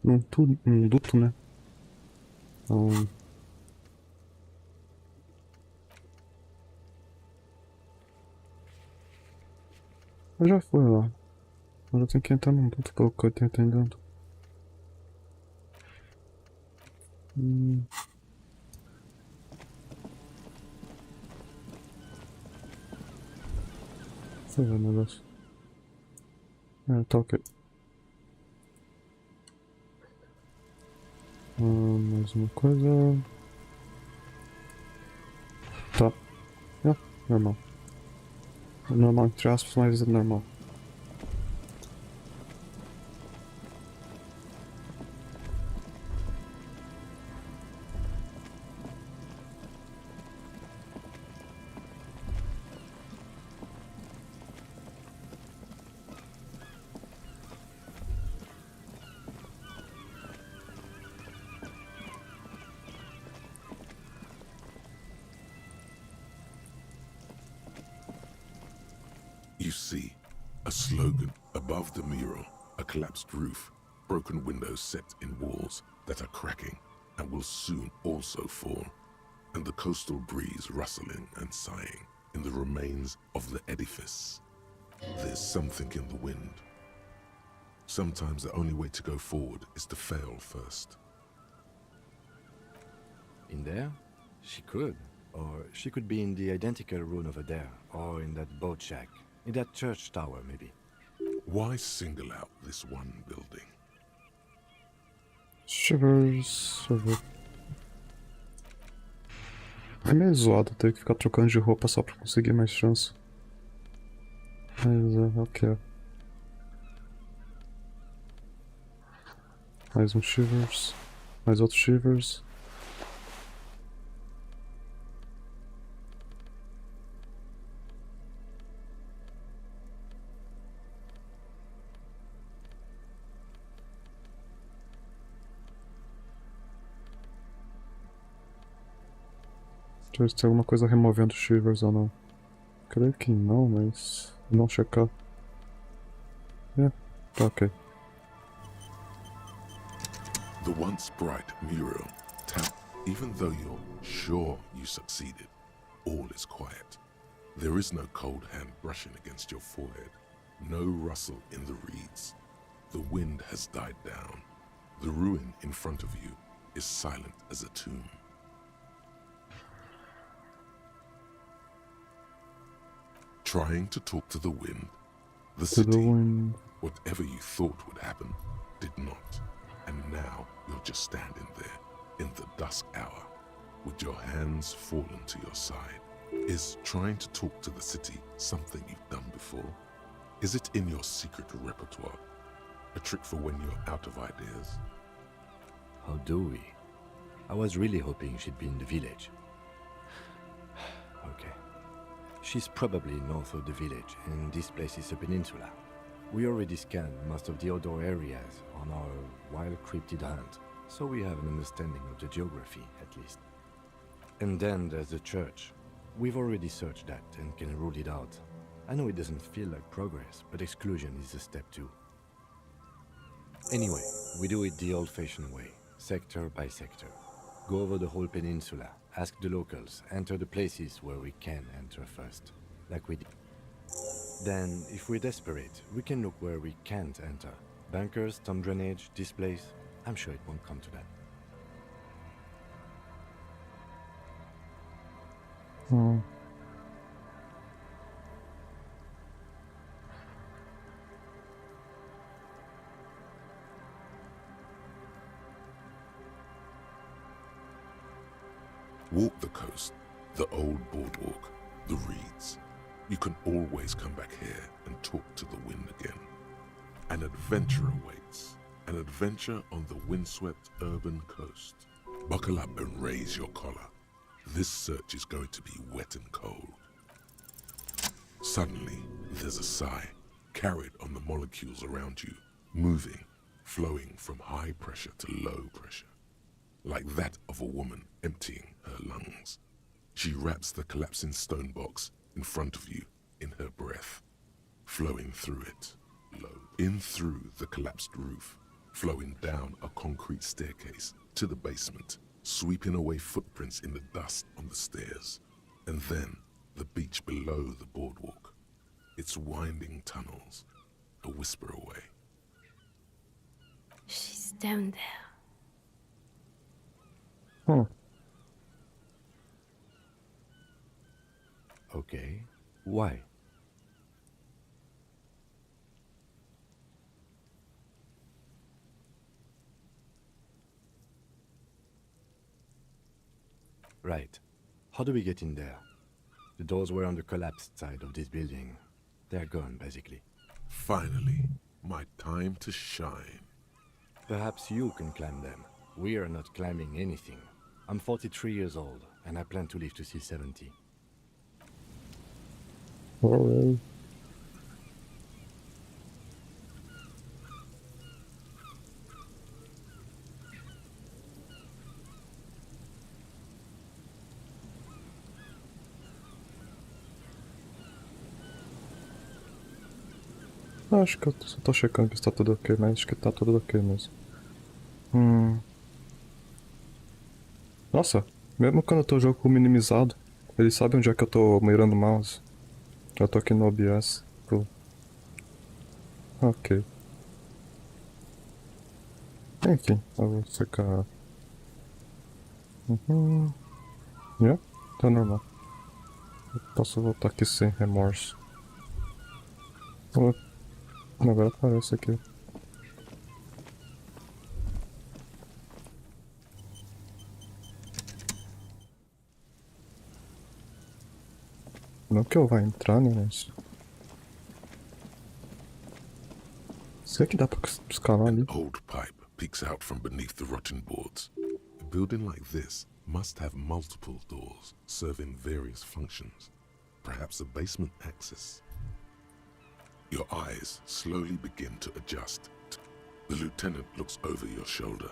num duto, né? Então, eu já fui lá. Mas eu tenho que entrar num duto pelo que eu tô entendendo. Hum, deixa eu ver o negócio. É, tá ok. Mais uma coisa. Tá. É, normal. Normal entre aspas, mas é normal. You see, a slogan above the mural, a collapsed roof, broken windows set in walls that are cracking and will soon also fall, and the coastal breeze rustling and sighing in the remains of the edifice. There's something in the wind. Sometimes the only way to go forward is to fail first. In there? She could. Or she could be in the identical room over there, or in that boat shack. In that church tower, maybe. Why single out this one building? Shivers. Deixa eu ver. É meio zoado ter que ficar trocando de roupa só pra conseguir mais chance. Mas é ok. Mais um Shivers. Mais outro Shivers. Deixa eu ver se tem alguma coisa removendo Shivers ou não. Creio que não, mas. Não checar. É, tá ok. The once bright mural, even though you're sure you succeeded, all is quiet. There is no cold hand brushing against your forehead, no rustle in the reeds. The wind has died down. The ruin in front of you is silent as a tomb. Trying to talk to the wind, the To the city, wind. whatever you thought would happen, did not. And now you're just standing there in the dusk hour with your hands fallen to your side. Is trying to talk to the city something you've done before? Is it in your secret repertoire? A trick for when you're out of ideas? How do we? I was really hoping she'd be in the village. Okay. She's probably north of the village, and this place is a peninsula. We already scanned most of the outdoor areas on our wild cryptid hunt, so we have an understanding of the geography, at least. And then there's the church. We've already searched that and can rule it out. I know it doesn't feel like progress, but exclusion is a step too. Anyway, we do it the old-fashioned way, sector by sector. Go over the whole peninsula, ask the locals, enter the places where we can enter first, like we did. Then, if we're desperate, we can look where we can't enter. Bunkers, storm drainage, this place. I'm sure it won't come to that. Oh. Walk the coast, the old boardwalk, the reeds. You can always come back here and talk to the wind again. An adventure awaits. An adventure on the windswept urban coast. Buckle up and raise your collar. This search is going to be wet and cold. Suddenly, there's a sigh, carried on the molecules around you, moving, flowing from high pressure to low pressure, like that of a woman emptying her lungs. She wraps the collapsing stone box in front of you in her breath, flowing through it, low, in through the collapsed roof, flowing down a concrete staircase to the basement, sweeping away footprints in the dust on the stairs. And then the beach below the boardwalk, its winding tunnels, a whisper away. She's down there. Hmm. Okay. Why? Right. How do we get in there? The doors were on the collapsed side of this building. They're gone, basically. Finally, my time to shine. Perhaps you can climb them. We are not climbing anything. I'm 43 years old, and I plan to live to see 70. Alright. Acho que eu só tô checando se tá tudo ok, mas acho que tá tudo ok mesmo. Nossa, mesmo quando eu tô jogo minimizado, ele sabe onde é que eu tô mirando o mouse. Eu tô aqui no OBS. Ok. Enfim, eu vou secar. Yeah, tá normal. Eu posso voltar aqui sem remorso. Agora aparece aqui. Não que eu vá entrar, né, mas... Será que dá pra escalar ali? An old pipe peeks out from beneath the rotten boards. A building like this must have multiple doors serving various functions. Perhaps a basement access. Your eyes slowly begin to adjust. The lieutenant looks over your shoulder.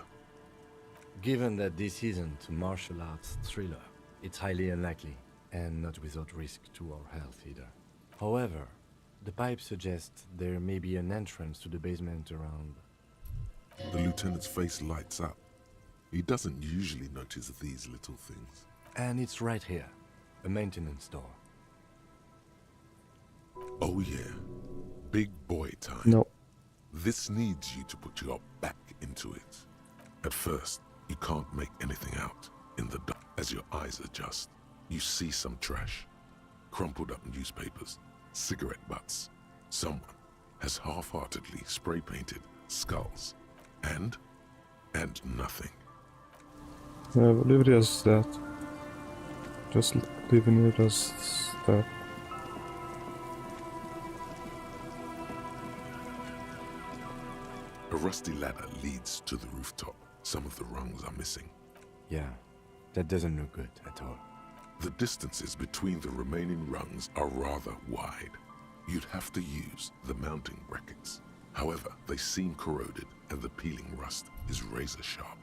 Given that this isn't a martial arts thriller, it's highly unlikely, and not without risk to our health either. However, the pipe suggests there may be an entrance to the basement around. The lieutenant's face lights up. He doesn't usually notice these little things. And it's right here, a maintenance door. Oh yeah, big boy time. No. This needs you to put your back into it. At first, you can't make anything out. In the dark, as your eyes adjust, you see some trash. Crumpled up newspapers, cigarette butts. Someone has half-heartedly spray-painted skulls. And nothing. Yeah, we'll leave it as that. Just leaving it as that. A rusty ladder leads to the rooftop. Some of the rungs are missing. Yeah, that doesn't look good at all. The distances between the remaining rungs are rather wide. You'd have to use the mounting brackets. However, they seem corroded and the peeling rust is razor sharp.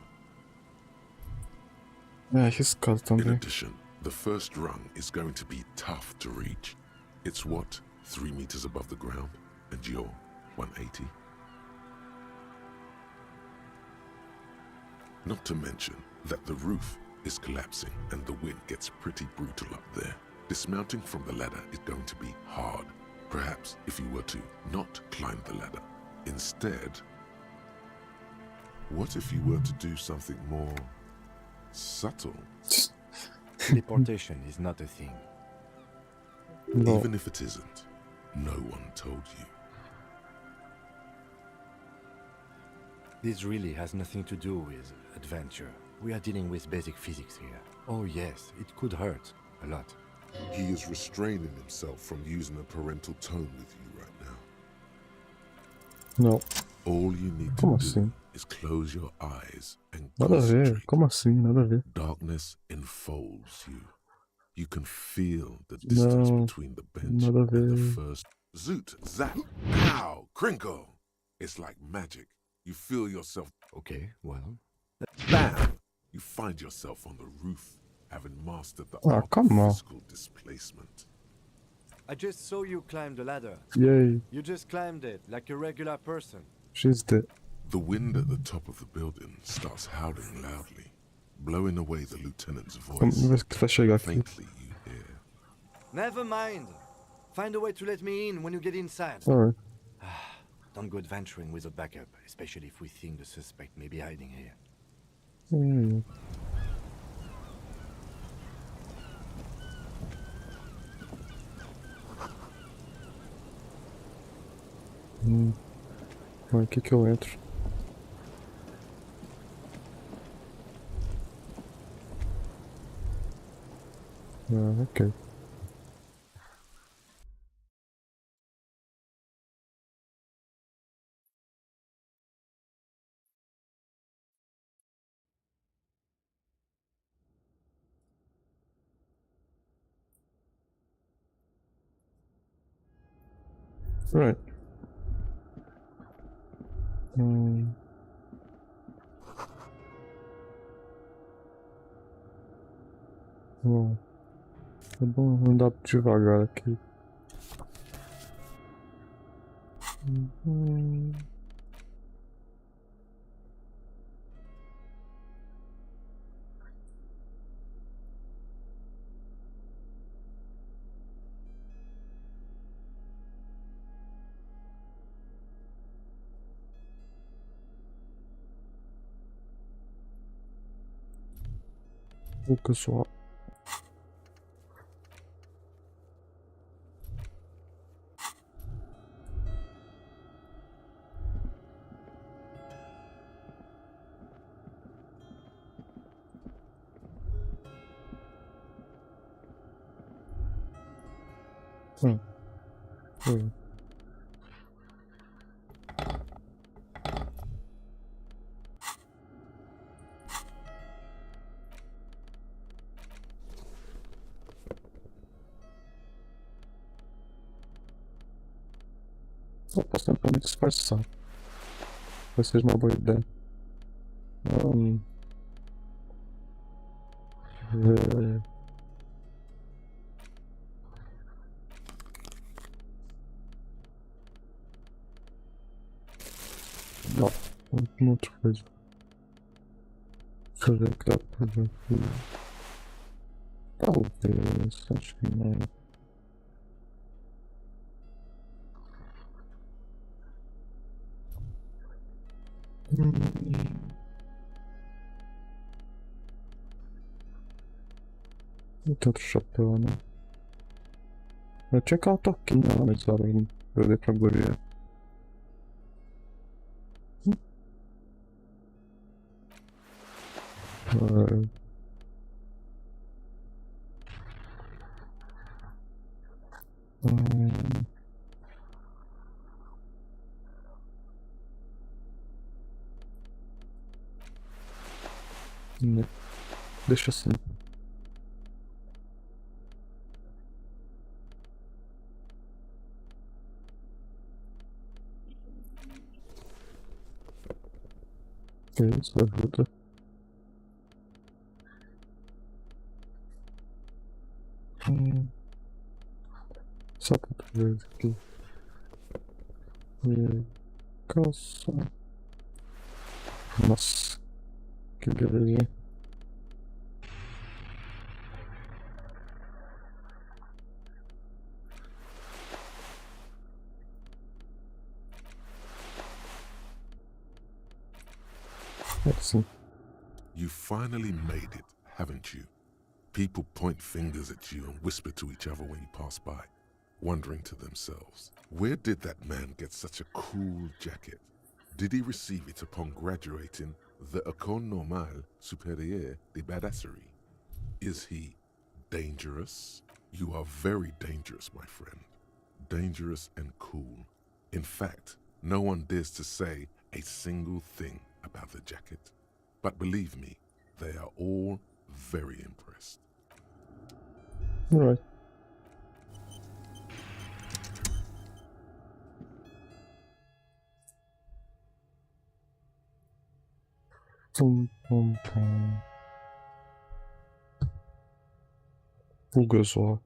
Yeah, he's got In também. addition, the first rung is going to be tough to reach. It's what, 3 meters above the ground, and you're 180? Not to mention that the roof is collapsing and the wind gets pretty brutal up there. Dismounting from the ladder is going to be hard. Perhaps if you were to not climb the ladder. Instead, what if you were to do something more subtle? Teleportation is not a thing. No. Even if it isn't, no one told you. This really has nothing to do with adventure. We are dealing with basic physics here. Oh yes, it could hurt. A lot. He is restraining himself from using a parental tone with you right now. Não. All you need to Como do assim? is close your eyes and Nada a ver. concentrate. Como assim? Nada a ver. Darkness enfolds you. You can feel the distance No, between the bench nada a and the ver. first. Zoot, zap, pow, crinkle. It's like magic. You feel yourself, Okay, well, bam! You find yourself on the roof, having mastered the Ah, art of come on. physical displacement. I just saw you climb the ladder. Yay. You just climbed it like a regular person. She's dead. The wind at the top of the building starts howling loudly, blowing away the lieutenant's Vamos voice. ver que vai chegar aqui. Faintly you hear. Never mind. Find a way to let me in when you get inside. Alright. Don't go adventuring with a backup, especially if we think the suspect may be hiding here. Aqui que eu entro. Ok. Right. Bom, é bom andar devagar aqui. O pessoal. Eu posso tentar me disfarçar. Vai ser uma boa ideia. É... Não, uma outra coisa. Deixa eu ver o que dá pra ver aqui. Talvez, acho que não. Não tem outro chapéu, né? Eu tinha aquela toquinha lá, mas eu dei pra guria. Deixa assim. Isso ajuda. Só pra ver aqui. Calça. Nossa, que beleza. Assim. You finally made it, haven't you? People point fingers at you and whisper to each other when you pass by, wondering to themselves, where did that man get such a cool jacket? Did he receive it upon graduating the École Normale Supérieure de Badasserie? Is he dangerous? You are very dangerous, my friend. Dangerous and cool. In fact, no one dares to say a single thing about the jacket. But believe me, they are all very impressed. Alright. Pulga só.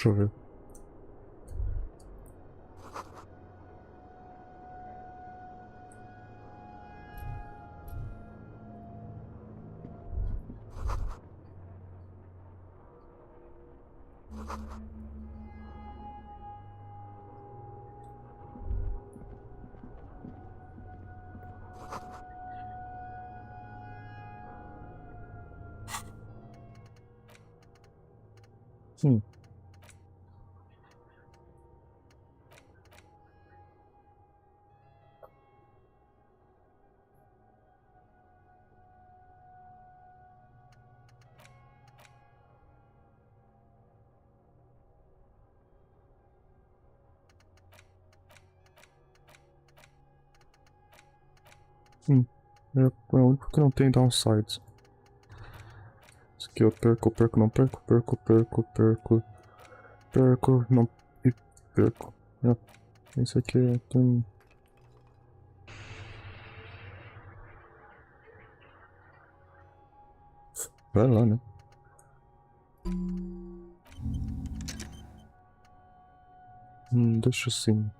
Deixa eu ver. Hum. Hum. É o único que não tem downsides. Isso aqui eu perco, perco, não perco, perco, perco, perco, perco, não e perco. É. Esse aqui tem. Vai lá, né? Deixa assim.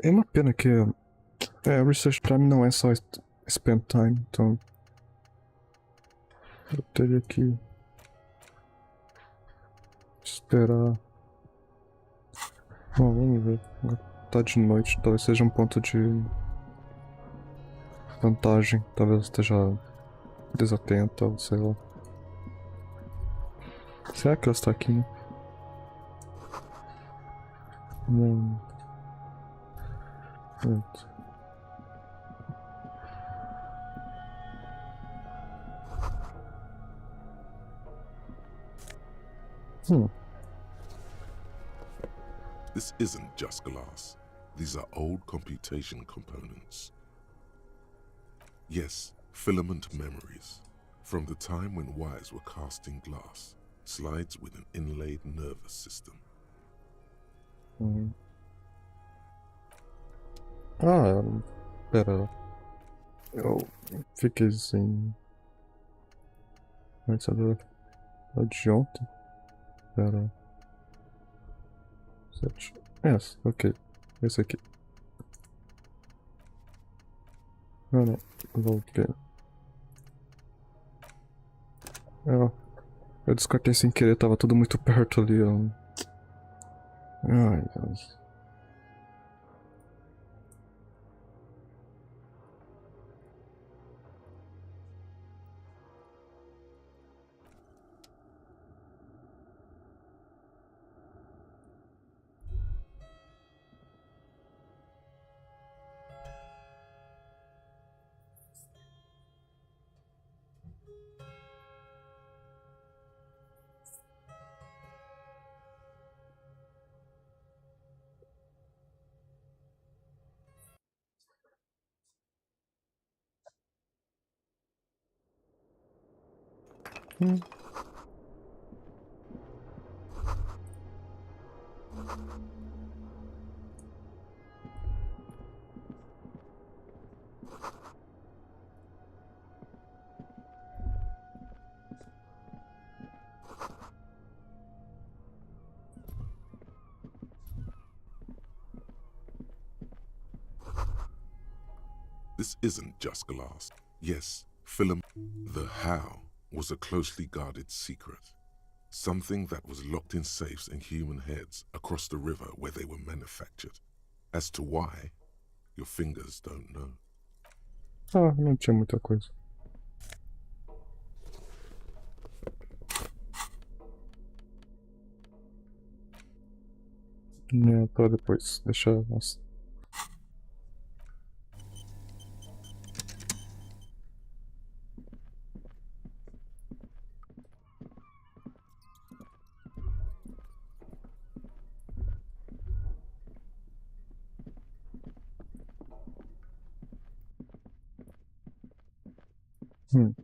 É uma pena que. Research Time não é só spend time, então. Eu teria que. Esperar. Bom, vamos ver. Agora tá de noite, talvez seja um ponto de vantagem. Talvez esteja desatenta, ou sei lá. Será que ela está aqui, né? Não. Pronto. This isn't just glass. These are old computation components. Yes, filament memories. From the time when wires were cast in glass, slides with an inlaid nervous system. Ah, pera. Eu fiquei sem. Mas sabe de ontem? Pera. 7. Ok. Esse aqui. Não. Voltei. Eu descartei sem querer, tava tudo muito perto ali. Ai, Deus. This isn't just glass. Yes, filament. The how was a closely guarded secret. Something that was locked in safes in human heads across the river where they were manufactured. As to why, your fingers don't know. Ah, não tinha muita coisa. Pra depois. Deixa. Nossa. Hum.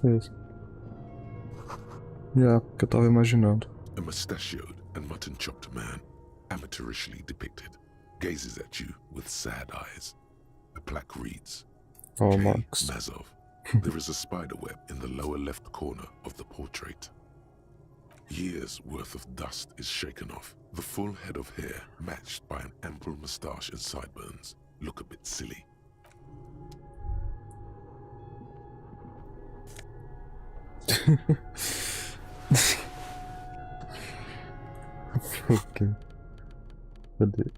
Isso. Que eu tava imaginando. A mustachioed and mutton-chopped man, amateurishly depicted, gazes at you with sad eyes. The plaque reads, Oh, K. Max. Mazov. There is a spiderweb in the lower left corner of the portrait. Years' worth of dust is shaken off. The full head of hair, matched by an ample moustache and sideburns, look a bit silly. Ok. Cadê?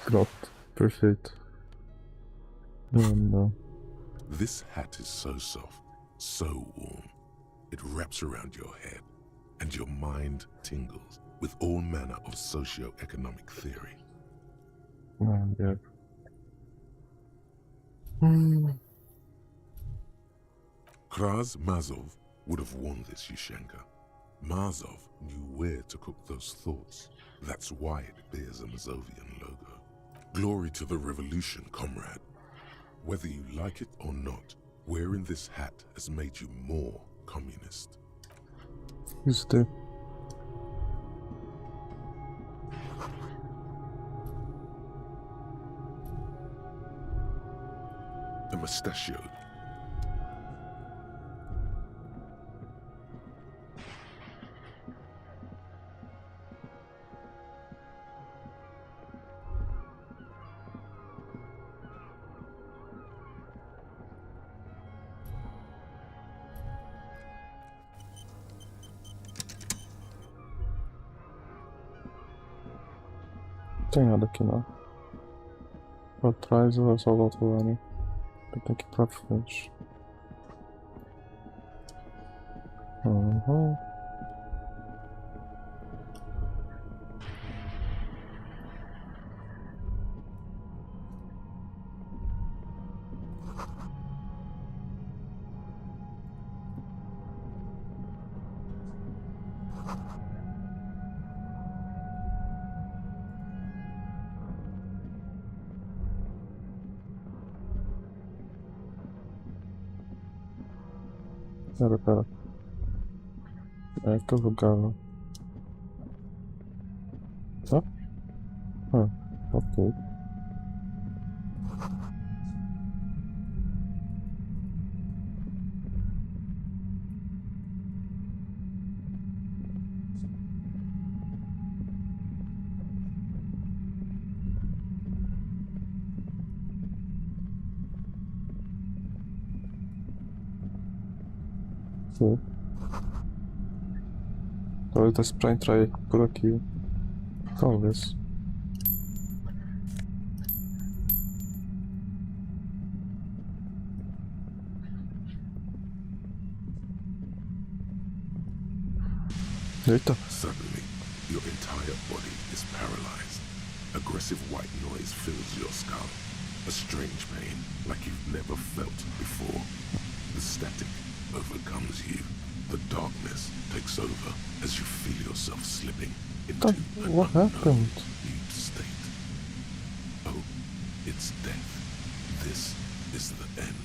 Pronto. Perfeito. Não. This hat is so soft, so warm. It wraps around your head, and your mind tingles with all manner of socio-economic theory. Yeah. Kraz Mazov would have worn this, Yushenka. Mazov knew where to cook those thoughts. That's why it bears a Mazovian logo. Glory to the revolution, comrade. Whether you like it or not, wearing this hat has made you more communist. Isso daí. A mustachioed. Não tem nada aqui não. Pra trás eu só volto lá, né? Eu tenho que ir pra frente. Uhum. Pera. É que lugar, né? Tá? Ok. Sim. Talvez dê pra entrar aí por aqui. Talvez. Eita. Suddenly, your entire body is paralyzed. Aggressive white noise fills your skull. A strange pain like you've never felt before. The static overcomes you. The darkness takes over as you feel yourself slipping into an What unknown happened? deep state. Oh, it's death. This is the end.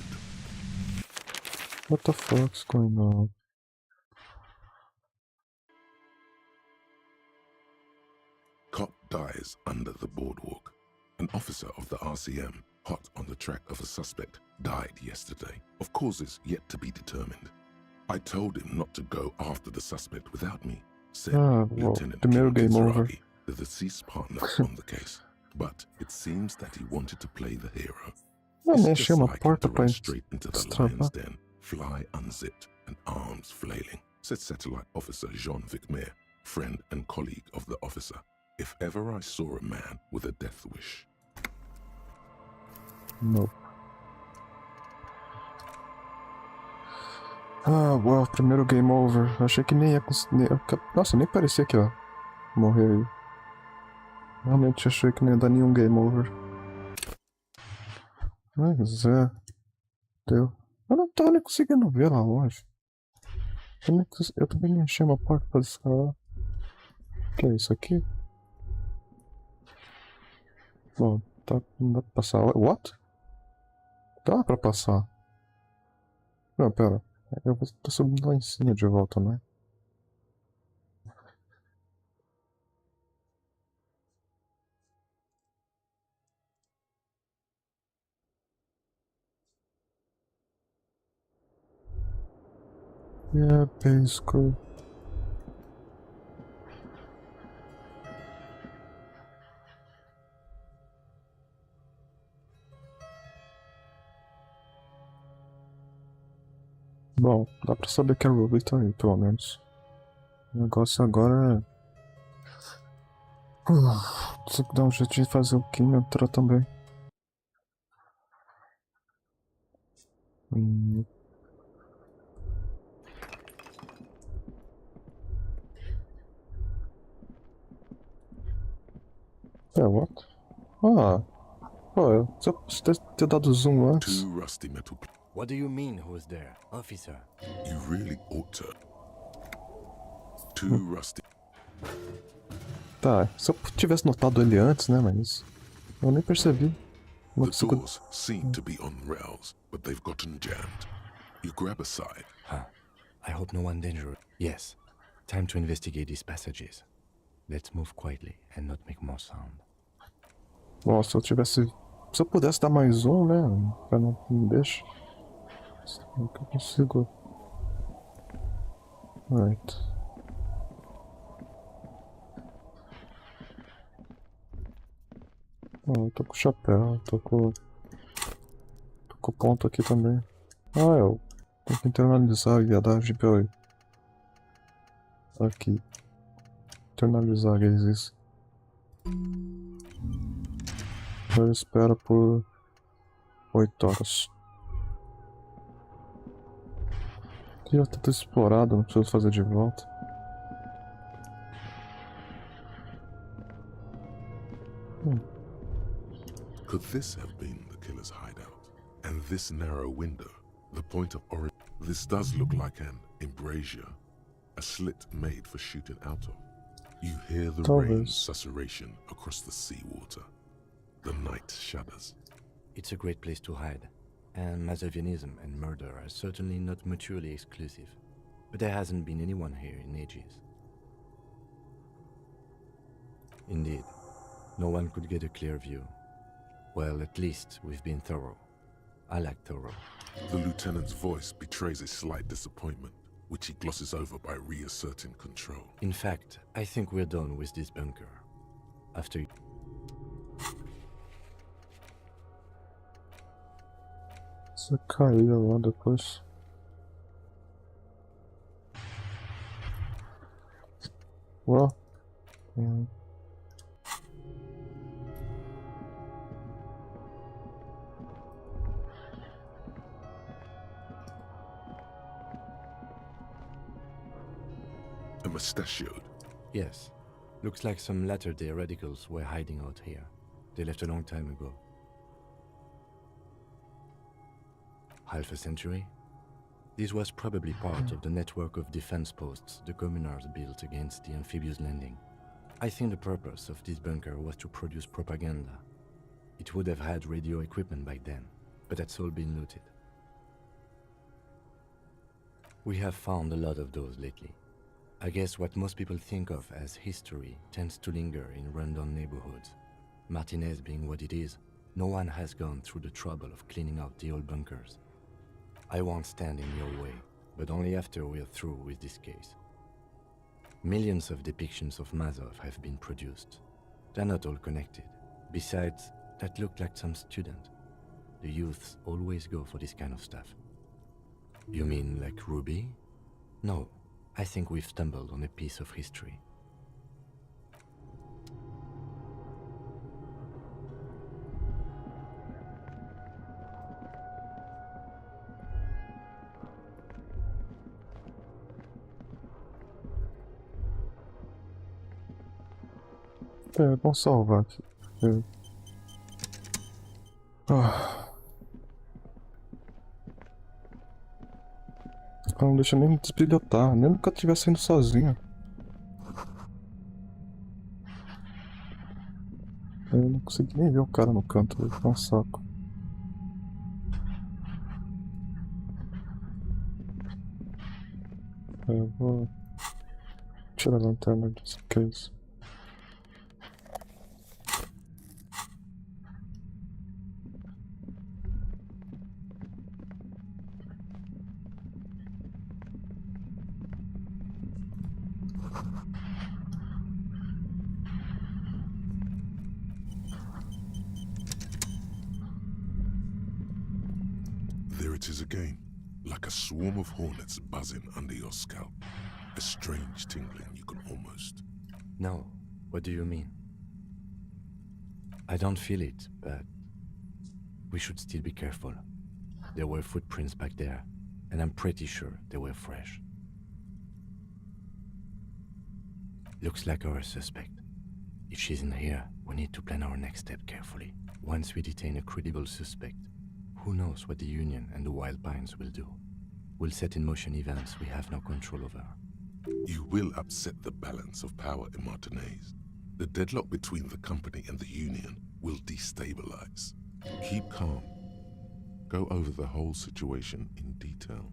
What the fuck's going on? Cop dies under the boardwalk. An officer of the RCM, hot on the track of a suspect, died yesterday, of causes yet to be determined. I told him not to go after the suspect without me, said Lieutenant primeiro game over. Kizaragi, the deceased partner on the case. But it seems that he wanted to play the hero. Mano, It's achei just uma like him porta to pra run straight into the destravar. lion's den, fly unzipped and arms flailing, said Satellite Officer Jean-Vic Mayer, friend and colleague of the officer. If ever I saw a man with a death wish. Nope. Well, primeiro game over. Achei que nem ia conseguir. Nossa, nem parecia que ia morrer aí. Realmente achei que nem ia dar nenhum game over. Mas é. Deu. Eu não tô nem conseguindo ver lá longe. Eu também nem achei uma porta pra escalar. O que é isso aqui? Bom, tá, não dá pra passar. What? Dá pra passar. Não, pera. Eu vou tô subindo lá em cima de volta, né? Yeah, basically. Bom, dá pra saber que a Ruby tá aí, pelo menos. O negócio agora é. Preciso dar um jeito de fazer o Kim entrar também. Hum. É, what? Ah, pô, você ter dado zoom antes. Two rusty metal. What do you mean, who's there? Officer. You really ought to. Two rusty. Tá, se eu tivesse notado ele antes, né, mas. Eu nem percebi. Como The que isso. doors seem to be on rails, but they've gotten jammed. You grab a side. Huh. I hope no one dangerous. Yes. Time to investigate these passages. Let's move quietly and not make more sound. Nossa, se eu tivesse. Se eu pudesse dar mais um, né? Pra não me deixar. Como que eu consigo. Right. Ah, eu tô com chapéu, tô com. Tô com ponto aqui também. Ah, eu tenho que internalizar a guiadagem pelo. Aqui. Internalizar isso. Eu espero por 8 horas. Aqui já tá tudo explorado, não preciso fazer de volta. Could this have been the killer's hideout? And this narrow window, the point of origin. This does look like an embrasure, a slit made for shooting out of. You hear the rain susurration across the seawater. The night shudders. It's a great place to hide, and Mazovianism and murder are certainly not mutually exclusive. But there hasn't been anyone here in ages. Indeed, no one could get a clear view. Well, at least we've been thorough. I like thorough. The lieutenant's voice betrays a slight disappointment, which he glosses over by reasserting control. In fact, I think we're done with this bunker. After... Você caiu lá depois. Well. A mustachioed. Yes. Looks like some latter-day radicals were hiding out here. They left a long time ago. Half a century? This was probably part of the network of defense posts the communards built against the amphibious landing. I think the purpose of this bunker was to produce propaganda. It would have had radio equipment back then, but that's all been looted. We have found a lot of those lately. I guess what most people think of as history tends to linger in rundown neighborhoods. Martinez being what it is, no one has gone through the trouble of cleaning out the old bunkers. I won't stand in your way, but only after we're through with this case. Millions of depictions of Mazov have been produced. They're not all connected. Besides, that looked like some student. The youths always go for this kind of stuff. You mean like Ruby? No, I think we've stumbled on a piece of history. É, vamos salvar aqui. Não deixa nem desbilhotar, mesmo que eu estivesse indo sozinho. Eu não consegui nem ver o cara no canto, é um saco. vou tirar a lanterna just in case. There it is again, like a swarm of hornets buzzing under your scalp. A strange tingling you can almost... No, what do you mean? I don't feel it, but we should still be careful. There were footprints back there, and I'm pretty sure they were fresh. Looks like our suspect. If she's in here, we need to plan our next step carefully. Once we detain a credible suspect, who knows what the Union and the Wild Pines will do? We'll set in motion events we have no control over. You will upset the balance of power in Martinez. The deadlock between the company and the Union will destabilize. Keep calm. Go over the whole situation in detail.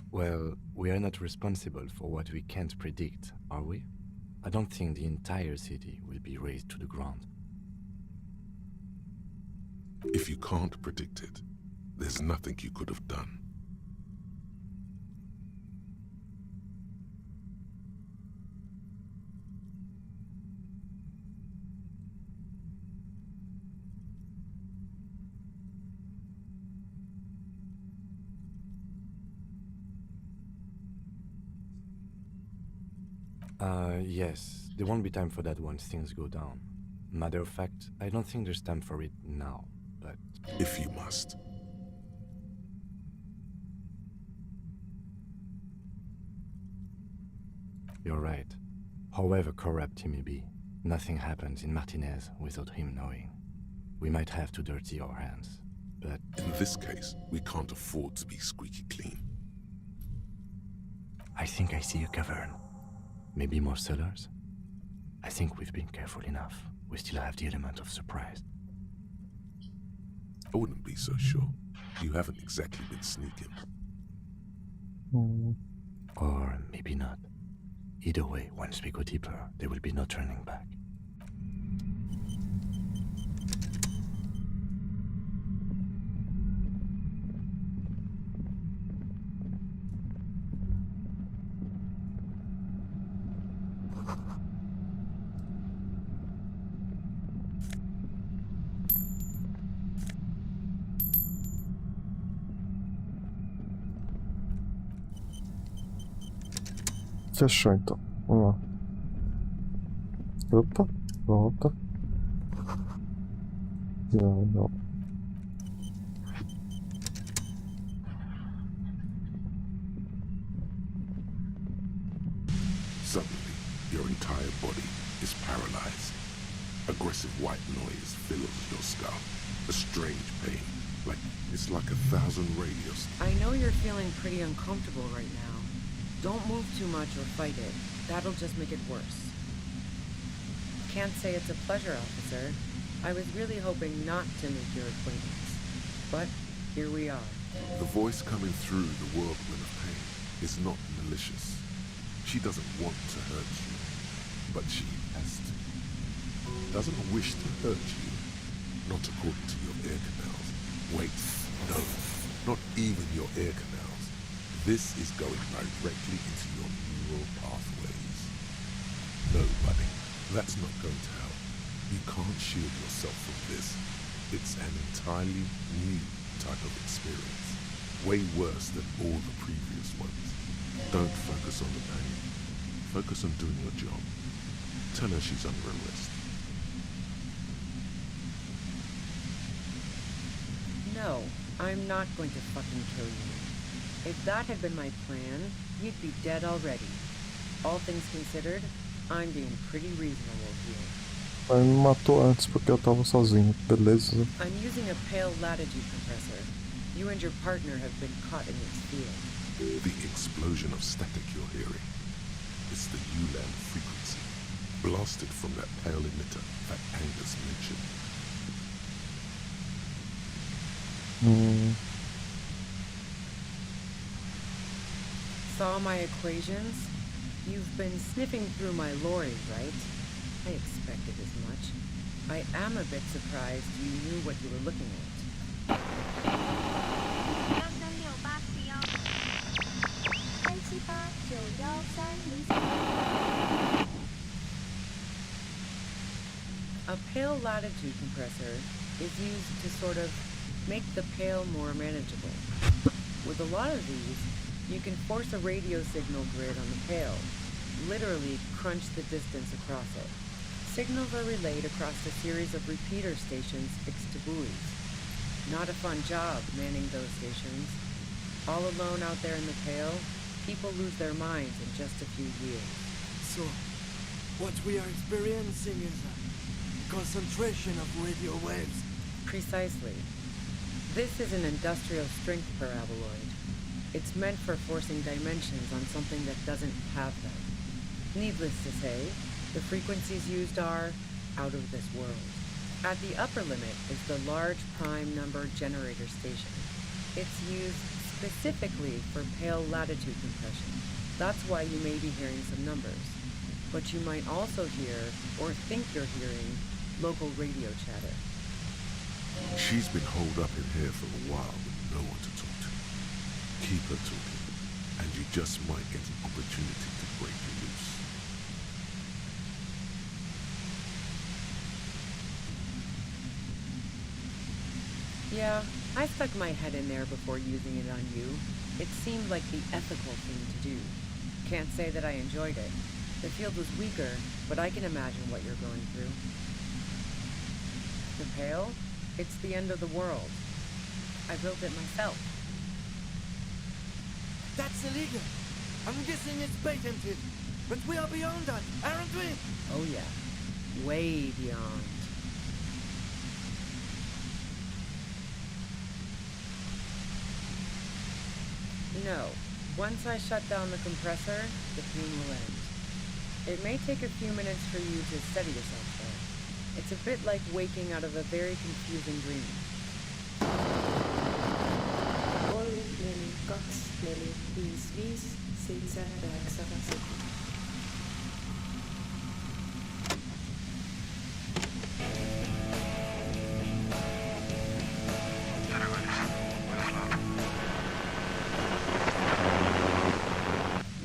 Well, we are not responsible for what we can't predict, are we? I don't think the entire city will be razed to the ground. If you can't predict it, there's nothing you could have done. Yes, there won't be time for that once things go down. Matter of fact, I don't think there's time for it now, but... If you must. You're right. However corrupt he may be, nothing happens in Martinez without him knowing. We might have to dirty our hands, but... In this case, we can't afford to be squeaky clean. I think I see a cavern. Maybe more cellars? I think we've been careful enough. We still have the element of surprise. I wouldn't be so sure. You haven't exactly been sneaking. Or maybe not. Either way, once we go deeper, there will be no turning back. Fechou então. Vamos lá. Opa, volta. Não. Suddenly, your entire body is paralyzed. Aggressive white noise fills your scalp. A strange pain, it's like 1,000 radios. I know you're feeling pretty uncomfortable right now. Don't move too much or fight it. That'll just make it worse. Can't say it's a pleasure, officer. I was really hoping not to make your acquaintance. But here we are. The voice coming through the whirlwind of pain is not malicious. She doesn't want to hurt you, but she has to. Doesn't wish to hurt you, not according to your ear canals. Wait, no, not even your ear canals. This is going directly into your neural pathways. No, buddy, that's not going to help. You can't shield yourself from this. It's an entirely new type of experience. Way worse than all the previous ones. Don't focus on the pain. Focus on doing your job. Tell her she's under arrest. No, I'm not going to fucking kill you. If that had been my plan, you'd be dead already. All things considered, I'm being pretty reasonable here. Mas me matou antes porque eu tava sozinho, beleza? I'm using a pale latitude compressor. You and your partner have been caught in its field. The explosion of static you're hearing is the ULAN frequency, blasted from that pale emitter that Angus mentioned. Saw my equations? You've been sniffing through my lorry, right? I expected as much. I am a bit surprised you knew what you were looking at. 13883A pale latitude compressor is used to sort of make the pale more manageable. With a lot of these, you can force a radio signal grid on the pale, literally crunch the distance across it. Signals are relayed across a series of repeater stations fixed to buoys. Not a fun job manning those stations. All alone out there in the pale, people lose their minds in just a few years. So, what we are experiencing is a concentration of radio waves. Precisely. This is an industrial strength paraboloid. It's meant for forcing dimensions on something that doesn't have them. Needless to say, the frequencies used are out of this world. At the upper limit is the large prime number generator station. It's used specifically for pale latitude compression. That's why you may be hearing some numbers. But you might also hear, or think you're hearing, local radio chatter. She's been holed up in here for a while with no one to talk to. Keep her talking, and you just might get an opportunity to break you loose. Yeah, I stuck my head in there before using it on you. It seemed like the ethical thing to do. Can't say that I enjoyed it. The field was weaker, but I can imagine what you're going through. The Pale? It's the end of the world. I built it myself. That's illegal. I'm guessing it's patented. But we are beyond that, aren't we? Oh yeah, way beyond. No. Once I shut down the compressor, the pain will end. It may take a few minutes for you to steady yourself, though. It's a bit like waking out of a very confusing dream. 3, 4, 5, 4, 7.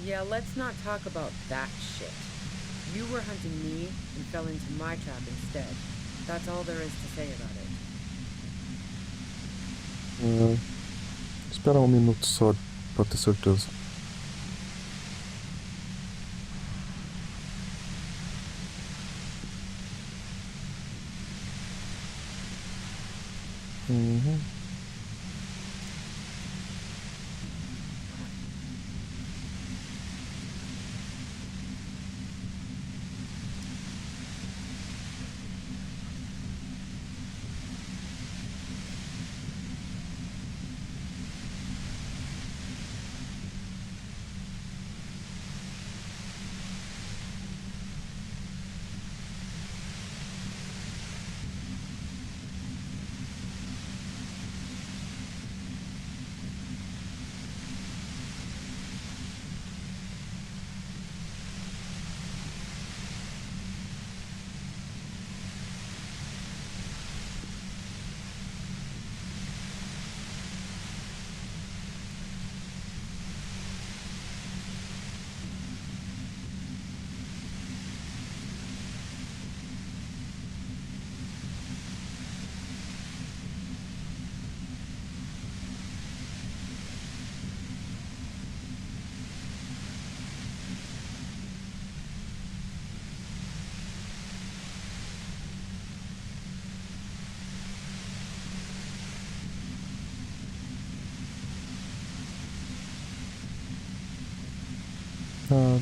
Yeah, let's not talk about that shit. You were hunting me and fell into my trap instead. That's all there is to say about it. Espera um minuto só pra ter certeza. Uhum.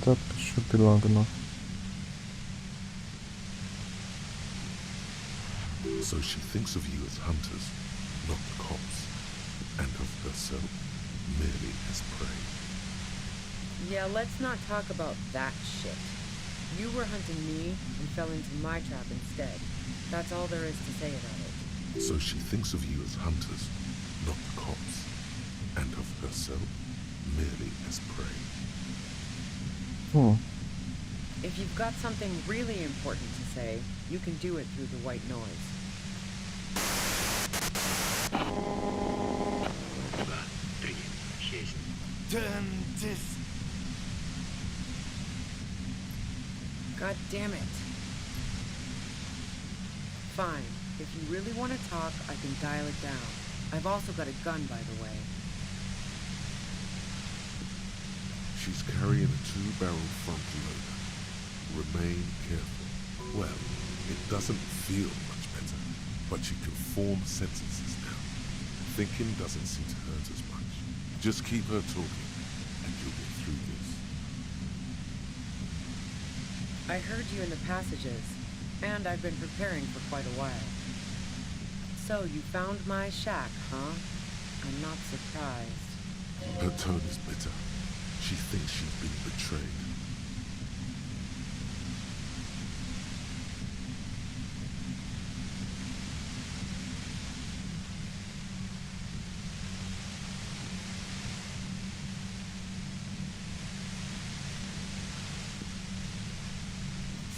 That should be long enough. So she thinks of you as hunters, not the cops, and of herself merely as prey. Yeah, let's not talk about that shit. You were hunting me and fell into my trap instead. That's all there is to say about it. So she thinks of you as hunters, not the cops, and of herself merely as prey. Hmm. If you've got something really important to say, you can do it through the white noise. Turn this. God damn it. Fine. If you really want to talk, I can dial it down. I've also got a gun, by the way. She's carrying a 2-barrel front loader. Remain careful. Well, it doesn't feel much better, but she can form sentences now. Thinking doesn't seem to hurt as much. Just keep her talking, and you'll get through this. I heard you in the passages, and I've been preparing for quite a while. So, you found my shack, huh? I'm not surprised. Her tone is bitter. She thinks she's been betrayed.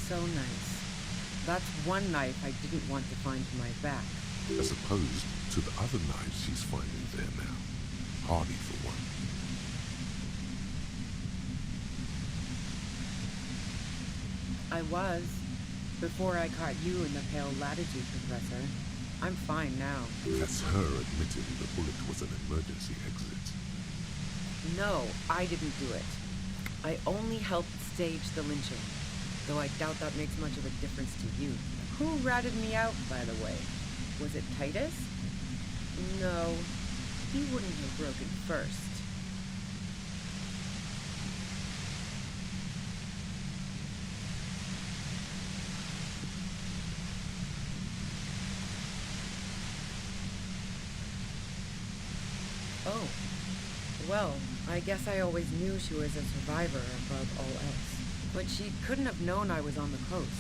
So nice. That's one knife I didn't want to find to my back. As opposed to the other knives she's finding there now. Hardy for one. I was. Before I caught you in the Pale Latitude, Professor. I'm fine now. That's her admitting the bullet was an emergency exit. No, I didn't do it. I only helped stage the lynching. Though I doubt that makes much of a difference to you. Who ratted me out, by the way? Was it Titus? No, he wouldn't have broken first. Oh. Well, I guess I always knew she was a survivor above all else. But she couldn't have known I was on the coast.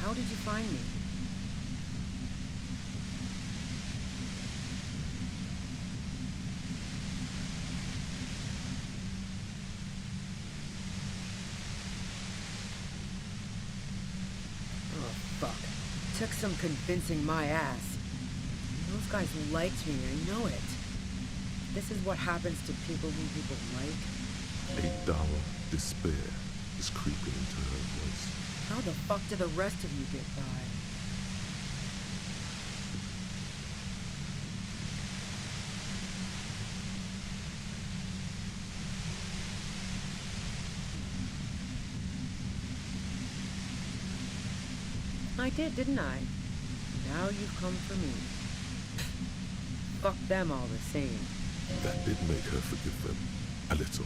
How did you find me? Oh, fuck. Took some convincing my ass. Those guys liked me, I know it. This is what happens to people who people like. A dull despair is creeping into her voice. How the fuck do the rest of you get by? I did, didn't I? Now you've come for me. Fuck them all the same. That did make her forgive them. A little.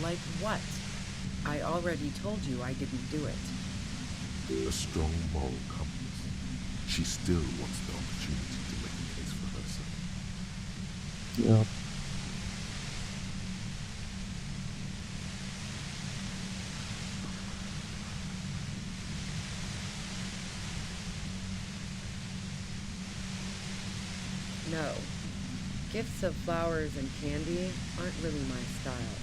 Like what? I already told you I didn't do it. A strong moral compass. She still wants the opportunity to make a case for herself. Yeah. No. Gifts of flowers and candy aren't really my style.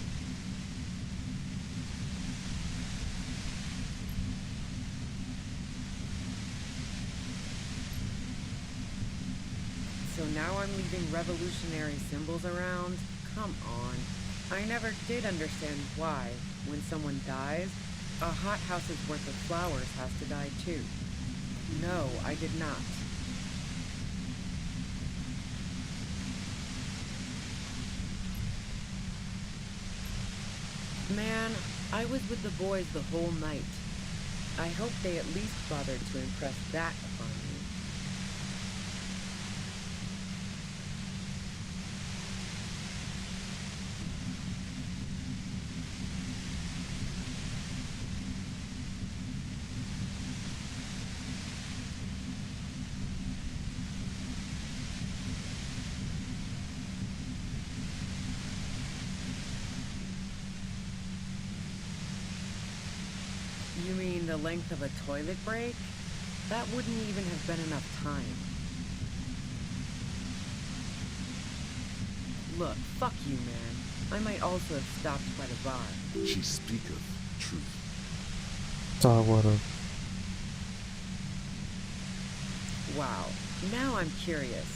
So now I'm leaving revolutionary symbols around? Come on. I never did understand why, when someone dies, a hothouse's worth of flowers has to die too. No, I did not. Man, I was with the boys the whole night. I hope they at least bothered to impress that upon me. You mean the length of a toilet break? That wouldn't even have been enough time. Look, fuck you, man. I might also have stopped by the bar. She speaketh truth. Agora. Wow. Now I'm curious.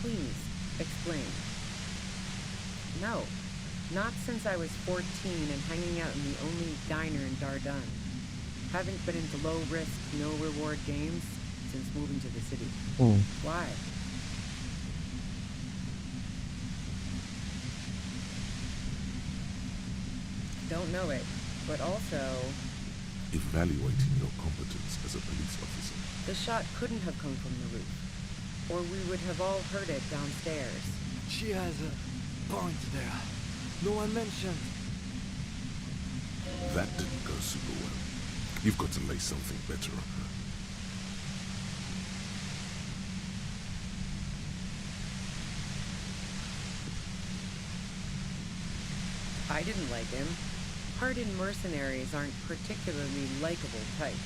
Please, explain. No. Not since I was 14 and hanging out in the only diner in Dardun. Haven't been into low-risk, no-reward games since moving to the city. Why? Don't know it, but also... Evaluating your competence as a police officer. The shot couldn't have come from the roof, or we would have all heard it downstairs. She has a point there. No one mentioned. That didn't go super well. You've got to lay something better on her. I didn't like him. Hardened mercenaries aren't particularly likable types.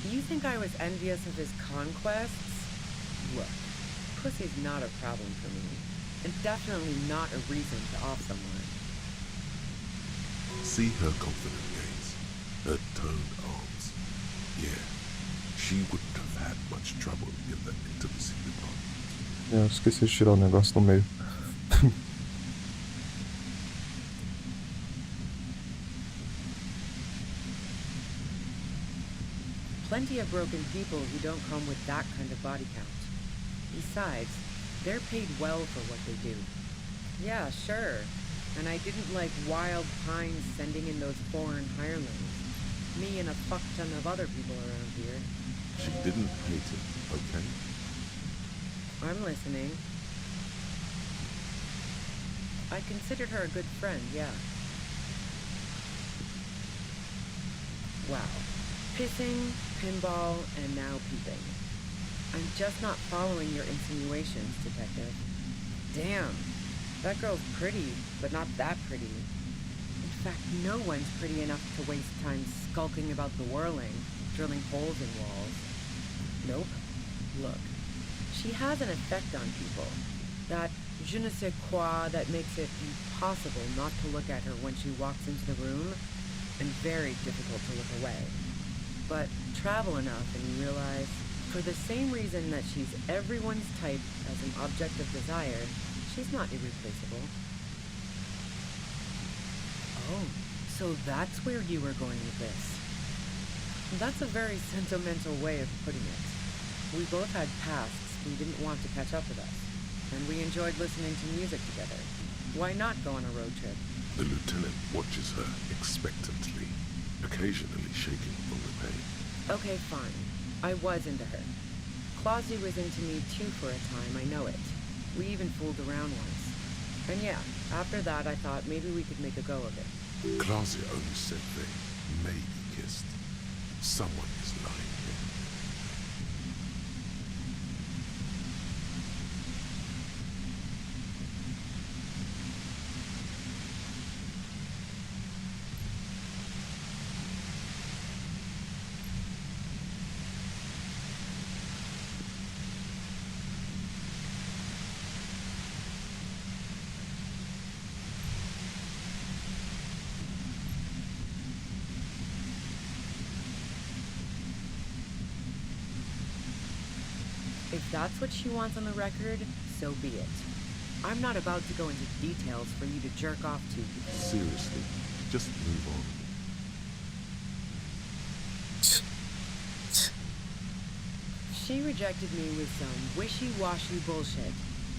You think I was envious of his conquests? Look, pussy's not a problem for me, and definitely not a reason to off someone. See her confident gaze, her toned arms. Yeah, she wouldn't have had much trouble in that intimacy department. Eu esqueci de tirar o negócio no meio. Plenty of broken people who don't come with that kind of body count. Besides, they're paid well for what they do. Yeah, sure. And I didn't like Wild Pines sending in those foreign hirelings. Me and a fuck ton of other people around here. She didn't hate him, okay? I'm listening. I considered her a good friend, yeah. Wow. Pissing, pinball, and now peeping. I'm just not following your insinuations, Detective. Damn. That girl's pretty, but not that pretty. In fact, no one's pretty enough to waste time skulking about the whirling, drilling holes in walls. Nope. Look. She has an effect on people. That je ne sais quoi that makes it impossible not to look at her when she walks into the room, and very difficult to look away. But travel enough and you realize, for the same reason that she's everyone's type as an object of desire, she's not irreplaceable. Oh, so that's where you were going with this. That's a very sentimental way of putting it. We both had pasts who didn't want to catch up with us, and we enjoyed listening to music together. Why not go on a road trip? The lieutenant watches her expectantly, occasionally shaking from the pain. Okay, fine. I was into her. Clausy was into me too for a time, I know it. We even fooled around once. And yeah, after that I thought maybe we could make a go of it. Clausia only said they maybe kissed. Someone is lying here. If that's what she wants on the record, so be it. I'm not about to go into details for you to jerk off to. Seriously, just move on. She rejected me with some wishy-washy bullshit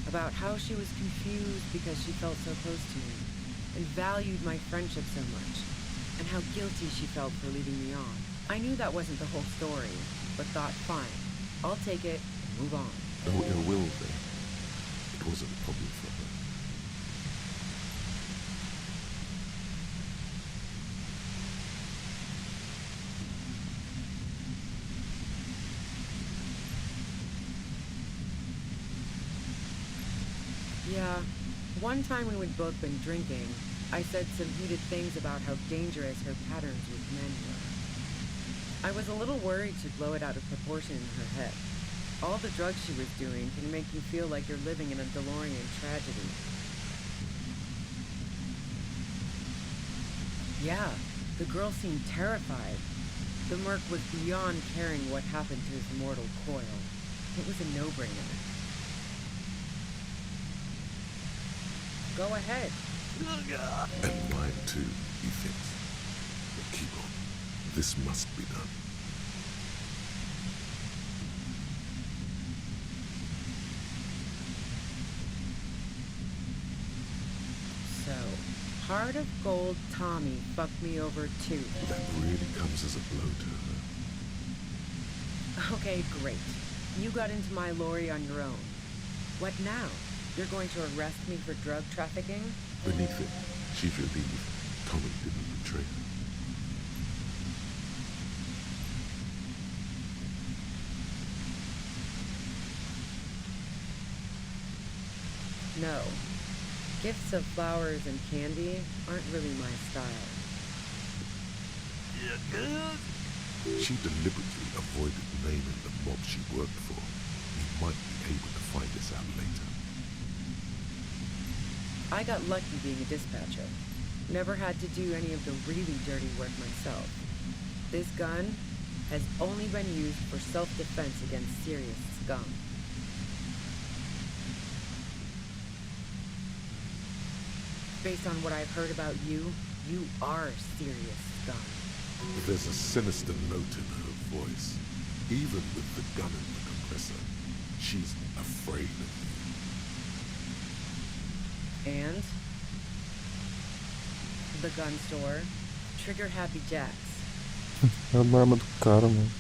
about how she was confused because she felt so close to me and valued my friendship so much. and how guilty she felt for leading me on. I knew that wasn't the whole story, but thought, fine, I'll take it and move on. No ill will there. It wasn't a problem for her. Yeah, one time when we'd both been drinking, I said some heated things about how dangerous her patterns with men were. I was a little worried she'd blow it out of proportion in her head. All the drugs she was doing can make you feel like you're living in a DeLorean tragedy. Yeah, the girl seemed terrified. The merc was beyond caring what happened to his mortal coil. It was a no-brainer. Go ahead. And mine too, he thinks. But keep on. This must be done. So, Heart of Gold Tommy fucked me over too. That really comes as a blow to her. Okay, great. You got into my lorry on your own. What now? You're going to arrest me for drug trafficking? Beneath it, she's relieved Tommy didn't betray her. No. Gifts of flowers and candy aren't really my style. She deliberately avoided naming the mob she worked for. We might be able to find this out later. I got lucky being a dispatcher. Never had to do any of the really dirty work myself. This gun has only been used for self-defense against serious scum. Based on what I've heard about you, you are serious scum. There's a sinister note in her voice. Even with the gun and the compressor, she's afraid of you. And the gun store, Trigger Happy Jacks. Era uma arma do cara, mano.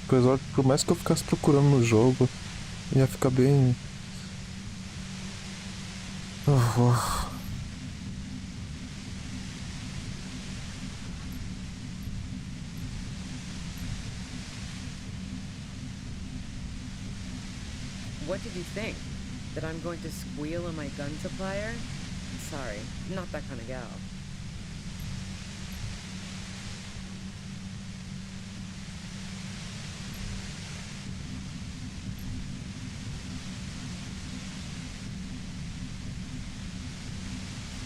Apesar, por mais que eu ficasse procurando no jogo, ia ficar bem. What did you think? That I'm going to squeal on my gun supplier? Sorry, not that kind of gal.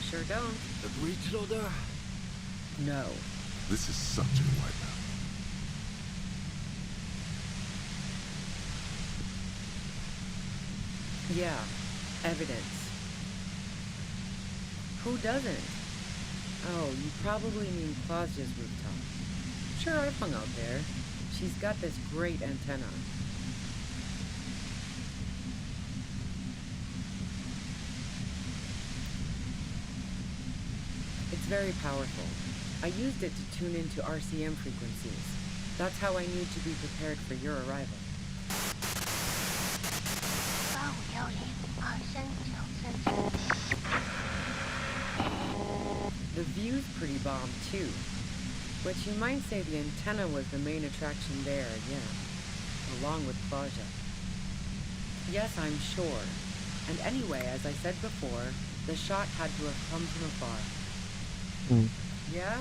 Sure don't. The breach loader? No. This is such a wipeout. Yeah, evidence. Who doesn't? Oh, you probably mean Claudia's rooftop. Sure, I've hung out there. She's got this great antenna. It's very powerful. I used it to tune into RCM frequencies. That's how I knew to be prepared for your arrival. The view's pretty bomb too. But you might say the antenna was the main attraction there, yeah. Along with Claudia. Yes, I'm sure. And anyway, as I said before, the shot had to have come from afar. Yeah?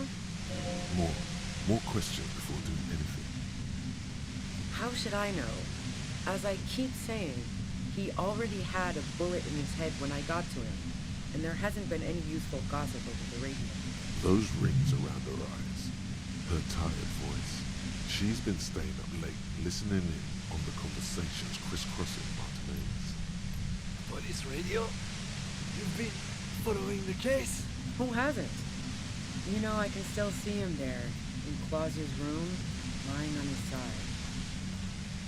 More questions before doing anything. How should I know? As I keep saying, he already had a bullet in his head when I got to him, and there hasn't been any useful gossip over the radio. Those rings around her eyes, her tired voice. She's been staying up late, listening in on the conversations crisscrossing Martinez. Police radio? You've been following the case? Who hasn't? You know, I can still see him there, in Clausia's room, lying on his side.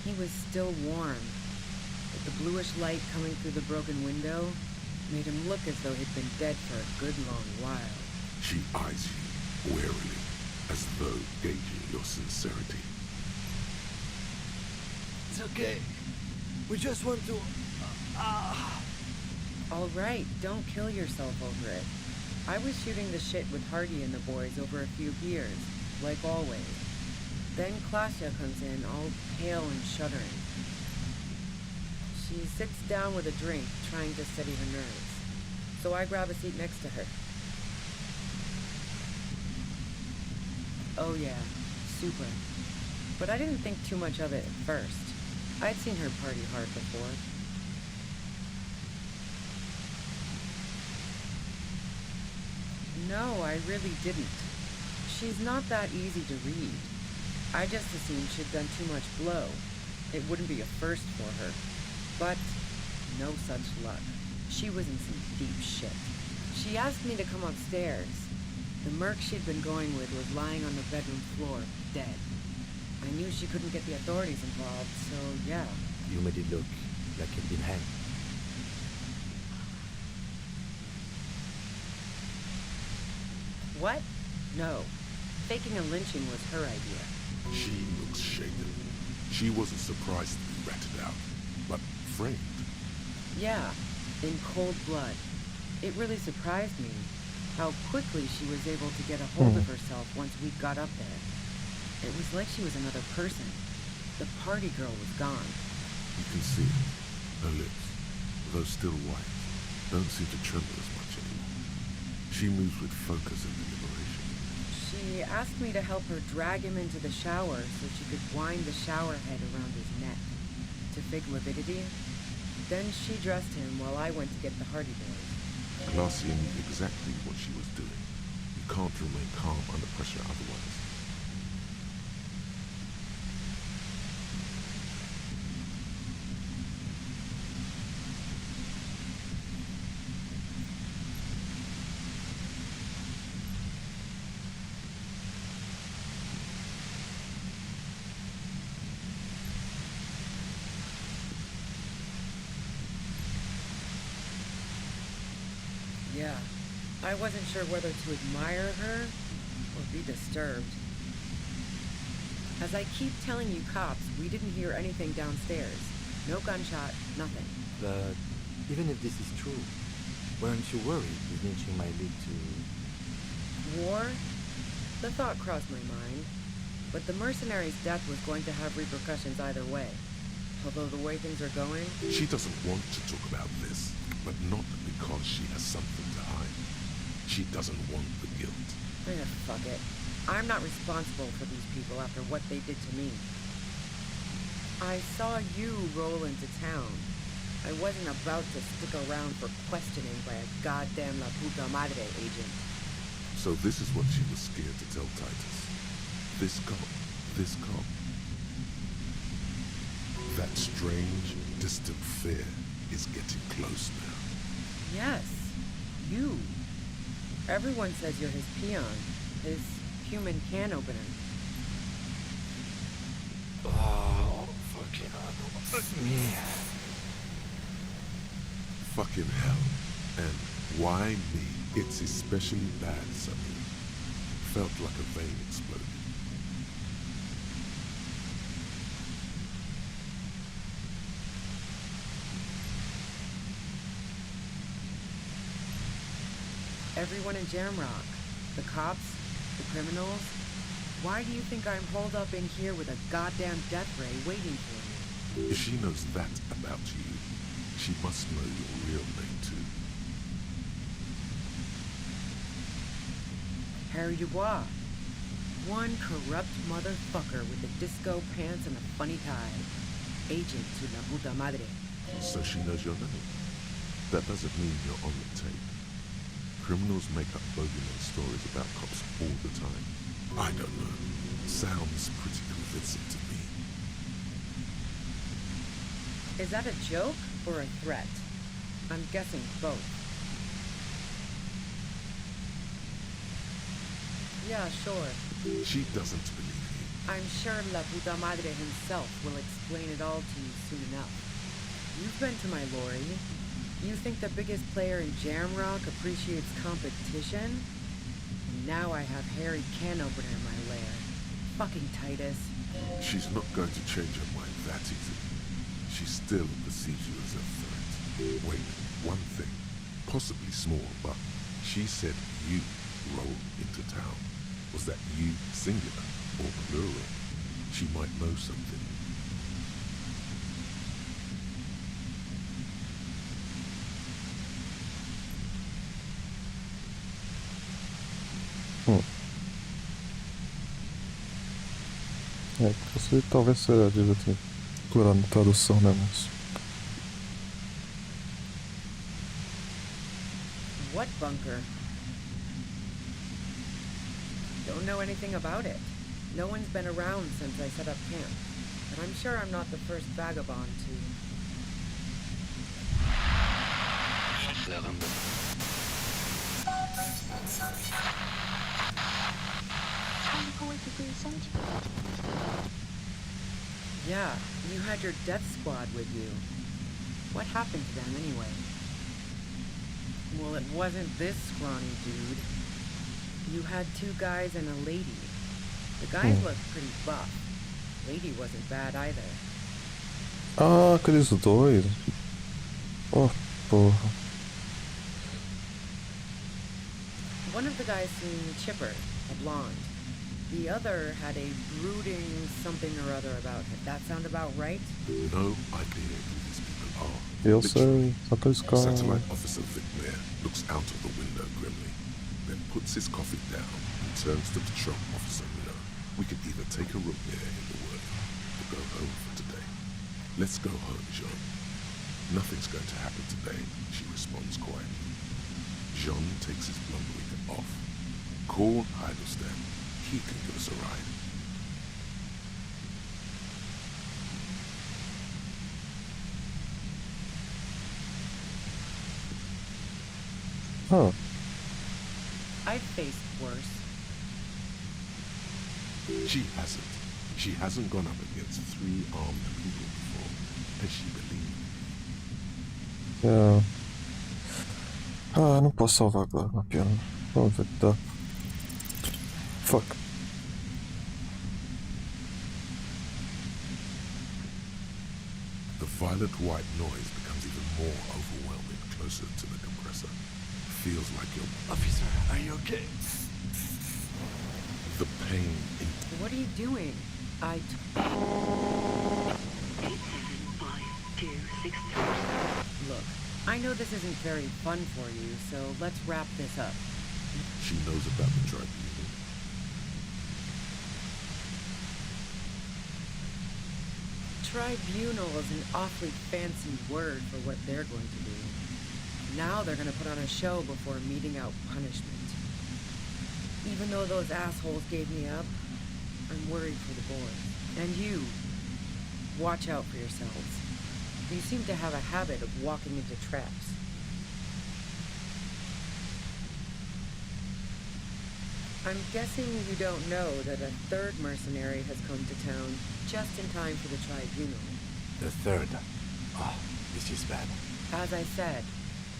He was still warm, but the bluish light coming through the broken window made him look as though he'd been dead for a good long while. She eyes you, warily, as though gauging your sincerity. It's okay. We just want to... All right, don't kill yourself over it. I was shooting the shit with Hardy and the boys over a few beers, like always. Then Klasya comes in, all pale and shuddering. She sits down with a drink, trying to steady her nerves. So I grab a seat next to her. Oh yeah, super. But I didn't think too much of it at first. I'd seen her party hard before. No, I really didn't. She's not that easy to read. I just assumed she'd done too much blow. It wouldn't be a first for her. But no such luck. She was in some deep shit. She asked me to come upstairs. The merc she'd been going with was lying on the bedroom floor, dead. I knew she couldn't get the authorities involved, so yeah. You made it look like he'd been hanged. What? No. Faking a lynching was her idea. She looks shaken. She wasn't surprised to be ratted out, but framed. Yeah, in cold blood. It really surprised me how quickly she was able to get a hold of herself once we got up there. It was like she was another person. The party girl was gone. You can see it. Her lips, though still white, don't seem to tremble as much anymore. She moves with focus and deliberation. She asked me to help her drag him into the shower so she could wind the shower head around his neck. To fake lividity. Then she dressed him while I went to get the Hardy boys. Klasya knew exactly what she was doing. You can't remain calm under pressure otherwise. Yeah, I wasn't sure whether to admire her or be disturbed. As I keep telling you cops, we didn't hear anything downstairs. No gunshot, nothing. But even if this is true, weren't you worried with lynching might lead to... War? The thought crossed my mind. But the mercenary's death was going to have repercussions either way. Although the way things are going... She doesn't want to talk about this, but not because she has something to hide. She doesn't want the guilt. Fuck it. I'm not responsible for these people after what they did to me. I saw you roll into town. I wasn't about to stick around for questioning by a goddamn La Puta Madre agent. So this is what she was scared to tell Titus. This cop. That strange, distant fear is getting close now. Yes, you. Everyone says you're his peon, his human can opener. Oh, fucking me. Fucking hell. And why me? It's especially bad suddenly. Felt like a vein exploded. Everyone in Jamrock, the cops, the criminals. Why do you think I'm holed up in here with a goddamn death ray waiting for me? If she knows that about you, she must know your real name too. Harry Dubois. One corrupt motherfucker with the disco pants and a funny tie. Agent to La Puta Madre. So she knows your name. That doesn't mean you're on the tape. Criminals make up bogeyman stories about cops all the time. I don't know. Sounds pretty convincing to me. Is that a joke or a threat? I'm guessing both. Yeah, sure. She doesn't believe you. I'm sure La Puta Madre himself will explain it all to you soon enough. You've been to my lorry. You think the biggest player in Jamrock appreciates competition? Now I have Harry can opener in my lair. Fucking Titus. She's not going to change her mind that easy. She still perceives you as a threat. Wait, one thing, possibly small, but she said you rolled into town. Was that you singular or plural? She might know something. Você talvez seja, diz aqui, procurando tradução, né, mas... What bunker? Don't know anything about it. No one's been around since I set up camp. But I'm sure I'm not the first vagabond to... Yeah, you had your death squad with you. What happened to them anyway? Well, it wasn't this scrawny dude. You had 2 guys and a lady. The guys looked pretty buff. Lady wasn't bad either. Ah, aqueles dois. Oh, porra. One of the guys seemed chipper, a blonde. The other had a brooding something or other about him. That sound about right? No idea who these people are. Eu sei, só aqueles caras. Satellite Officer Vic Mayer looks out of the window grimly, then puts his coffee down and turns to the Trump Officer Miller. We could either take a room here in the wood or go home for today. Let's go home, Jean. Nothing's going to happen today, she responds quietly. Jean takes his blunderwing off. Call Heidelstein. He can give us a ride. Huh. I've faced worse. She hasn't. She hasn't gone up against 3 armed people before, and she believed. É... Ah, não posso salvar agora, uma pena. Vamos ver o que dá. Fuck. The violet-white noise becomes even more overwhelming closer to the compressor. Feels like you're... Officer, are you okay? The pain in... What are you doing? 875263. Look, I know this isn't very fun for you, so let's wrap this up. She knows about the tribunal. Tribunal is an awfully fancy word for what they're going to do. Now they're going to put on a show before meting out punishment. Even though those assholes gave me up, I'm worried for the boys. And you. Watch out for yourselves. You seem to have a habit of walking into traps. I'm guessing you don't know that a 3rd mercenary has come to town just in time for the tribunal. The 3rd. Oh, this is bad. As I said,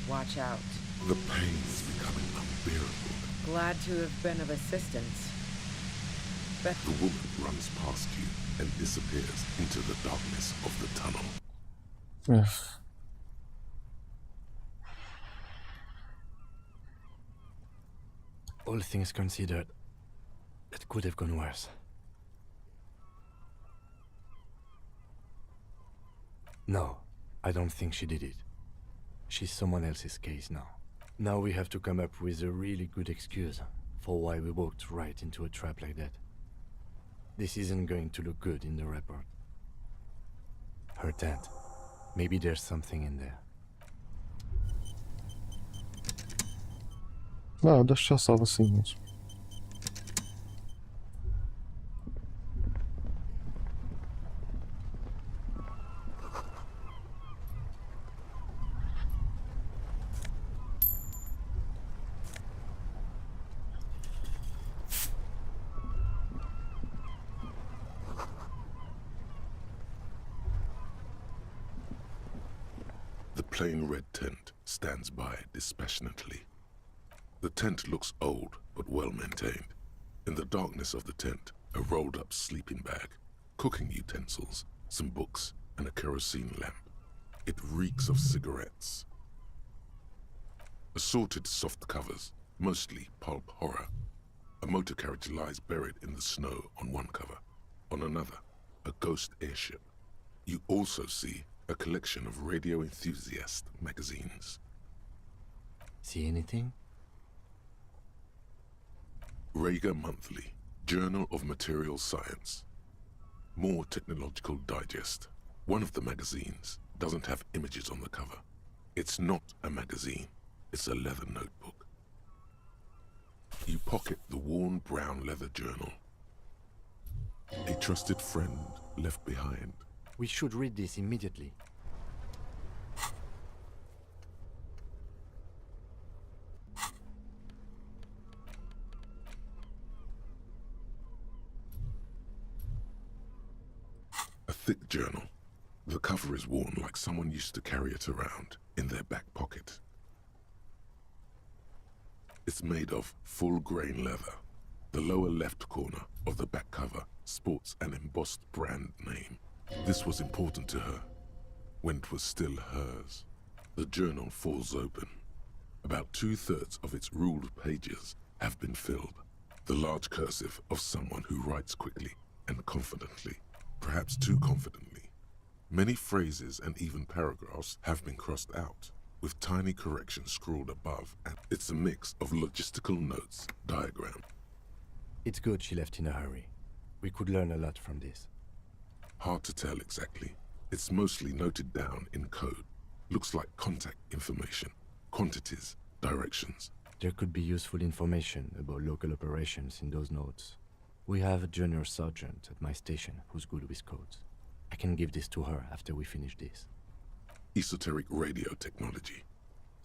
watch out. The pain's becoming unbearable. Glad to have been of assistance. But The woman runs past you and disappears into the darkness of the tunnel. É. All things considered, it could have gone worse. No, I don't think she did it. She's someone else's case now. Now we have to come up with a really good excuse for why we walked right into a trap like that. This isn't going to look good in the report. Her tent. Maybe there's something in there. Não, deixa eu salvar assim mesmo. The plain red tent stands by dispassionately. The tent looks old, but well maintained. In the darkness of the tent, a rolled-up sleeping bag, cooking utensils, some books, and a kerosene lamp. It reeks of cigarettes. Assorted soft covers, mostly pulp horror. A motor carriage lies buried in the snow on one cover. On another, a ghost airship. You also see a collection of radio enthusiast magazines. See anything? Rager Monthly, Journal of Material Science. More Technological Digest. One of the magazines doesn't have images on the cover. It's not a magazine, it's a leather notebook. You pocket the worn brown leather journal. A trusted friend left behind. We should read this immediately. A thick journal. The cover is worn like someone used to carry it around in their back pocket. It's made of full-grain leather. The lower left corner of the back cover sports an embossed brand name. This was important to her, when it was still hers. The journal falls open. About 2/3 of its ruled pages have been filled. The large cursive of someone who writes quickly and confidently, perhaps too confidently. Many phrases and even paragraphs have been crossed out, with tiny corrections scrawled above, and it's a mix of logistical notes, diagram. It's good she left in a hurry. We could learn a lot from this. Hard to tell exactly. It's mostly noted down in code. Looks like contact information, quantities, directions. There could be useful information about local operations in those notes. We have a junior sergeant at my station who's good with codes. I can give this to her after we finish this. Esoteric radio technology.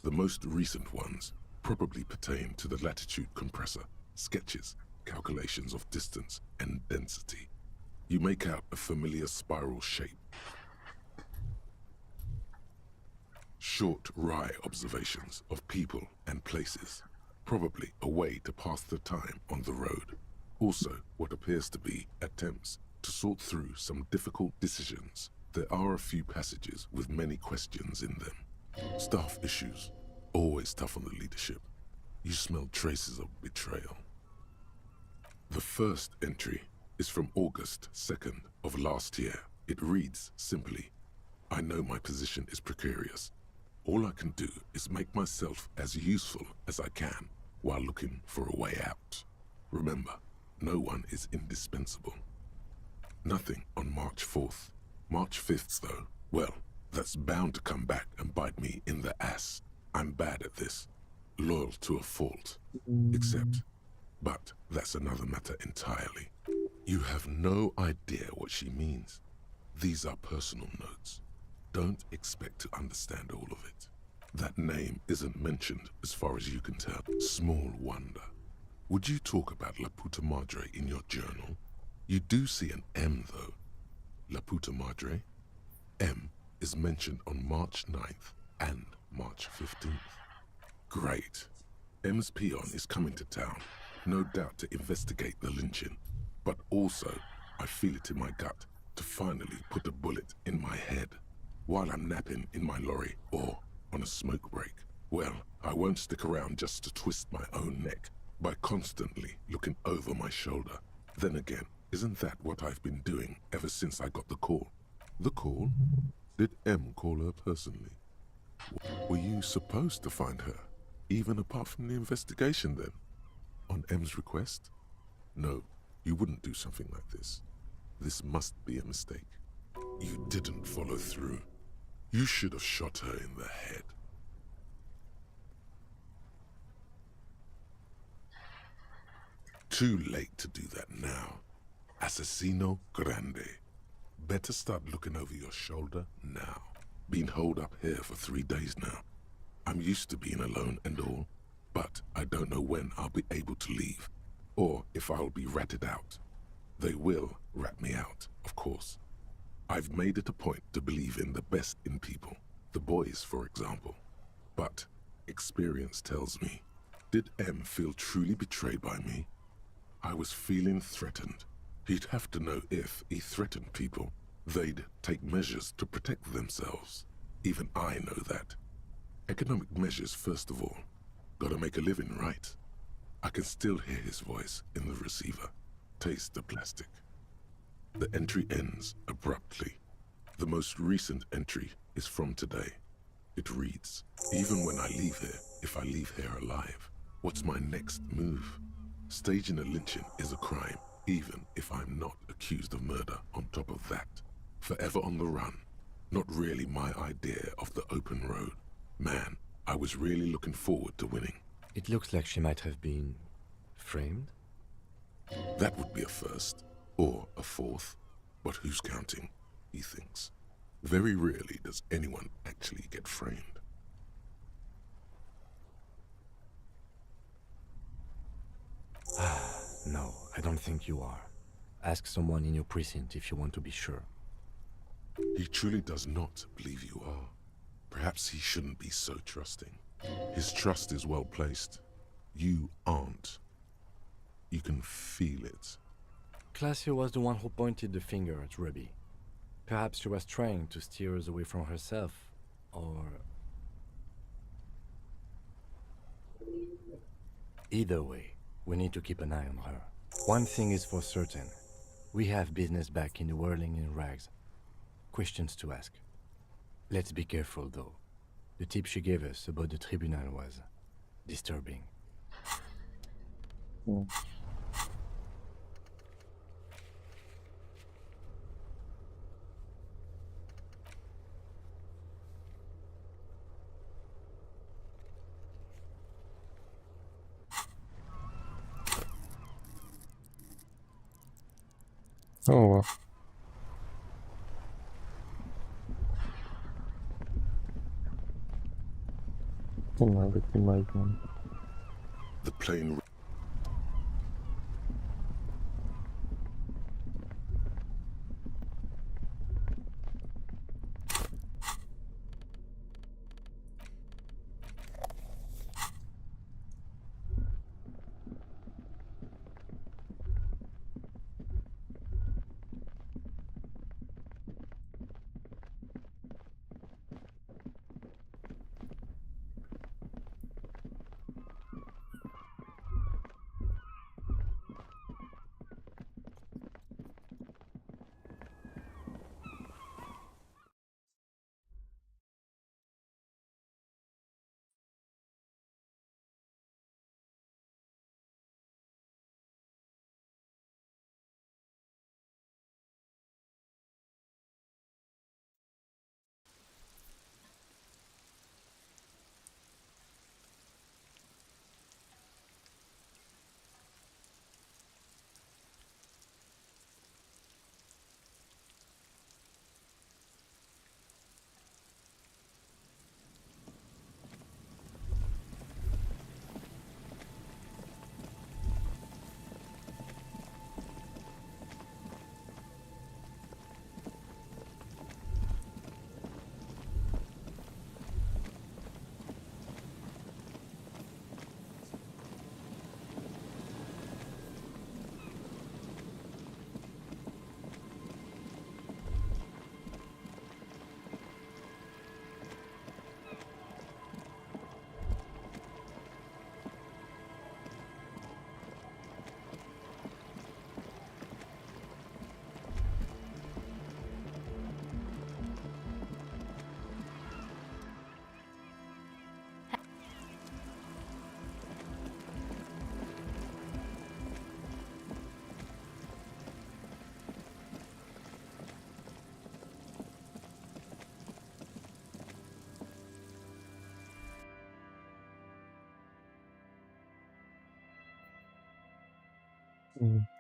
The most recent ones probably pertain to the latitude compressor, sketches, calculations of distance and density. You make out a familiar spiral shape. Short, wry observations of people and places, probably a way to pass the time on the road. Also, what appears to be attempts to sort through some difficult decisions. There are a few passages with many questions in them. Staff issues, always tough on the leadership. You smell traces of betrayal. The first entry is from August 2nd of last year. It reads simply, I know my position is precarious. All I can do is make myself as useful as I can while looking for a way out. Remember, no one is indispensable. Nothing on March 4th. March 5th, though, well, that's bound to come back and bite me in the ass. I'm bad at this. Loyal to a fault. But that's another matter entirely. You have no idea what she means. These are personal notes. Don't expect to understand all of it. That name isn't mentioned as far as you can tell. Small wonder. Would you talk about La Puta Madre in your journal? You do see an M, though. La Puta Madre. M is mentioned on March 9th and March 15th. Great. M's peon is coming to town, no doubt to investigate the lynching, but also, I feel it in my gut, to finally put a bullet in my head while I'm napping in my lorry or on a smoke break. Well, I won't stick around just to twist my own neck by constantly looking over my shoulder. Then again, isn't that what I've been doing ever since I got the call? The call? Did M call her personally? Were you supposed to find her, even apart from the investigation then? On M's request? No, you wouldn't do something like this. This must be a mistake. You didn't follow through. You should have shot her in the head. Too late to do that now. Asesino Grande. Better start looking over your shoulder now. Been holed up here for 3 days now. I'm used to being alone and all, but I don't know when I'll be able to leave, or if I'll be ratted out. They will rat me out, of course. I've made it a point to believe in the best in people, the boys, for example. But experience tells me Did M feel truly betrayed by me? I was feeling threatened. He'd have to know if he threatened people, they'd take measures to protect themselves. Even I know that. Economic measures first of all. Gotta make a living, right? I can still hear his voice in the receiver. Taste the plastic. The entry ends abruptly. The most recent entry is from today. It reads, even when I leave here, if I leave here alive, what's my next move? Staging a lynching is a crime, even if I'm not accused of murder on top of that. Forever on the run. Not really my idea of the open road. Man, I was really looking forward to winning. It looks like she might have been framed. That would be a first, or a fourth. But who's counting, he thinks. Very rarely does anyone actually get framed. No, I don't think you are. Ask someone in your precinct if you want to be sure. He truly does not believe you are. Perhaps he shouldn't be so trusting. His trust is well placed. You aren't. You can feel it. Claudia was the one who pointed the finger at Ruby. Perhaps she was trying to steer us away from herself, or... Either way, we need to keep an eye on her. One thing is for certain. We have business back in the whirling in rags. Questions to ask. Let's be careful, though. The tip she gave us about the tribunal was disturbing. Oh well. Tem nada aqui mais, mano. The plane.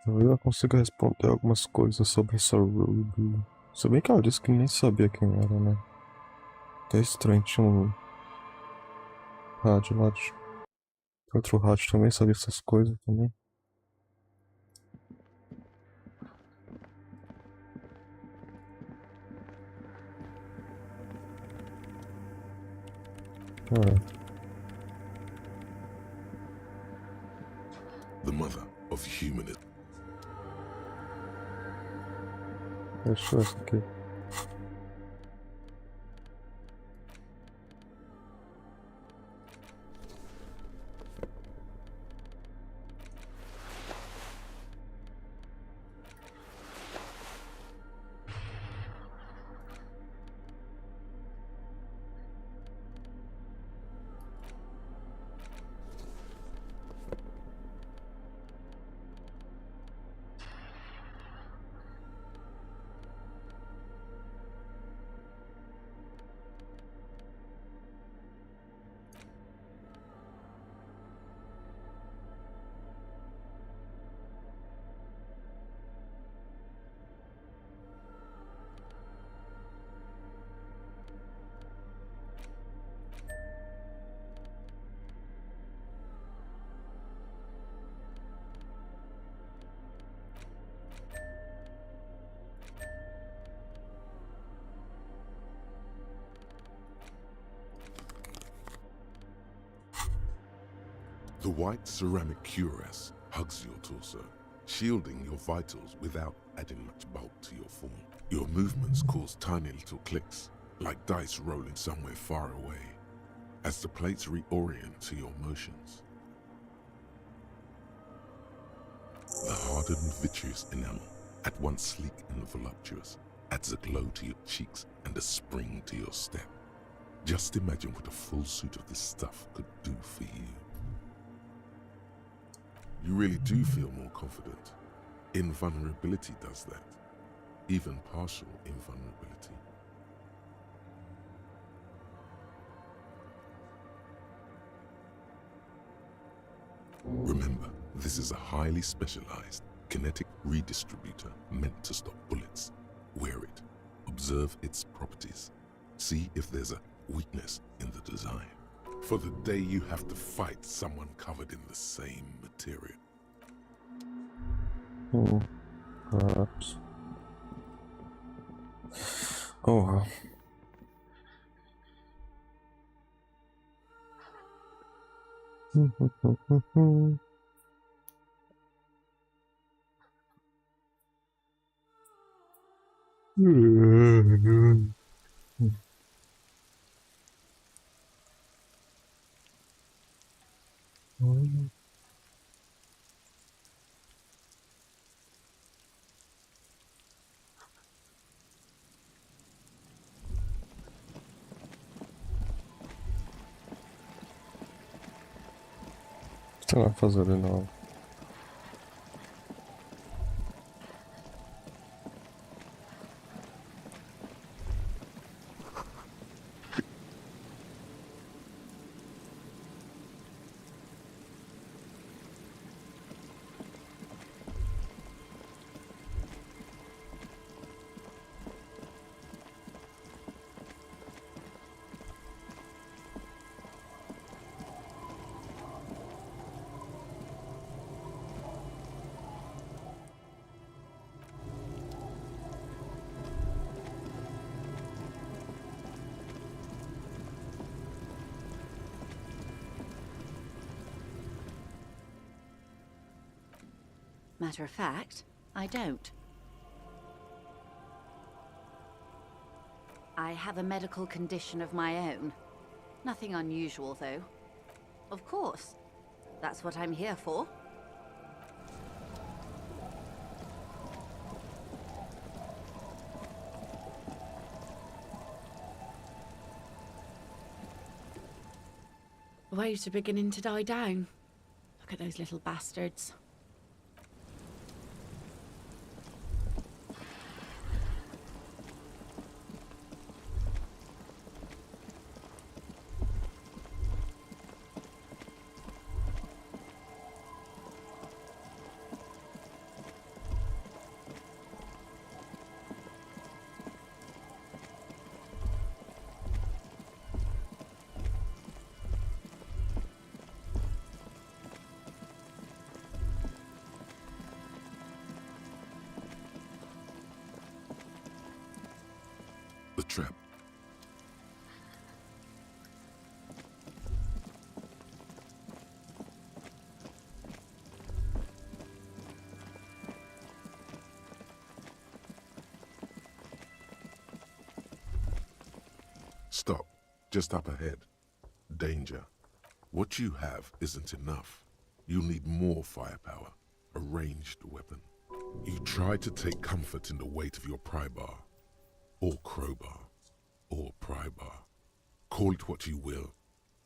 Eu já consigo responder algumas coisas sobre essa Ruby. Se bem que ela disse que nem sabia quem era, né? Até estranho, tinha um rádio lá de... Outro rádio também sabia essas coisas também. of humanism. Fechou essa aqui. The white ceramic cuirass hugs your torso, shielding your vitals without adding much bulk to your form. Your movements cause tiny little clicks, like dice rolling somewhere far away, as the plates reorient to your motions. The hardened vitreous enamel, at once sleek and voluptuous, adds a glow to your cheeks and a spring to your step. Just imagine what a full suit of this stuff could do for you. You really do feel more confident. Invulnerability does that. Even partial invulnerability. Remember, this is a highly specialized kinetic redistributor meant to stop bullets. Wear it. Observe its properties. See if there's a weakness in the design. For the day you have to fight someone covered in the same material. Perhaps. Oh well. Sei lá fazer de novo. Matter of fact, I don't. I have a medical condition of my own. Nothing unusual, though. Of course. That's what I'm here for. The waves are beginning to die down. Look at those little bastards. The trap. Stop. Just up ahead. Danger. What you have isn't enough. You'll need more firepower. A ranged weapon. You try to take comfort in the weight of your pry bar. Or crowbar. Or pry bar. Call it what you will.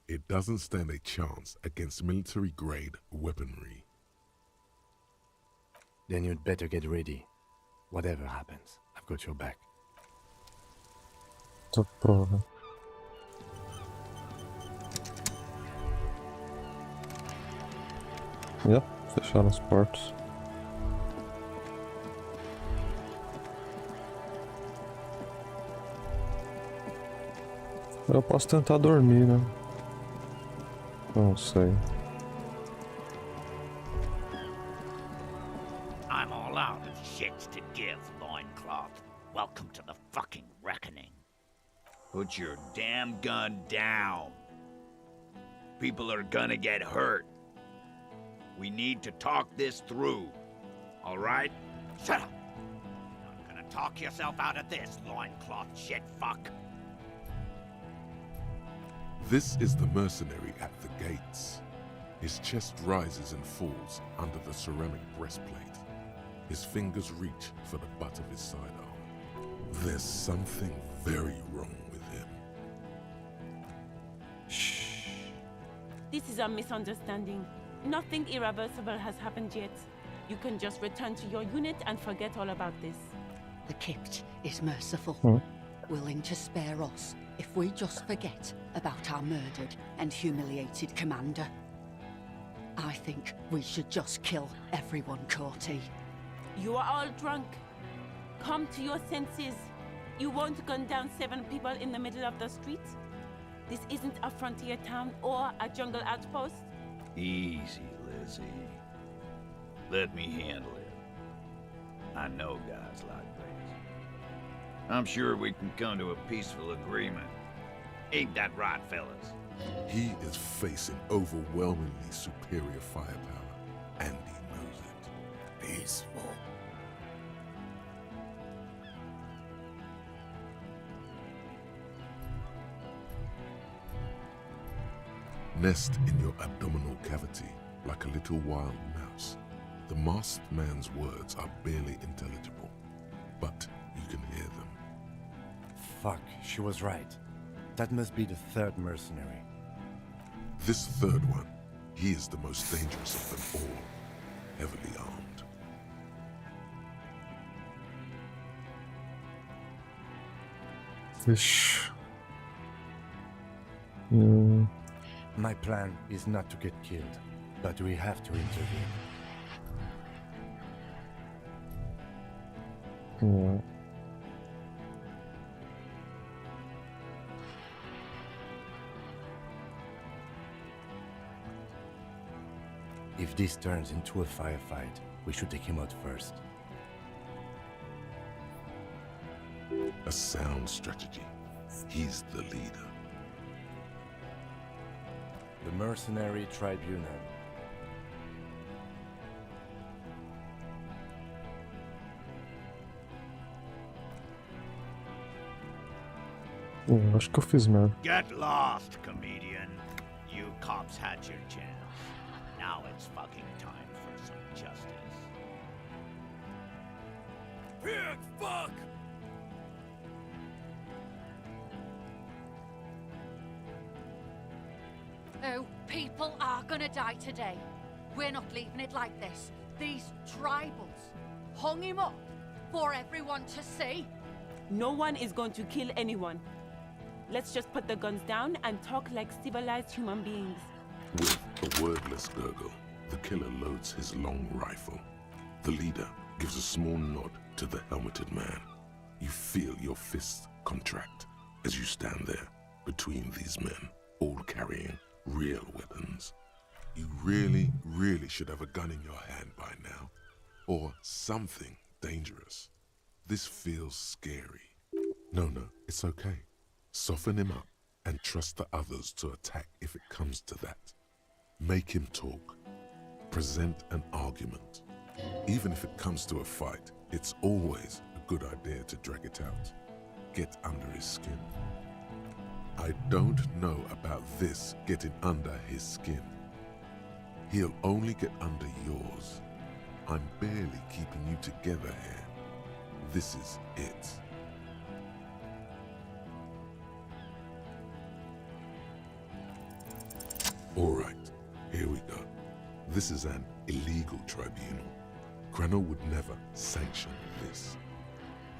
It doesn't stand a chance against military-grade weaponry. Then you'd better get ready. Whatever happens, I've got your back. To porra. Ja, fecharam as portas. Eu posso tentar dormir, né? Não sei. I'm all out of shits to give, Loincloth. Welcome to the fucking reckoning. Put your damn gun down. People are gonna get hurt. We need to talk this through. All right? Shut up! You're not gonna talk yourself out of this, Loincloth shit fuck. This is the mercenary at the gates. His chest rises and falls under the ceramic breastplate. His fingers reach for the butt of his sidearm. There's something very wrong with him. Shh. This is a misunderstanding. Nothing irreversible has happened yet. You can just return to your unit and forget all about this. The Kypt is merciful, willing to spare us if we just forget about our murdered and humiliated commander. I think we should just kill everyone, Courty. You are all drunk. Come to your senses. You won't gun down 7 people in the middle of the street. This isn't a frontier town or a jungle outpost. Easy, Lizzie. Let me handle it. I know guys like this. I'm sure we can come to a peaceful agreement. Ain't that right, fellas? He is facing overwhelmingly superior firepower, and he knows it. Peaceful. Nest in your abdominal cavity like a little wild mouse. The masked man's words are barely intelligible, but you can hear them. Fuck, she was right. That must be the third mercenary. This third one, he is the most dangerous of them all, heavily armed. Fish. Yeah. My plan is not to get killed, but we have to intervene. Yeah. If this turns into a firefight, we should take him out first. A sound strategy. He's the leader. The Mercenary Tribunal. Acho que eu fiz merda. Get lost, comedian. You cops had your chance. Now it's fucking time for some justice. Pig fuck! Oh, people are gonna die today. We're not leaving it like this. These tribals hung him up for everyone to see. No one is going to kill anyone. Let's just put the guns down and talk like civilized human beings. With a wordless gurgle, the killer loads his long rifle. The leader gives a small nod to the helmeted man. You feel your fists contract as you stand there between these men, all carrying real weapons. You really, really should have a gun in your hand by now. Or something dangerous. This feels scary. No, it's okay. Soften him up and trust the others to attack if it comes to that. Make him talk. Present an argument. Even if it comes to a fight, it's always a good idea to drag it out. Get under his skin. I don't know about this getting under his skin. He'll only get under yours. I'm barely keeping you together here. This is it. All right, here we go. This is an illegal tribunal. Crano would never sanction this.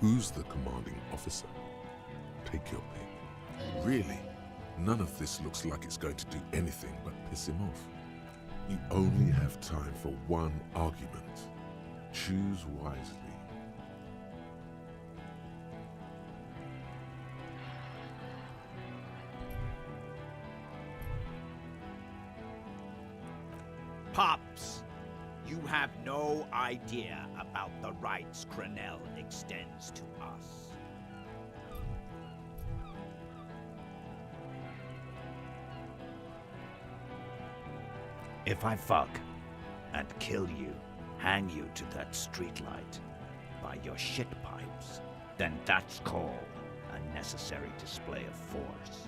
Who's the commanding officer? Take your pick. Really, none of this looks like it's going to do anything but piss him off. You only have time for one argument. Choose wisely. Pops, you have no idea about the rights Crenel extends to us. If I fuck and kill you, hang you to that streetlight by your shit pipes, then that's called a necessary display of force.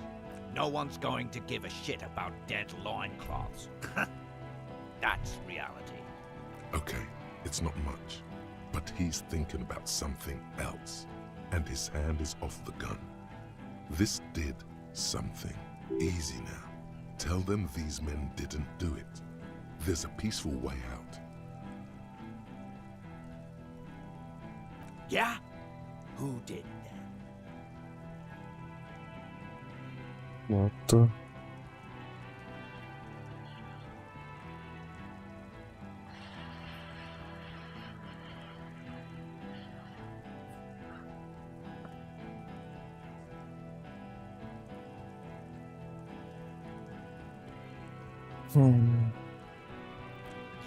No one's going to give a shit about dead loincloths. That's reality. Okay, it's not much, but he's thinking about something else, and his hand is off the gun. This did something. Easy now. Tell them these men didn't do it. There's a peaceful way out. Yeah? Who did then? What the?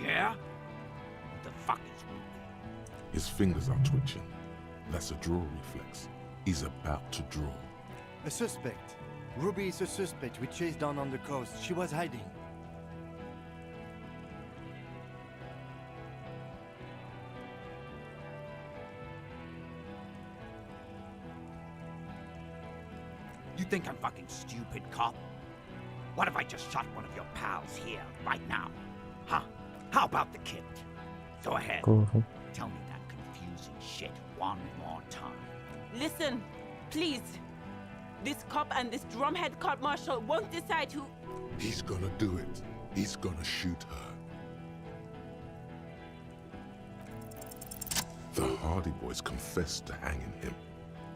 Yeah? What the fuck is with me? His fingers are twitching. That's a draw reflex. He's about to draw. A suspect. Ruby is a suspect we chased down on the coast. She was hiding. You think I'm fucking stupid, cop? What if I just shot one of your pals here, right now? Huh? How about the kid? Go ahead. Go ahead. Tell me that confusing shit one more time. Listen, please. This cop and this drumhead cop marshal won't decide who... He's gonna do it. He's gonna shoot her. The Hardy Boys confessed to hanging him,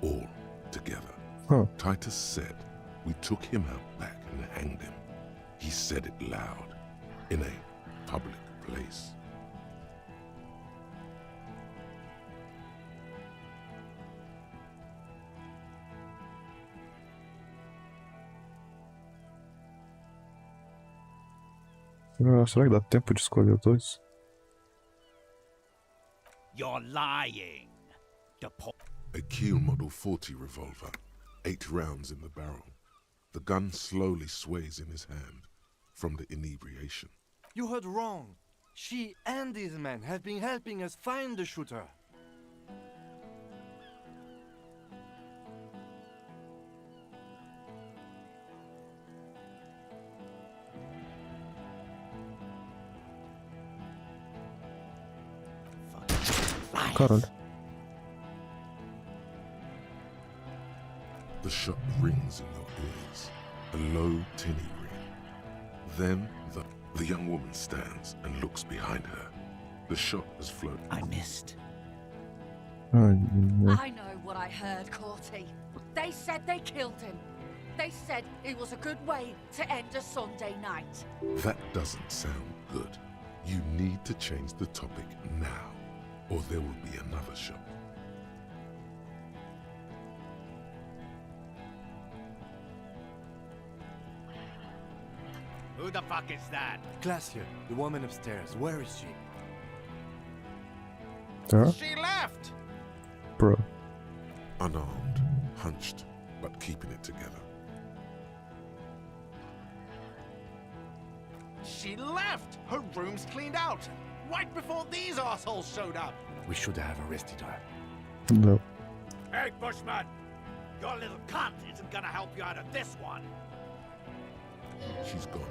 all together. Huh. Titus said we took him out back and hanged him. He said it loud, in a public place. Será que dá tempo de escolher os dois? You're lying. A Kiel Model 40 revolver, 8 rounds in the barrel. The gun slowly sways in his hand from the inebriation. You heard wrong. She and these men have been helping us find the shooter. Caralho. The shot rings in your ears, a low, tinny ring. Then the young woman stands and looks behind her. The shot has flown. I missed. I know what I heard, Corty. They said they killed him. They said it was a good way to end a Sunday night. That doesn't sound good. You need to change the topic now, or there will be another shot. Who the fuck is that? Glacier, the woman upstairs. Where is she? There? She left! Bro. Unarmed, hunched, but keeping it together. She left! Her room's cleaned out! Right before these assholes showed up! We should have arrested her. No. Hey, Bushman! Your little cunt isn't gonna help you out of this one. She's gone.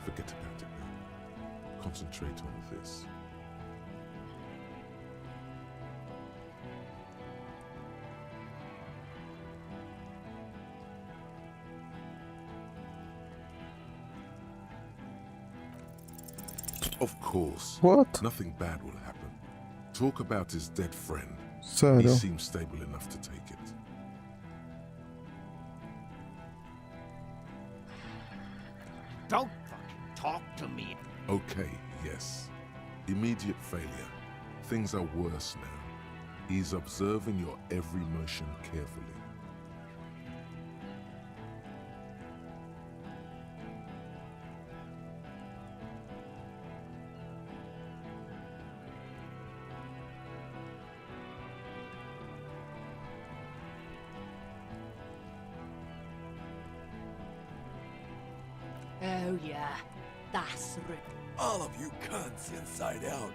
Forget about it now. Concentrate on this. Of course. What? Nothing bad will happen. Talk about his dead friend. He Sério? seems stable enough to take it. Don't fucking talk to me. Okay, yes. Immediate failure. Things are worse now. He's observing your every motion carefully. Oh yeah, that's Rick. All of you cunts inside out.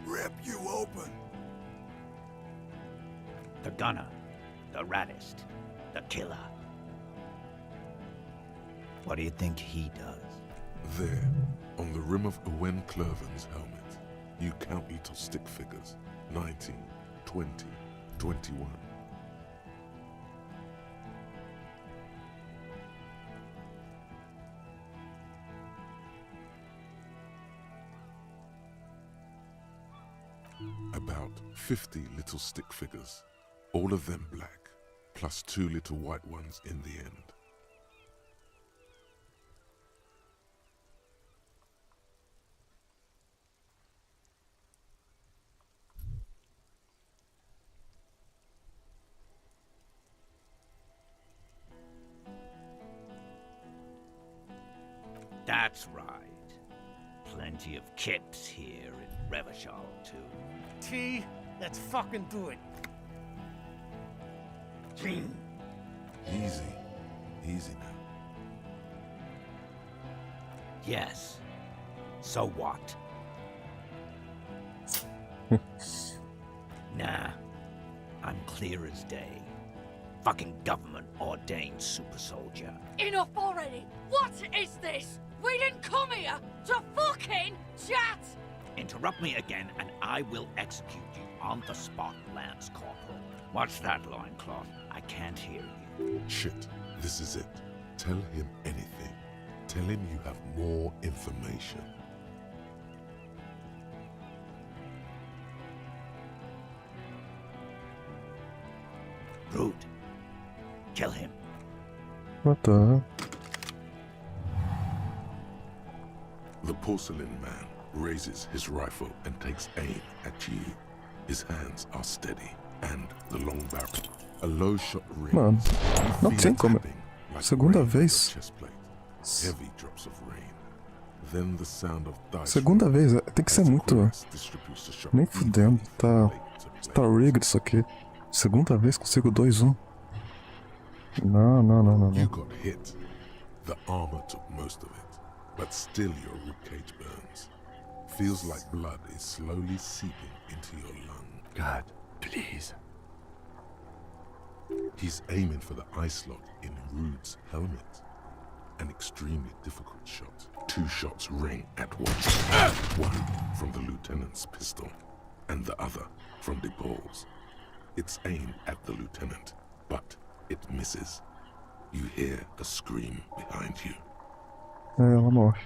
Rip you open. The gunner, the raddest, the killer. What do you think he does? There, on the rim of Owen Clerven's helmet, you count little stick figures. 19, 20, 21. About 50 little stick figures, all of them black, plus 2 little white ones in the end. That's right. Plenty of kips here in Revachol, too. T, let's fucking do it. Easy. Easy now. Yes. So what? Nah. I'm clear as day. Fucking government ordained super soldier. Enough already! What is this? We didn't come here to fucking chat! Interrupt me again and I will execute you on the spot, Lance Corporal. What's that, loincloth? I can't hear you. Shit, this is it. Tell him anything. Tell him you have more information. Rude. Kill him. What the hell? The porcelain man raises his rifle and takes aim at you. His hands are steady, and the long barrel. A low shot rings. Mano, You não feel tem it como. tapping like Segunda rain on your vez. chest plate. Heavy drops of rain. Then the sound of dice Segunda rolling vez, tem que ser as the muito. chorus distributes the shot Nem evenly fudendo, from tá. plate to plate. Tá rigged isso aqui. Segunda vez consigo 2-1. Não, não, não, não, You não. got hit. The armor took most of it, but still your ribcage burns. Feels like blood is slowly seeping into your lung. God, please. He's aiming for the eye slot in Rude's helmet. An extremely difficult shot. 2 shots ring at once. One from the lieutenant's pistol, and the other from DePaul's. It's aimed at the lieutenant, but it misses. You hear a scream behind you. Ela morre.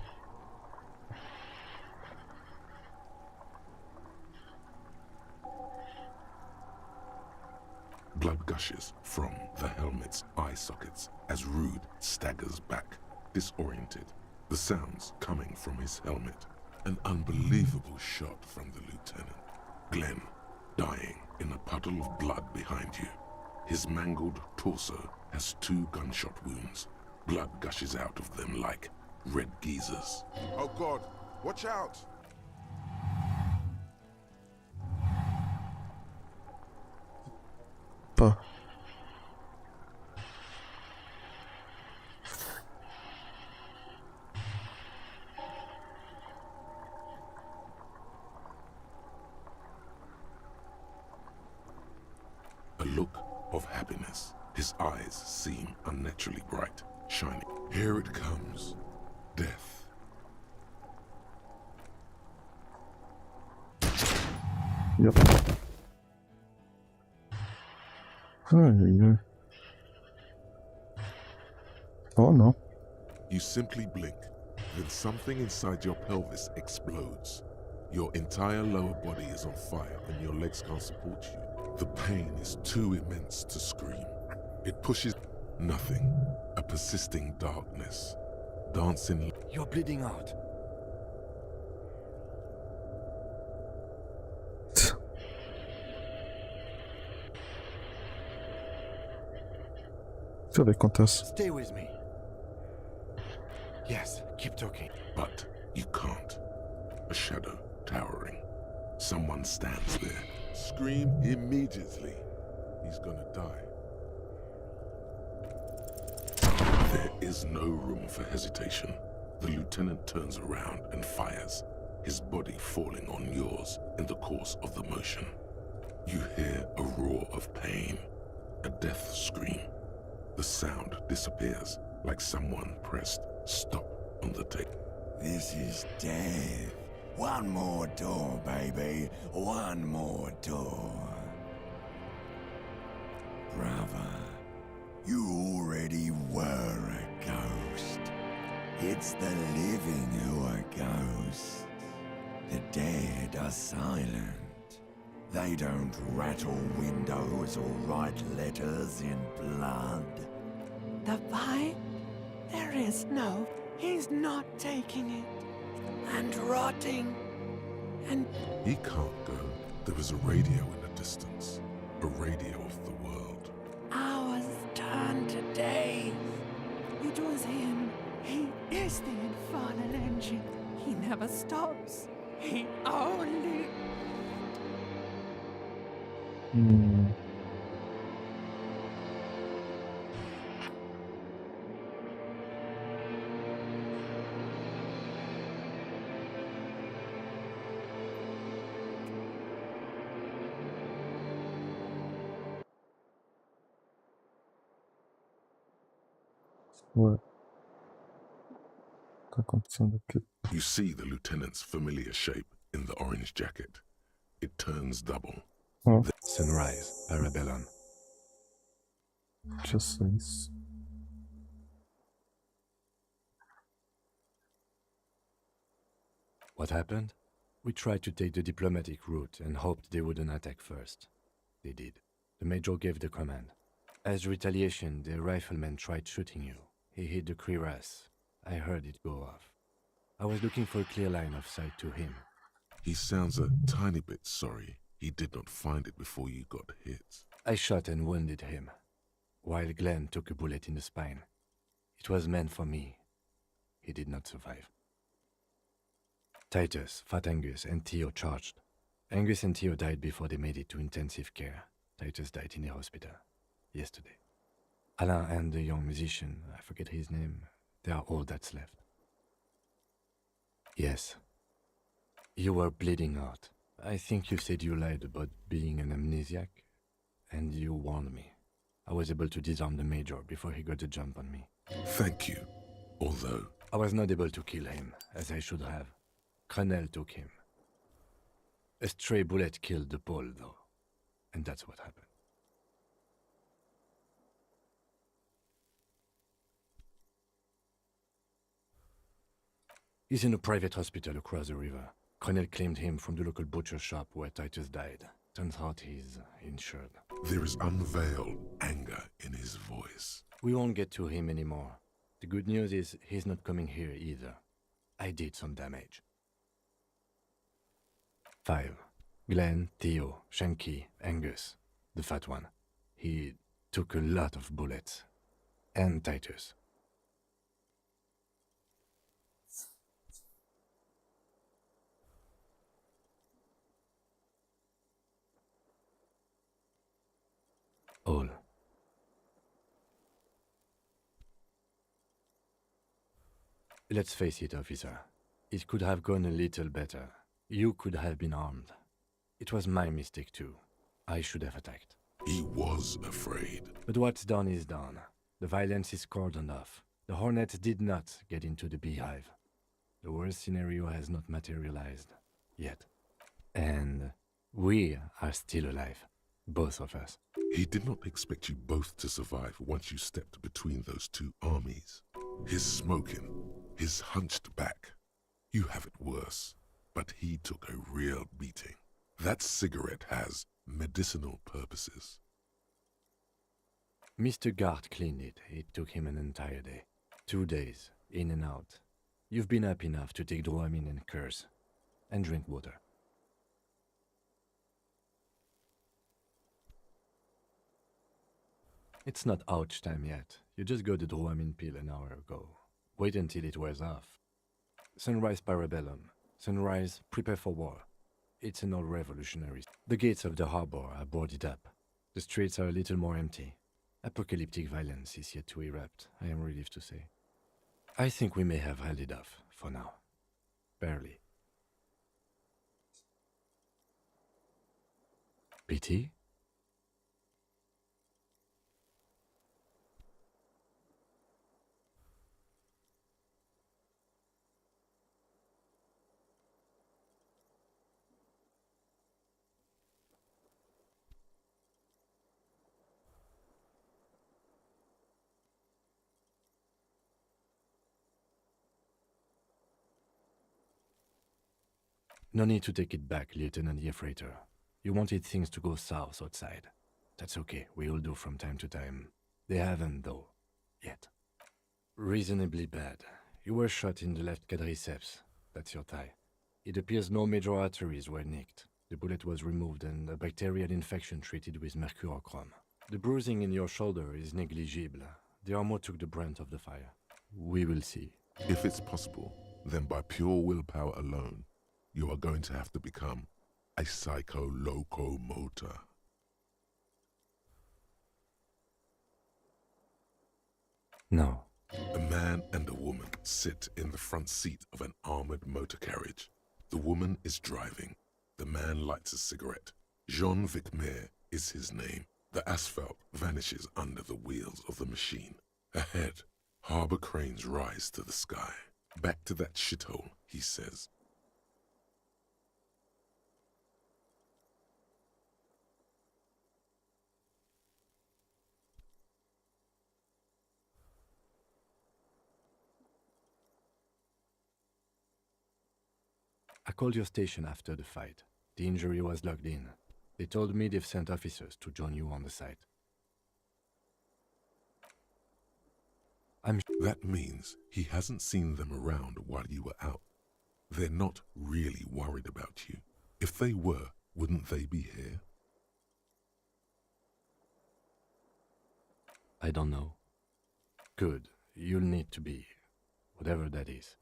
Blood gushes from the helmet's eye sockets as Rude staggers back, disoriented. The sounds coming from his helmet. An unbelievable shot from the lieutenant. Glenn, dying in a puddle of blood behind you. His mangled torso has 2 gunshot wounds. Blood gushes out of them like red geysers. Oh God, watch out! Pá. A look of happiness. His eyes seem unnaturally bright, shining. Here it comes. Death. Yep. Ai. Oh no. You simply blink, then something inside your pelvis explodes. Your entire lower body is on fire and your legs can't support you. The pain is too immense to scream. It pushes nothing. A persisting darkness. Dancing. You're bleeding out. O que acontece? Stay with me. Yes, keep talking. But you can't. A shadow towering. Someone stands there. Scream immediately. He's gonna die. There is no room for hesitation. The lieutenant turns around and fires, his body falling on yours in the course of the motion. You hear a roar of pain, a death scream. The sound disappears like someone pressed stop on the tape. This is death. One more door, baby. One more door. Brother, you already were a ghost. It's the living who are ghosts. The dead are silent. They don't rattle windows or write letters in blood. The vine? There is no. He's not taking it. And rotting. And He can't go. There is a radio in the distance. A radio of the world. hours turned to days. It was him. He is the infernal engine. He never stops. He only... Ué. O que tá acontecendo aqui? You see the lieutenant's familiar shape in the orange jacket. It turns double. Oh, Sunrise, Parabellum. 16. What happened? We tried to take the diplomatic route and hoped they wouldn't attack first. They did. The major gave the command. As retaliation, the rifleman tried shooting you. He hit the cuirass. I heard it go off. I was looking for a clear line of sight to him. He sounds a tiny bit sorry he did not find it before you got hit. I shot and wounded him, while Glenn took a bullet in the spine. It was meant for me. He did not survive. Titus, Fat Angus, and Theo charged. Angus and Theo died before they made it to intensive care. Titus died in the hospital yesterday. Alain and the young musician, I forget his name, they are all that's left. Yes. You were bleeding out. I think you said you lied about being an amnesiac, and you warned me. I was able to disarm the major before he got the jump on me. Thank you. Although I was not able to kill him, as I should have. Crenel took him. A stray bullet killed the Pole, though. And that's what happened. He's in a private hospital across the river. Crenel claimed him from the local butcher shop where Titus died. Turns out he's insured. there is unveiled anger in his voice. We won't get to him anymore. The good news is he's not coming here either. I did some damage. 5. Glenn, Theo, Shanky, Angus. The fat one. He Took a lot of bullets. And Titus. All. Let's face it, officer. It could have gone a little better. You could have been armed. It was my mistake too. I should have attacked. He was afraid. But what's done is done. The violence is cordoned off. The Hornet did not get into the beehive. The worst scenario has not materialized. Yet. And we are still alive. Both of us. He did not expect you both to survive once you stepped between those two armies. His smoking, his hunched back. You have it worse, but he took a real beating. That cigarette has medicinal purposes. Mr. Gart cleaned it. It took him an entire day. 2 days, in and out. You've been up enough to take Dramamine and curse. And drink water. It's not ouch time yet. You just got the Dramamine pill an hour ago. Wait until it wears off. Sunrise Parabellum. Sunrise, prepare for war. It's an old revolutionary. The gates of the harbor are boarded up. The streets are a little more empty. Apocalyptic violence is yet to erupt, I am relieved to say. I think we may have held it off, for now. Barely. Pity? No need to take it back, Lieutenant Yefrater. You wanted things to go south outside. That's okay, we all do from time to time. They haven't, though. Yet. Reasonably bad. You were shot in the left quadriceps. That's your thigh. It appears no major arteries were nicked. The bullet was removed and a bacterial infection treated with mercurochrome. The bruising in your shoulder is negligible. The armor took the brunt of the fire. We will see. If it's possible, then by pure willpower alone, you are going to have to become a psycho-locomotor. No. A man and a woman sit in the front seat of an armored motor carriage. The woman is driving. The man lights a cigarette. Jean Vicmer is his name. The asphalt vanishes under the wheels of the machine. Ahead, harbor cranes rise to the sky. Back to that shithole, he says. I called your station after the fight. The injury was logged in. They told me they've sent officers to join you on the site. That means he hasn't seen them around while you were out. They're not really worried about you. If they were, wouldn't they be here? I don't know. Good. You'll need to be. Whatever that is.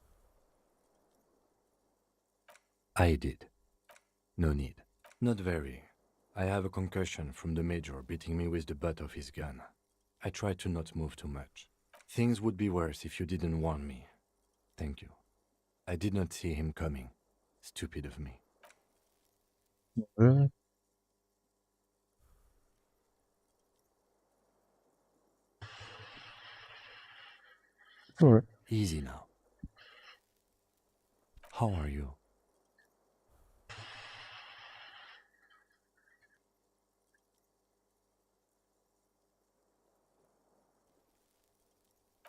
I did. No need. Not very. I have a concussion from the Major beating me with the butt of his gun. I tried to not move too much. Things would be worse if you didn't warn me. Thank you. I did not see him coming. Stupid of me. Really? Alright. Easy now. How are you?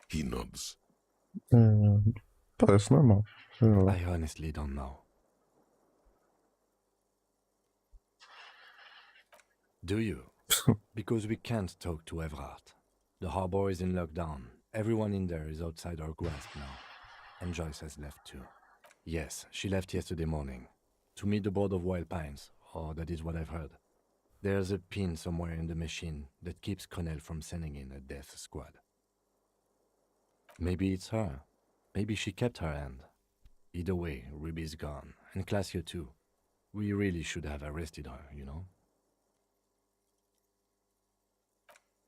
He nods. Parece normal. Sei lá. I honestly don't know. Do you? Because we can't talk to Everard. The harbor is in lockdown. Everyone in there is outside our grasp now. And Joyce has left too. Yes, she left yesterday morning. To meet the board of Wild Pines, or that is what I've heard. There's a pin somewhere in the machine that keeps Connell from sending in a death squad. Maybe it's her. Maybe she kept her hand. Either way, Ruby's gone, and Classio too. We really should have arrested her, you know?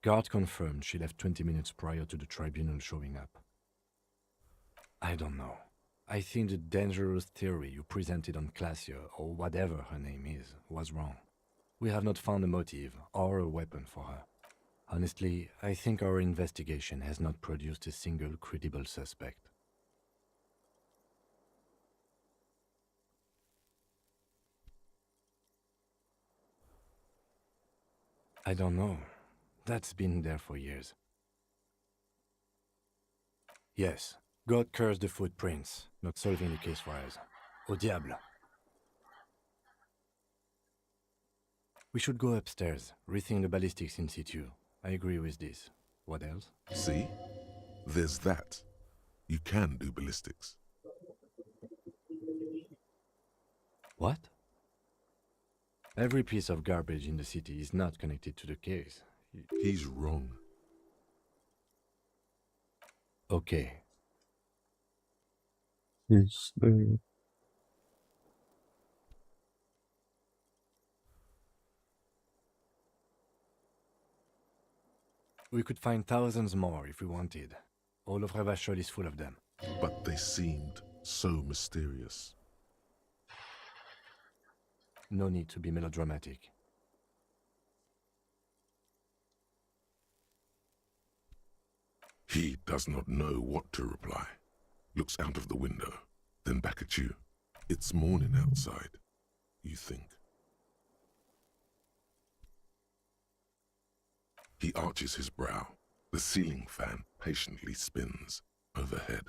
Guard confirmed she left 20 minutes prior to the tribunal showing up. I don't know. I think the dangerous theory you presented on Classio, or whatever her name is, was wrong. We have not found a motive or a weapon for her. Honestly, I think our investigation has not produced a single credible suspect. I don't know. That's been there for years. Yes, God cursed the footprints, not solving the case for us. Au diable. We should go upstairs, rethink the ballistics in situ. I agree with this. What else? See? There's that. You can do ballistics. What? Every piece of garbage in the city is not connected to the case. He's wrong. Okay. Yes, they... We could find thousands more if we wanted. All of Revachol is full of them. But they seemed so mysterious. No need to be melodramatic. He does not know what to reply. Looks out of the window, then back at you. It's morning outside, you think. He arches his brow. The ceiling fan patiently spins overhead.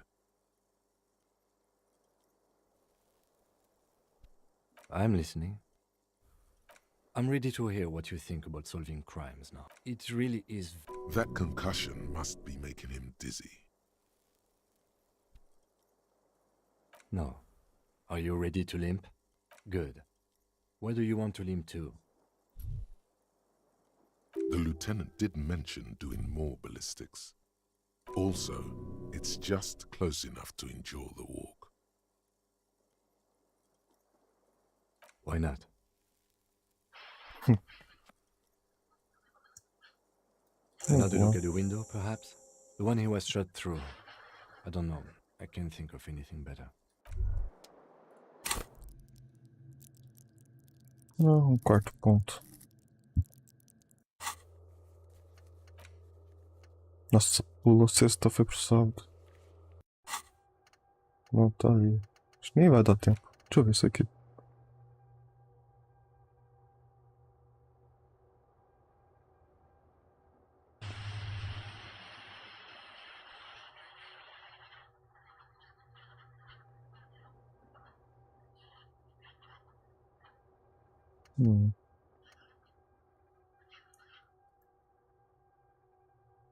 I'm listening. I'm ready to hear what you think about solving crimes now. It really is... That concussion must be making him dizzy. No. Are you ready to limp? Good. Where do you want to limp to? The lieutenant did mention doing more ballistics. Also, it's just close enough to endure the walk. Why not? Another look at the window, perhaps? The one he was shot through. I don't know. I can't think of anything better. Não, quarto ponto. Nossa, pulou sexta, foi pro sábado. Não, tá ali. Acho que nem vai dar tempo. Deixa eu ver isso aqui.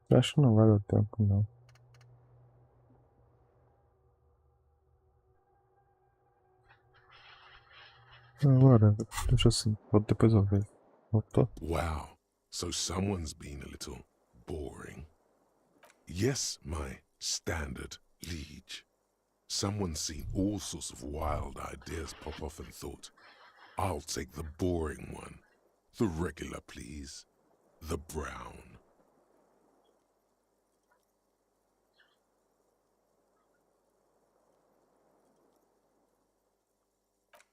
Acho que não vai dar tempo, não. Agora, deixa assim. Depois eu ver. Voltou? Wow, so someone's been a little boring. Yes, my standard liege. Someone's seen all sorts of wild ideas pop off and thought, I'll take the boring one. The regular, please. The brown.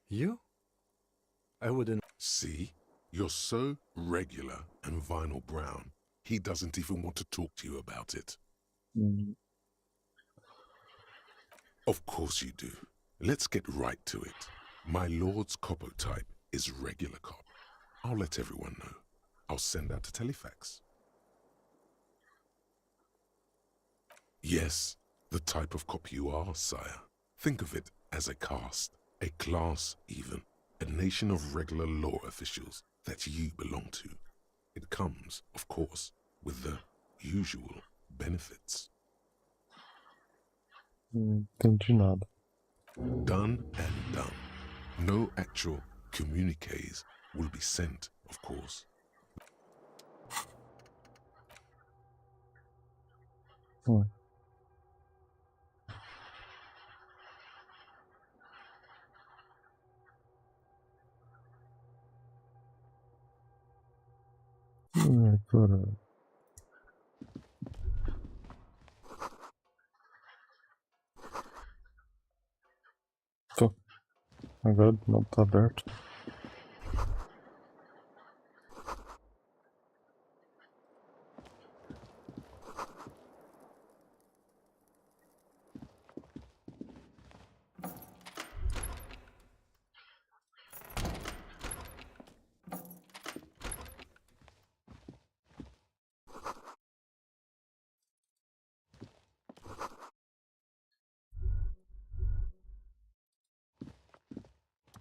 You? I wouldn't... See? You're so regular and vinyl brown, he doesn't even want to talk to you about it. Of course you do. Let's get right to it. My lord's copotype is regular cop. I'll let everyone know. I'll send out a telefax. Yes, the type of cop you are, sire. Think of it as a caste, a class even, a nation of regular law officials that you belong to. It comes, of course, with the usual benefits. Entendi nada. Done and done. No actual communiques will be sent of course. Hmm. Cara. Tô. Agora não tá aberto.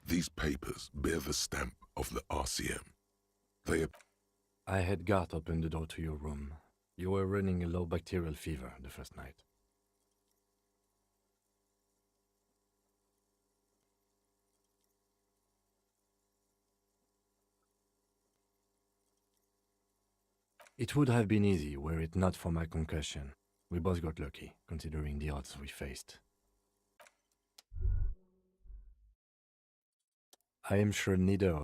These papers bear the stamp of the RCM. They are... I had Garth open the door to your room. You were running a low bacterial fever the first night. It would have been easy were it not for my concussion. We both got lucky, considering the odds we faced. I am sure neither.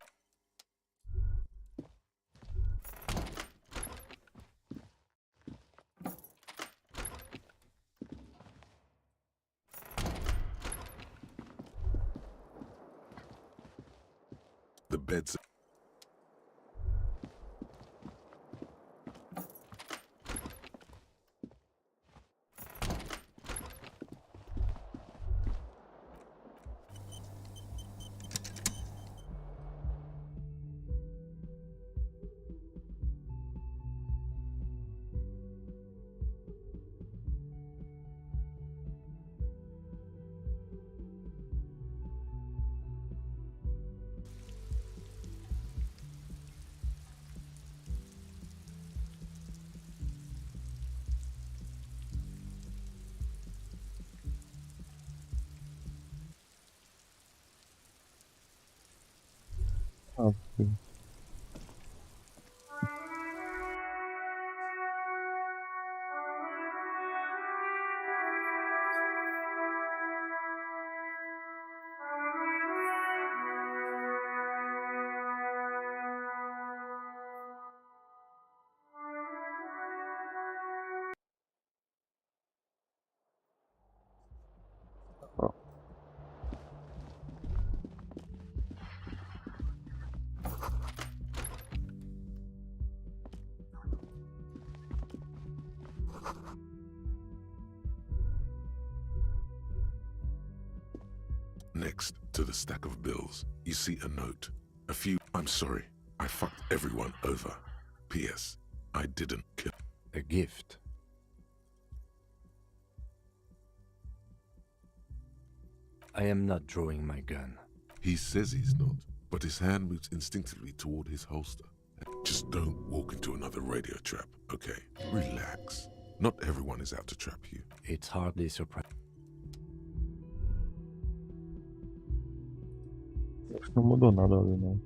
The beds... Okay. Next to the stack of bills, you see a note. A few... I'm sorry, I fucked everyone over. P.S. I didn't kill... A gift. I am not drawing my gun. He says he's not, but his hand moves instinctively toward his holster. Just don't walk into another radio trap, okay? Relax. Not everyone is out to trap you. It's hardly surprising. Acho que não mudou nada ali, não.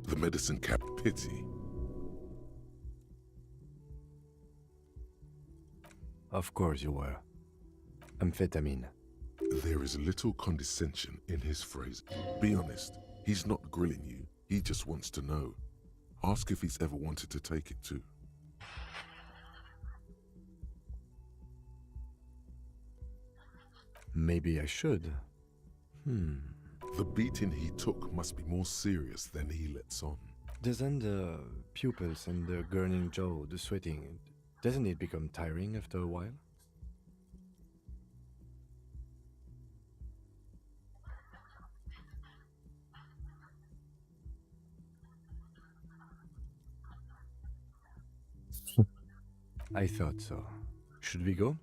The medicine cap... Pity. Of course you were. Amphetamine. There is little condescension in his phrase. Be honest, he's not grilling you. He just wants to know. Ask if he's ever wanted to take it too. Maybe I should. The beating he took must be more serious than he lets on. Doesn't the pupils and the gurning jaw, the sweating, doesn't it become tiring after a while? I thought so. Should we go?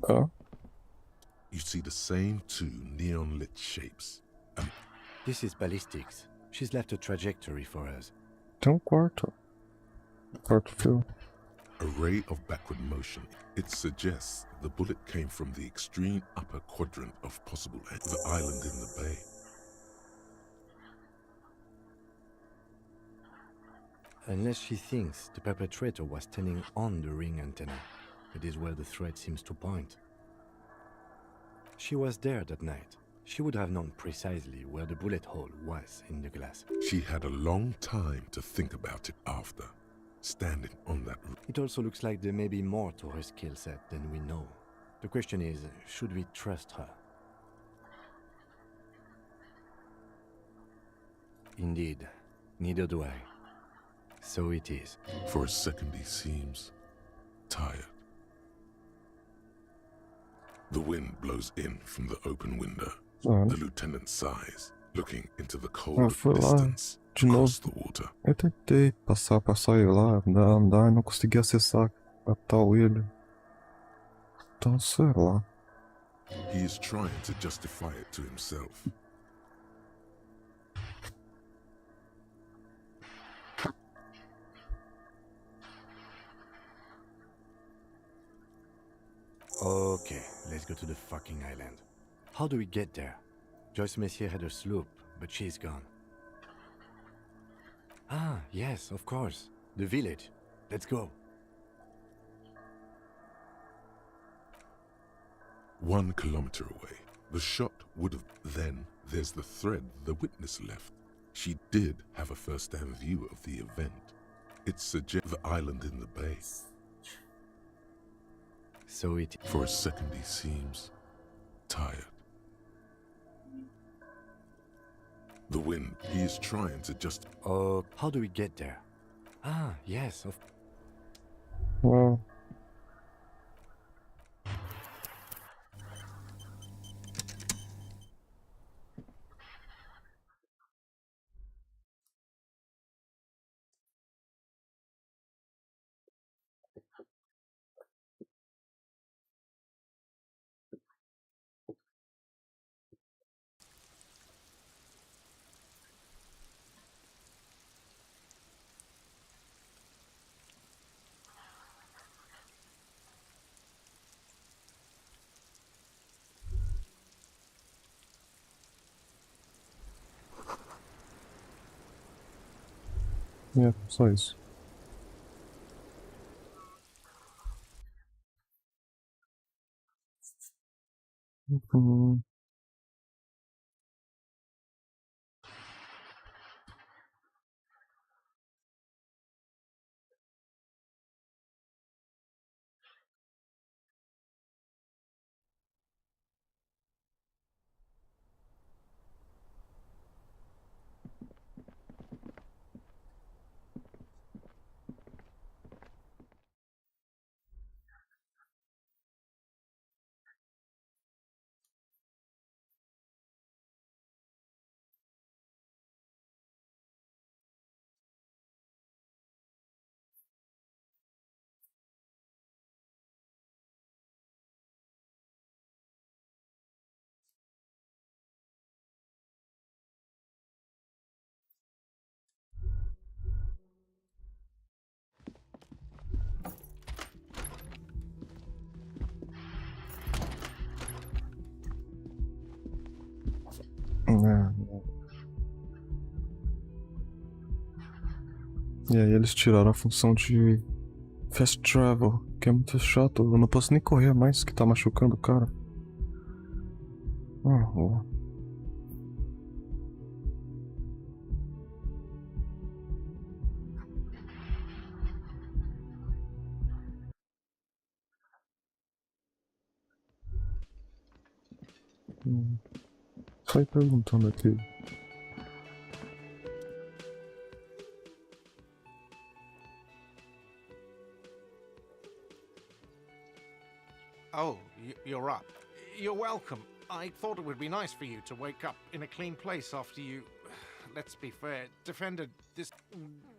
You see the same two neon-lit shapes. This is ballistics. She's left a trajectory for us. Tem um quarto. Quarto frio. A ray of backward motion. It suggests the bullet came from the extreme upper quadrant of possible the island in the bay. Unless she thinks the perpetrator was standing on the ring antenna. It is where the thread seems to point. She was there that night. She would have known precisely where the bullet hole was in the glass. She had a long time to think about it after, standing on that roof. It also looks like there may be more to her skill set than we know. The question is, should we trust her? Indeed, neither do I. So it is. For a second he seems tired. The wind blows in from the open window. The lieutenant sighs, looking into the cold distance across the water. Eu tentei passar pra sair lá, andar e não consegui acessar a tal ilha. Então, sei lá. He is trying to justify it to himself. Okay, let's go to the fucking island. How do we get there? Joyce Messier had a sloop, but she's gone. Ah, yes, of course. The village. Let's go. 1 kilometer away. The shot would have... Then there's the thread the witness left. She did have a first-hand view of the event. It suggests the island in the bay. So it... For a second he seems tired. The wind. He is trying to just... how do we get there? Ah, yes, of... Well... só isso. E aí eles tiraram a função de fast travel, que é muito chato. Eu não posso nem correr mais, que tá machucando o cara. Só ir perguntando aqui. Oh, you're up. You're welcome. I thought it would be nice for you to wake up in a clean place after you... Let's be fair, defended this...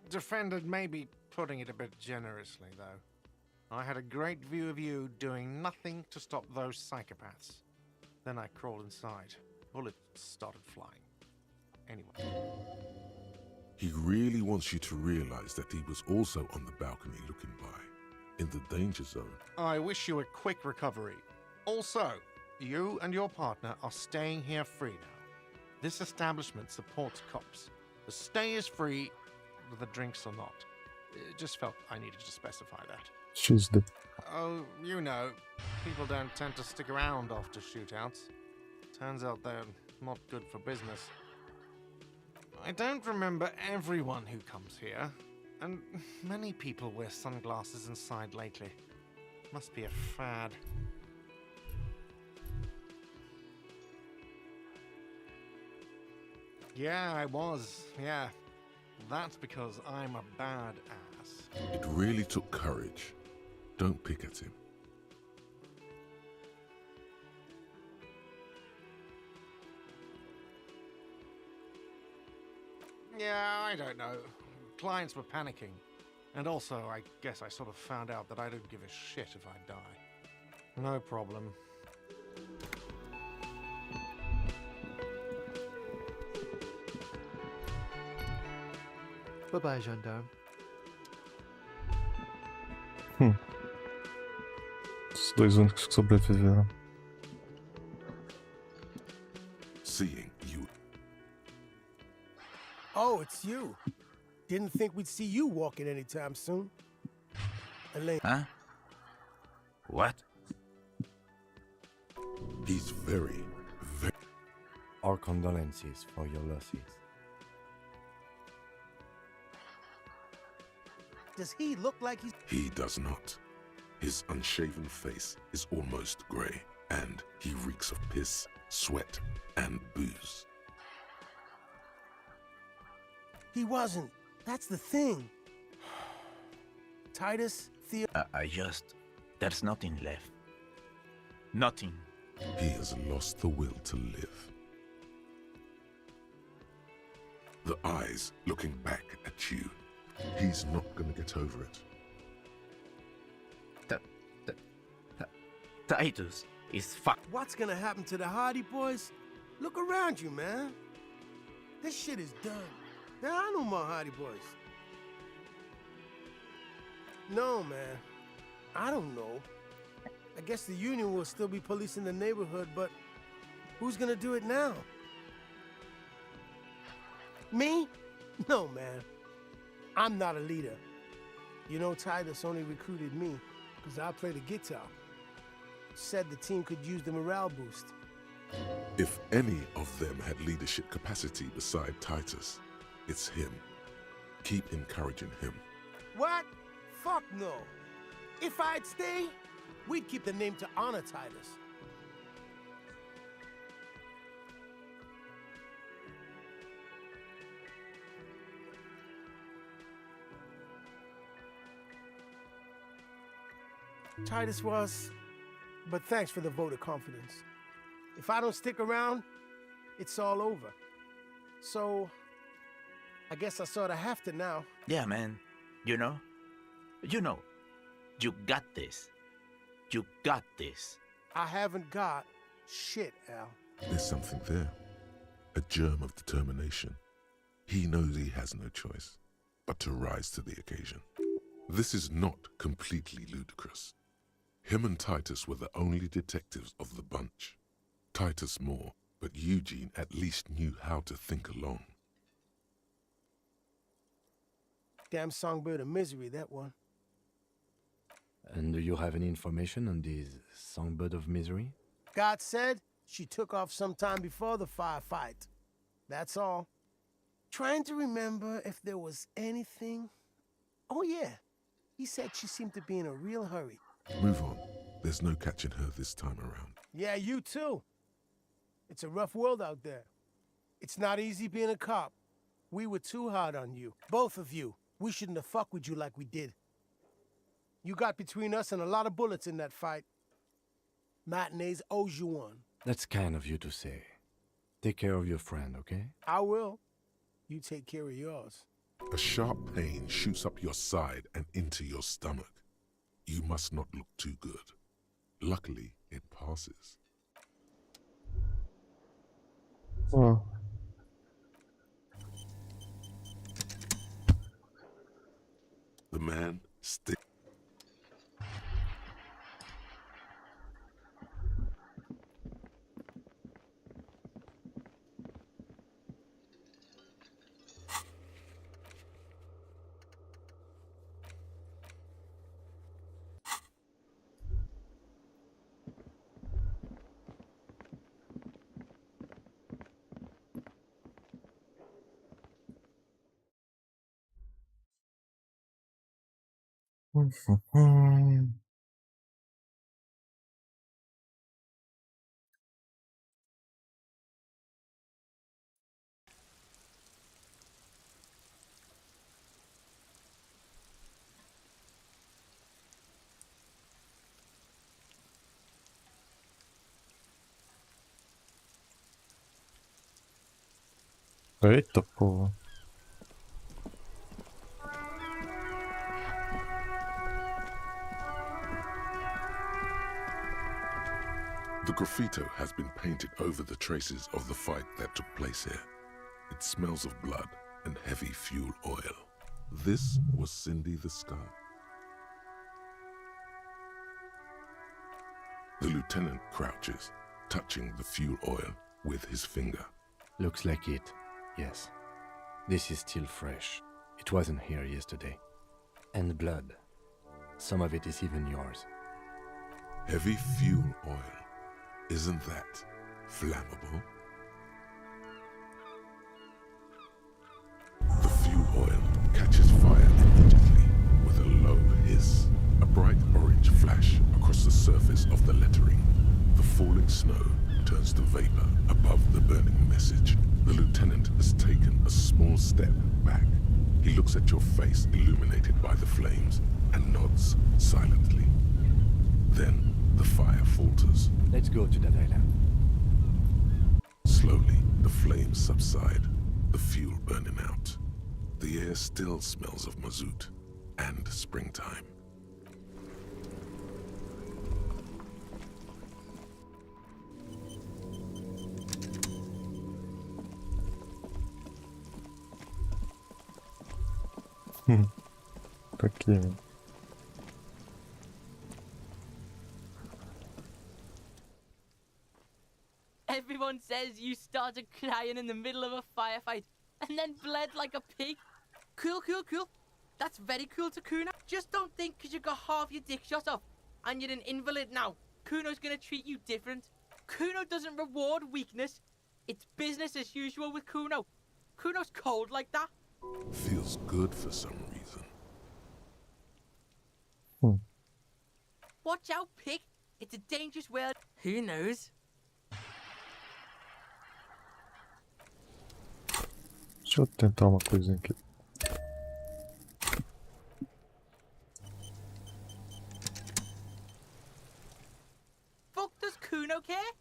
Defended maybe putting it a bit generously, though. I had a great view of you doing nothing to stop those psychopaths. Then I crawled inside. Bullets started flying. Anyway. He really wants you to realize that he was also on the balcony looking by, in the danger zone. I wish you a quick recovery. Also, you and your partner are staying here free now. This establishment supports cops. The stay is free, the drinks are not. It just felt I needed to specify that. She's the... Oh, you know, people don't tend to stick around after shootouts. Turns out they're not good for business. I don't remember everyone who comes here, and many people wear sunglasses inside lately. Must be a fad. Yeah, I was, yeah. That's because I'm a bad ass. It really took courage. Don't pick at him. Yeah, I don't know. Clients were panicking. And also, I guess I sort of found out that I don't give a shit if I die. No problem. Bye-bye, gendarme. Os dois únicos que sobreviveram. Seeing you. Oh, it's you. Didn't think we'd see you walking anytime soon. Elaine. Huh? What? He's very... Our condolences for your losses. Does he look like he's... He does not. His unshaven face is almost grey, and he reeks of piss, sweat, and booze. He wasn't. That's the thing. Titus, Theo... There's nothing left. Nothing. He has lost the will to live. The eyes looking back at you. He's not gonna get over it. Titus is fucked. What's gonna happen to the Hardy Boys? Look around you, man. This shit is done. There are no more Hardy Boys. No, man. I don't know. I guess the Union will still be policing the neighborhood, but who's gonna do it now? Me? No, man. I'm not a leader. You know, Titus only recruited me because I play the guitar. Said the team could use the morale boost. If any of them had leadership capacity beside Titus, it's him. Keep encouraging him. What? Fuck no. If I'd stay, we'd keep the name to honor Titus. Titus was, but thanks for the vote of confidence. If I don't stick around, it's all over. So, I guess I sort of have to now. Yeah, man. You know, you got this. You got this. I haven't got shit, Al. There's something there. A germ of determination. He knows he has no choice but to rise to the occasion. This is not completely ludicrous. Him and Titus were the only detectives of the bunch. Titus more, but Eugene at least knew how to think along. Damn songbird of misery, that one. And do you have any information on this songbird of misery? God said she took off sometime before the firefight. That's all. Trying to remember if there was anything... Oh yeah, he said she seemed to be in a real hurry. Move on. There's no catching her this time around. Yeah, you too. It's a rough world out there. It's not easy being a cop. We were too hard on you. Both of you. We shouldn't have fucked with you like we did. You got between us and a lot of bullets in that fight. Matinees owes you one. That's kind of you to say. Take care of your friend, okay? I will. You take care of yours. A sharp pain shoots up your side and into your stomach. You must not look too good. Luckily, it passes. Oh. The man still. Eita porra. The graffito has been painted over the traces of the fight that took place here. It smells of blood and heavy fuel oil. This was Cindy the Scar. The lieutenant crouches, touching the fuel oil with his finger. Looks like it, yes. This is still fresh. It wasn't here yesterday. And blood. Some of it is even yours. Heavy fuel oil. Isn't that flammable? The fuel oil catches fire immediately with a low hiss. A bright orange flash across the surface of the lettering. The falling snow turns to vapor above the burning message. The lieutenant has taken a small step back. He looks at your face illuminated by the flames and nods silently. Then the fire falters. Let's go to that island. Slowly, the flames subside, the fuel burning out. The air still smells of mazout and springtime. Aqui. Everyone says you started crying in the middle of a firefight and then bled like a pig. Cool, cool, cool. That's very cool to Kuno. Just don't think because you got half your dick shot off and you're an invalid now, Kuno's gonna treat you different. Kuno doesn't reward weakness. It's business as usual with Kuno. Kuno's cold like that. Feels good for some reason. Watch out, pig. It's a dangerous world. Who knows? Deixa eu tentar uma coisinha aqui. Fuck does Kuno care?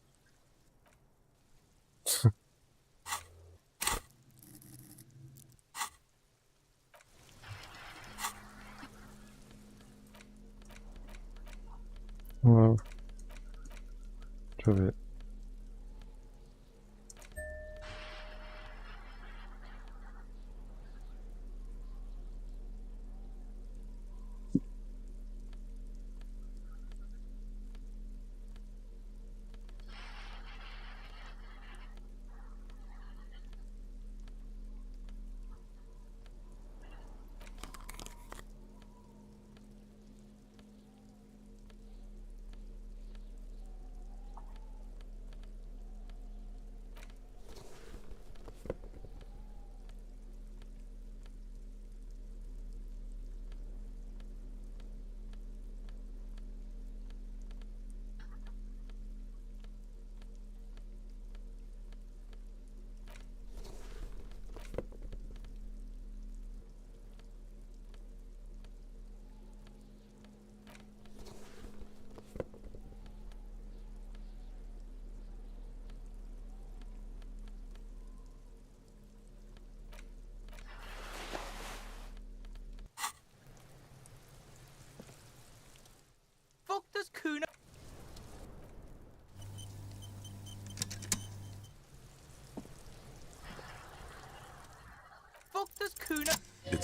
Deixa eu ver.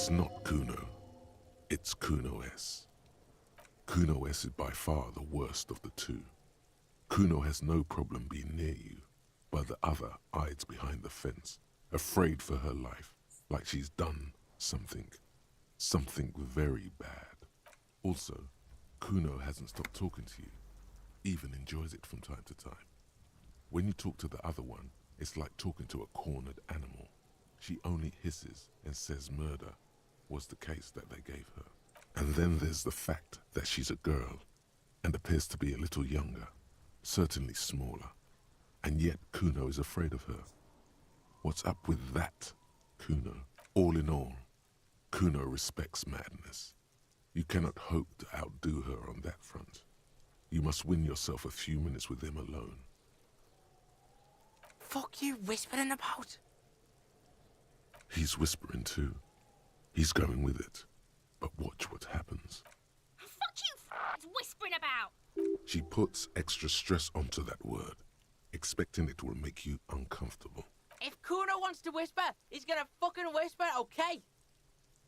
It's not Kuno. It's Kuno S. Kuno S is by far the worst of the two. Kuno has no problem being near you, but the other hides behind the fence, afraid for her life, like she's done something very bad. Also, Kuno hasn't stopped talking to you, even enjoys it from time to time. When you talk to the other one, it's like talking to a cornered animal. She only hisses and says murder was the case that they gave her. And then there's the fact that she's a girl and appears to be a little younger, certainly smaller, and yet Kuno is afraid of her. What's up with that, Kuno? All in all, Kuno respects madness. You cannot hope to outdo her on that front. You must win yourself a few minutes with him alone. Fuck you whispering about? He's whispering too. He's going with it. But watch what happens. Fuck you whispering about! She puts extra stress onto that word, expecting it will make you uncomfortable. If Kuno wants to whisper, he's gonna fucking whisper, okay?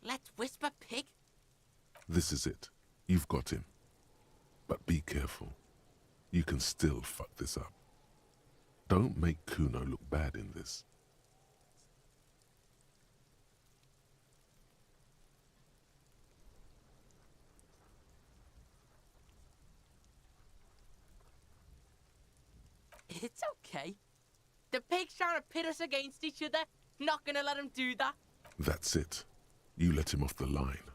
Let's whisper, pig. This is it. You've got him. But be careful. You can still fuck this up. Don't make Kuno look bad in this. It's okay. The pig's trying to pit us against each other. Not gonna let him do that. That's it. You let him off the line.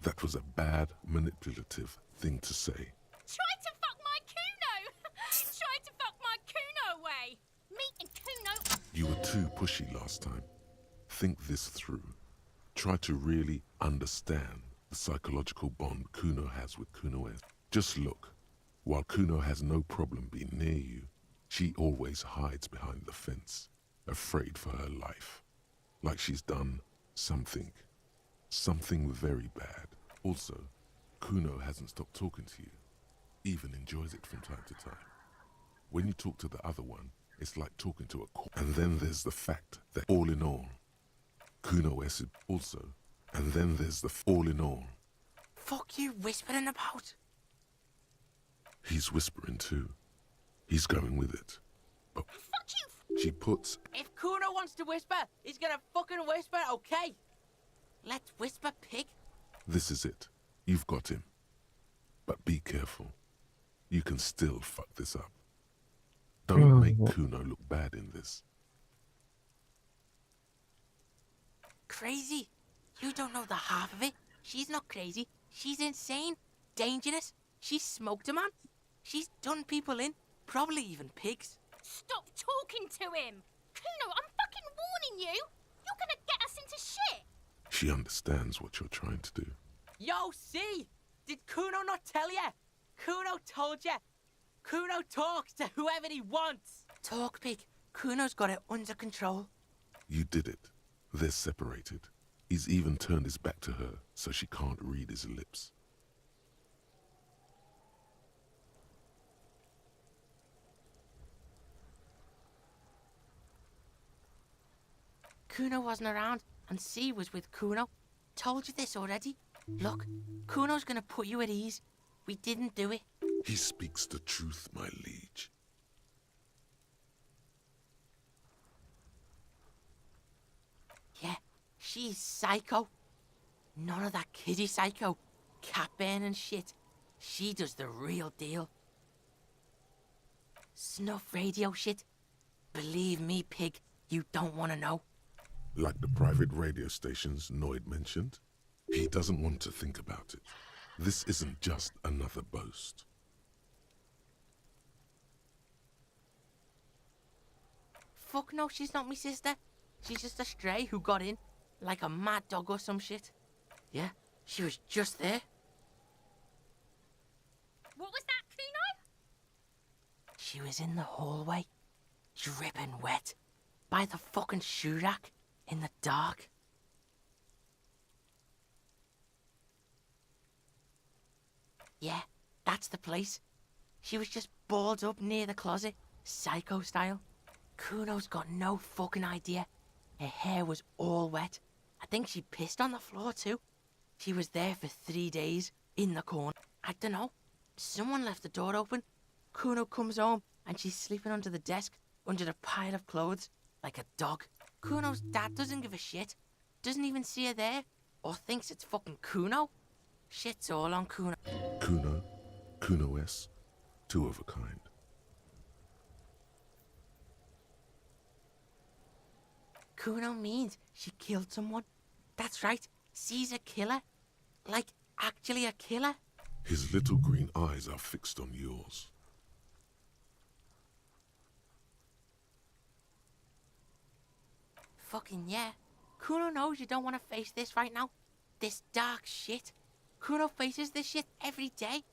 That was a bad, manipulative thing to say. Try to fuck my Kuno! Try to fuck my Kuno away! Me and Kuno... You were too pushy last time. Think this through. Try to really understand the psychological bond Kuno has with Kuno S. Just look. While Kuno has no problem being near you, she always hides behind the fence, afraid for her life. Like she's done something very bad. Also, Kuno hasn't stopped talking to you, even enjoys it from time to time. When you talk to the other one, it's like talking to a And then there's the fact that all in all, Kuno S is also, and then there's the all in all. Fuck you whispering about? He's whispering too. He's going with it. But fuck you! She puts... If Kuno wants to whisper, he's gonna fucking whisper, okay? Let's whisper, pig. This is it. You've got him. But be careful. You can still fuck this up. Don't make Kuno look bad in this. Crazy? You don't know the half of it. She's not crazy. She's insane. Dangerous. She's smoked a man. She's done people in. Probably even pigs. Stop talking to him! Kuno, I'm fucking warning you! You're gonna get us into shit! She understands what you're trying to do. Yo, see? Did Kuno not tell you? Kuno told you. Kuno talks to whoever he wants. Talk, pig. Kuno's got it under control. You did it. They're separated. He's even turned his back to her so she can't read his lips. Kuno wasn't around, and C was with Kuno. Told you this already. Look, Kuno's gonna put you at ease. We didn't do it. He speaks the truth, my liege. Yeah, she's psycho. None of that kiddie psycho. Cat burning shit. She does the real deal. Snuff radio shit. Believe me, pig, you don't want to know. Like the private radio stations Noid mentioned? He doesn't want to think about it. This isn't just another boast. Fuck no, she's not me sister. She's just a stray who got in, like a mad dog or some shit. Yeah, she was just there. What was that, Kuno? She was in the hallway, dripping wet, by the fucking shoe rack, in the dark. Yeah, that's the place. She was just balled up near the closet, psycho style. Kuno's got no fucking idea. Her hair was all wet, I think she pissed on the floor too. She was there for 3 days, in the corner. I don't know. Someone left the door open. Kuno comes home, and she's sleeping under the desk, under the pile of clothes, like a dog. Kuno's dad doesn't give a shit. Doesn't even see her there, or thinks it's fucking Kuno. Shit's all on Kuno. Kuno S, two of a kind. Kuno means she killed someone. That's right, she's a killer. Like, actually a killer. His little green eyes are fixed on yours. Fucking yeah. Kuno knows you don't want to face this right now. This dark shit. Kuno faces this shit every day.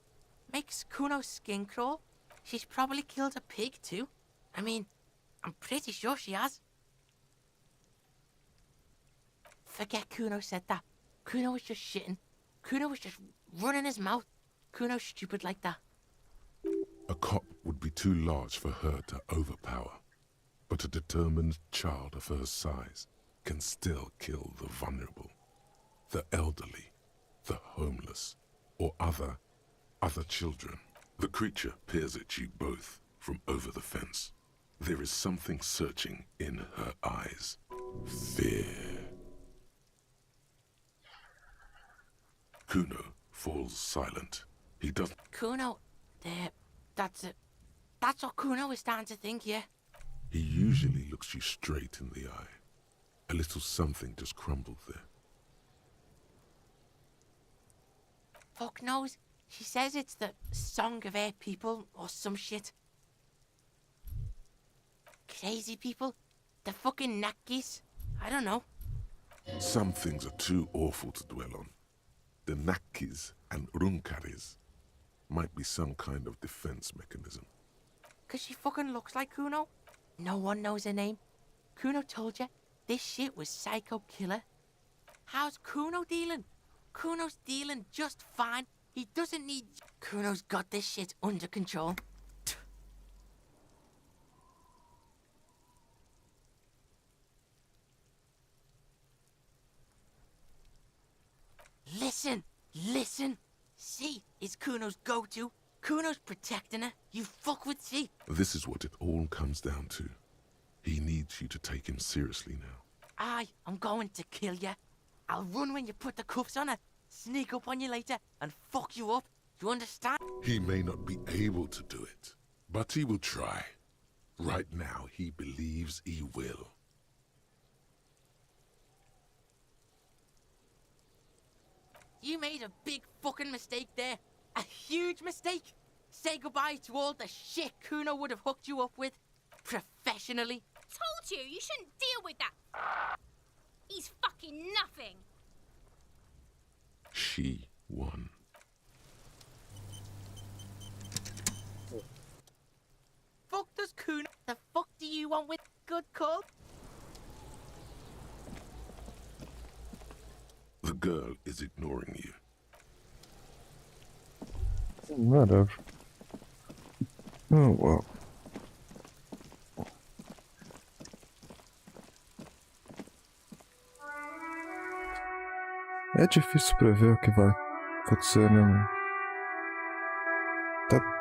Makes Kuno's skin crawl. She's probably killed a pig too. I mean, I'm pretty sure she has. Forget Kuno said that. Kuno was just shitting. Kuno was just running his mouth. Kuno's stupid like that. A cop would be too large for her to overpower, but a determined child of her size can still kill the vulnerable, the elderly, the homeless, or other children. The creature peers at you both from over the fence. There is something searching in her eyes. Fear. Kuno falls silent. He doesn't... Kuno, that's what Kuno is starting to think, yeah. He usually looks you straight in the eye. A little something just crumbled there. Fuck knows. She says it's the Song of Air People or some shit. Crazy people? The fucking Nakis? I don't know. Some things are too awful to dwell on. The Nakis and Runkaris might be some kind of defense mechanism. 'Cause she fucking looks like Kuno? No one knows her name. Kuno told you this shit was Psycho Killer. How's Kuno dealing? Kuno's dealing just fine. He doesn't need... Kuno's got this shit under control. Listen. C is Kuno's go-to. Kuno's protecting her. You fuck with C. This is what it all comes down to. He needs you to take him seriously now. I'm going to kill you. I'll run when you put the cuffs on her, sneak up on you later, and fuck you up. You understand? He may not be able to do it, but he will try. Right now, he believes he will. You made a big fucking mistake there. A huge mistake. Say goodbye to all the shit Kuno would have hooked you up with. Professionally. Told you shouldn't deal with that. He's fucking nothing. She won. Fuck does Kuno? The fuck do you want with good call? The girl is ignoring you. Whatever. Oh, well. É difícil prever o que vai acontecer, né, mano?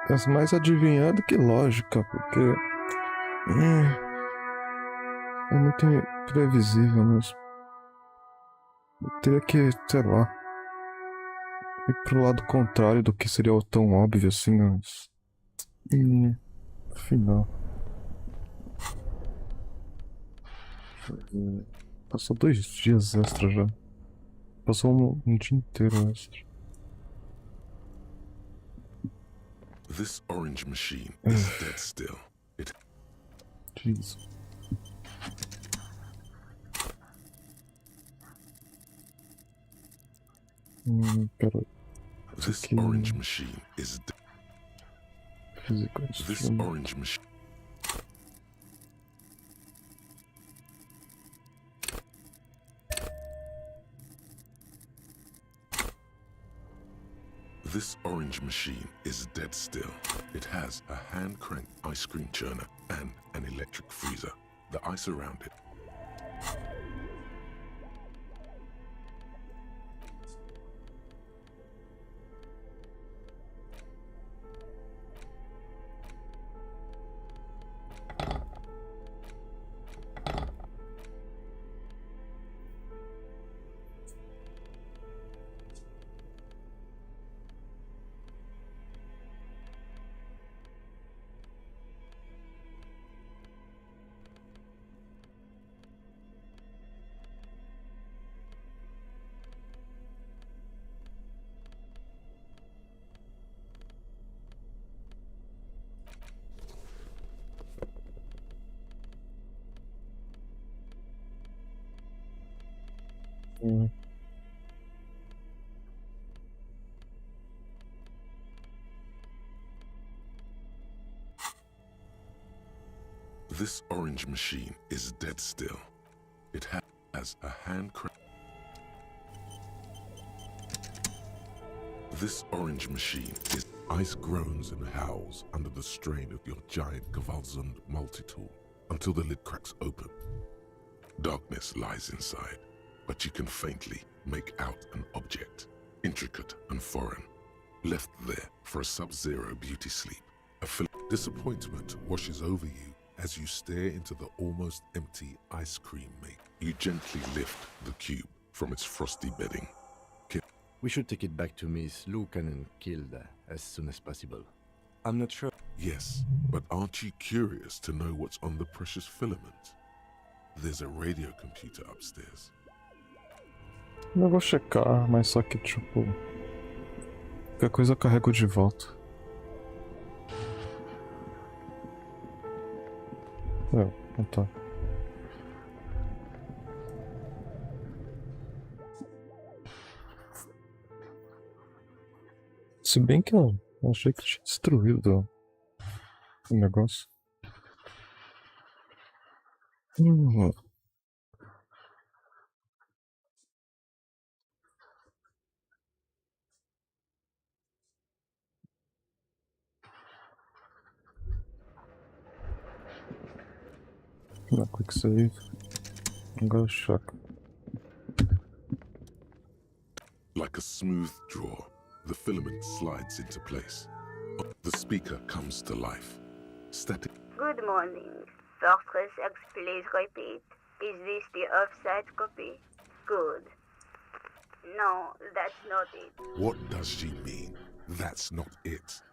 É mais adivinhar do que lógica, porque... É muito imprevisível mesmo. Eu teria que, sei lá, ir pro lado contrário do que seria tão óbvio assim, mas... Afinal... Passou 2 dias extra já. Passou um dia inteiro extra. This orange machine is dead still. Jesus. Peraí. This orange machine is dead. This orange machine. This orange machine is dead still. It has a hand-cranked ice cream churner and an electric freezer. The ice around it This orange machine is dead still. It has a handcraft. This orange machine is ice groans and howls under the strain of your giant Kvalsund multi-tool until the lid cracks open. Darkness lies inside, but you can faintly make out an object, intricate and foreign, left there for a sub-zero beauty sleep. Disappointment washes over you as you stare into the almost empty ice cream maker. You gently lift the cube from its frosty bedding. We should take it back to Miss Lukanen Kilda as soon as possible. I'm not sure. Yes, but aren't you curious to know what's on the precious filament? There's a radio computer upstairs. Eu vou checar, mas só que tipo... qualquer coisa eu carrego de volta. Não tá. Se bem que eu achei que tinha destruído o negócio. Não, quick save. Agora choque. Like a smooth draw, the filament slides into place. The speaker comes to life. Static. Good morning. Fortress X, please repeat. Is this the offsite copy? Good. No, that's not it. What does she mean? That's not it.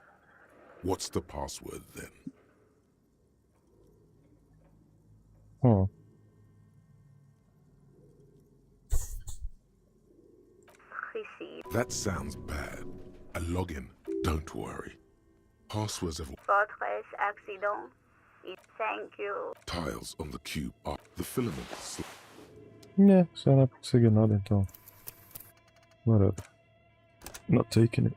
What's the password then? Oh. That sounds bad. A login. Don't worry. Passwords have... Fortress accident. Thank you. Tiles on the cube are the filaments. Yeah, se ela não conseguir nada então. Whatever. Not taking it.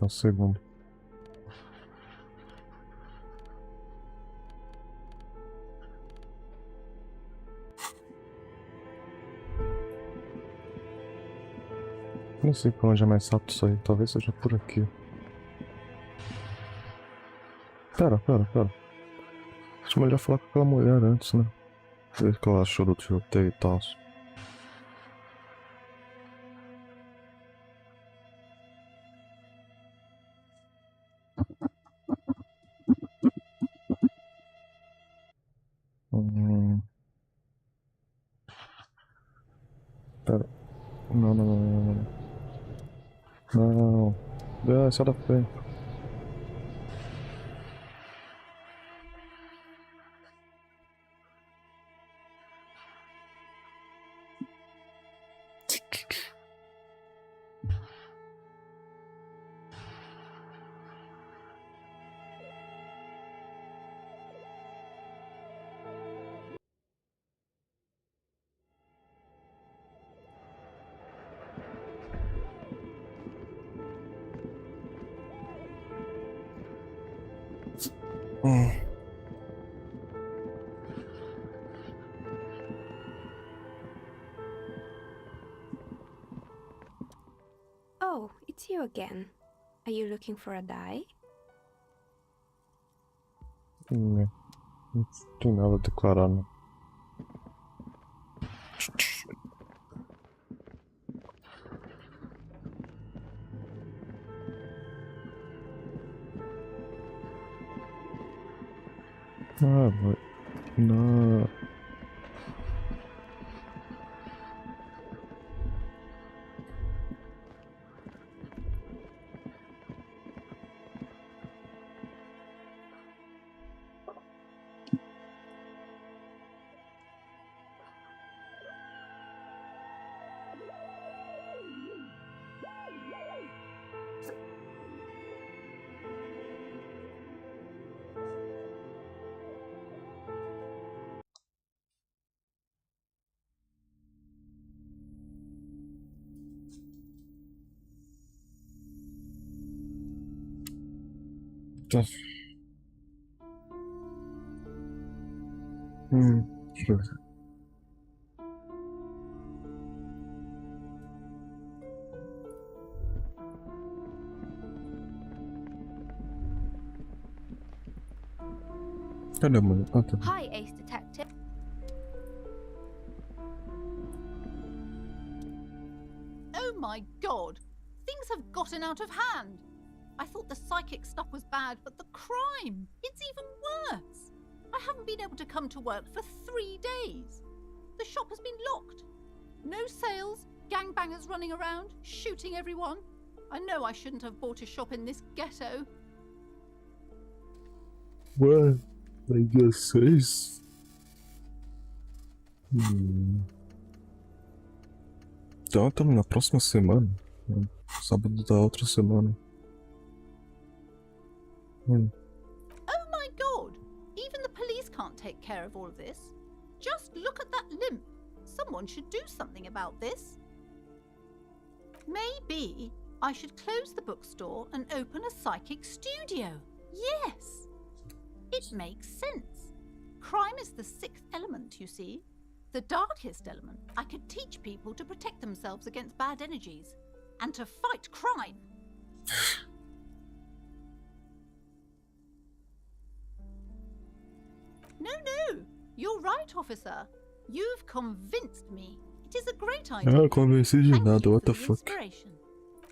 É o segundo. Não sei pra onde é mais rápido isso aí, talvez seja por aqui. Pera. Acho melhor falar com aquela mulher antes, né? Ver o que ela achou do tiroteio e tal. Pera. Não. Não, sai da frente. Oh, it's you again. Are you looking for a dye? Não tem nada a declarar, não. Não. Sure. Cadê a mulher? Ah, tá. Hi, Ace Detective. Oh my god! Things have gotten out of hand! I thought the psychic stuff was bad, but the crime! It's even worse! I haven't been able to come to work for 3 days. The shop has been locked. No sales, gangbangers running around, shooting everyone. I know I shouldn't have bought a shop in this ghetto. Well, I guess is. Então estamos na próxima semana. Sábado da outra semana. Oh my god! Even the police can't take care of all of this. Just look at that limp. Someone should do something about this. Maybe I should close the bookstore and open a psychic studio. Yes! It makes sense. Crime is the 6th element, you see. The darkest element. I could teach people to protect themselves against bad energies and to fight crime. No, you're right, officer. You've convinced me. It is a great idea. Convenci de nada, what the fuck. Inspiration.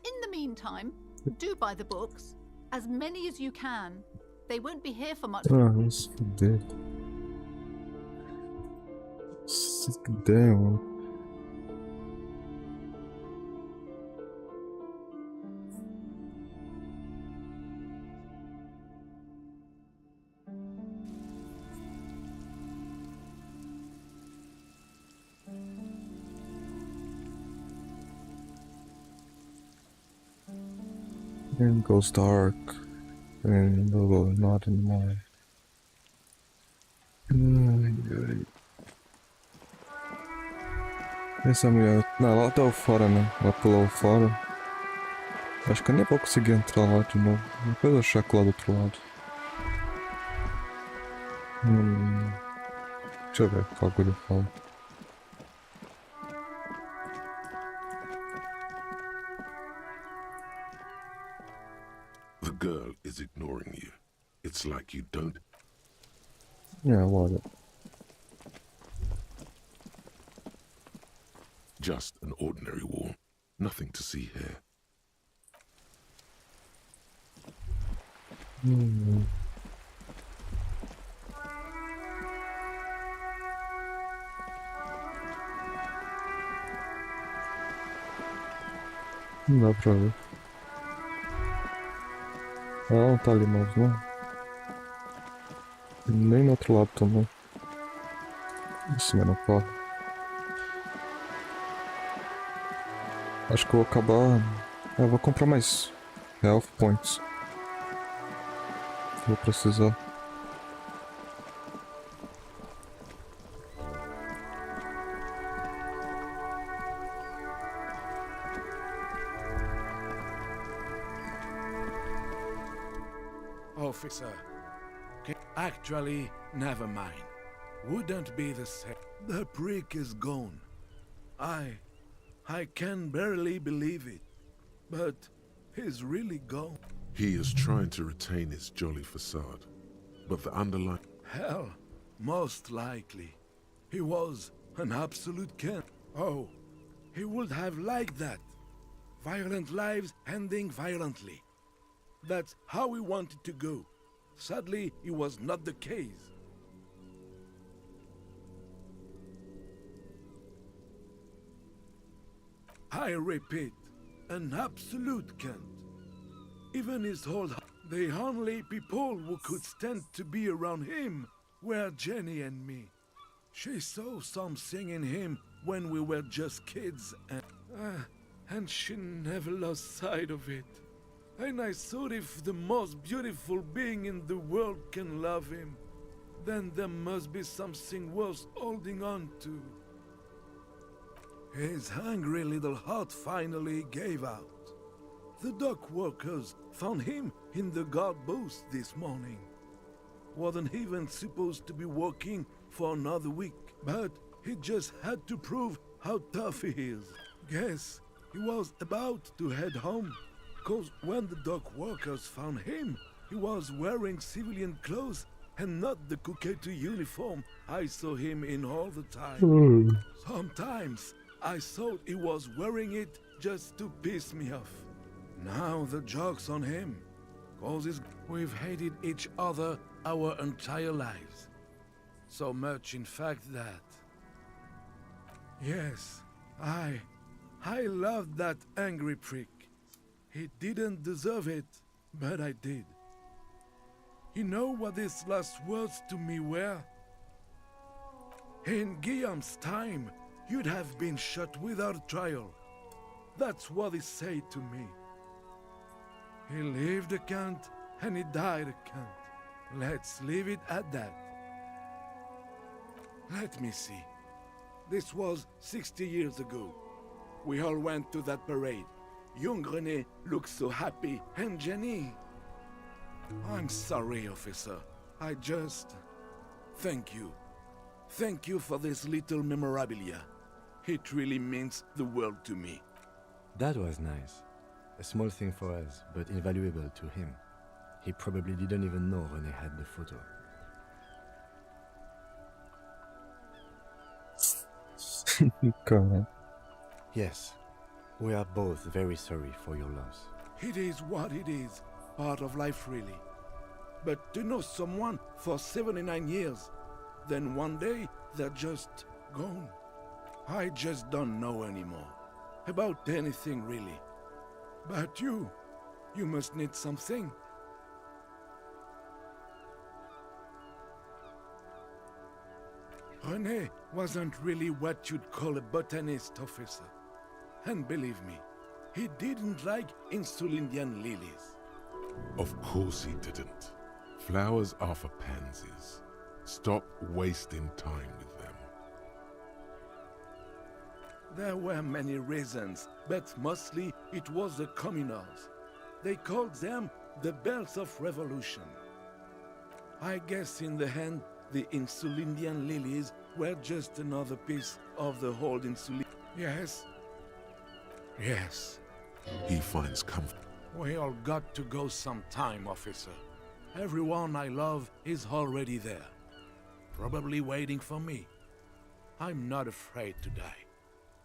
In the meantime, do buy the books. As many as you can. They won't be here for much. Vamos foder. Sit down. Then goes dark. And not anymore. Essa mulher. Não, ela tá fora, né? Ela pulou fora. Acho que eu nem vou conseguir entrar lá de novo. Depois eu checo lá do outro lado. Deixa eu ver o que o bagulho fala. The girl is ignoring you. It's like you don't. Yeah, what? Just an ordinary wall. Nothing to see here. Não dá pra ver. Ela não tá ali mais, não. Nem no outro lado também. Isso, mas não pode. Acho que eu vou acabar... Eu vou comprar mais health points. Vou precisar. Officer, actually, never mind. Wouldn't be the same. The prick is gone. I can barely believe it. But he's really gone. He is trying to retain his jolly facade, but the underlying... Hell, most likely. He was an absolute king. Oh, he would have liked that. Violent lives ending violently. That's how he wanted to go. Sadly, it was not the case. I repeat, an absolute cunt. Even his whole... The only people who could stand to be around him were Jenny and me. She saw something in him when we were just kids and she never lost sight of it. And I thought if the most beautiful being in the world can love him, then there must be something worth holding on to. His hungry little heart finally gave out. The dock workers found him in the guard booth this morning. Wasn't even supposed to be working for another week, but he just had to prove how tough he is. Guess he was about to head home, cause when the dock workers found him, he was wearing civilian clothes and not the Kuketu uniform I saw him in all the time. Sometimes I thought he was wearing it just to piss me off. Now the joke's on him, cause we've hated each other our entire lives. So much in fact that... Yes, I loved that angry prick. He didn't deserve it, but I did. You know what his last words to me were? In Guillaume's time, you'd have been shot without trial. That's what he said to me. He lived a cunt, and he died a cunt. Let's leave it at that. Let me see. This was 60 years ago. We all went to that parade. Young René looked so happy, and Jenny... I'm sorry, officer. I just... Thank you. Thank you for this little memorabilia. It really means the world to me. That was nice. A small thing for us, but invaluable to him. He probably didn't even know René had the photo. Go ahead. Yes, we are both very sorry for your loss. It is what it is. Part of life, really. But to know someone for 79 years, then one day they're just gone. I just don't know anymore. About anything, really. But you must need something. René wasn't really what you'd call a botanist, officer. And believe me, he didn't like Insulindian lilies. Of course he didn't. Flowers are for pansies. Stop wasting time with them. There were many reasons, but mostly it was the communals. They called them the Bells of Revolution. I guess in the end, the Insulindian lilies were just another piece of the whole Insulin... Yes? Yes. He finds comfort. We all got to go sometime, officer. Everyone I love is already there. Probably waiting for me. I'm not afraid to die.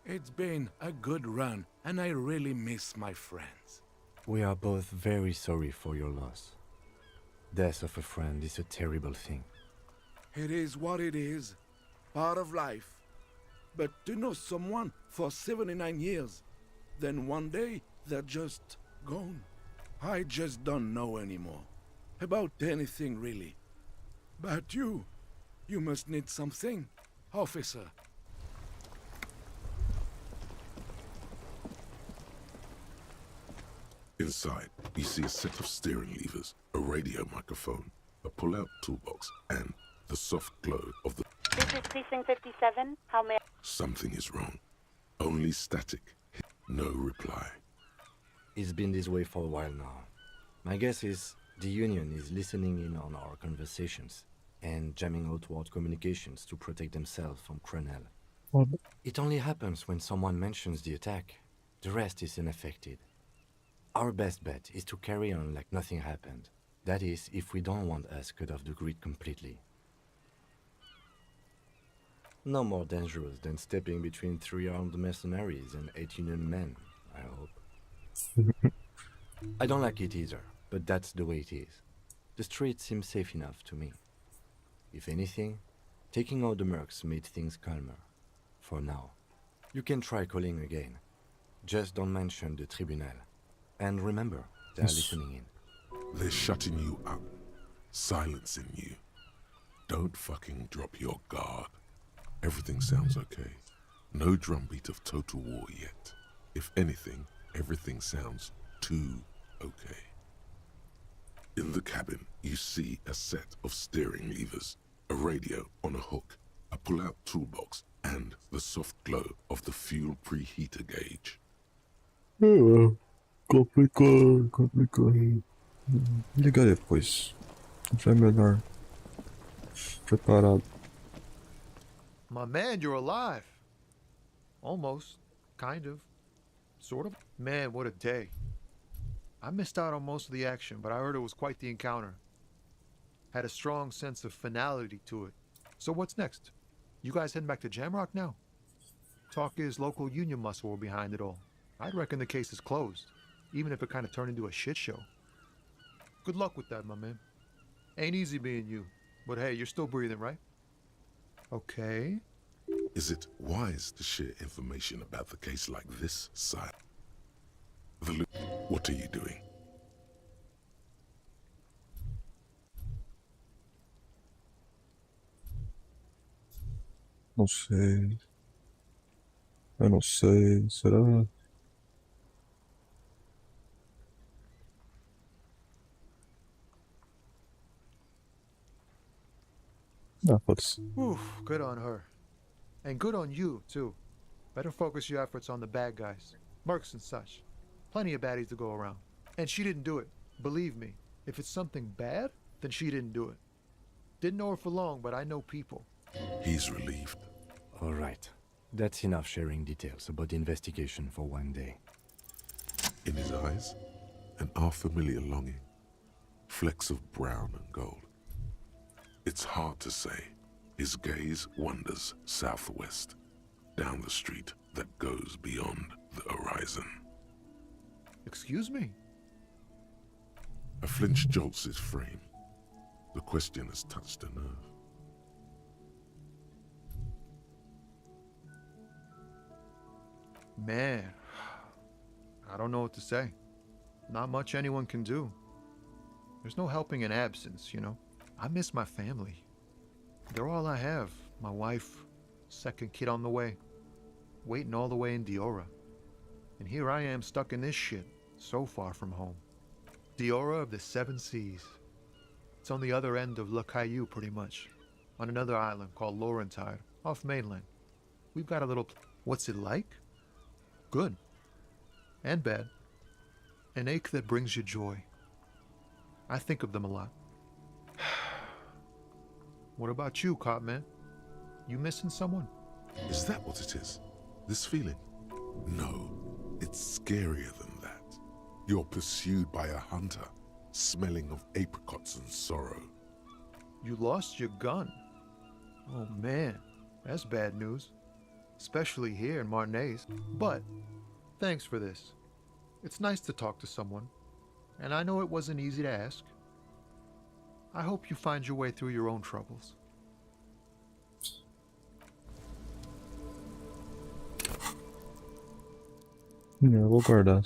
It's been a good run, and I really miss my friends. We are both very sorry for your loss. Death of a friend is a terrible thing. It is what it is. Part of life. But to know someone for 79 years, then one day they're just gone. I just don't know anymore. About anything, really. But you must need something, officer. Inside, you see a set of steering levers, a radio microphone, a pull-out toolbox, and the soft glow of the... This is Precinct 57. How may I... Something is wrong. Only static. No reply. It's been this way for a while now. My guess is the Union is listening in on our conversations and jamming outward communications to protect themselves from Crenel. What? It only happens when someone mentions the attack. The rest is unaffected. Our best bet is to carry on like nothing happened. That is, if we don't want us cut off the grid completely. No more dangerous than stepping between 3 armed mercenaries and 8 Union men, I hope. I don't like it either, but that's the way it is. The streets seem safe enough to me. If anything, taking out the mercs made things calmer. For now. You can try calling again. Just don't mention the tribunal. And remember, they're listening in. They're shutting you up. Silencing you. Don't fucking drop your guard. Everything sounds okay. No drumbeat of total war yet. If anything, everything sounds too okay. In the cabin, you see a set of steering levers, a radio on a hook, a pull-out toolbox, and the soft glow of the fuel preheater gauge. Complicado. Liga depois. Já é melhor. Preparado. My man, you're alive. Almost. Kind of. Sort of. Man, what a day. I missed out on most of the action, but I heard it was quite the encounter. Had a strong sense of finality to it. So what's next? You guys heading back to Jamrock now? Talk is local union muscle were behind it all. I'd reckon the case is closed, even if it kind of turned into a shit show. Good luck with that, my man. Ain't easy being you, but hey, you're still breathing, right? Okay. Is it wise to share information about the case like this, sire? What are you doing? Não sei. Eu não sei. Será? Ah, foda-se. Oof, good on her. And good on you, too. Better focus your efforts on the bad guys. Mercs and such. Plenty of baddies to go around. And she didn't do it. Believe me, if it's something bad, then she didn't do it. Didn't know her for long, but I know people. He's relieved. All right. That's enough sharing details about the investigation for one day. In his eyes, an unfamiliar longing. Flecks of brown and gold. It's hard to say. His gaze wanders southwest, down the street that goes beyond the horizon. Excuse me? A flinch jolts his frame. The question has touched a nerve. Man, I don't know what to say. Not much anyone can do. There's no helping in absence, you know. I miss my family. They're all I have. My wife, second kid on the way, waiting all the way in Diora. And here I am stuck in this shit, so far from home. Diora of the Seven Seas. It's on the other end of Le Caillou, pretty much. On another island called Laurentide, off mainland. We've got a little... What's it like? Good. And bad. An ache that brings you joy. I think of them a lot. What about you, Cop Man? You missing someone? Is that what it is? This feeling? No, it's scarier than that. You're pursued by a hunter, smelling of apricots and sorrow. You lost your gun. Oh man, that's bad news. Especially here in Martinez. But, thanks for this. It's nice to talk to someone. And I know it wasn't easy to ask. I hope you find your way through your own troubles. Yeah, vou guardar.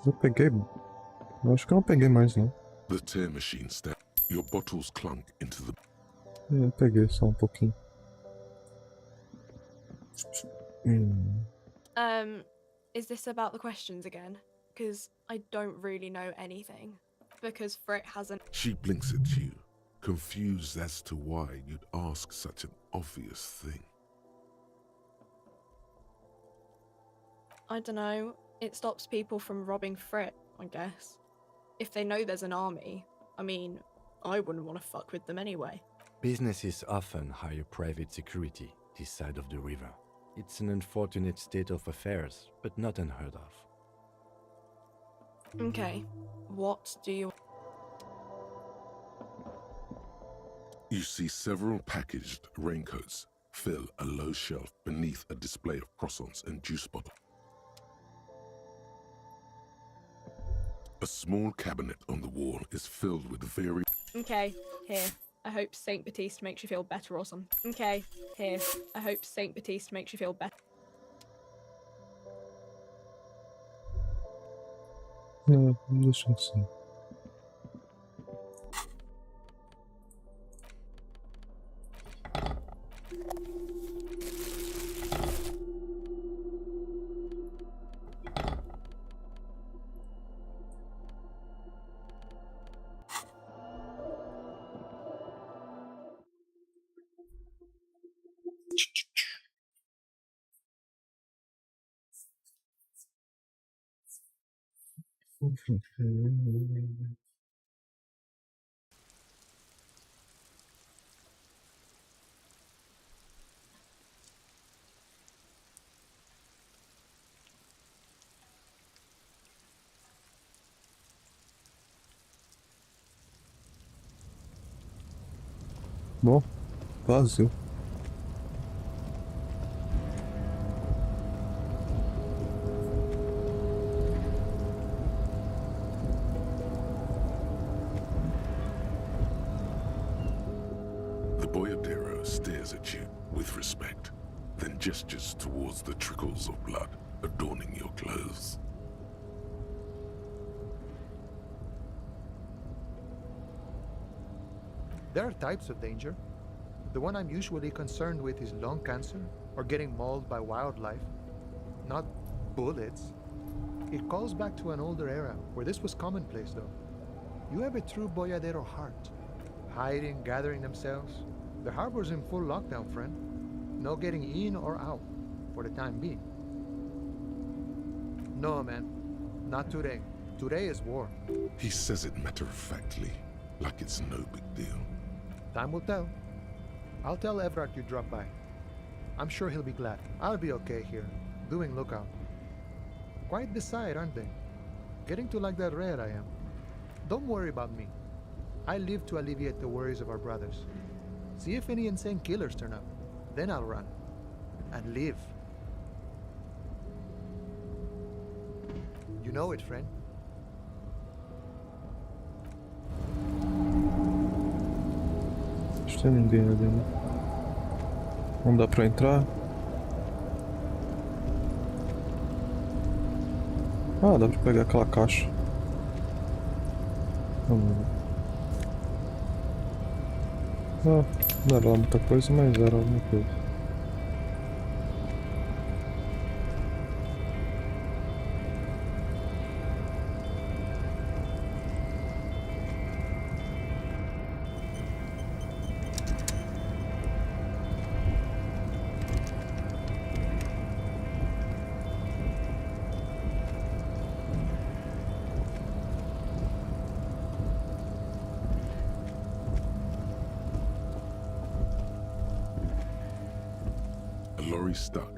Eu peguei. Eu acho que eu não peguei mais, não. The tear machine stepped. Your bottles clunk into the... Eu peguei só um pouquinho. Is this about the questions again? Because I don't really know anything. Because Frit hasn't... She blinks at you, confused as to why you'd ask such an obvious thing. I don't know. It stops people from robbing Frit, I guess. If they know there's an army, I mean, I wouldn't want to fuck with them anyway. Businesses often hire private security this side of the river. It's an unfortunate state of affairs, but not unheard of. Okay, what do you... You see several packaged raincoats fill a low shelf beneath a display of croissants and juice bottles. A small cabinet on the wall is filled with various... Okay, here. I hope Saint Baptiste makes you feel better or something. Okay, here. I hope Saint Baptiste makes you feel better. No, deixa assim. Bom, vazio. The boyardero stares at you with respect, then gestures towards the trickles of blood adorning your clothes. There are types of danger. The one I'm usually concerned with is lung cancer or getting mauled by wildlife, not bullets. It calls back to an older era where this was commonplace, though. You have a true boyardero heart. Hiding, gathering themselves. The harbor's in full lockdown, friend. No getting in or out, for the time being. No, man. Not today. Today is war. He says it matter-of-factly, like it's no big deal. Time will tell. I'll tell Everard you dropped by. I'm sure he'll be glad. I'll be okay here, doing lookout. Quite the sight, aren't they? Getting to like that rare I am. Don't worry about me. I live to alleviate the worries of our brothers. See if any insane killers turn up. Then I'll run. And live. You know it, friend. Não tem ninguém ali, né? Não dá pra entrar? Ah, dá pra pegar aquela caixa. Ah, não era lá muita coisa, mas era alguma coisa. Lorry stuck.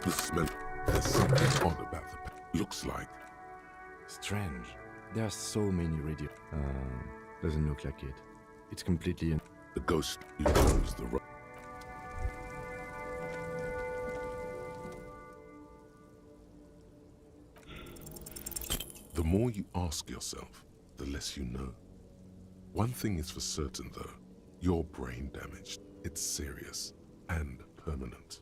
The smell, there's something odd about the looks like. Strange. There are so many radio. Doesn't look like it. It's completely... The ghost who knows the road. The more you ask yourself, the less you know. One thing is for certain, though. You're brain damaged. It's serious and permanent.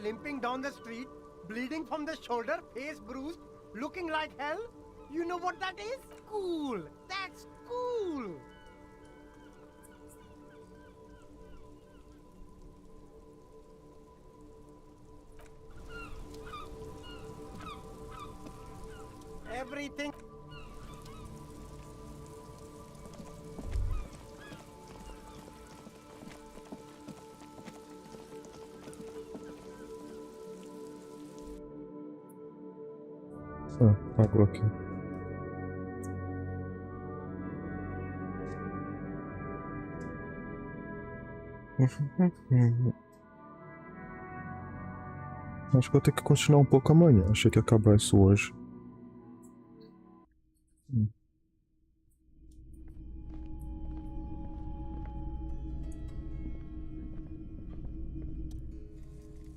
limping down the street, bleeding from the shoulder, face bruised, looking like hell? You know what that is? Cool. That's cool. Everything. Água aqui. Acho que vou ter que continuar um pouco amanhã. Achei que ia acabar isso hoje.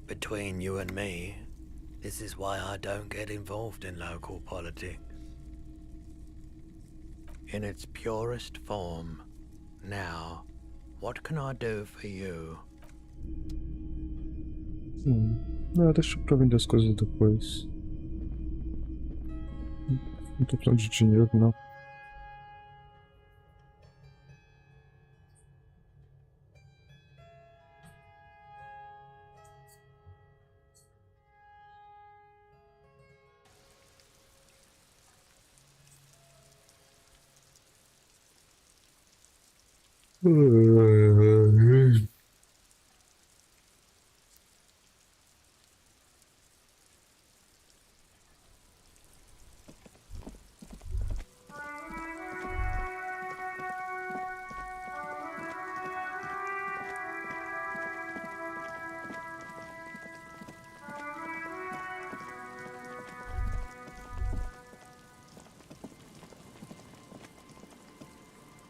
Between you and me, this is why I don't get involved in local politics. In its purest form, now, what can I do for you? Não, deixa pra vender as coisas depois. Não tô precisando de dinheiro, não.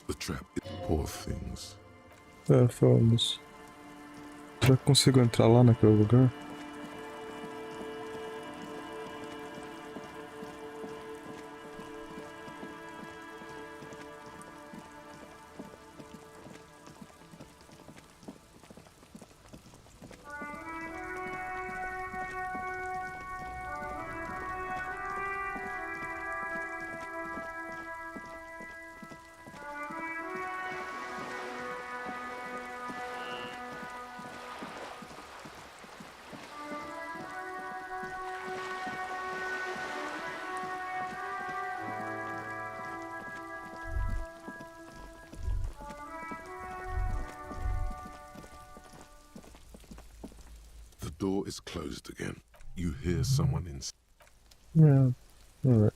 The trap is poor things. Vamos. Será que consigo entrar lá naquele lugar? The door is closed again. You hear someone inside. Yeah, alright.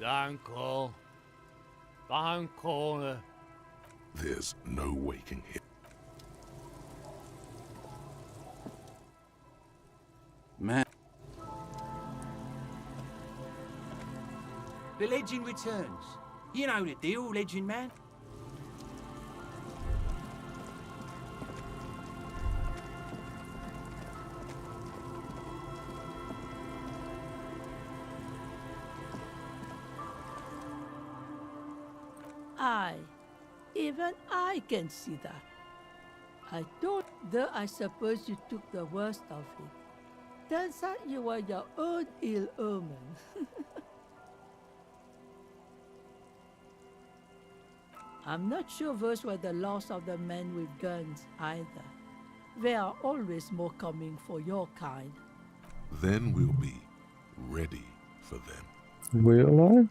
Don't call. Don't call her. There's no waking him. Man. The legend returns. You know the deal, legend man. Aye, even I can see that. I don't, though I suppose you took the worst of it. Turns out you were your own ill omen. I'm not sure those were the last of the men with guns either. There are always more coming for your kind. Then we'll be ready for them. Will I?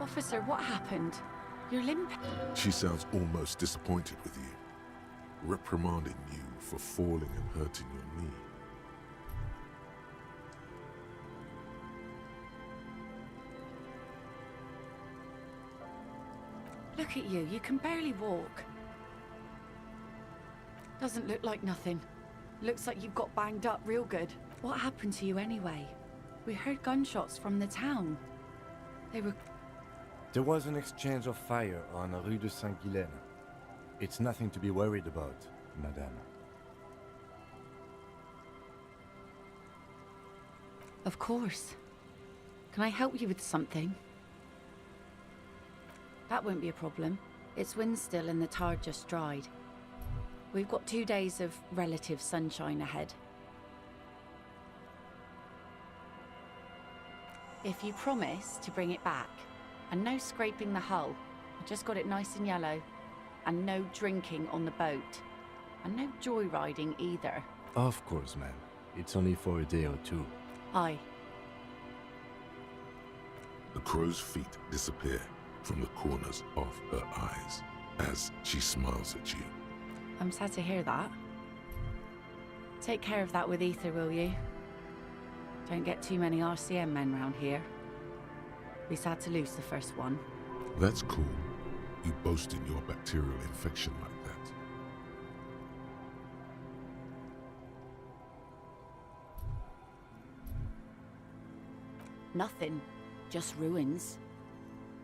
Officer, what happened? You're limping. She sounds almost disappointed with you, reprimanding you for falling and hurting your knee. Look at you, you can barely walk. Doesn't look like nothing. Looks like you've got banged up real good. What happened to you anyway? We heard gunshots from the town. They were... There was an exchange of fire on Rue de Saint-Guylaine. It's nothing to be worried about, madame. Of course. Can I help you with something? That won't be a problem. It's wind still and the tar just dried. We've got 2 days of relative sunshine ahead. If you promise to bring it back, and no scraping the hull, I just got it nice and yellow, and no drinking on the boat, and no joyriding either. Of course, ma'am. It's only for a day or two. Aye. The crow's feet disappear from the corners of her eyes as she smiles at you. I'm sad to hear that. Take care of that with Ether, will you? Don't get too many RCM men round here. Be sad to lose the first one. That's cool. You boasting your bacterial infection like that. Nothing. Just ruins.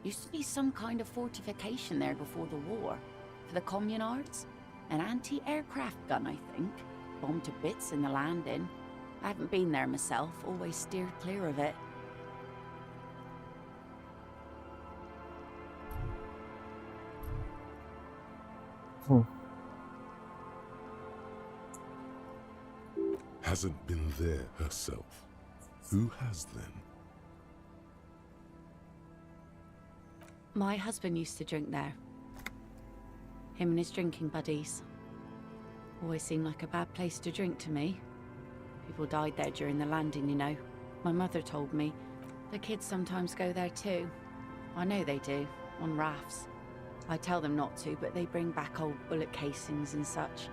Used to be some kind of fortification there before the war. For the communards. An anti-aircraft gun, I think. Bombed to bits in the landing. I haven't been there myself, always steered clear of it. Hasn't been there herself. Who has then? My husband used to drink there. Him and his drinking buddies. Always seemed like a bad place to drink to me. People died there during the landing, you know. My mother told me. The kids sometimes go there too. I know they do, on rafts. I tell them not to, but they bring back old bullet casings and such.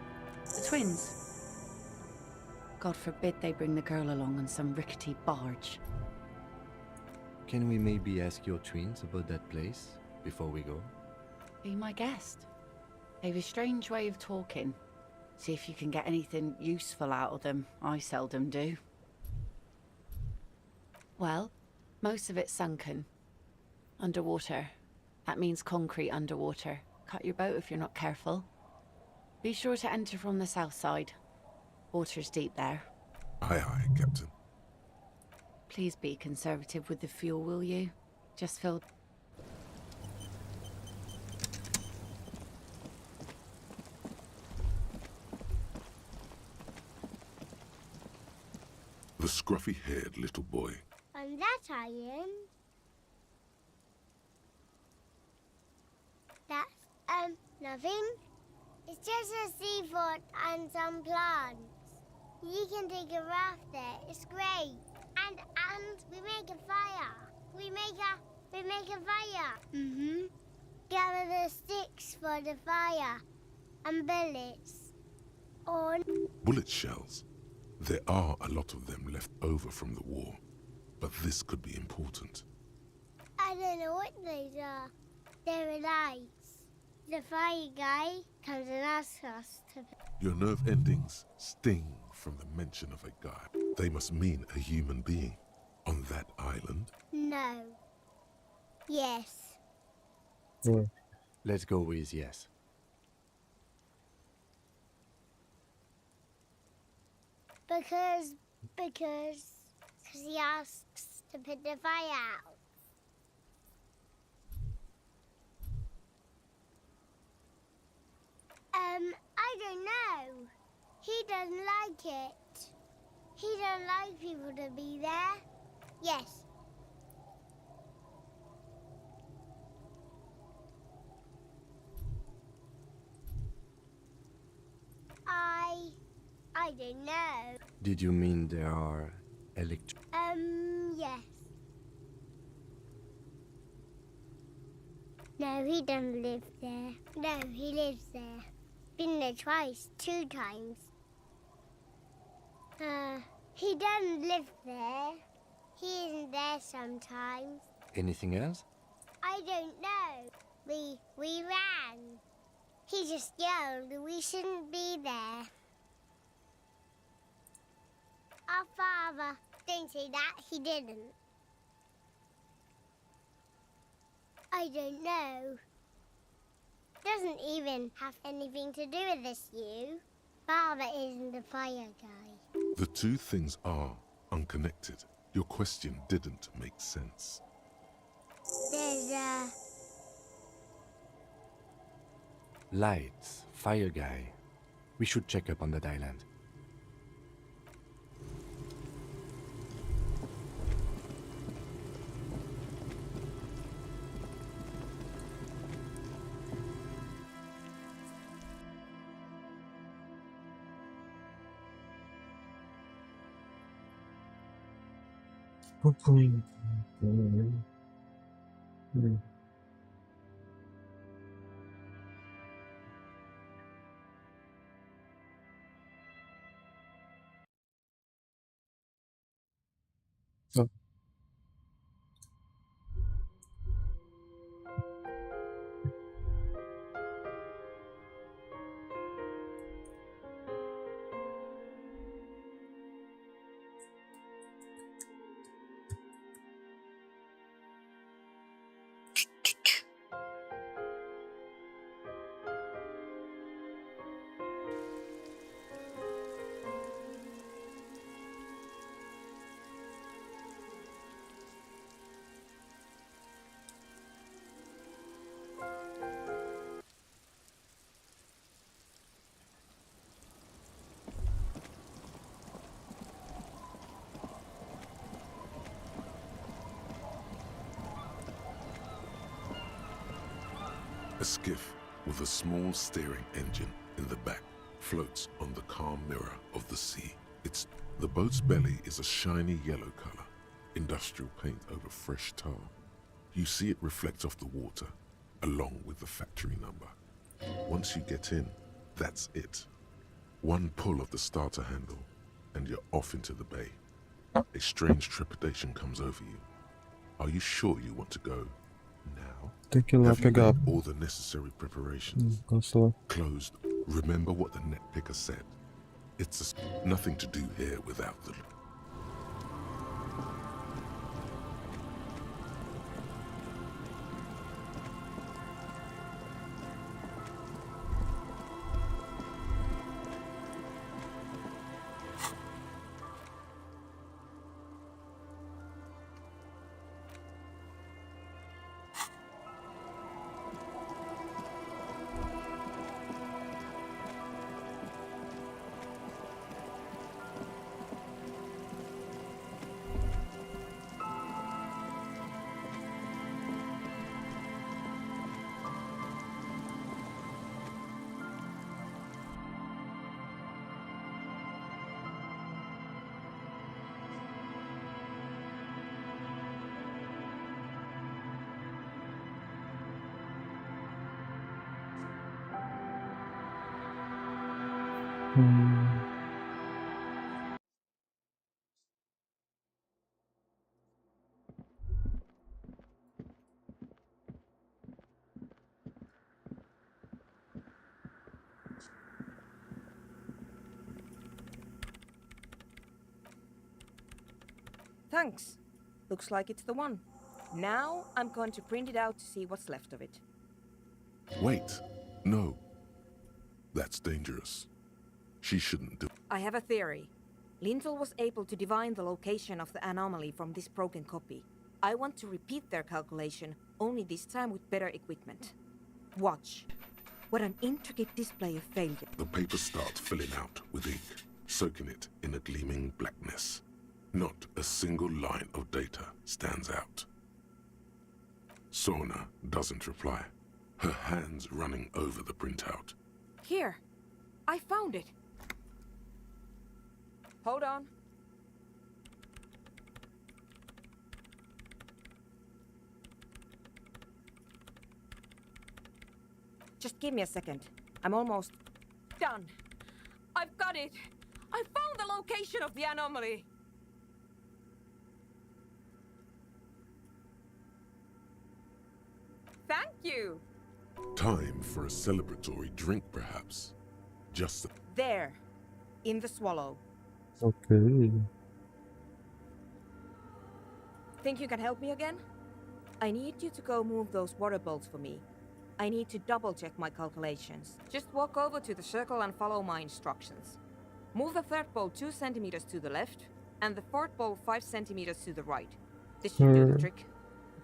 The twins. God forbid they bring the girl along on some rickety barge. Can we maybe ask your twins about that place before we go? Be my guest. They've a strange way of talking. See if you can get anything useful out of them. I seldom do. Well, most of it's sunken. Underwater. That means concrete underwater. Cut your boat if you're not careful. Be sure to enter from the south side. Water's deep there. Aye, aye, Captain. Please be conservative with the fuel, will you? Just fill... The scruffy-haired little boy. And that iron. That's, nothing. It's just a seafort and some plants. You can take a raft there. It's great. And we make a fire. We make a fire. Mm-hmm. Gather the sticks for the fire. And bullets. On. Bullet shells. There are a lot of them left over from the war. But this could be important. I don't know what those are. They're lights. The fire guy comes and asks us to... Your nerve endings sting from the mention of a guy. They must mean a human being. On that island? No. Yes. Let's go with yes. Because he asks to put the fire out? I don't know. He doesn't like it. He doesn't like people to be there. Yes. I don't know. Did you mean there are Yes. No, he doesn't live there. No, he lives there. Been there twice, 2 times. He doesn't live there. He isn't there sometimes. Anything else? I don't know. We ran. He just yelled we shouldn't be there. Our father. Don't say that, he didn't. I don't know. Doesn't even have anything to do with this, you. Father isn't a fire guy. The two things are unconnected. Your question didn't make sense. There's Lights, fire guy. We should check up on that island. Oh. A skiff with a small steering engine in the back floats on the calm mirror of the sea. The boat's belly is a shiny yellow color, industrial paint over fresh tar. You see it reflect off the water, along with the factory number. Once you get in, that's it. One pull of the starter handle, and you're off into the bay. A strange trepidation comes over you. Are you sure you want to go now? Tem que ir lá Have you pegar. made all the necessary preparations? Nossa, lá. Closed. Remember what the net picker said. It's nothing to do here without the... Thanks. Looks like it's the one. Now I'm going to print it out to see what's left of it. Wait. No. That's dangerous. She shouldn't do... I have a theory. Lintel was able to divine the location of the anomaly from this broken copy. I want to repeat their calculation, only this time with better equipment. Watch. What an intricate display of failure. The paper starts filling out with ink, soaking it in a gleaming blackness. Not a single line of data stands out. Sona doesn't reply, her hands running over the printout. Here. I found it. Hold on. Just give me a second. I'm almost done. I've got it. I found the location of the anomaly. Thank you. Time for a celebratory drink, perhaps. Just There. In the swallow. Okay. Think you can help me again? I need you to go move those water bowls for me. I need to double-check my calculations. Just walk over to the circle and follow my instructions. Move the third bowl 2 centimeters to the left, and the fourth bowl 5 centimeters to the right. This should do the trick.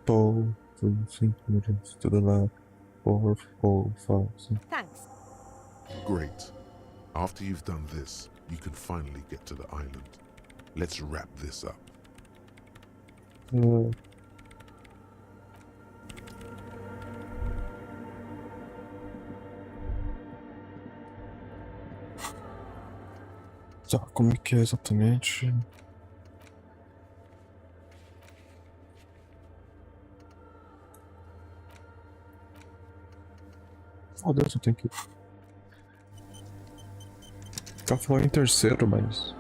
Bowl 2 centimeters to the left, fourth bowl 5 centimeters. Thanks. Great. After you've done this, you can finally get to the island. Let's wrap this up. Tá, como é que é exatamente? Oh Deus, eu tenho que... Tá falando em terceiro, mas...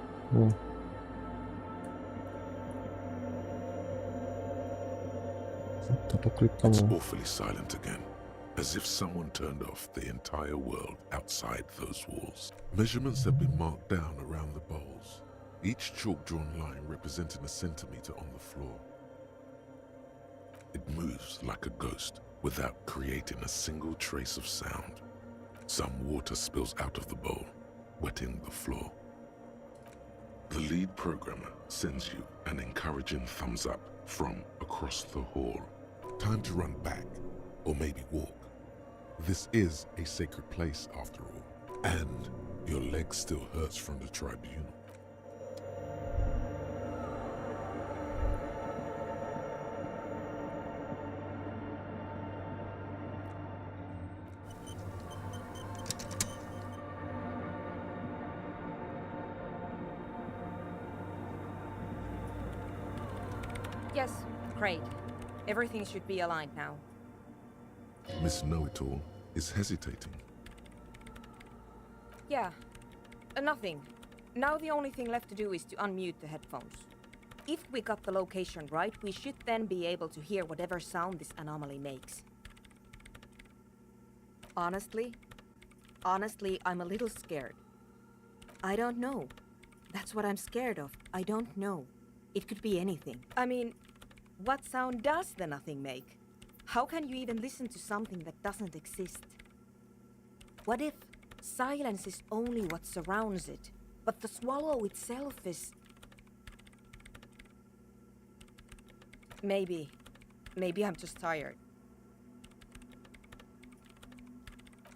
Tô clicando. It's awfully silent again, as if someone turned off the entire world outside those walls. Measurements have been marked down around the bowls, each chalk-drawn line representing a centimeter on the floor. It moves like a ghost without creating a single trace of sound. Some water spills out of the bowl, wetting the floor. The lead programmer sends you an encouraging thumbs up from across the hall. Time to run back, or maybe walk. This is a sacred place after all, and your leg still hurts from the tribunal. Yes, great. Everything should be aligned now. Miss Know-It-All is hesitating. Yeah, nothing. Now the only thing left to do is to unmute the headphones. If we got the location right, we should then be able to hear whatever sound this anomaly makes. Honestly, I'm a little scared. I don't know. That's what I'm scared of. I don't know. It could be anything. I mean, what sound does the nothing make? How can you even listen to something that doesn't exist? What if silence is only what surrounds it, but the swallow itself is... Maybe I'm just tired.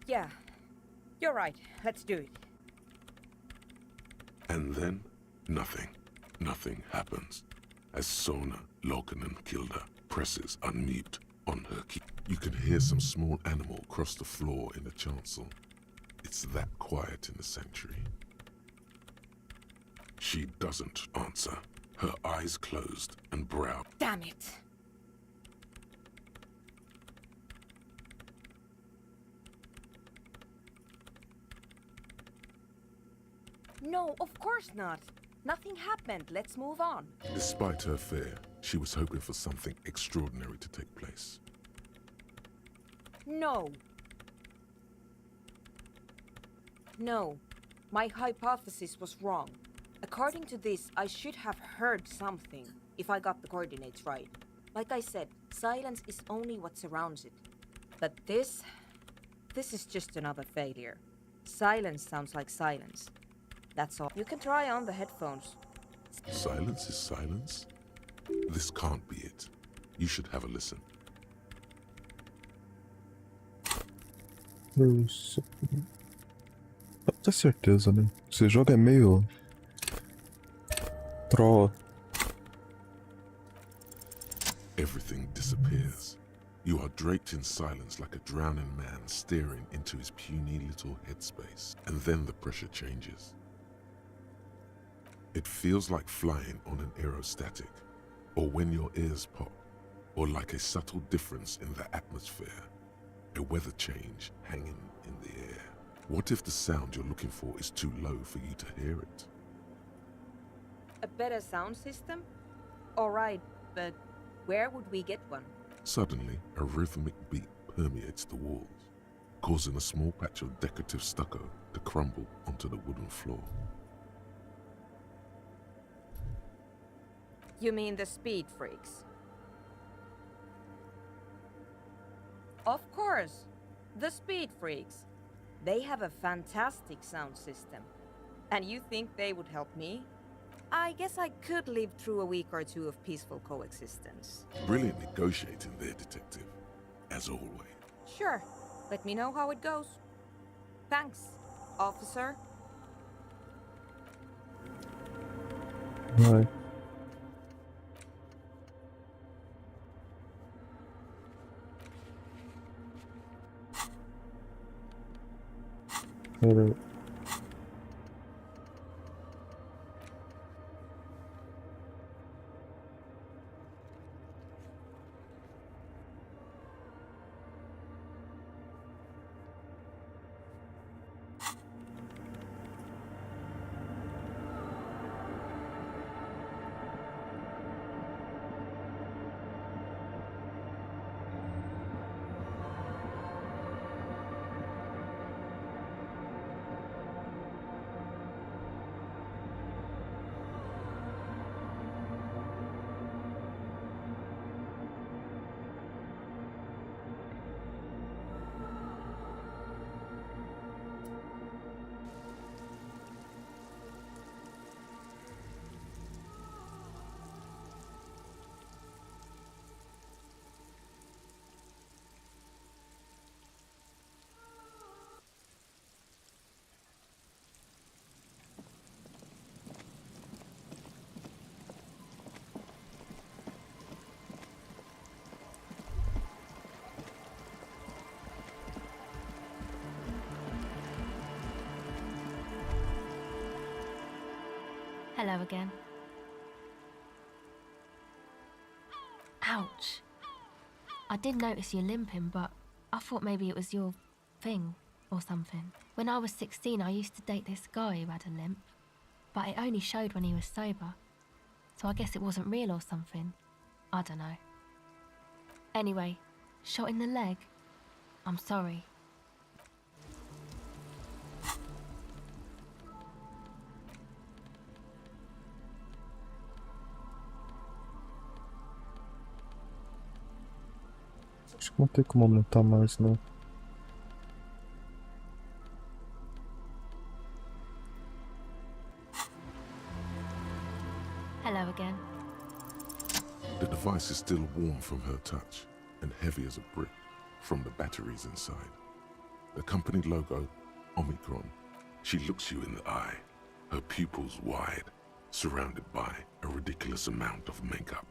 Yeah, you're right. Let's do it. And then, nothing happens. As Sona, Loken and Kilda presses unmute on her key. You can hear some small animal cross the floor in the chancel. It's that quiet in the sanctuary. She doesn't answer, her eyes closed and brow. Damn it! No, of course not. Nothing happened. Let's move on. Despite her fear, she was hoping for something extraordinary to take place. No. No. My hypothesis was wrong. According to this, I should have heard something, if I got the coordinates right. Like I said, silence is only what surrounds it. But this is just another failure. Silence sounds like silence. That's all. You can try on the headphones. Silence is silence? This can't be it. You should have a listen. Pode ter certeza, né? Esse jogo é meio... troll. Everything disappears. You are draped in silence like a drowning man staring into his puny little headspace. And then the pressure changes. It feels like flying on an aerostatic, or when your ears pop, or like a subtle difference in the atmosphere, a weather change hanging in the air. What if the sound you're looking for is too low for you to hear it? A better sound system? Alright, but where would we get one? Suddenly, a rhythmic beat permeates the walls, causing a small patch of decorative stucco to crumble onto the wooden floor. You mean the speed freaks? Of course, the speed freaks. They have a fantastic sound system. And you think they would help me? I guess I could live through a week or two of peaceful coexistence. Brilliant negotiating there, detective. As always. Sure. Let me know how it goes. Thanks, officer. Vai. Pera aí. Hello again. Ouch. I did notice you limping, but I thought maybe it was your thing or something. When I was 16, I used to date this guy who had a limp, but it only showed when he was sober. So I guess it wasn't real or something. I don't know. Anyway, shot in the leg. I'm sorry. Acho que não tem como aumentar mais, não. Hello again. The device is still warm from her touch and heavy as a brick from the batteries inside. The company logo, Omicron. She looks you in the eye, her pupils wide, surrounded by a ridiculous amount of makeup.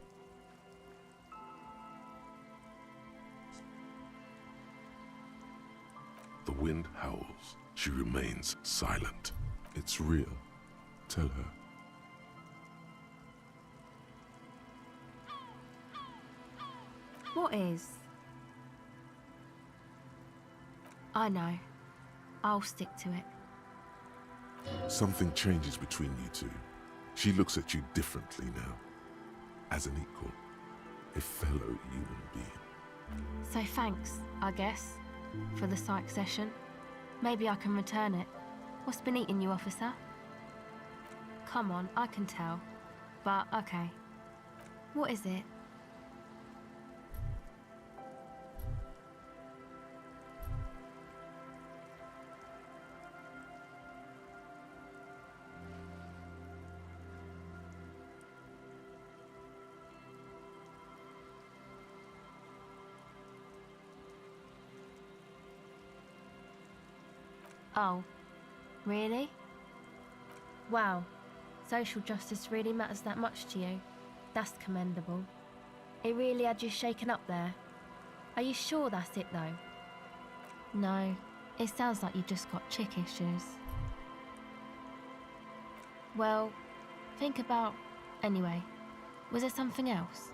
The wind howls. She remains silent. It's real. Tell her. What is? I know. I'll stick to it. Something changes between you two. She looks at you differently now. As an equal. A fellow human being. So thanks, I guess, for the psych session. Maybe I can return it. What's been eating you, officer? Come on, I can tell. But, okay. What is it? Oh, really? Wow, social justice really matters that much to you. That's commendable. It really had you shaken up there. Are you sure that's it though? No, it sounds like you just got chick issues. Well, think about... Anyway, was there something else?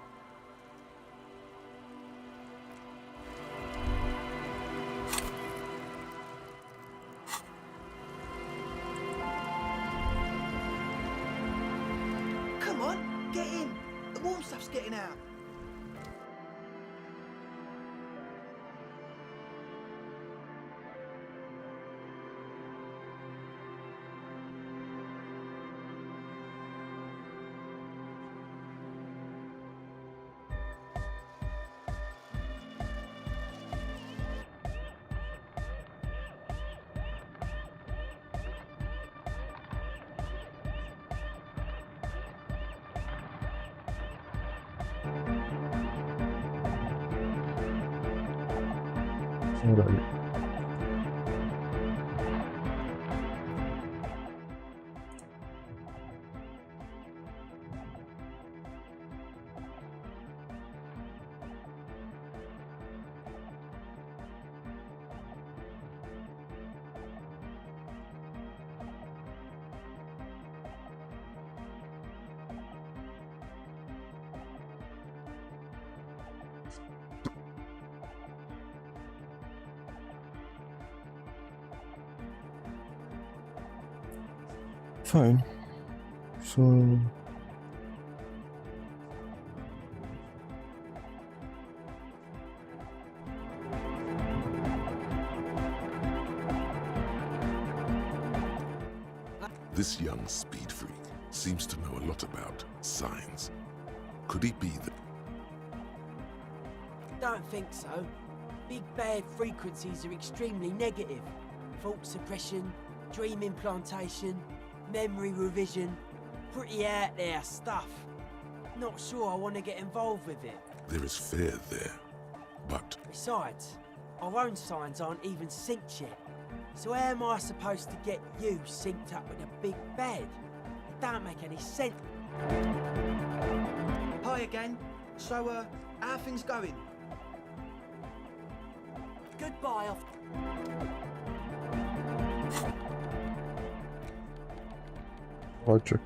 Come on, get in. The warm stuff's getting out. Alright. Fine. So... This young speed freak seems to know a lot about signs. Could he be the... Don't think so. Big bad frequencies are extremely negative. Thought suppression, dream implantation, memory revision. Pretty out there stuff. Not sure I want to get involved with it. There is fear there, but... Besides, our own signs aren't even synced yet. So how am I supposed to get you synced up with a big bad? It don't make any sense. Hi again. So, how are things going? Goodbye, off. Logic.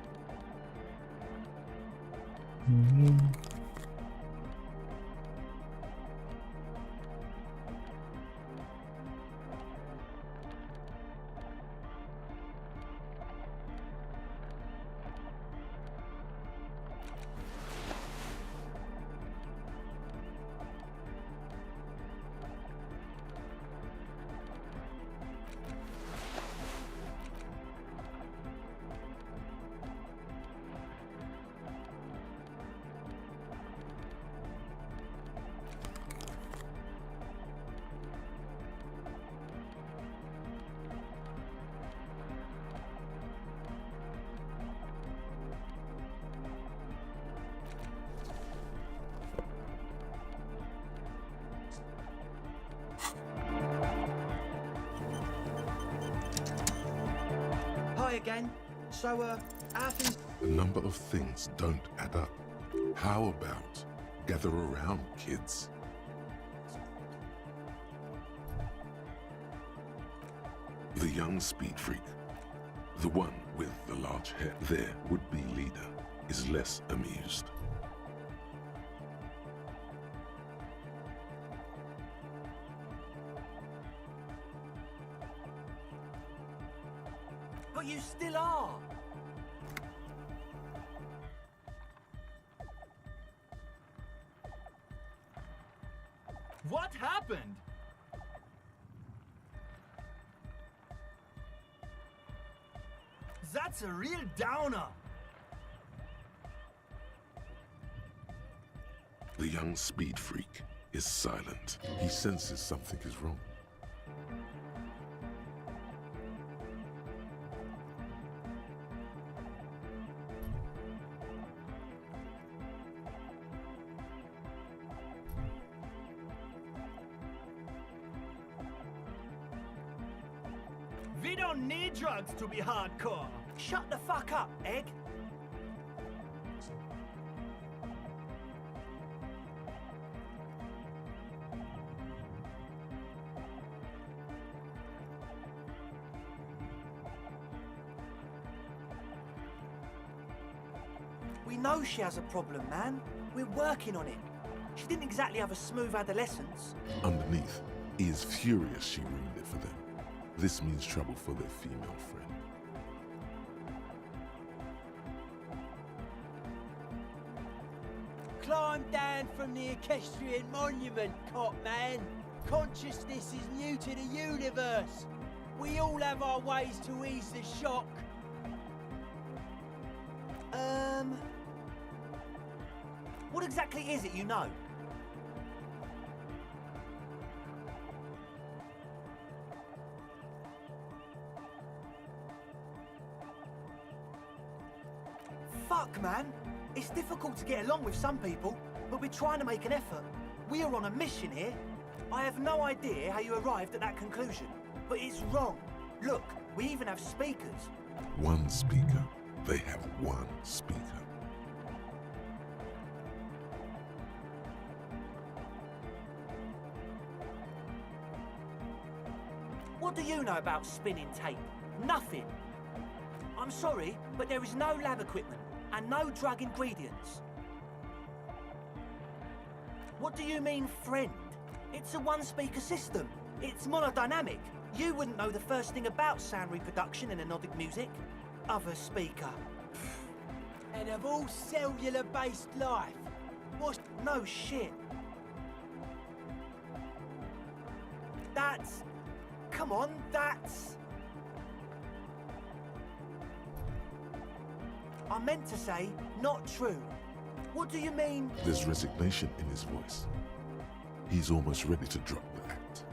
Hi again. So, how are things... A number of things don't add up. How about gather around, kids? The young speed freak, the one with the large head, their would-be leader, is less amused. But you still are. What happened? That's a real downer. The young speed freak is silent. He senses something is wrong. don't need drugs to be hardcore. Shut the fuck up, Egg. We know she has a problem, man. We're working on it. She didn't exactly have a smooth adolescence. Underneath, he is furious she ruined it for them. This means trouble for their female friend. Climb down from the equestrian monument, cop man. Consciousness is new to the universe. We all have our ways to ease the shock. What exactly is it you know? Fuck, man. It's difficult to get along with some people, but we're trying to make an effort. We are on a mission here. I have no idea how you arrived at that conclusion, but it's wrong. Look, we even have speakers. One speaker. They have one speaker. What do you know about spinning tape? Nothing. I'm sorry, but there is no lab equipment and no drug ingredients. What do you mean, friend? It's a one-speaker system. It's monodynamic. You wouldn't know the first thing about sound reproduction in anodic music. Other speaker. And of all cellular-based life, what's... No shit. That's... Come on, that's... I meant to say, not true. What do you mean? There's resignation in his voice. He's almost ready to drop the act.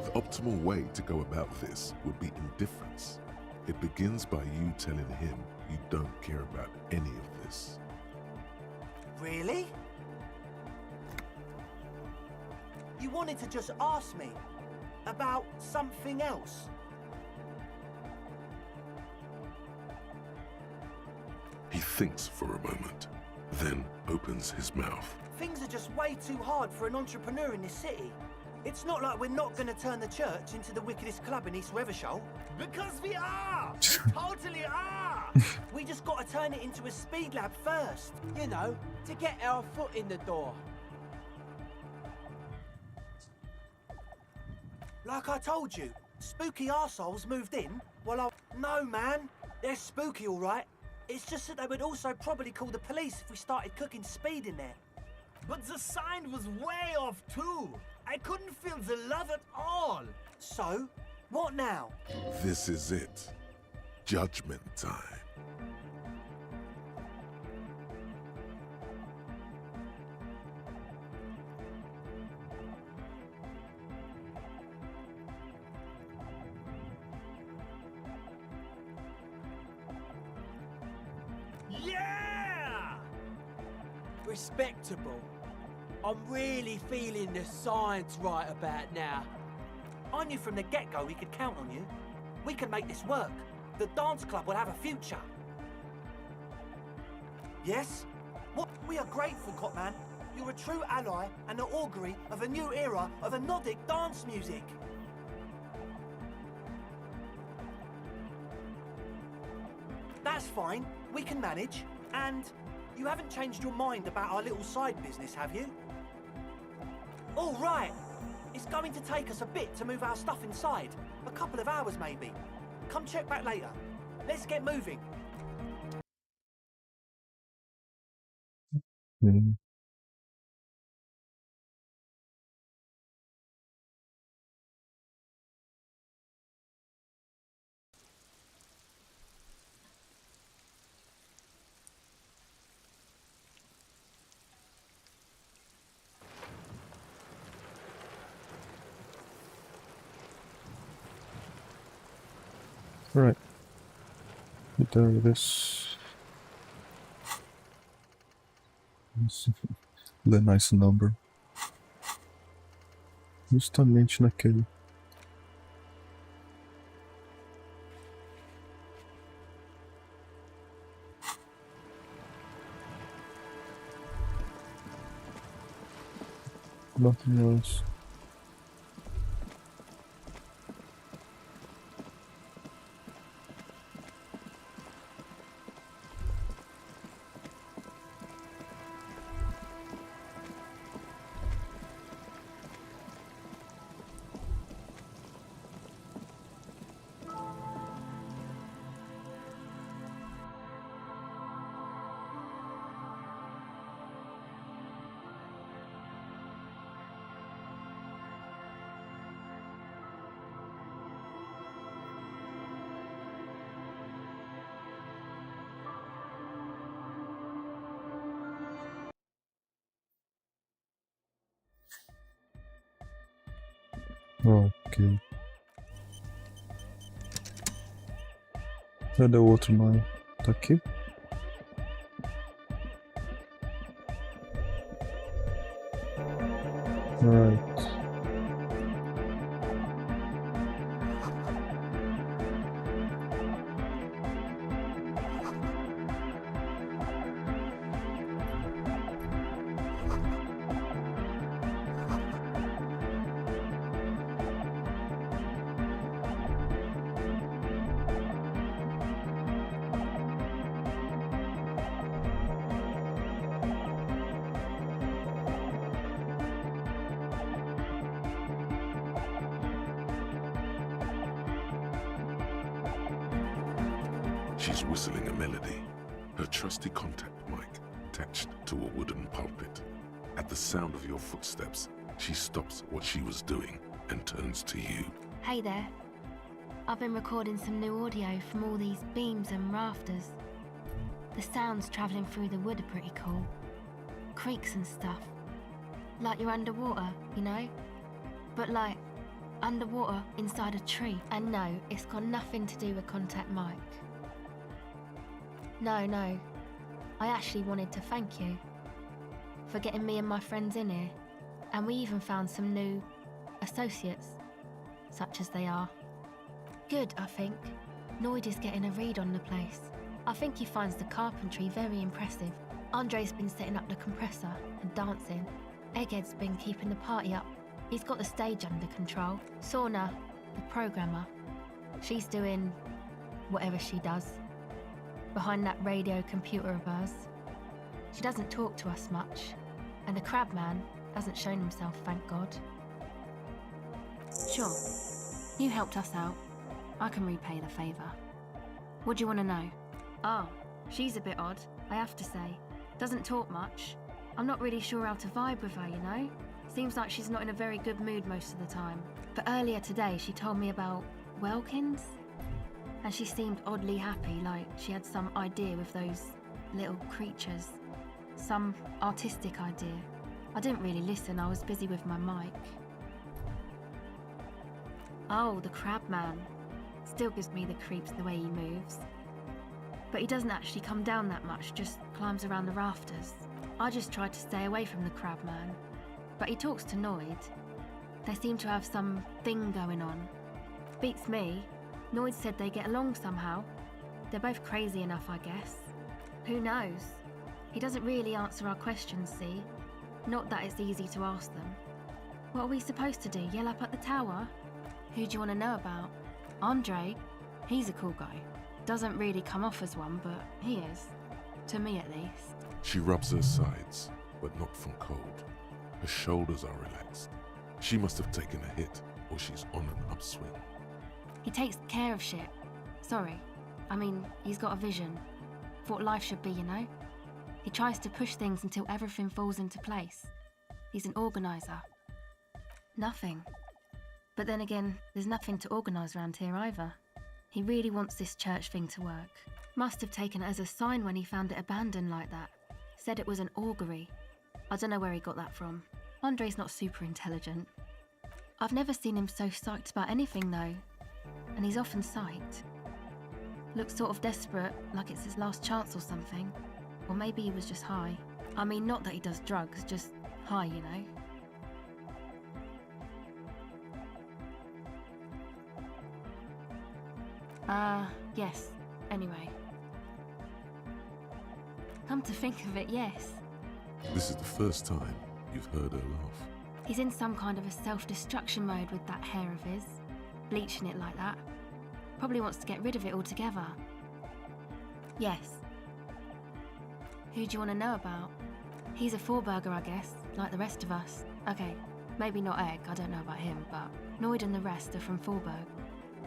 The optimal way to go about this would be indifference. It begins by you telling him you don't care about any of this. Really? You wanted to just ask me about something else? He thinks for a moment, then opens his mouth. Things are just way too hard for an entrepreneur in this city. It's not like we're not going to turn the church into the wickedest club in East Revachol. Because we are! We totally are! We just got to turn it into a speed lab first. You know, to get our foot in the door. Like I told you, spooky arseholes moved in while I... No, man. They're spooky, all right. It's just that they would also probably call the police if we started cooking speed in there. But the sign was way off, too. I couldn't feel the love at all. So, what now? This is it. Judgment time. Yeah! Respectable. I'm really feeling the science right about now. I knew from the get-go we could count on you. We can make this work. The dance club will have a future. Yes? What? We are grateful, Copman. You're a true ally and the augury of a new era of anodic dance music. That's fine. We can manage. And you haven't changed your mind about our little side business, have you? All right. It's going to take us a bit to move our stuff inside. A couple of hours, maybe. Come check back later. Let's get moving. Alright. Get done with this. The nice number. Justamente naquele. Nothing else. Okay. Cadê o outro nome? Tá aqui? Right. She's whistling a melody, her trusty contact mic attached to a wooden pulpit. At the sound of your footsteps, she stops what she was doing and turns to you. Hey there. I've been recording some new audio from all these beams and rafters. The sounds travelling through the wood are pretty cool. Creaks and stuff. Like you're underwater, you know? But like, underwater inside a tree. And no, it's got nothing to do with Contact Mike. No. I actually wanted to thank you for getting me and my friends in here. And we even found some new associates, such as they are. Good, I think. Noid is getting a read on the place. I think he finds the carpentry very impressive. Andre's been setting up the compressor and dancing. Egghead's been keeping the party up. He's got the stage under control. Sorna, the programmer, she's doing whatever she does behind that radio computer of hers. She doesn't talk to us much, and the Crabman hasn't shown himself, thank God. Sure, you helped us out. I can repay the favour. What do you want to know? Oh, she's a bit odd, I have to say. Doesn't talk much. I'm not really sure how to vibe with her, you know? Seems like she's not in a very good mood most of the time. But earlier today she told me about Welkins, and she seemed oddly happy, like she had some idea with those little creatures. Some artistic idea. I didn't really listen, I was busy with my mic. Oh, the Crabman. Still gives me the creeps the way he moves. But he doesn't actually come down that much, just climbs around the rafters. I just tried to stay away from the Crabman. But he talks to Noid. They seem to have some thing going on. Beats me. Noid said they get along somehow. They're both crazy enough, I guess. Who knows? He doesn't really answer our questions, see? Not that it's easy to ask them. What are we supposed to do, yell up at the tower? Who do you want to know about? Andre? He's a cool guy. Doesn't really come off as one, but he is. To me, at least. She rubs her sides, but not from cold. Her shoulders are relaxed. She must have taken a hit, or she's on an upswing. He takes care of shit. Sorry. I mean, he's got a vision. For what life should be, you know? He tries to push things until everything falls into place. He's an organiser. Nothing. But then again, there's nothing to organise around here either. He really wants this church thing to work. Must have taken it as a sign when he found it abandoned like that. Said it was an augury. I don't know where he got that from. Andre's not super intelligent. I've never seen him so psyched about anything though. And he's often psyched. Looks sort of desperate, like it's his last chance or something. Or maybe he was just high. I mean, not that he does drugs, just high, you know? Yes. Anyway. Come to think of it, yes. This is the first time you've heard her laugh. He's in some kind of a self-destruction mode with that hair of his, bleaching it like that. Probably wants to get rid of it altogether. Yes. Who do you want to know about? He's a Forburger, I guess, like the rest of us. Okay, maybe not Egg, I don't know about him, but Noid and the rest are from Forburg,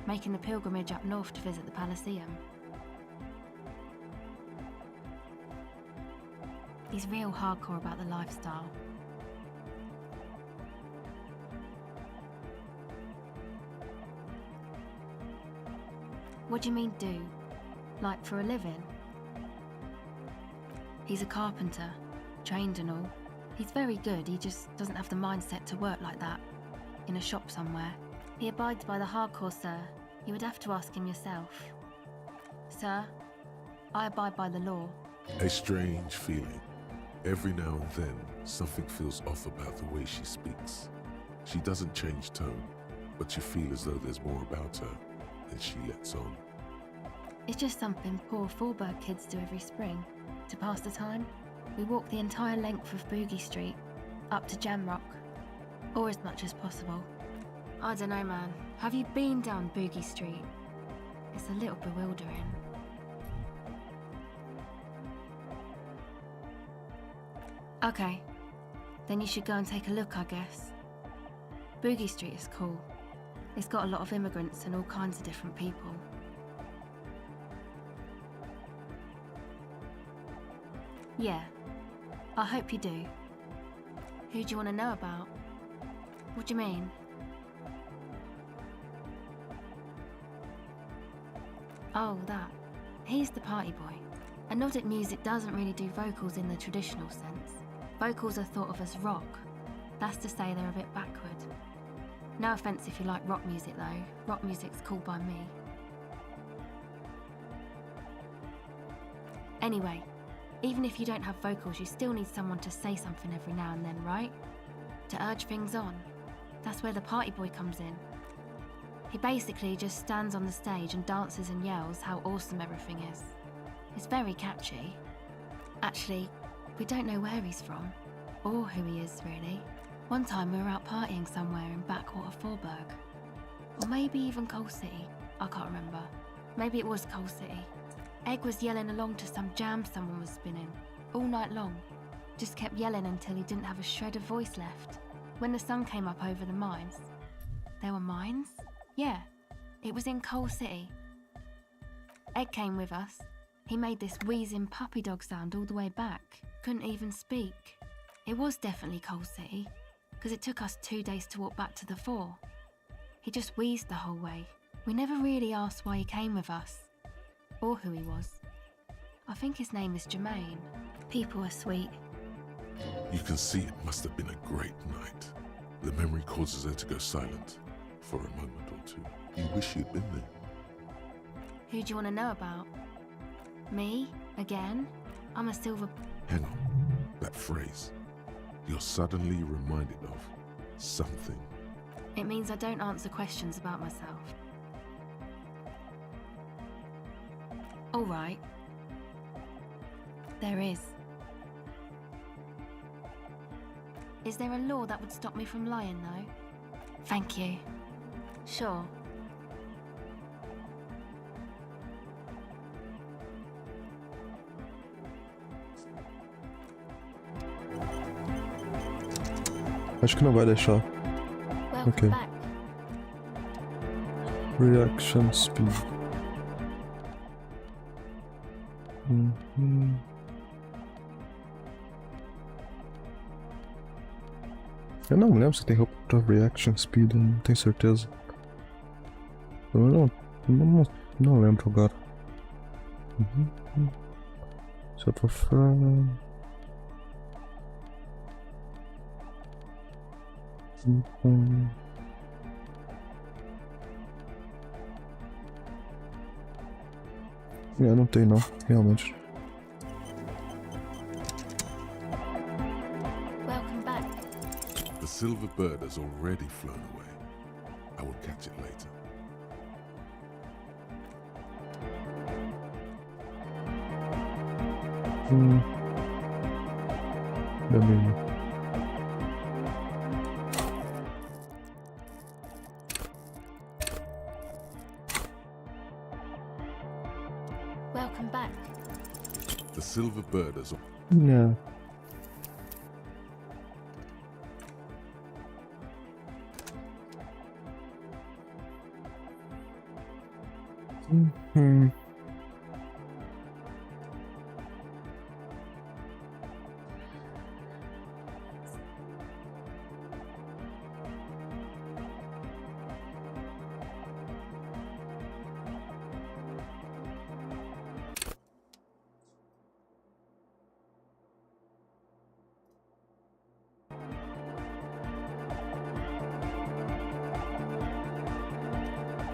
making the pilgrimage up north to visit the Palaceum. He's real hardcore about the lifestyle. What do you mean do? Like for a living? He's a carpenter, trained and all. He's very good, he just doesn't have the mindset to work like that, in a shop somewhere. He abides by the hardcore, sir. You would have to ask him yourself. Sir, I abide by the law. A strange feeling. Every now and then, something feels off about the way she speaks. She doesn't change tone, but you feel as though there's more about her than she lets on. It's just something poor Forburg kids do every spring. To pass the time, we walk the entire length of Boogie Street, up to Jamrock, or as much as possible. I don't know, man. Have you been down Boogie Street? It's a little bewildering. Okay, then you should go and take a look, I guess. Boogie Street is cool. It's got a lot of immigrants and all kinds of different people. Yeah, I hope you do. Who do you want to know about? What do you mean? Oh, that. He's the party boy. And Nordic music doesn't really do vocals in the traditional sense. Vocals are thought of as rock. That's to say they're a bit backward. No offence if you like rock music though. Rock music's cool by me. Anyway, even if you don't have vocals, you still need someone to say something every now and then, right? To urge things on. That's where the party boy comes in. He basically just stands on the stage and dances and yells how awesome everything is. It's very catchy. Actually, we don't know where he's from, or who he is really. One time we were out partying somewhere in backwater Forburg. Or maybe even Coal City, I can't remember. Maybe it was Coal City. Egg was yelling along to some jam someone was spinning, all night long. Just kept yelling until he didn't have a shred of voice left. When the sun came up over the mines. There were mines? Yeah, it was in Coal City. Egg came with us. He made this wheezing puppy dog sound all the way back. Couldn't even speak. It was definitely Coal City, because it took us 2 days to walk back to the fort. He just wheezed the whole way. We never really asked why he came with us, or who he was. I think his name is Jermaine. People are sweet. You can see it must have been a great night. The memory causes her to go silent for a moment or two. You wish you'd been there. Who do you want to know about? Me? Again? I'm a silver... Hang on. That phrase. You're suddenly reminded of something. It means I don't answer questions about myself. All right. There is. Is there a law that would stop me from lying, though? Thank you. Sure. Acho que não vai deixar. Ok. Reaction speed. Eu não me lembro se tem roupa pra reaction speed, eu não tenho certeza. Eu não lembro agora. Se eu tô falando... não tem não, realmente. Welcome back. The silver bird has already flown away. I will catch it later. Silver Birders. Yeah. Hmm.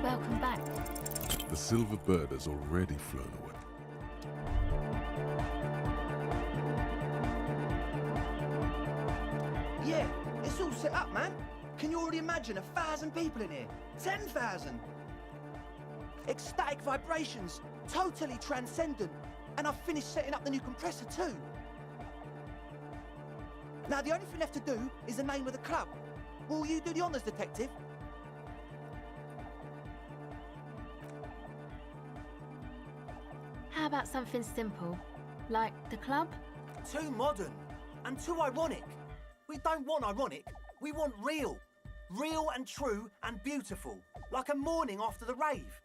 Welcome back. The Silver Bird has already flown away. Yeah, it's all set up, man. Can you already imagine 1,000 people in here? 10,000! Ecstatic vibrations, totally transcendent. And I've finished setting up the new compressor too. Now the only thing left to do is the name of the club. Will you do the honours, detective? How about something simple? Like the club? Too modern and too ironic. We don't want ironic, we want real. Real and true and beautiful. Like a morning after the rave.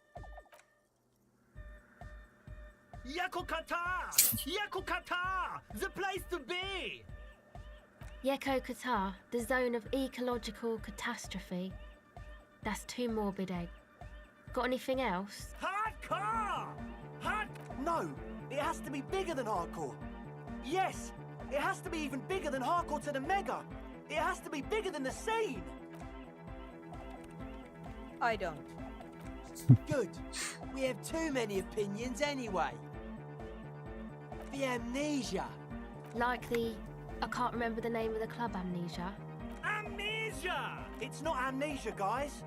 Yakukata! Yakukata! The place to be! Yeko Qatar, the zone of ecological catastrophe. That's too morbid, Egg. Got anything else? Hardcore! No, it has to be bigger than hardcore. Yes, it has to be even bigger than hardcore to the mega. It has to be bigger than the scene. I don't. Good. We have too many opinions anyway. The amnesia. Like the... I can't remember the name of the club, Amnesia. Amnesia! It's not amnesia, guys.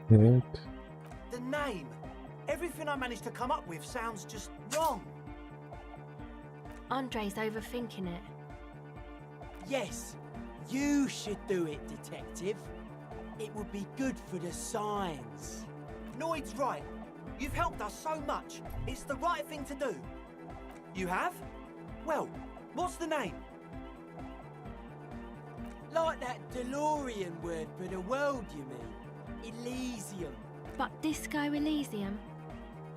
What? The name. Everything I managed to come up with sounds just wrong. Andre's overthinking it. Yes, you should do it, detective. It would be good for the signs. Noid's right. You've helped us so much. It's the right thing to do. You have? Well, what's the name? Like that DeLorean word for the world, you mean? Elysium. But Disco Elysium?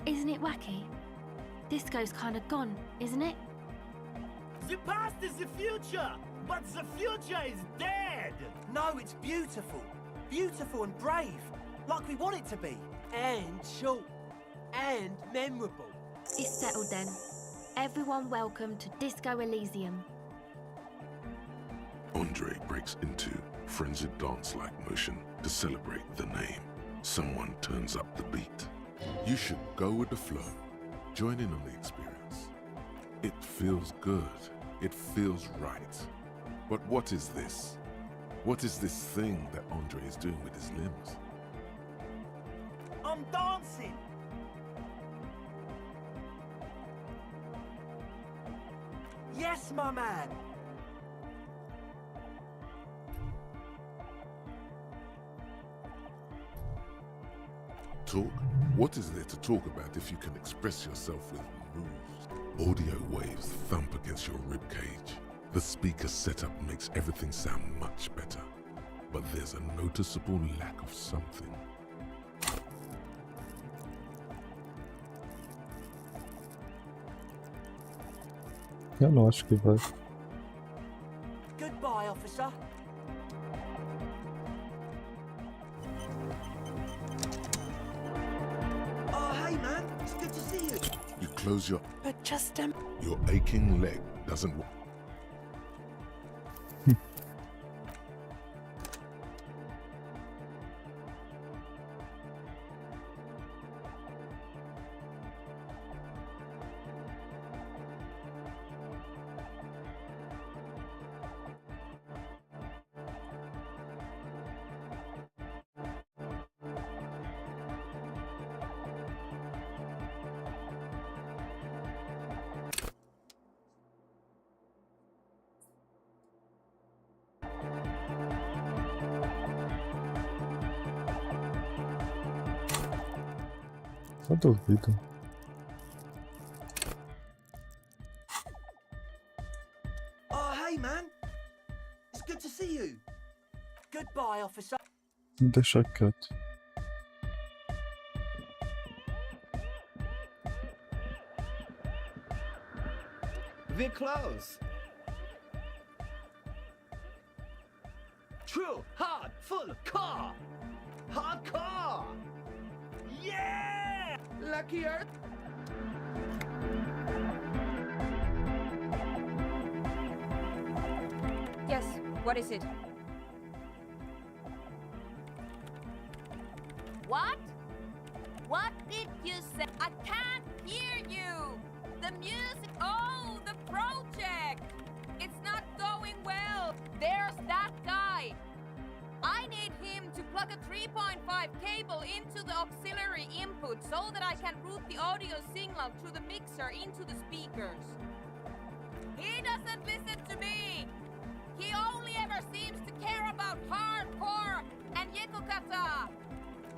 Isn't it wacky? Disco's kind of gone, isn't it? The past is the future, but the future is dead! No, it's beautiful. Beautiful and brave. Like we want it to be. And short. And memorable. It's settled then. Everyone welcome to Disco Elysium. Andre breaks into frenzied dance-like motion to celebrate the name. Someone turns up the beat. You should go with the flow. Join in on the experience. It feels good. It feels right. But what is this? What is this thing that Andre is doing with his limbs? I'm dancing! Yes, my man! Talk? What is there to talk about if you can express yourself with moves? Audio waves thump against your ribcage. The speaker setup makes everything sound much better. But there's a noticeable lack of something. Eu não acho que vai. Goodbye, officer. Oh, hey, man. It's good to see you. You close your... But just Your aching leg doesn't... Só duvido. hey man! It's good to see you! Goodbye, officer. Deixa quieto. We're close. True, hard, full car. Hardcore. Yeah! Lucky Earth. Yes, what is it? What? What did you say? I can't hear you! The music, oh, the project! It's not going well! There's that guy! I need him to plug a 3.5 cable into the auxiliary input so that I can route the audio signal through the mixer into the speakers. He doesn't listen to me! He only ever seems to care about hardcore and Yekokata!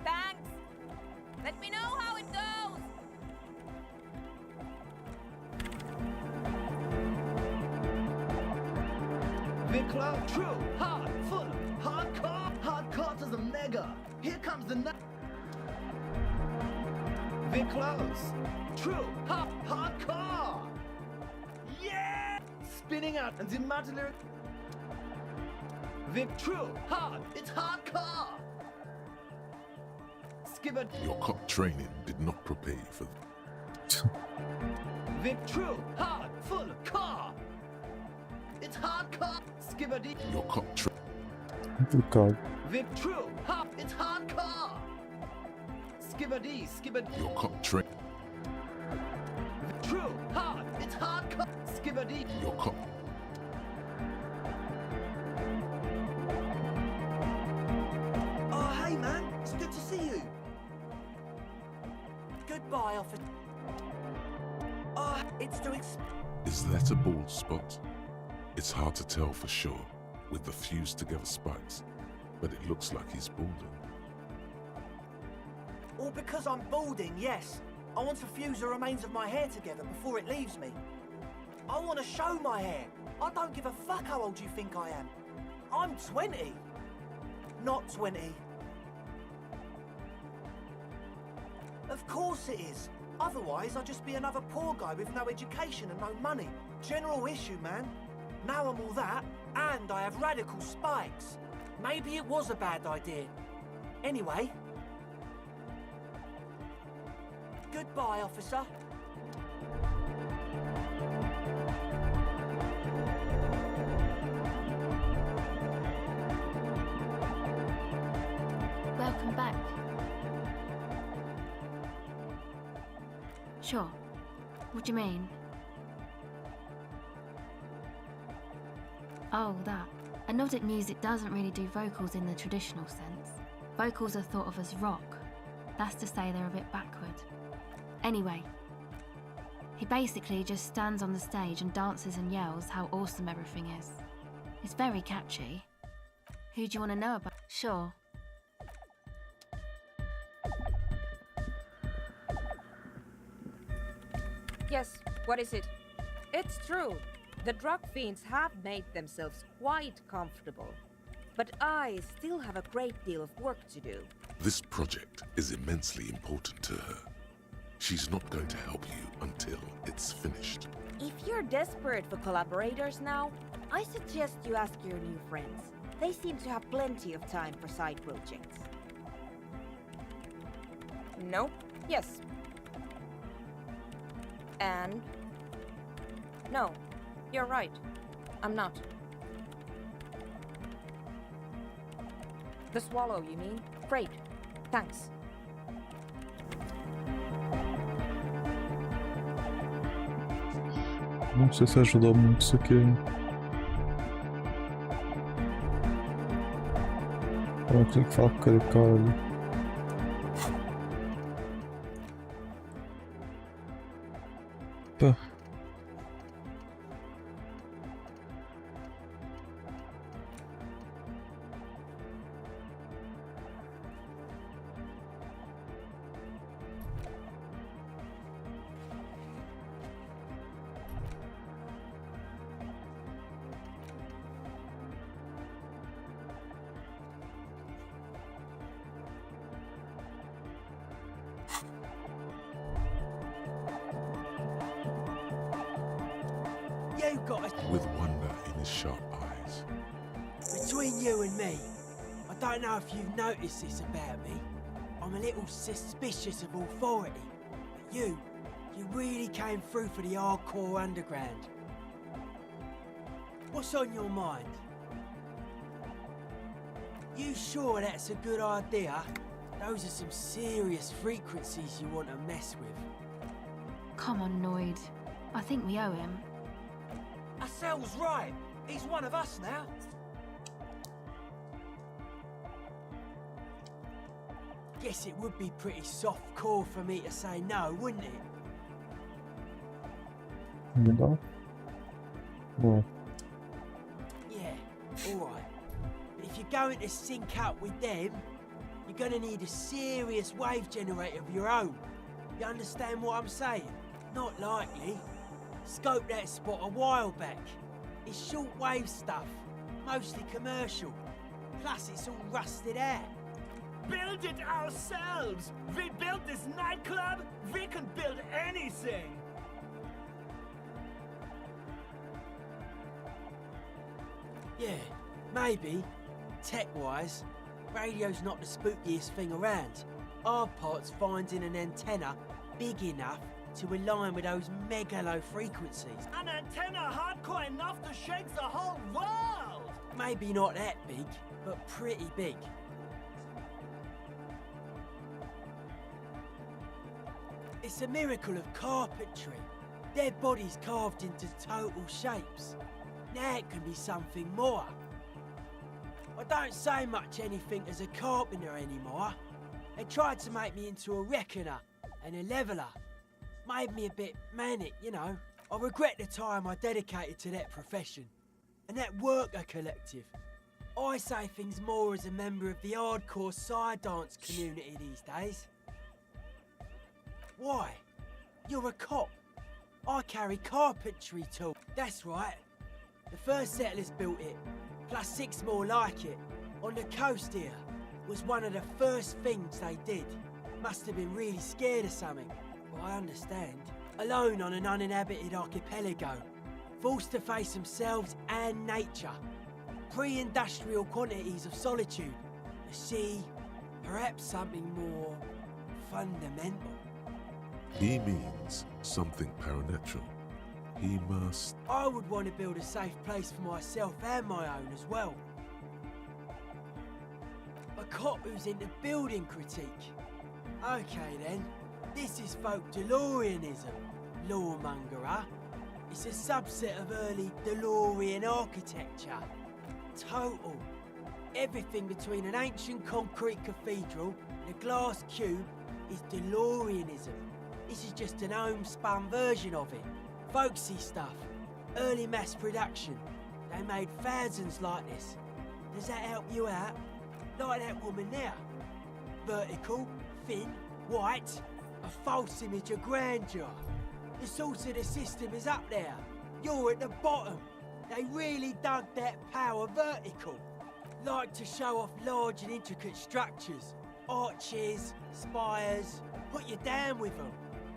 Thanks! Let me know how it goes! We're close. True, hard, full, hardcore. Hardcore to the mega. Here comes the We're close. True, hard, hardcore. Yeah! Spinning out and the artillery. True, hard, it's hardcore! Skibber. Your cop training did not prepare you for True, hard, full, car! It's hardcore! Skibbity. Your cop training. God. True, hard, it's hardcore! Skibbity, skibbity. Your cop training. True, hard, it's hardcore! Skibbity. Your cop. Oh, hey man, it's good to see you. Goodbye, officer. It's too Is that a bald spot? It's hard to tell for sure with the fused together spikes, but it looks like he's balding. All because I'm balding, yes. I want to fuse the remains of my hair together before it leaves me. I want to show my hair. I don't give a fuck how old you think I am. I'm 20. Not 20. Of course it is. Otherwise, I'd just be another poor guy with no education and no money. General issue, man. Now I'm all that, and I have radical spikes. Maybe it was a bad idea. Anyway. Goodbye, officer. Welcome back. Sure. What do you mean? Oh, that. Anodic music doesn't really do vocals in the traditional sense. Vocals are thought of as rock. That's to say they're a bit backward. Anyway, he basically just stands on the stage and dances and yells how awesome everything is. It's very catchy. Who do you want to know about? Sure. Yes, what is it? It's true. The drug fiends have made themselves quite comfortable. But I still have a great deal of work to do. This project is immensely important to her. She's not going to help you until it's finished. If you're desperate for collaborators now, I suggest you ask your new friends. They seem to have plenty of time for side projects. No? Yes. And? No, you're right. I'm not. The Swallow, you mean? Great. Thanks. Não sei se ajudou muito isso aqui. Eu tenho que falar com aquele cara ali. Tá. You got a... with wonder in his sharp eyes. Between you and me, I don't know if you've noticed this about me. I'm a little suspicious of authority. But you really came through for the hardcore underground. What's on your mind? You sure that's a good idea? Those are some serious frequencies you want to mess with. Come on, Noid. I think we owe him. Asel's right. He's one of us now. Guess it would be pretty soft core for me to say no, wouldn't it? Legal. Boa. Yeah, alright. But if you're going to sync up with them, you're gonna need a serious wave generator of your own. You understand what I'm saying? Not likely. Scoped that spot a while back. It's shortwave stuff, mostly commercial. Plus it's all rusted out. Build it ourselves! We built this nightclub, we can build anything! Yeah, maybe. Tech-wise, radio's not the spookiest thing around. Our part's finding an antenna big enough to align with those mega low frequencies. An antenna hardcore enough to shake the whole world! Maybe not that big, but pretty big. It's a miracle of carpentry. Dead bodies carved into total shapes. Now it can be something more. I don't say much anything as a carpenter anymore. They tried to make me into a reckoner and a leveller. Made me a bit manic, you know. I regret the time I dedicated to that profession. And that worker collective. I say things more as a member of the hardcore side dance community these days. Why? You're a cop. I carry carpentry tools. That's right. The first settlers built it, plus 6 more like it, on the coast here. Was one of the first things they did. Must have been really scared of something, but I understand. Alone on an uninhabited archipelago, forced to face themselves and nature. Pre-industrial quantities of solitude. The sea, perhaps something more fundamental. He means something paranatural. He must... I would want to build a safe place for myself and my own as well. A cop who's into building critique. Okay then, this is folk DeLoreanism, lawmongerer. It's a subset of early DeLorean architecture. Total. Everything between an ancient concrete cathedral and a glass cube is DeLoreanism. This is just an homespun version of it. Folksy stuff. Early mass production. They made thousands like this. Does that help you out? Like that woman there. Vertical, thin, white. A false image of grandeur. The source of the system is up there. You're at the bottom. They really dug that power vertical. Like to show off large and intricate structures. Arches, spires. Put you down with them.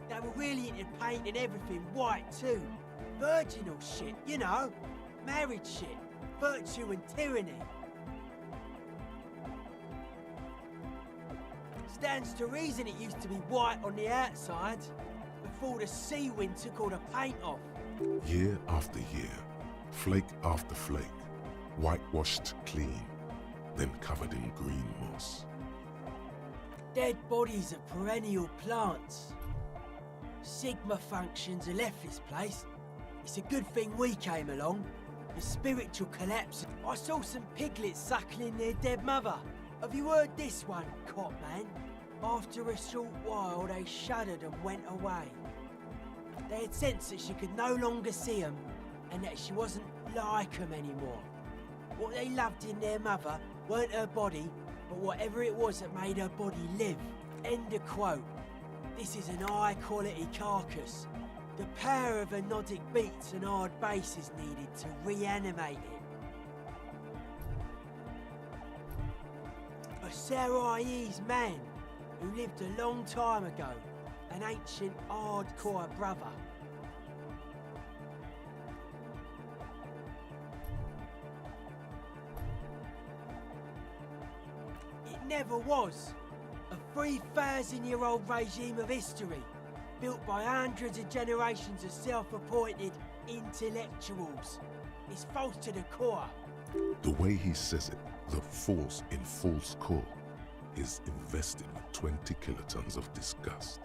They were really into painting everything white too. Virginal shit, you know. Married shit. Virtue and tyranny. Stands to reason it used to be white on the outside before the sea wind took all the paint off. Year after year, flake after flake, whitewashed clean, then covered in green moss. Dead bodies of perennial plants. Sigma functions have left this place. It's a good thing we came along. The spiritual collapse. I saw some piglets suckling their dead mother. Have you heard this one, cop man? After a short while, they shuddered and went away. They had sensed that she could no longer see them, and that she wasn't like them anymore. What they loved in their mother weren't her body, but whatever it was that made her body live. End of quote. This is an high-quality carcass. The power of anodic beats and hard bass is needed to reanimate it. A Sarais man who lived a long time ago, an ancient hardcore brother. never was. A 3,000-year-old regime of history, built by hundreds of generations of self-appointed intellectuals. It's false to the core. The way he says it, the force in false core, is invested with 20 kilotons of disgust.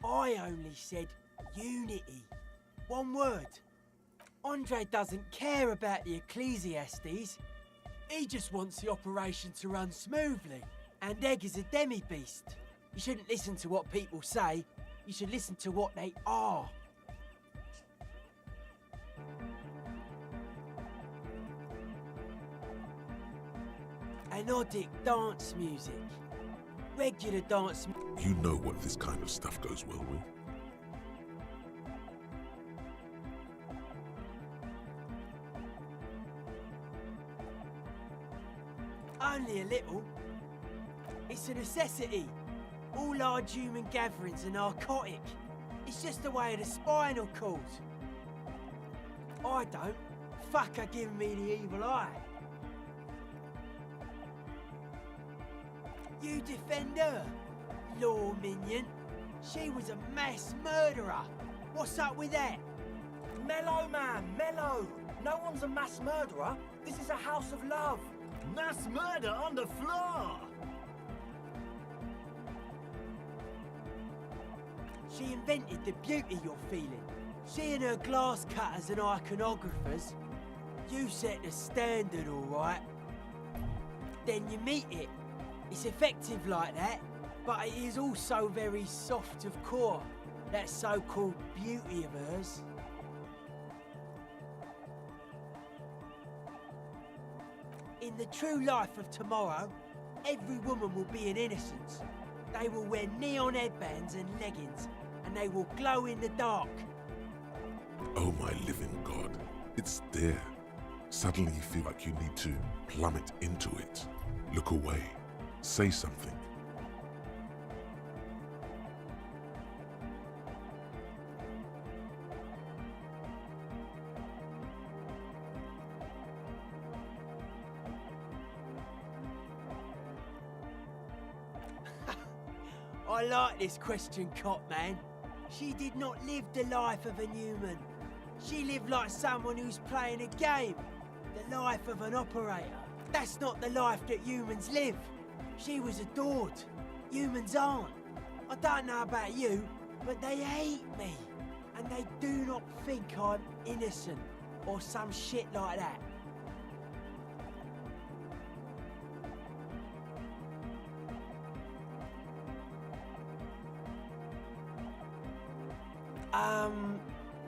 I only said unity. One word. Andre doesn't care about the Ecclesiastes. He just wants the operation to run smoothly. And Egg is a demi-beast. You shouldn't listen to what people say. You should listen to what they are. Anodic dance music. Regular dance. You know what this kind of stuff goes well with. Only a little. It's a necessity. All large human gatherings are narcotic. It's just a way of the spinal cord. I don't. Fuck her giving me the evil eye. You defend her, law minion. She was a mass murderer. What's up with that? Mellow, man, mellow. No one's a mass murderer. This is a house of love. Mass murder on the floor! She invented the beauty you're feeling. She and her glass cutters and iconographers. You set the standard, all right. Then you meet it. It's effective like that, but it is also very soft of core. That so-called beauty of hers. In the true life of tomorrow, every woman will be an innocence. They will wear neon headbands and leggings, and they will glow in the dark. Oh my living God, it's there. Suddenly you feel like you need to plummet into it. Look away. Say something. I like this question, Cop Man. She did not live the life of a human. She lived like someone who's playing a game. The life of an operator. That's not the life that humans live. She was adored. Humans aren't. I don't know about you, but they hate me. And they do not think I'm innocent or some shit like that.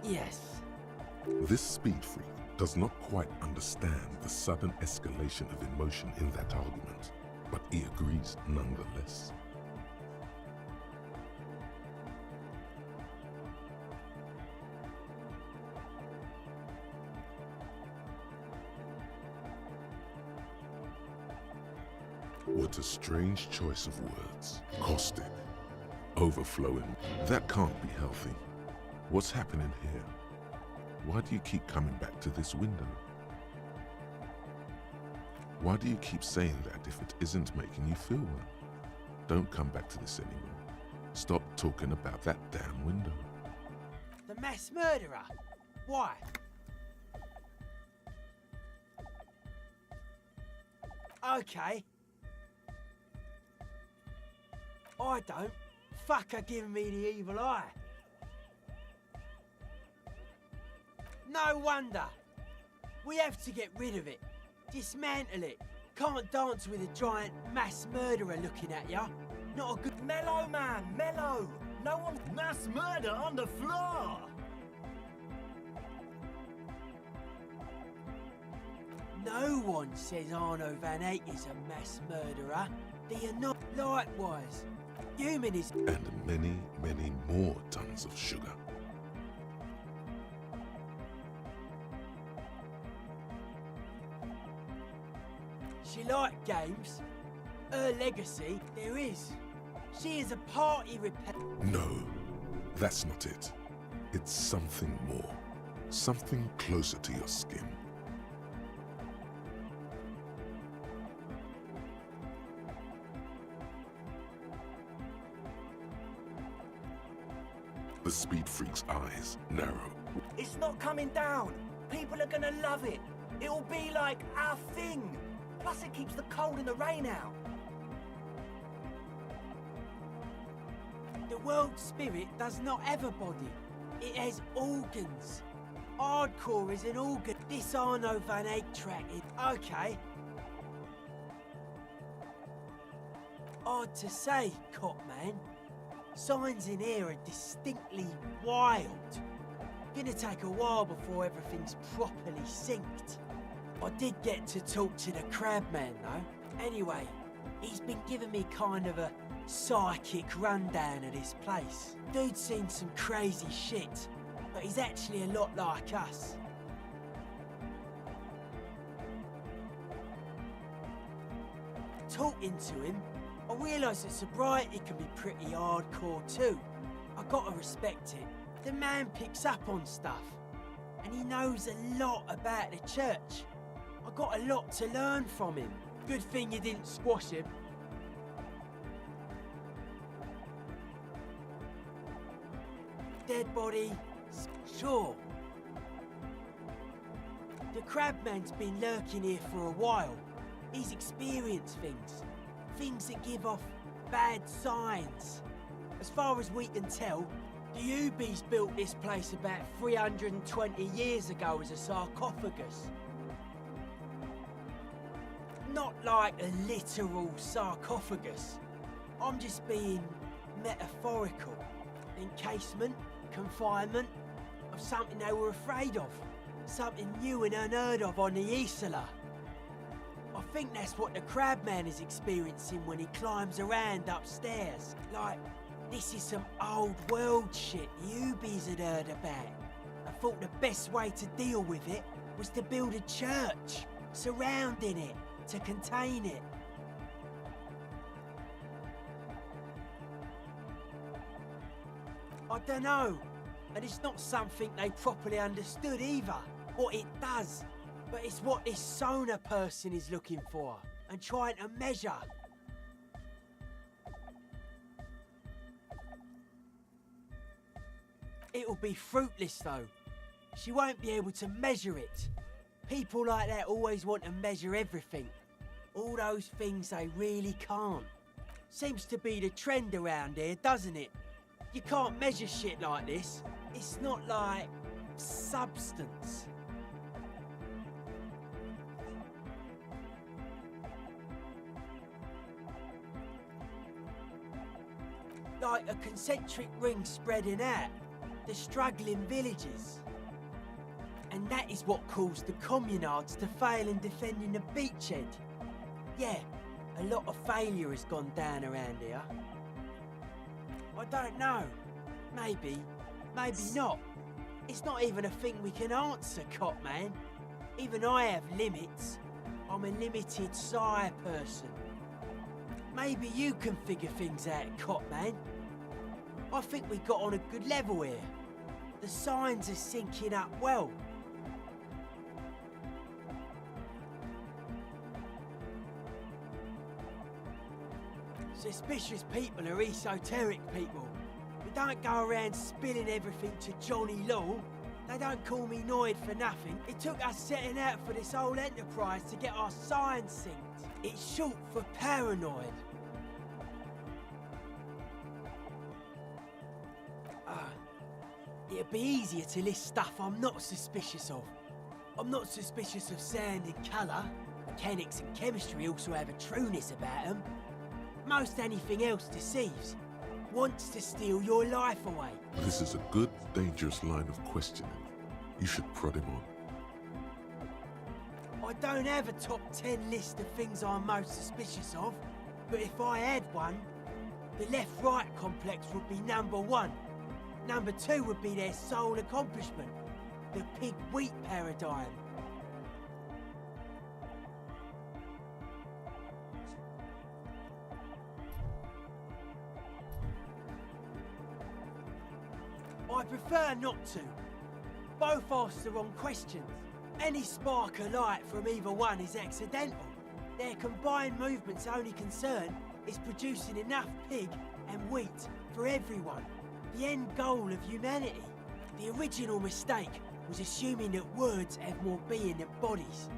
Yes. This speed freak does not quite understand the sudden escalation of emotion in that argument, but he agrees nonetheless. What a strange choice of words. Caustic. Overflowing. That can't be healthy. What's happening here? Why do you keep coming back to this window? Why do you keep saying that if it isn't making you feel well? Don't come back to this anymore. Stop talking about that damn window. The mass murderer? Why? Okay. I don't. Fuck her giving me the evil eye. No wonder. We have to get rid of it. Dismantle it. Can't dance with a giant mass murderer looking at ya. Not a good... Mellow, man, mellow. No one's... Mass murder on the floor! No one says Arno Van Eyck is a mass murderer. Do you not? Likewise. Human is... And many, many more tons of sugar. She liked games. Her legacy, there is. She is a party No, that's not it. It's something more. Something closer to your skin. The speed freak's eyes narrow. It's not coming down. People are gonna love it. It'll be like our thing. Plus it keeps the cold and the rain out. The world spirit does not have a body. It has organs. Hardcore is an organ. This Arno van Eyck track is... Okay. Hard to say, Copman. Signs in here are distinctly wild. Gonna take a while before everything's properly synced. I did get to talk to the Crabman though. Anyway, he's been giving me kind of a psychic rundown of this place. Dude's seen some crazy shit, but he's actually a lot like us. Talking to him, I realised that sobriety can be pretty hardcore too. I gotta respect it. The man picks up on stuff, and he knows a lot about the church. I got a lot to learn from him. Good thing you didn't squash him. Dead body, sure. The Crabman's been lurking here for a while. He's experienced things. Things that give off bad signs. As far as we can tell, the Ubies built this place about 320 years ago as a sarcophagus. Not like a literal sarcophagus. I'm just being metaphorical. Encasement, confinement, of something they were afraid of. Something new and unheard of on the Isola. I think that's what the Crabman is experiencing when he climbs around upstairs. Like, this is some old world shit the Ubies had heard about. I thought the best way to deal with it was to build a church, surrounding it, to contain it. I don't know, and it's not something they properly understood either, what it does. But it's what this Sona person is looking for, and trying to measure. It'll be fruitless though. She won't be able to measure it. People like that always want to measure everything. All those things they really can't. Seems to be the trend around here, doesn't it? You can't measure shit like this. It's not like substance. Like a concentric ring spreading out, the struggling villages. And that is what caused the communards to fail in defending the beachhead. Yeah, a lot of failure has gone down around here. I don't know. Maybe, maybe not. It's not even a thing we can answer, Copman. Even I have limits. I'm a limited sire person. Maybe you can figure things out, Copman. I think we got on a good level here. The signs are syncing up well. Suspicious people are esoteric people. We don't go around spilling everything to Johnny Law. They don't call me Noid for nothing. It took us setting out for this whole enterprise to get our signs synced. It's short for paranoid. It'd be easier to list stuff I'm not suspicious of. I'm not suspicious of sound and colour. Mechanics and chemistry also have a trueness about them. Most anything else deceives. Wants to steal your life away. This is a good, dangerous line of questioning. You should prod him on. I don't have a top 10 list of things I'm most suspicious of, but if I had one, the left-right complex would be number 1. Number 2 would be their sole accomplishment, the pig-wheat paradigm. I prefer not to. both asked the wrong questions. Any spark of light from either one is accidental. Their combined movement's only concern is producing enough pig and wheat for everyone. The end goal of humanity. The original mistake was assuming that words have more being than bodies.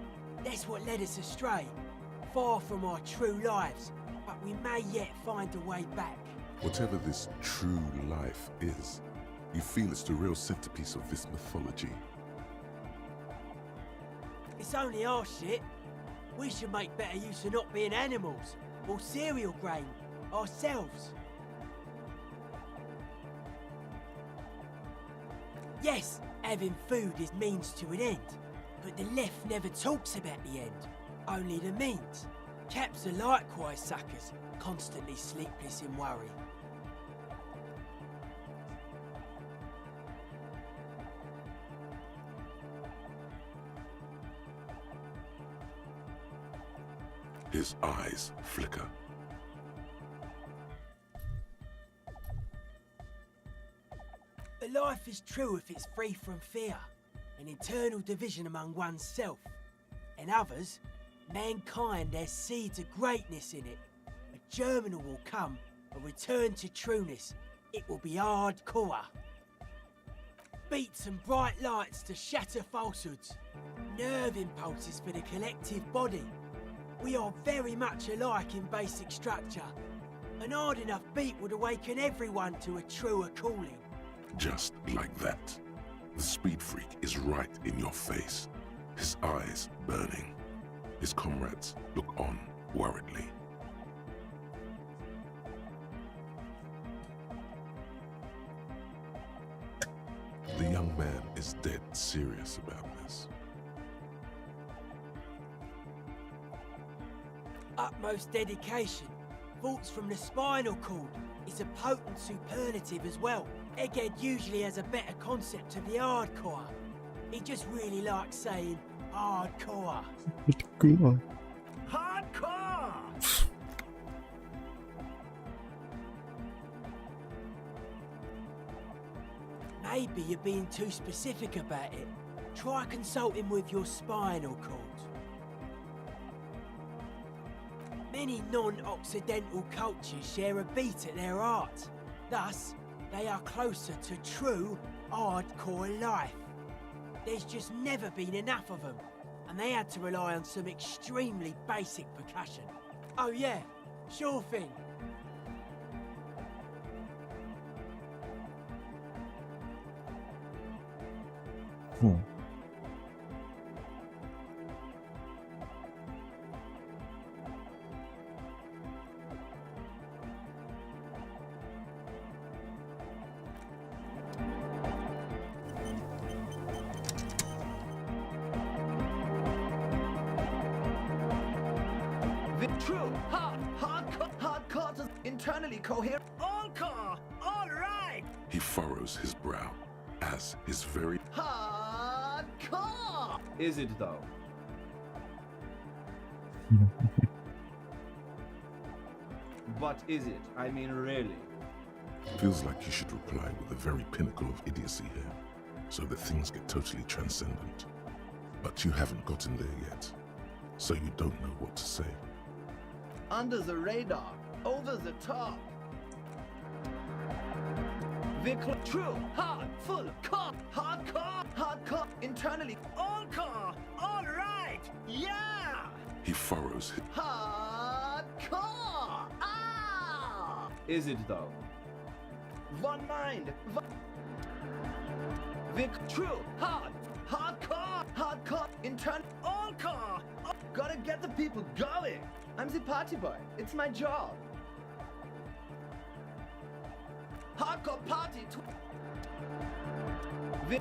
That's what led us astray, far from our true lives, but we may yet find a way back. Whatever this true life is, you feel it's the real centerpiece of this mythology. It's only our shit. We should make better use of not being animals, or cereal grain, ourselves. Yes, having food is means to an end, but the left never talks about the end, only the means. Caps are likewise suckers, constantly sleepless in worry. His eyes flicker. A life is true if it's free from fear, an internal division among oneself. And others, mankind has seeds of greatness in it. A germinal will come, a return to trueness. It will be hardcore. Beats and bright lights to shatter falsehoods. Nerve impulses for the collective body. We are very much alike in basic structure. An hard enough beat would awaken everyone to a truer calling. Just like that. The speed freak is right in your face, his eyes burning. His comrades look on worriedly. The young man is dead serious about this. Utmost dedication. Thoughts from the spinal cord. It's a potent superlative as well. Egghead usually has a better concept of the hardcore. He just really likes saying hardcore. Hardcore! Maybe you're being too specific about it. Try consulting with your spinal cord. Many non-Occidental cultures share a beat at their heart. Thus, they are closer to true, hardcore life. There's just never been enough of them, and they had to rely on some extremely basic percussion. Oh yeah, sure thing. True, hardcore is internally coherent. All car, all right. He furrows his brow as his very Hardcore! Is it though? But is it? I mean, really? feels like you should reply with the very pinnacle of idiocy here, so that things get totally transcendent. But you haven't gotten there yet, so you don't know what to say. Under the radar, over the top. True, hard, full, core, hardcore, internally. All core, all right, yeah! He furrows his... Hardcore! Ah! Is it though? One mind. True, hardcore, intern. All core. Gotta get the people going. I'm the party boy. It's my job. Hardcore party.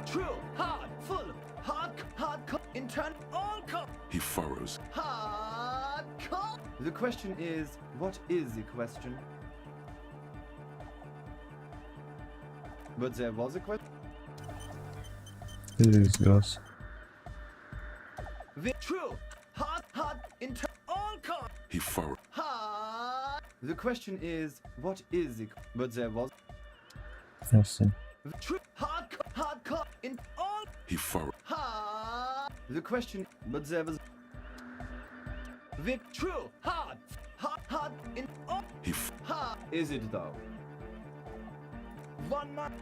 True, hard, full, hardcore, intern. All core. He furrows. Hardcore. The question is, what is the question? But there was a question. It is, Gus. True, hard, intern. All core. He furrows. Hard. The question is, what is the? But there was. Nothing. True hardcore in all. He furrowed. The question, but there was true hard in all. He is it though? One month.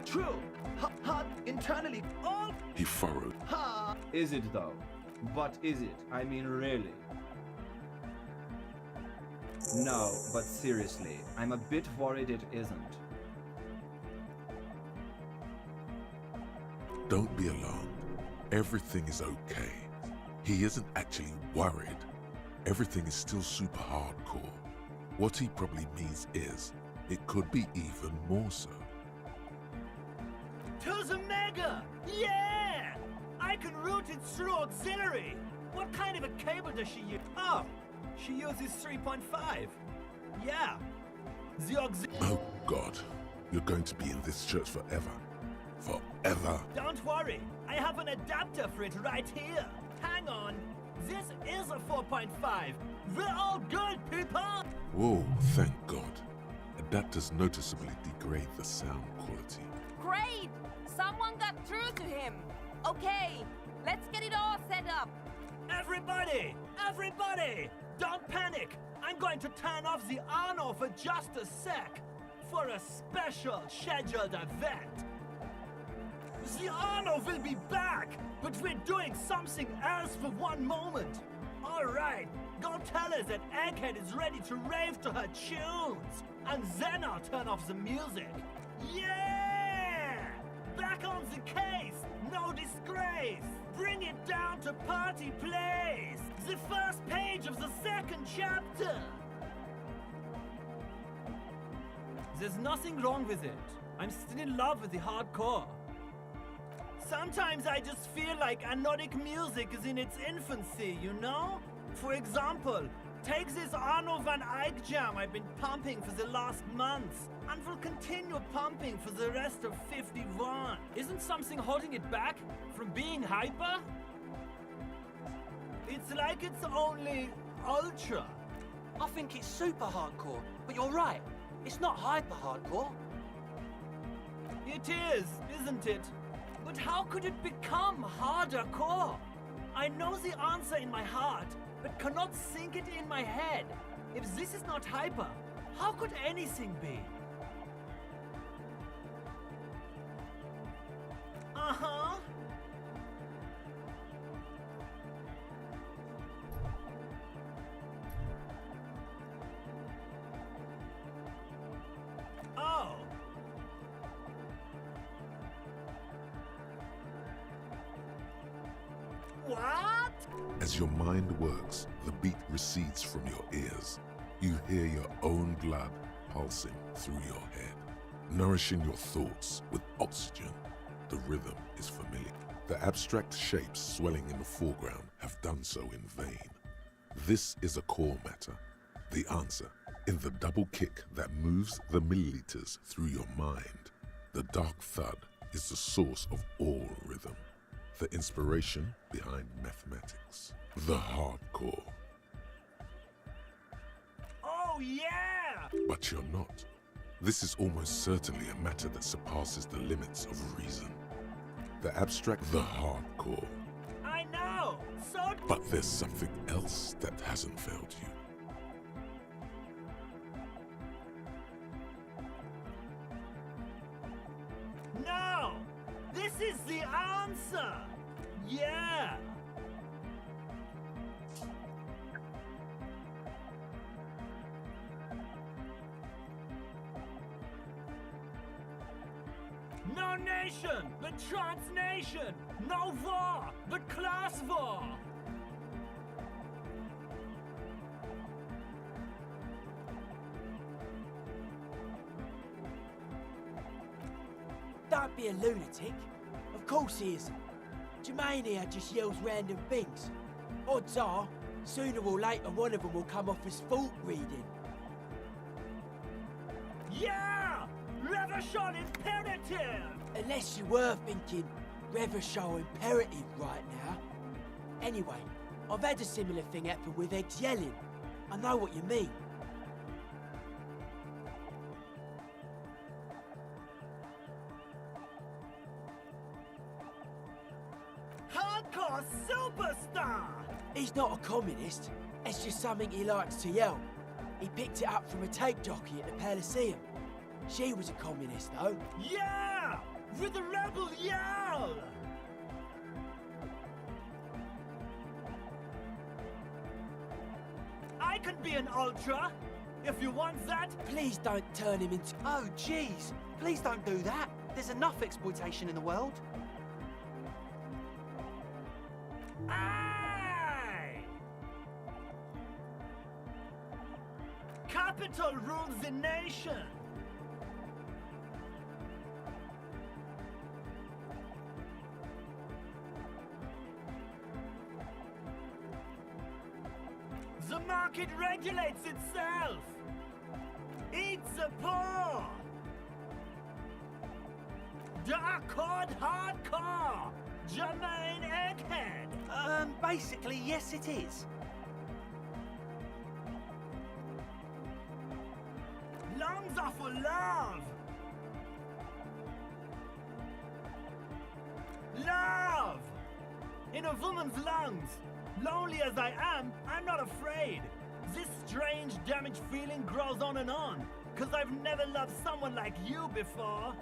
True hard internally all. He furrowed. Is it though? But is it? I mean, really? No, but seriously, I'm a bit worried it isn't. Don't be alarmed. Everything is okay. He isn't actually worried. Everything is still super hardcore. What he probably means is, it could be even more so. To the Mega! Yeah! I can route it through auxiliary. What kind of a cable does she use? Oh, she uses 3.5. Yeah. The auxiliary. Oh God, you're going to be in this church forever. Forever. Don't worry, I have an adapter for it right here. Hang on. This is a 4.5. We're all good, people! Whoa, thank God. Adapters noticeably degrade the sound quality. Great! Someone got through to him. Okay, let's get it all set up. Everybody! Everybody! Don't panic! I'm going to turn off the Arno for just a sec. For a special scheduled event. The Arno will be back, but we're doing something else for one moment. Alright, go tell her that Egghead is ready to rave to her tunes. And then I'll turn off the music. Yeah! Back on the case! No disgrace! Bring it down to Party Place! The first page of the second chapter! There's nothing wrong with it. I'm still in love with the hardcore. Sometimes I just feel like anodic music is in its infancy, you know? For example, take this Arno van Eyck jam I've been pumping for the last months, and will continue pumping for the rest of 51. Isn't something holding it back from being hyper? It's like it's only ultra. I think it's super hardcore, but you're right. It's not hyper hardcore. It is, isn't it? But how could it become harder core? I know the answer in my heart, but cannot think it in my head. If this is not hyper, how could anything be? Uh-huh. Oh. What? As your mind works, the beat recedes from your ears. You hear your own blood pulsing through your head, nourishing your thoughts with oxygen. The rhythm is familiar. The abstract shapes swelling in the foreground have done so in vain. This is a core matter. The answer, in the double kick that moves the milliliters through your mind. The dark thud is the source of all rhythm. The inspiration behind mathematics. The hardcore. Oh yeah! But you're not. This is almost certainly a matter that surpasses the limits of reason. The abstract, the hardcore. I know! So... But there's something else that hasn't failed you. No! This is the answer! Yeah! No nation, but transnation! No war, but class war! Don't be a lunatic. Of course he isn't. Jermaine here just yells random things. Odds are, sooner or later one of them will come off as fault reading. Yeah! Revachol Imperative! Unless you were thinking Revachol Imperative right now. Anyway, I've had a similar thing happen with Eggs yelling. I know what you mean. hardcore superstar! He's not a communist. It's just something he likes to yell. He picked it up from a tape jockey at the Palaceum. She was a communist, though. Yeah! With the rebel yell! I could be an ultra, if you want that. Please don't turn him into... Oh, jeez. Please don't do that. There's enough exploitation in the world. Aye! Capital rules the nation. The market regulates itself. Eat the poor. Dark hardcore. Jermaine Egghead. Basically, yes it is. Lungs are for love. Love! In a woman's lungs. Lonely as I am, I'm not afraid. This strange, damaged feeling grows on and on. 'Cause I've never loved someone like you before.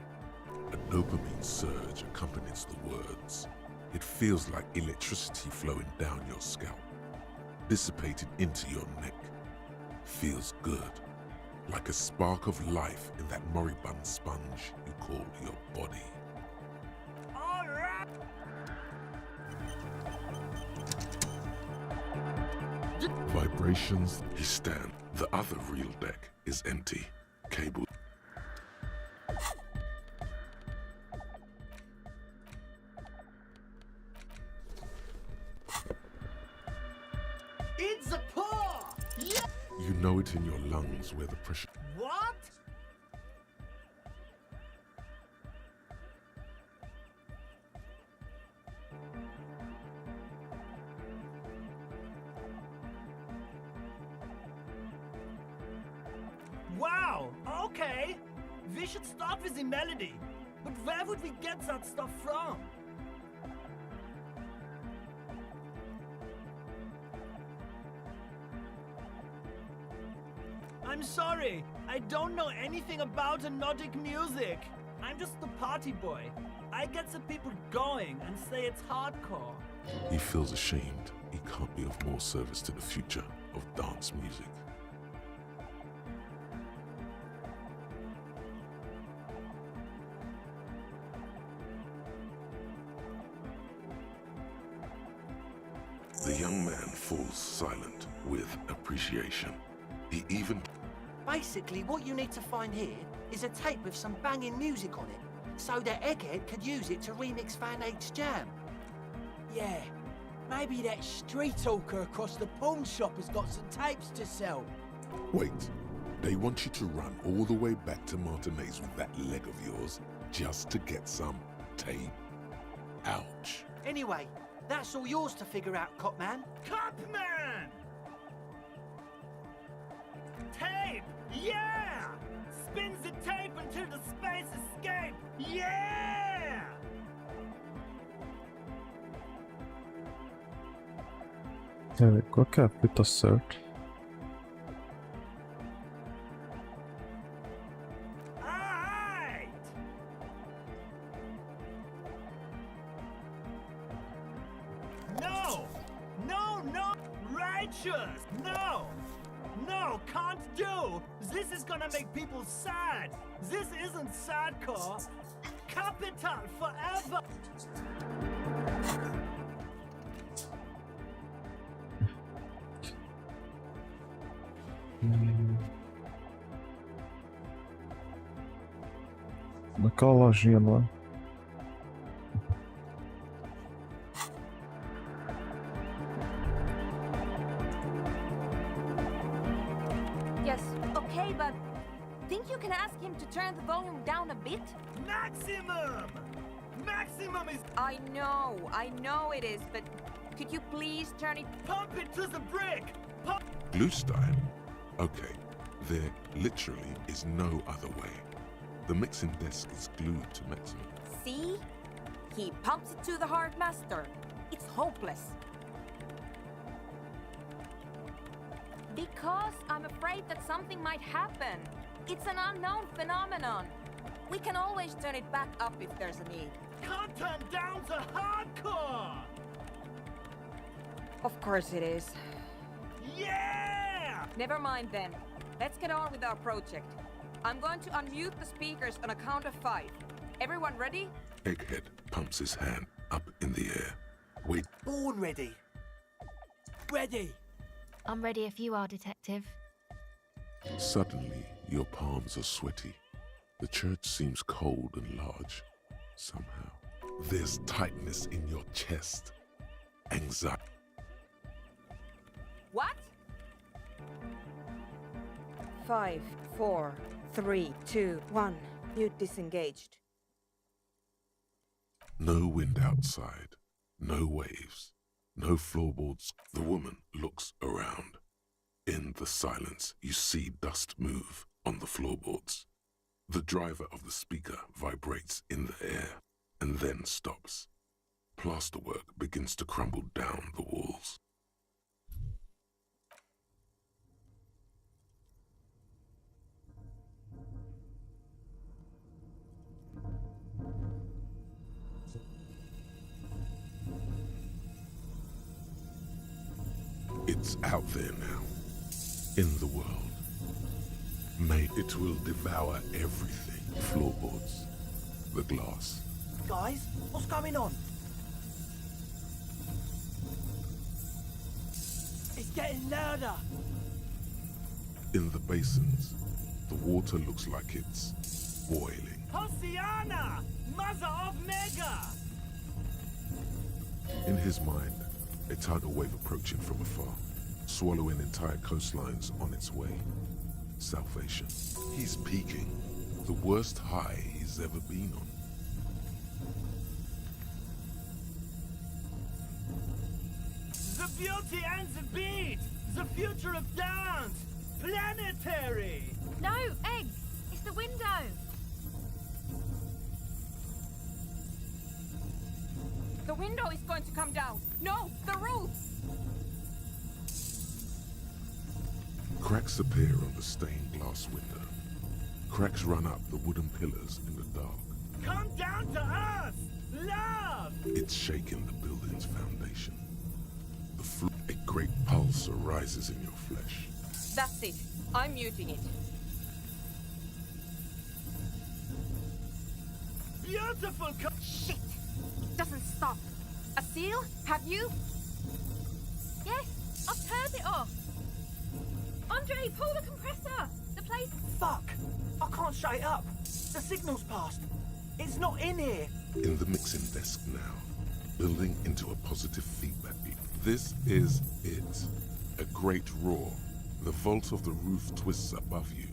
A dopamine surge accompanies the words. It feels like electricity flowing down your scalp, dissipated into your neck. Feels good, like a spark of life in that moribund sponge you call your body. All right. Vibrations, he stand. The other real deck is empty. Cable. It's a paw! Yeah! You know it in your lungs where the pressure... What? Wow, okay. We should start with the melody. But where would we get that stuff from? I'm sorry, I don't know anything about Nordic music. I'm just the party boy. I get the people going and say it's hardcore. He feels ashamed. He can't be of more service to the future of dance music. The young man falls silent with appreciation. He even... Basically, what you need to find here is a tape with some banging music on it, so that Egghead could use it to remix Van Eyck's jam. Yeah, maybe that street hawker across the pawn shop has got some tapes to sell. Wait, they want you to run all the way back to Martinez with that leg of yours just to get some tape? Ouch. Anyway, that's all yours to figure out, Copman. Copman! Tape! Yeah! Spins the tape until the space escape! Yeah! Qua che flytta search. Alright! No! No, no! Righteous! No! No, can't do! This is gonna make people sad! This isn't sadcore! Capital forever! Naquela lojinha, não é? Yes, okay, but think you can ask him to turn the volume down a bit? Maximum! Maximum is... I know it is, but could you please turn it... Pump it to the brick! Pump... Glue style? Okay, there literally is no other way. The mixing desk is glued to Maximum. See? He pumps it to the hard master. It's hopeless. Because I'm afraid that something might happen. It's an unknown phenomenon. We can always turn it back up if there's a need. Can't turn down to hardcore! Of course it is. Yeah! Never mind then. Let's get on with our project. I'm going to unmute the speakers on a count of 5. Everyone ready? Egghead pumps his hand up in the air. Wait. Born ready. Ready. I'm ready if you are, Detective. Suddenly, your palms are sweaty. The church seems cold and large. Somehow, there's tightness in your chest. Anxiety. What? 5, 4, 3, 2, 1. Mute disengaged. No wind outside. No waves. No floorboards. The woman looks around. In the silence, you see dust move on the floorboards. The driver of the speaker vibrates in the air and then stops. Plasterwork begins to crumble down the walls. It's out there now, in the world. It will devour everything. Floorboards, the glass. Guys, what's going on? It's getting louder. In the basins, the water looks like it's boiling. Hosiana! Mother of Mega! In his mind, a tidal wave approaching from afar, swallowing entire coastlines on its way. Salvation. He's peaking. The worst high he's ever been on. The beauty and the beat! The future of dance! Planetary! No, Egg! It's the window! The window is going to come down! No, the roof! Cracks appear on the stained glass window. Cracks run up the wooden pillars in the dark. Come down to us! Love! It's shaking the building's foundation. A great pulse arises in your flesh. That's it. I'm muting it. Beautiful Shit! It doesn't stop. A seal? Have you? Yes, I've turned it off! Andre, pull the compressor! The place... Fuck! I can't shut it up. The signal's passed. It's not in here. In the mixing desk now, building into a positive feedback loop. This is it. A great roar. The vault of the roof twists above you.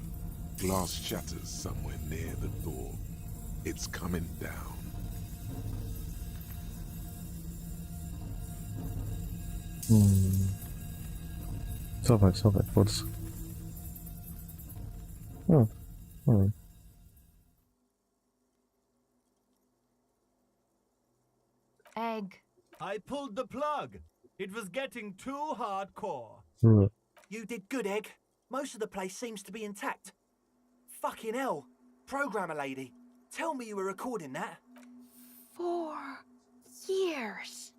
Glass shatters somewhere near the door. It's coming down. Cofać, force. Oh, alright. Egg. I pulled the plug. It was getting too hardcore. You did good, Egg. Most of the place seems to be intact. Fucking hell. Programmer lady, tell me you were recording that. 4 years.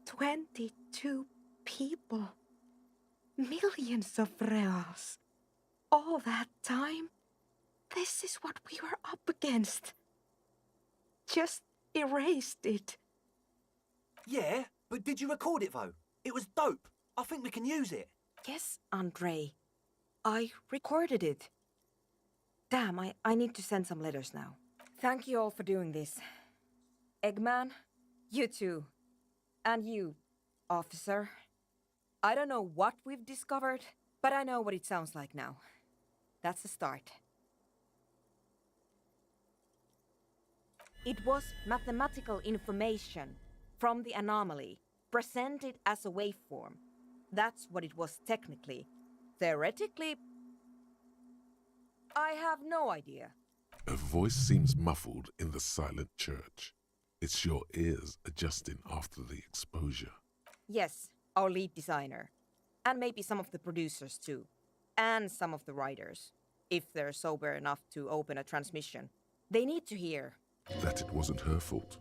22 people. Millions of reals. All that time? This is what we were up against. Just erased it. Yeah, but did you record it though? It was dope. I think we can use it. Yes, Andre. I recorded it. Damn, I need to send some letters now. Thank you all for doing this. Eggman, you too. And you, officer. I don't know what we've discovered, but I know what it sounds like now. That's the start. It was mathematical information from the anomaly, presented as a waveform. That's what it was technically. Theoretically, I have no idea. A voice seems muffled in the silent church. It's your ears adjusting after the exposure. Yes, our lead designer. And maybe some of the producers too. And some of the writers. If they're sober enough to open a transmission. They need to hear. That it wasn't her fault.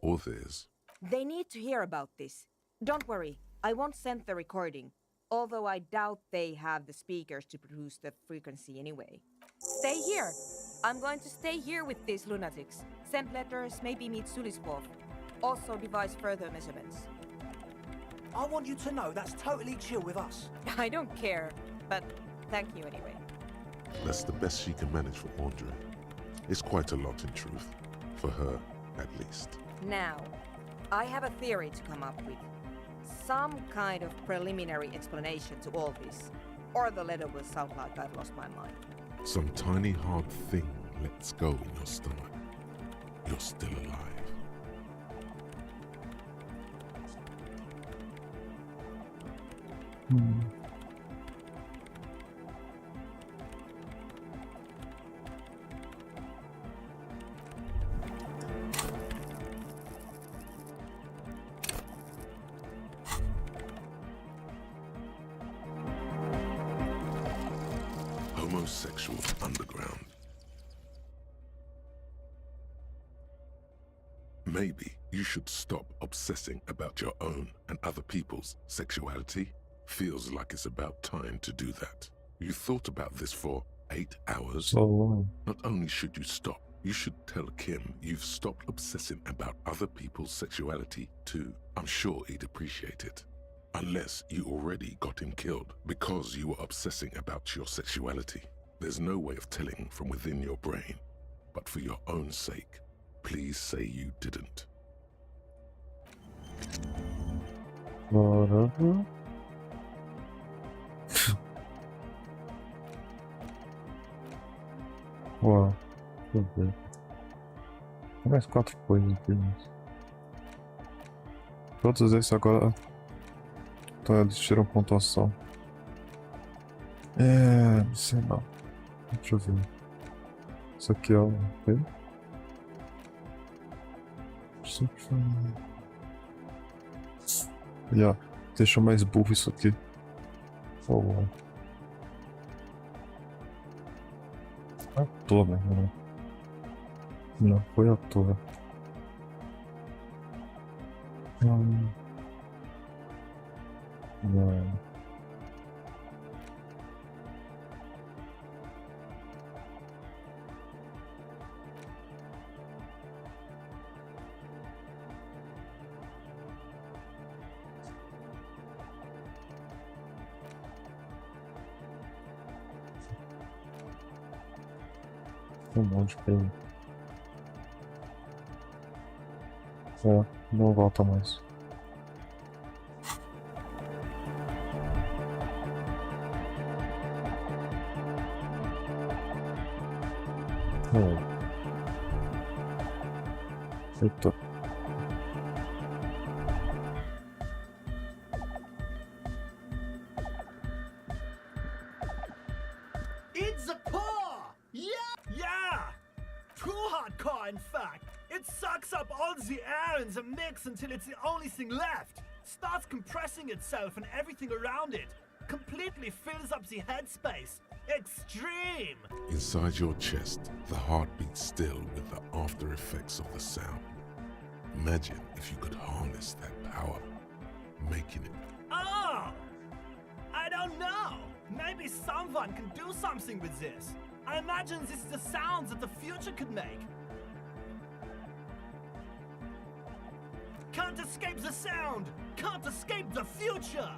Or theirs. They need to hear about this. Don't worry, I won't send the recording. Although I doubt they have the speakers to produce the frequency anyway. Stay here. I'm going to stay here with these lunatics. Send letters, maybe meet Sulispov. Also devise further measurements. I want you to know that's totally chill with us. I don't care, but thank you anyway. That's the best she can manage for Andre. It's quite a lot in truth. For her, at least. Now, I have a theory to come up with. Some kind of preliminary explanation to all this. Or the letter will sound like I've lost my mind. Some tiny hard thing lets go in your stomach. You're still alive. Homosexual underground. Maybe you should stop obsessing about your own and other people's sexuality. Feels like it's about time to do that. You thought about this for 8 hours. So long. Not only should you stop, you should tell Kim you've stopped obsessing about other people's sexuality too. I'm sure he'd appreciate it. Unless you already got him killed because you were obsessing about your sexuality. There's no way of telling from within your brain. But for your own sake, please say you didn't. Whatever. Uau, deixa eu ver. Tem mais 4 coisas aqui, mas... Todos esses agora... Então eles tiram pontuação. Não sei não. Deixa eu ver. Isso aqui é o... Deixa mais burro isso aqui. Por favor. À toa, né? Não foi à toa. Não. Um monte de coisa. Não volta mais. Eita. It's a paw! Yeah! Yeah! Too hardcore, in fact. It sucks up all the air in the mix until it's the only thing left. Starts compressing itself and everything around it. Completely fills up the headspace. Extreme! Inside your chest, the heart beats still with the after effects of the sound. Imagine if you could harness that power, making it. Oh! I don't know. Maybe someone can do something with this. I imagine this is the sounds that the future could make. Can't escape the sound! Can't escape the future!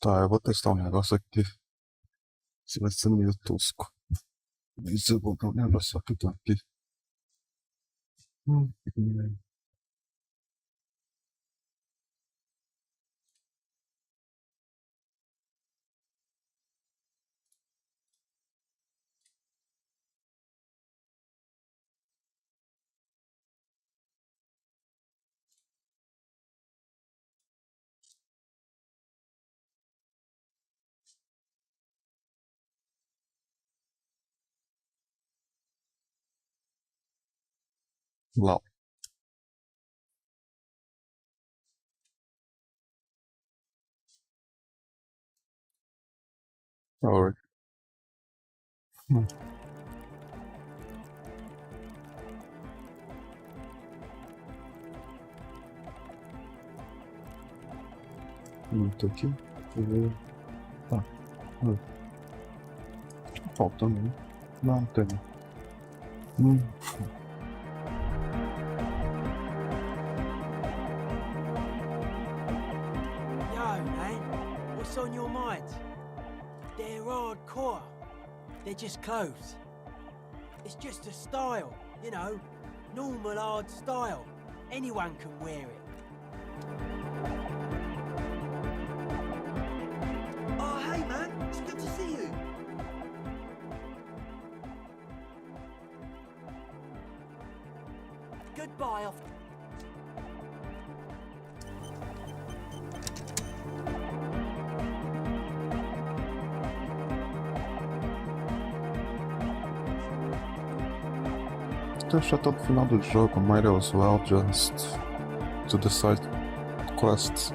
Tá, eu vou testar um negócio aqui. Se vai ser meio tosco. Mas eu vou dar um negócio aqui, tá aqui. Hum. Lá. Alright. Tô aqui. Eu vou... Tá. Faltando, né? Não, tem. Yo, man, what's on your mind? They're hardcore. They're just clothes. It's just a style, you know, normal hard style. Anyone can wear it. Oh, hey, man. It's good to see you. Goodbye, off. Tô já tô no final do jogo, might as well just to the side quests.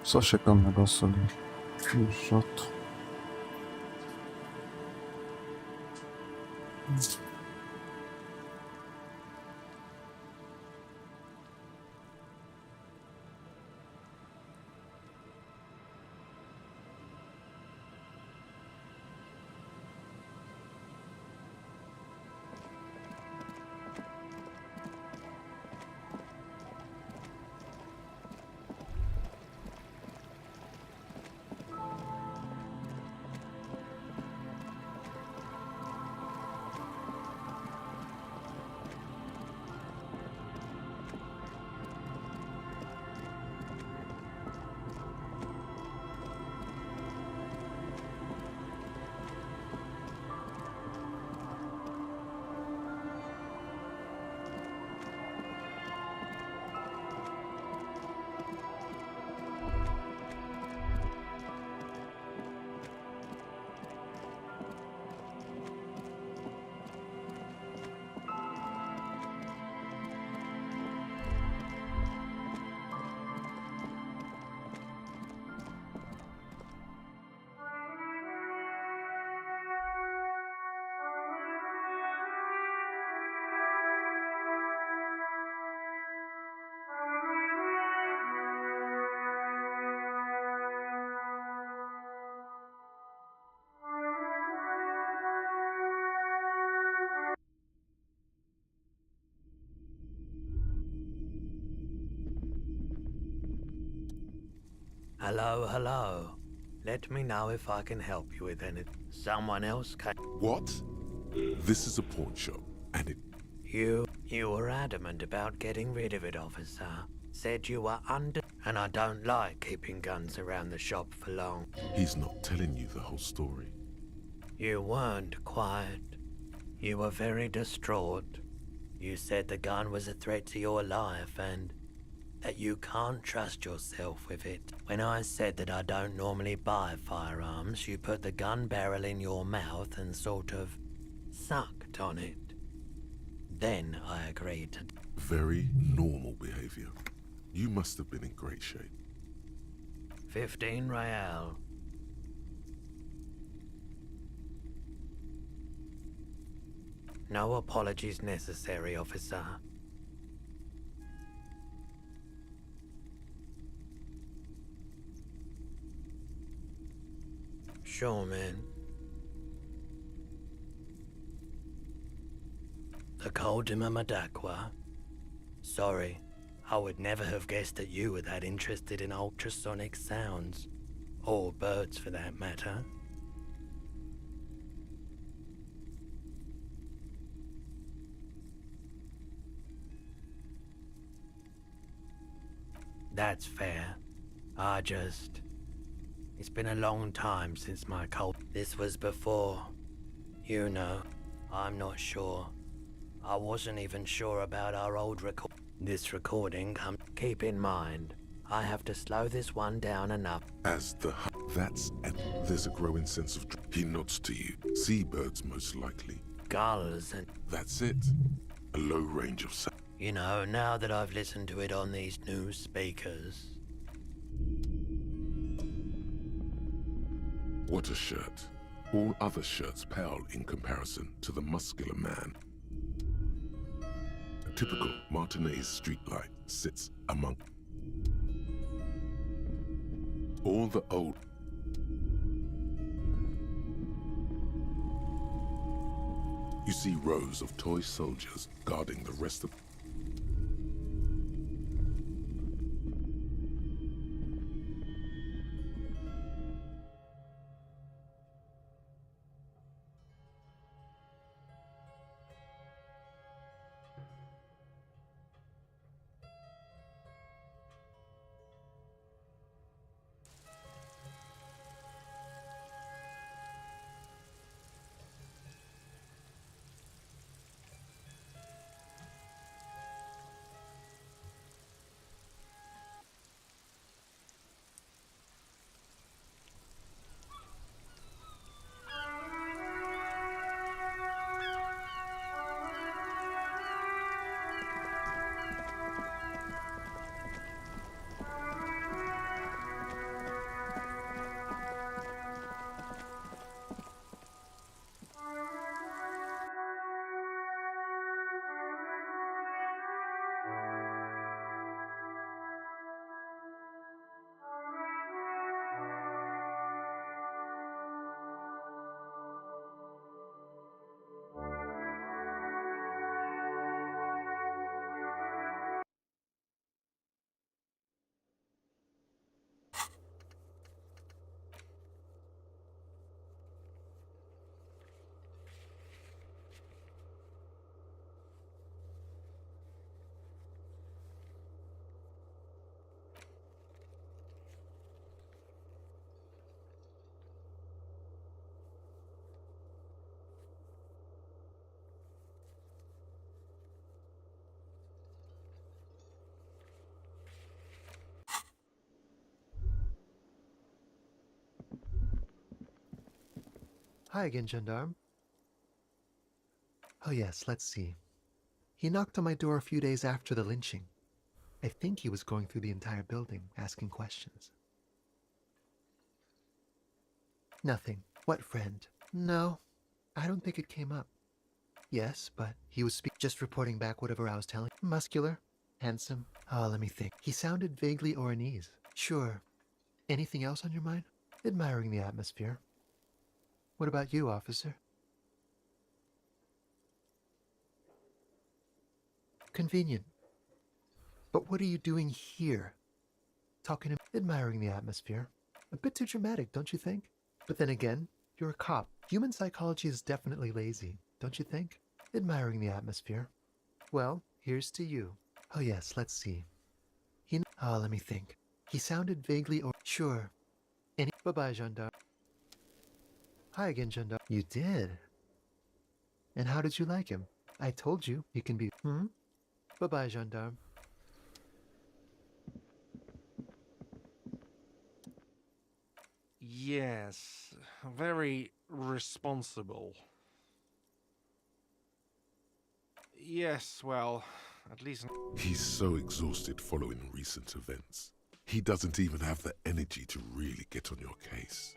Só checar um negócio ali. Que chato. Hello, hello. Let me know if I can help you with anything. Someone else can. What? This is a pawn shop, and it... You were adamant about getting rid of it, officer. Said you were under... And I don't like keeping guns around the shop for long. He's not telling you the whole story. You weren't quiet. You were very distraught. You said the gun was a threat to your life, and that you can't trust yourself with it. When I said that I don't normally buy firearms, you put the gun barrel in your mouth and sort of sucked on it. Then I agreed to... Very normal behavior. You must have been in great shape. 15 real. No apologies necessary, officer. Sure, man. The Coldima Madakwa. Sorry, I would never have guessed that you were that interested in ultrasonic sounds. Or birds, for that matter. That's fair. It's been a long time since my cult. This was before. You know, I'm not sure. I wasn't even sure about our old record. This recording comes. Keep in mind, I have to slow this one down enough. As the there's a growing sense of... He nods to you. Seabirds, most likely. Gulls and... That's it. A low range of sound. You know, now that I've listened to it on these new speakers... What a shirt. All other shirts pale in comparison to the muscular man. A typical Martinez streetlight sits among... all the old... You see rows of toy soldiers guarding the rest of... Hi again, gendarme. Oh yes, let's see. He knocked on my door a few days after the lynching. I think he was going through the entire building, asking questions. Nothing. What friend? No, I don't think it came up. Yes, but he was just reporting back whatever I was telling. Muscular, handsome. Oh, let me think. He sounded vaguely Oranese. Sure. Anything else on your mind? Admiring the atmosphere. What about you, officer? Convenient. But what are you doing here? Talking to... Admiring the atmosphere. A bit too dramatic, don't you think? But then again, you're a cop. Human psychology is definitely lazy, don't you think? Admiring the atmosphere. Well, here's to you. Oh yes, let's see. Oh, let me think. He sounded vaguely or... Sure. Bye-bye, gendarme. Hi again, gendarme. You did? And how did you like him? I told you, he can be... Bye-bye, gendarme. Yes, very responsible. Yes, well, at least... He's so exhausted following recent events. He doesn't even have the energy to really get on your case.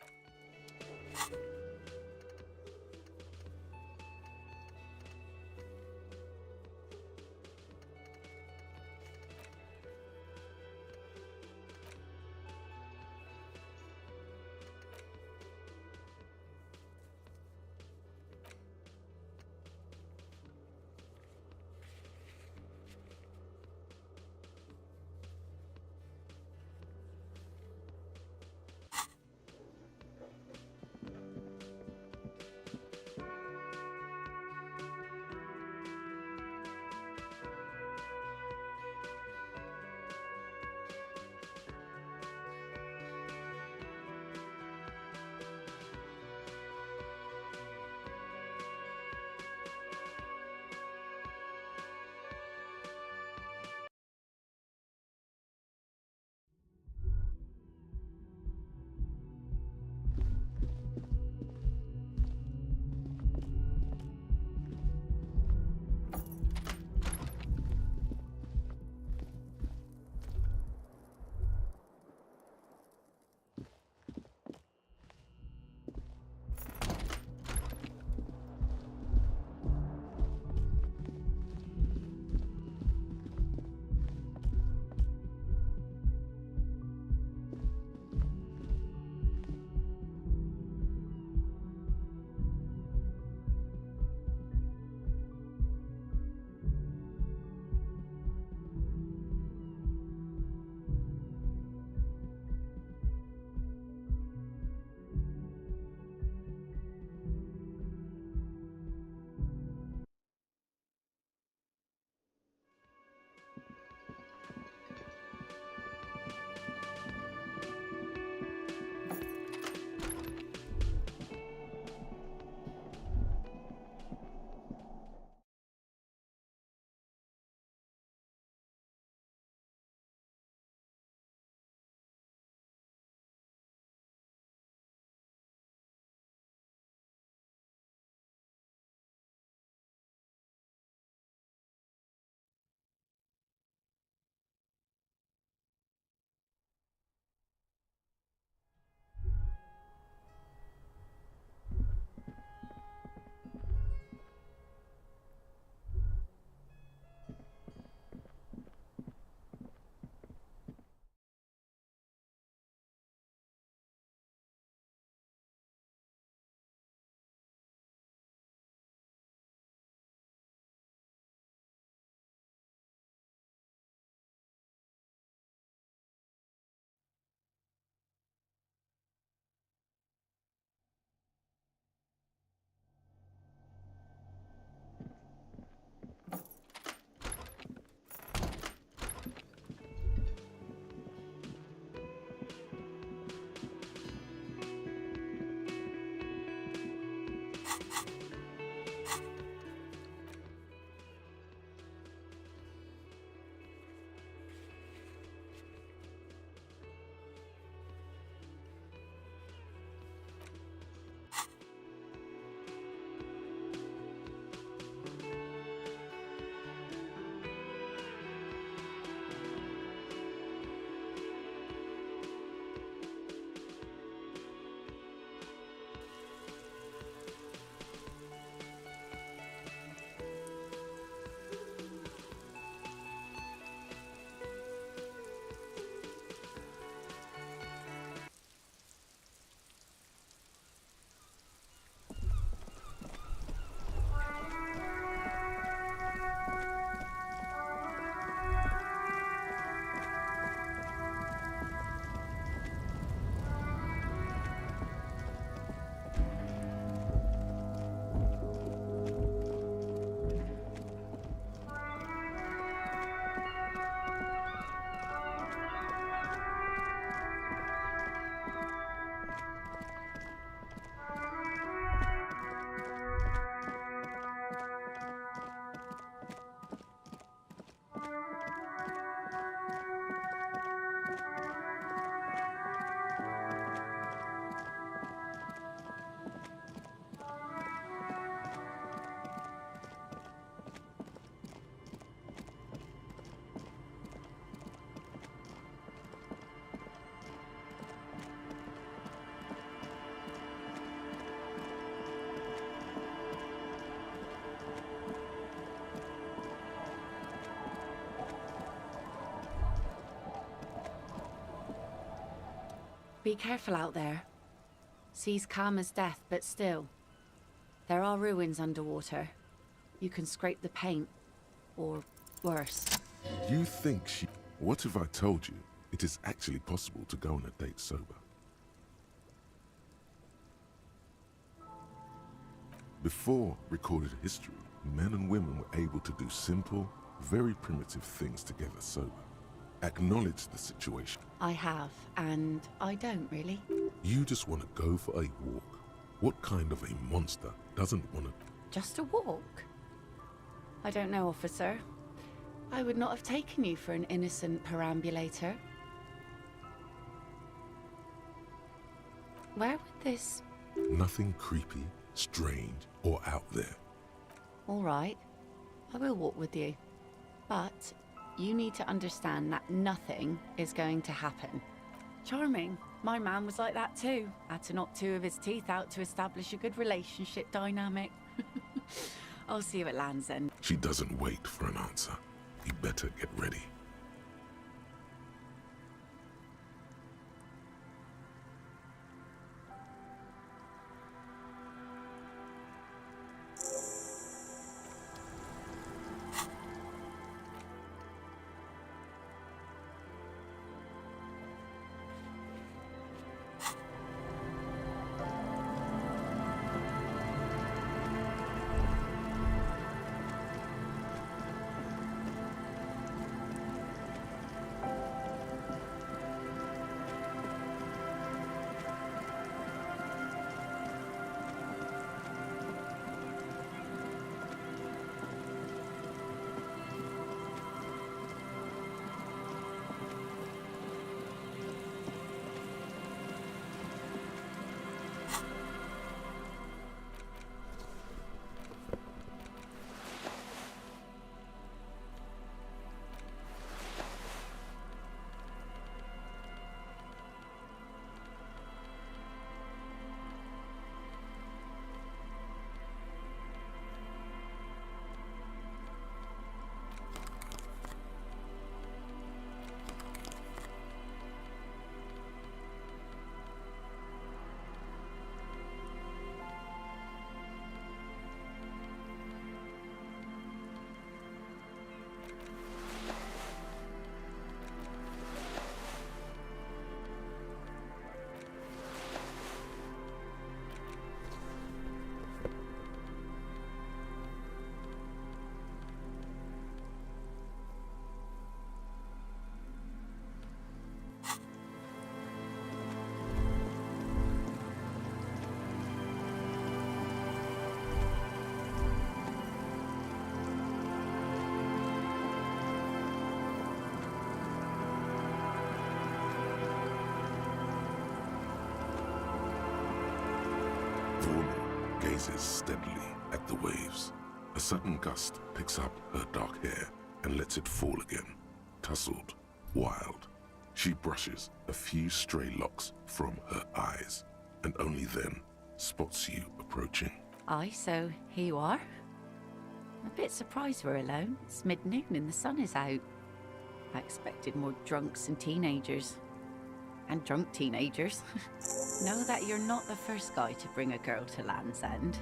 Be careful out there. Sea's calm as death, but still. There are ruins underwater. You can scrape the paint, or worse. You think she... What if I told you it is actually possible to go on a date sober? Before recorded history, men and women were able to do simple, very primitive things together sober. Acknowledge the situation. I have, and I don't really. You just want to go for a walk. What kind of a monster doesn't want to... Just a walk? I don't know, officer. I would not have taken you for an innocent perambulator. Where would this... Nothing creepy, strange, or out there. All right. I will walk with you. But you need to understand that nothing is going to happen. Charming. My man was like that too. Had to knock 2 of his teeth out to establish a good relationship dynamic. I'll see you at Land's End. She doesn't wait for an answer. You better get ready. The woman gazes steadily at the waves. A sudden gust picks up her dark hair and lets it fall again, tousled, wild. She brushes a few stray locks from her eyes, and only then spots you approaching. Aye, so here you are. I'm a bit surprised we're alone. It's mid-noon and the sun is out. I expected more drunks and teenagers. And drunk teenagers. Know that you're not the first guy to bring a girl to Land's End.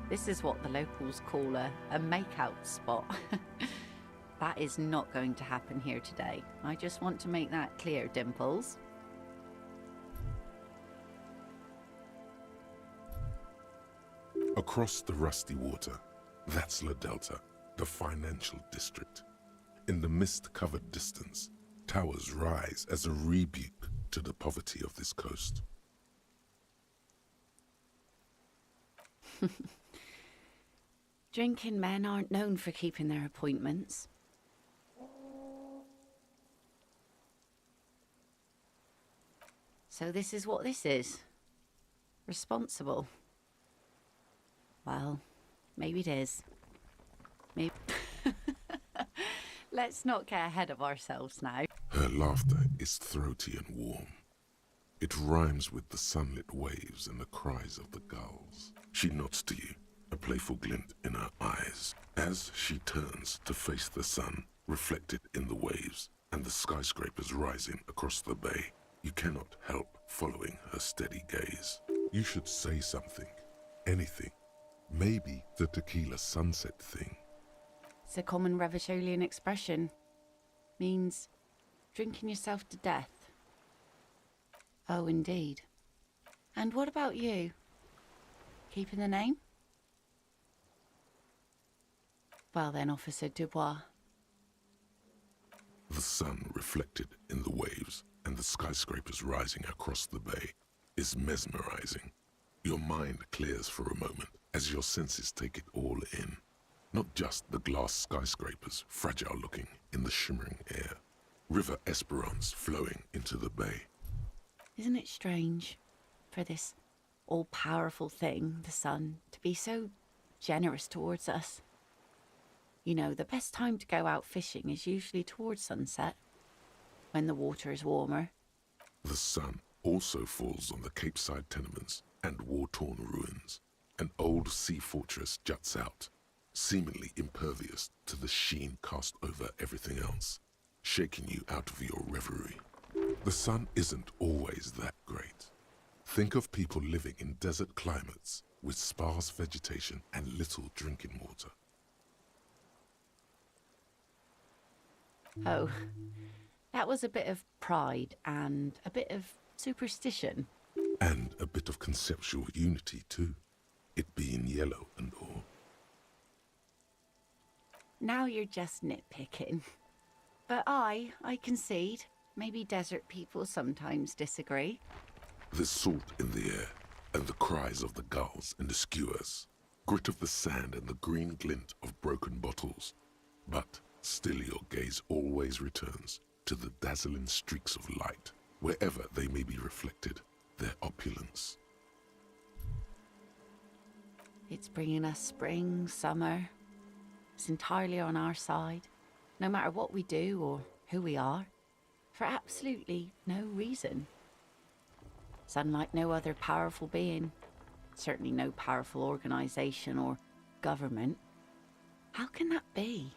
This is what the locals call a make-out spot. That is not going to happen here today. I just want to make that clear, Dimples. Across the rusty water, that's La Delta, the financial district. In the mist-covered distance, towers rise as a rebuke to the poverty of this coast. Drinking men aren't known for keeping their appointments. So this is what this is. Responsible. Well, maybe it is. Maybe. Let's not get ahead of ourselves now. Her laughter is throaty and warm. It rhymes with the sunlit waves and the cries of the gulls. She nods to you, a playful glint in her eyes, as she turns to face the sun, reflected in the waves and the skyscrapers rising across the bay. You cannot help following her steady gaze. You should say something. Anything. Maybe the tequila sunset thing. It's a common Revacholian expression. Means drinking yourself to death. Oh, indeed. And what about you? Keeping the name? Well then, Officer Dubois. The sun reflected in the waves and the skyscrapers rising across the bay is mesmerizing. Your mind clears for a moment as your senses take it all in. Not just the glass skyscrapers, fragile looking in the shimmering air. River Esperance flowing into the bay. Isn't it strange for this all-powerful thing, the sun, to be so generous towards us? You know, the best time to go out fishing is usually towards sunset, when the water is warmer. The sun also falls on the Capeside tenements and war-torn ruins. An old sea fortress juts out, seemingly impervious to the sheen cast over everything else, shaking you out of your reverie. The sun isn't always that great. Think of people living in desert climates with sparse vegetation and little drinking water. Oh, that was a bit of pride and a bit of superstition. And a bit of conceptual unity too, it being yellow and all. Now you're just nitpicking. But I concede, maybe desert people sometimes disagree. There's salt in the air, and the cries of the gulls and the skuas, grit of the sand and the green glint of broken bottles. But still your gaze always returns to the dazzling streaks of light, wherever they may be reflected, their opulence. It's bringing us spring, summer. It's entirely on our side, no matter what we do or who we are, for absolutely no reason. It's unlike no other powerful being, certainly no powerful organization or government. How can that be?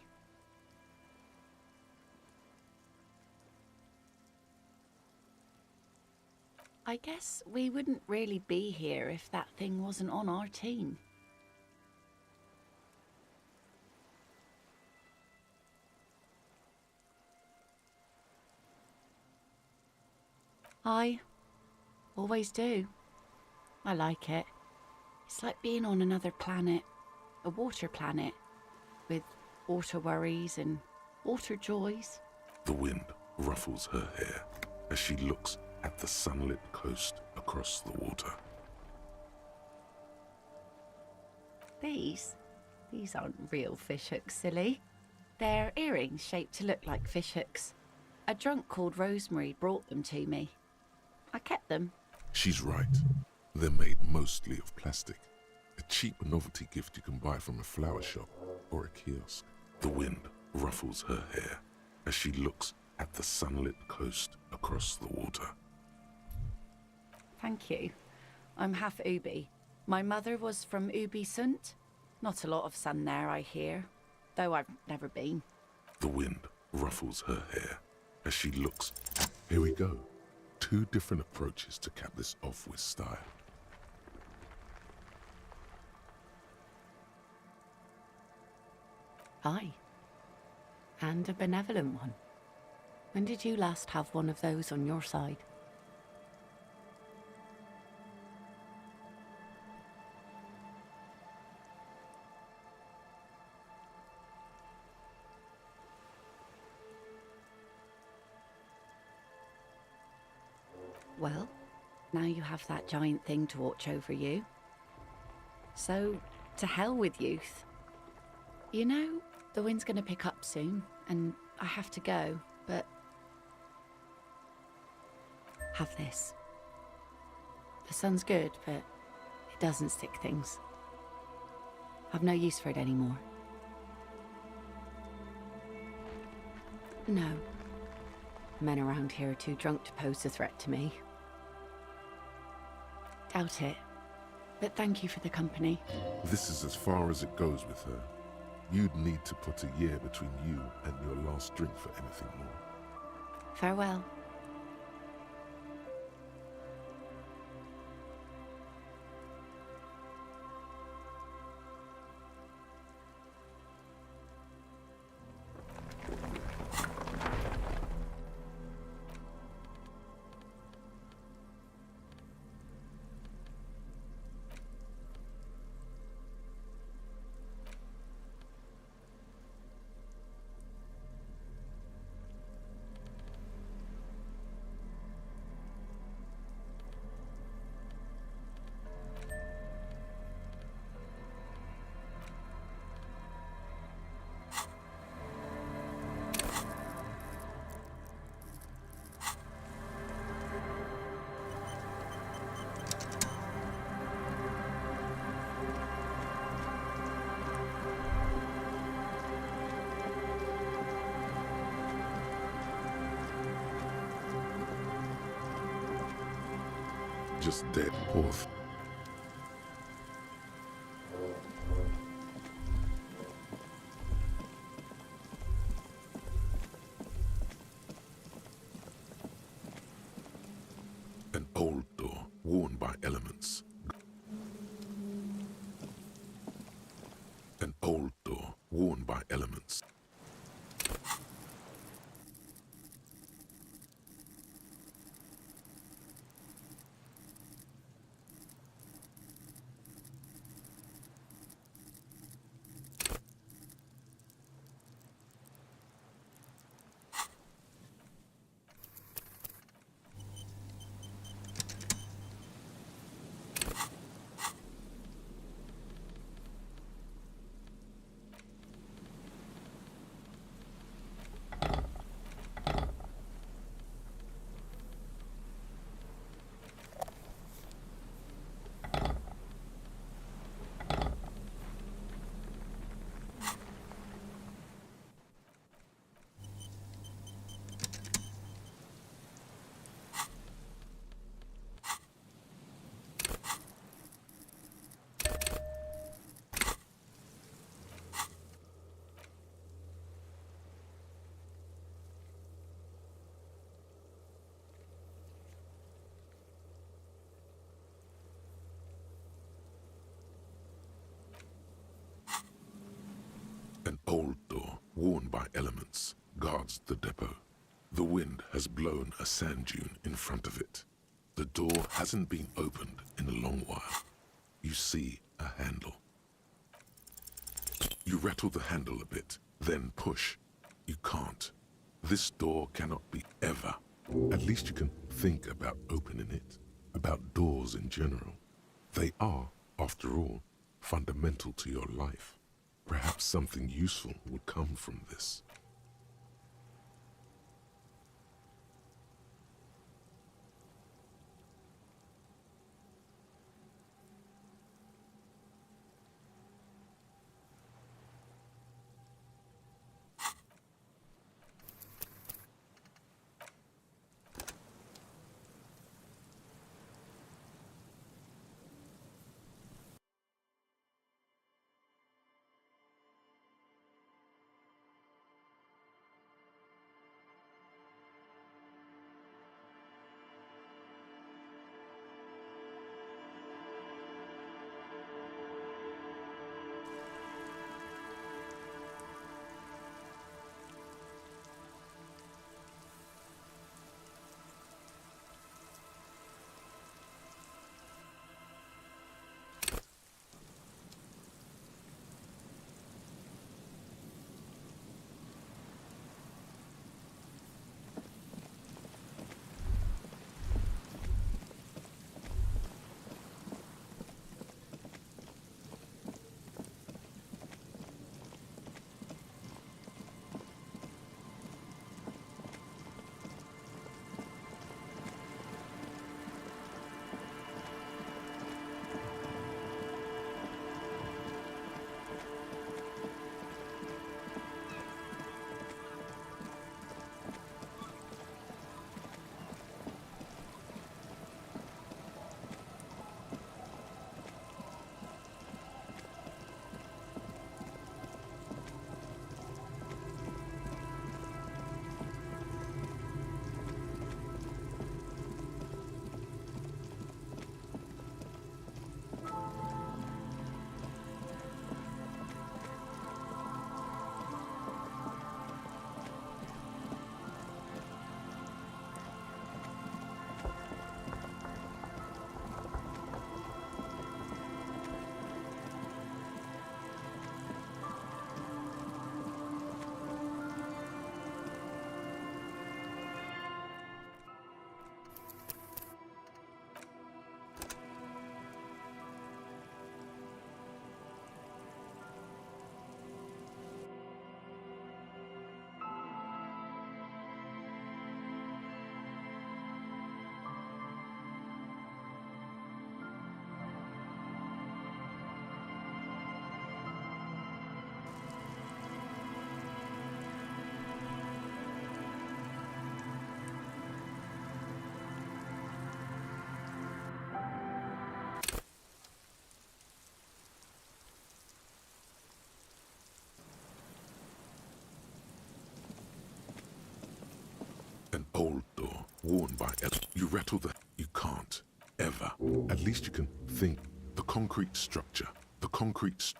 I guess we wouldn't really be here if that thing wasn't on our team. I always do. I like it. It's like being on another planet, a water planet, with water worries and water joys. The wind ruffles her hair as she looks at the sunlit coast across the water. These aren't real fishhooks, silly. They're earrings shaped to look like fishhooks. A drunk called Rosemary brought them to me. I kept them. She's right. They're made mostly of plastic. A cheap novelty gift you can buy from a flower shop or a kiosk. The wind ruffles her hair as she looks at the sunlit coast across the water. Thank you. I'm half Ubi. My mother was from Ubi Sunt. Not a lot of sun there, I hear, though I've never been. The wind ruffles her hair as she looks. Here we go. 2 different approaches to cap this off with style. Aye. And a benevolent one. When did you last have one of those on your side? Well, now you have that giant thing to watch over you. So, to hell with youth. You know, the wind's gonna pick up soon, and I have to go, but... Have this. The sun's good, but it doesn't stick things. I've no use for it anymore. No. Men around here are too drunk to pose a threat to me. Doubt it. But thank you for the company. This is as far as it goes with her. You'd need to put a year between you and your last drink for anything more. Farewell. just dead. Poor An old door, worn by elements. An old door, worn by elements. An old door, worn by elements, guards the depot. The wind has blown a sand dune in front of it. The door hasn't been opened in a long while. You see a handle. You rattle the handle a bit, then push. You can't. This door cannot be ever. At least you can think about opening it, about doors in general. They are, after all, fundamental to your life. Perhaps something useful would come from this. worn by you rattle the... You can't. Ever. At least you can think. The concrete structure. The concrete...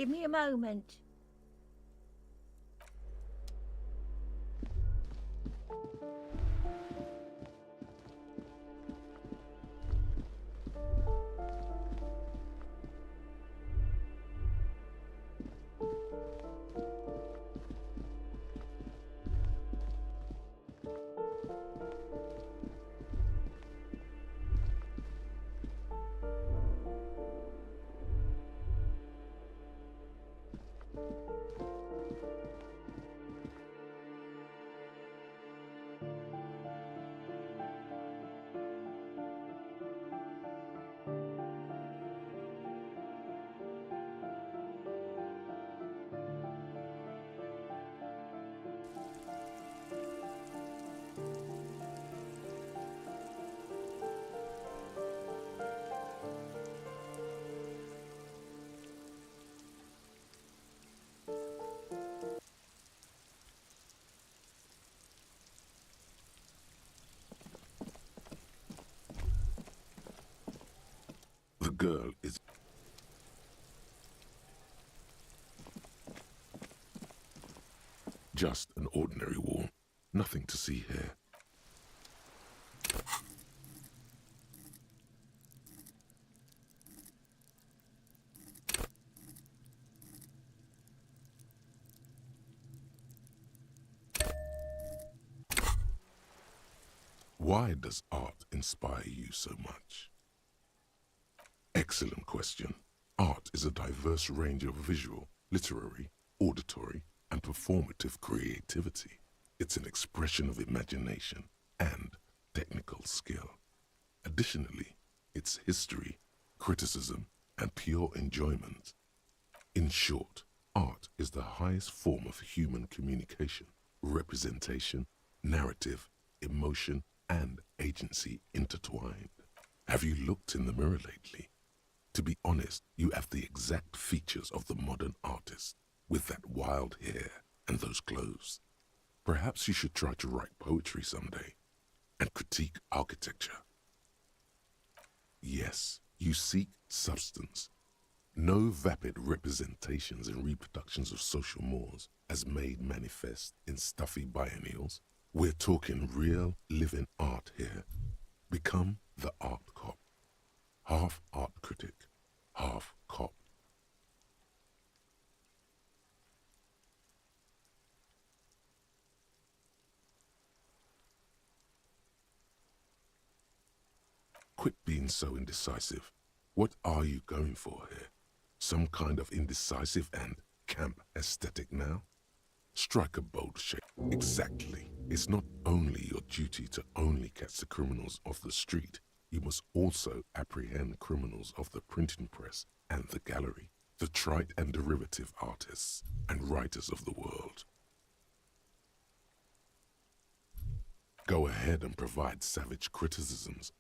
Give me a moment. The girl is... just an ordinary wall. Nothing to see here. Why does art inspire you so much? Excellent question. Art is a diverse range of visual, literary, auditory, and performative creativity. It's an expression of imagination and technical skill. Additionally, it's history, criticism, and pure enjoyment. In short, art is the highest form of human communication, representation, narrative, emotion, and agency intertwined. Have you looked in the mirror lately? To be honest, you have the exact features of the modern artist, with that wild hair and those clothes. Perhaps you should try to write poetry someday and critique architecture. Yes, you seek substance. No vapid representations and reproductions of social mores as made manifest in stuffy biennials. We're talking real, living art here. Become the art cop. Half art critic, half cop. Quit being so indecisive. What are you going for here? Some kind of indecisive and camp aesthetic now? Strike a bold shape. Exactly. It's not only your duty to only catch the criminals off the street, you must also apprehend criminals of the printing press and the gallery, the trite and derivative artists and writers of the world. Go ahead and provide savage criticisms.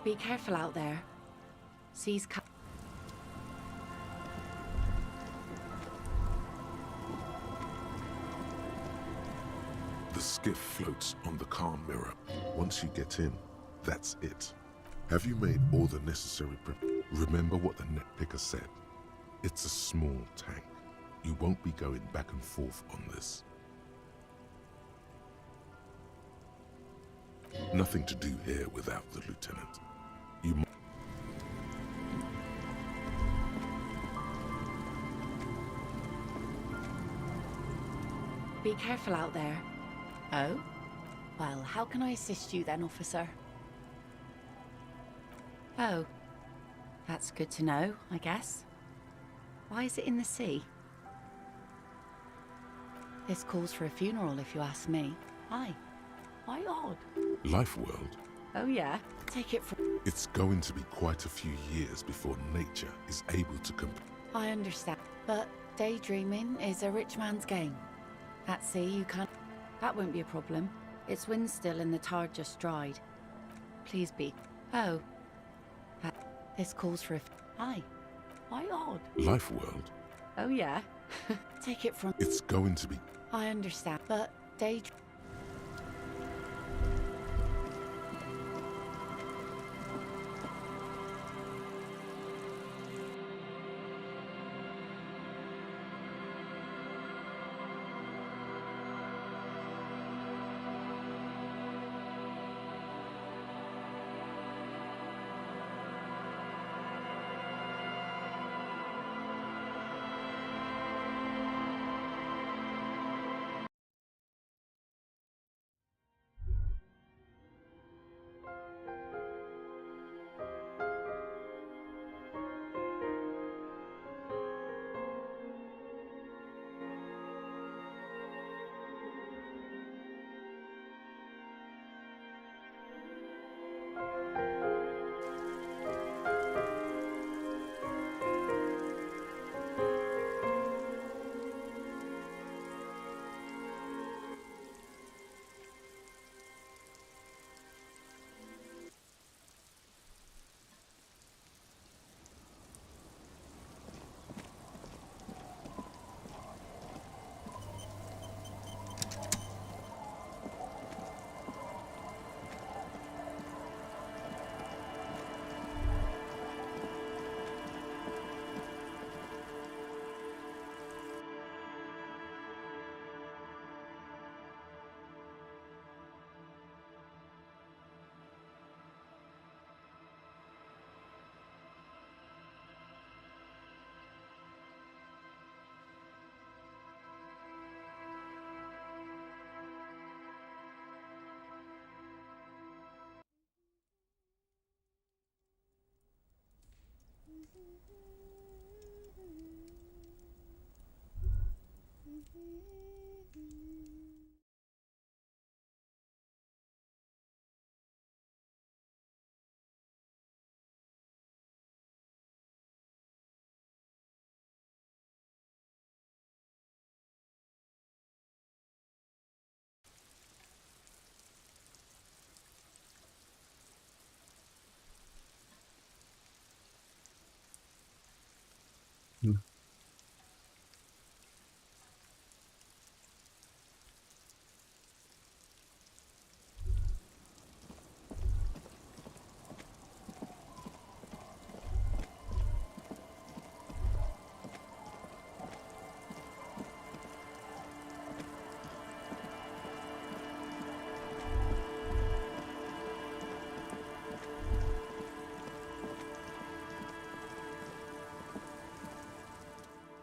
Be careful out there. Sea's The skiff floats on the calm mirror. Once you get in, that's it. Have you made all the necessary prep? Remember what the net picker said. It's a small tank. You won't be going back and forth on this. Nothing to do here without the lieutenant. You must. Be careful out there. Oh? Well, how can I assist you then, officer? Oh. That's good to know, I guess. Why is it in the sea? This calls for a funeral, if you ask me. Why? Why odd? Life world. Oh yeah? Take it from... It's going to be quite a few years before nature is able to compete. I understand. But daydreaming is a rich man's game. At sea, you can't... That won't be a problem. It's wind still and the tide just dried. Please be. Oh. This calls for a... Hi. Why odd? Life world. Oh yeah? Take it from... It's going to be... I understand, but day...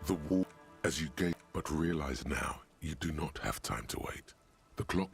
The wall as you gain, but realize now you do not have time to wait. The clock...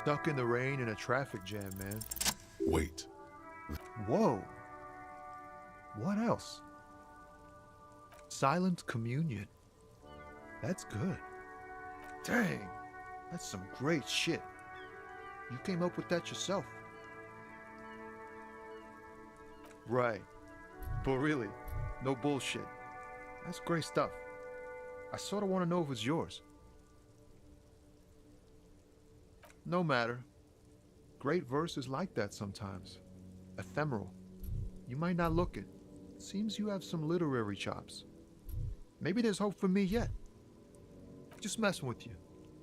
Stuck in the rain in a traffic jam, man. Wait. Whoa. What else? Silent communion. That's good. Dang, that's some great shit. You came up with that yourself. Right. But really, no bullshit. That's great stuff. I sort of want to know if it's yours. No matter. Great verse is like that sometimes. Ephemeral. You might not look it. Seems you have some literary chops. Maybe there's hope for me yet. Just messing with you.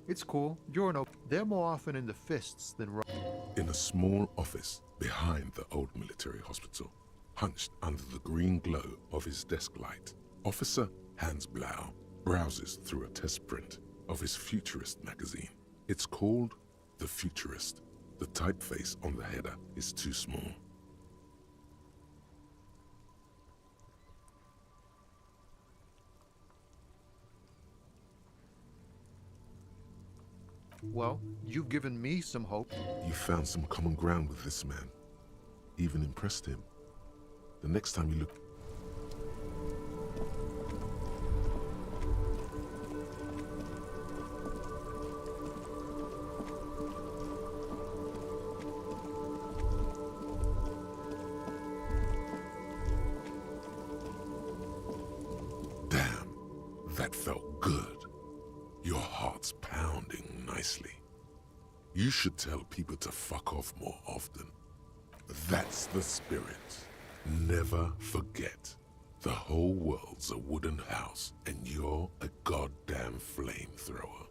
It's cool. You're an They're more often in the fists than In a small office behind the old military hospital, hunched under the green glow of his desk light, Officer Hans Blau browses through a test print of his Futurist magazine. It's called The Futurist. The typeface on the header is too small. Well, you've given me some hope. You found some common ground with this man. Even impressed him. The next time you look... Damn, that felt good. Your heart's pounding nicely. You should tell people to fuck off more often. That's the spirit. Never forget. The whole world's a wooden house, and you're a goddamn flamethrower.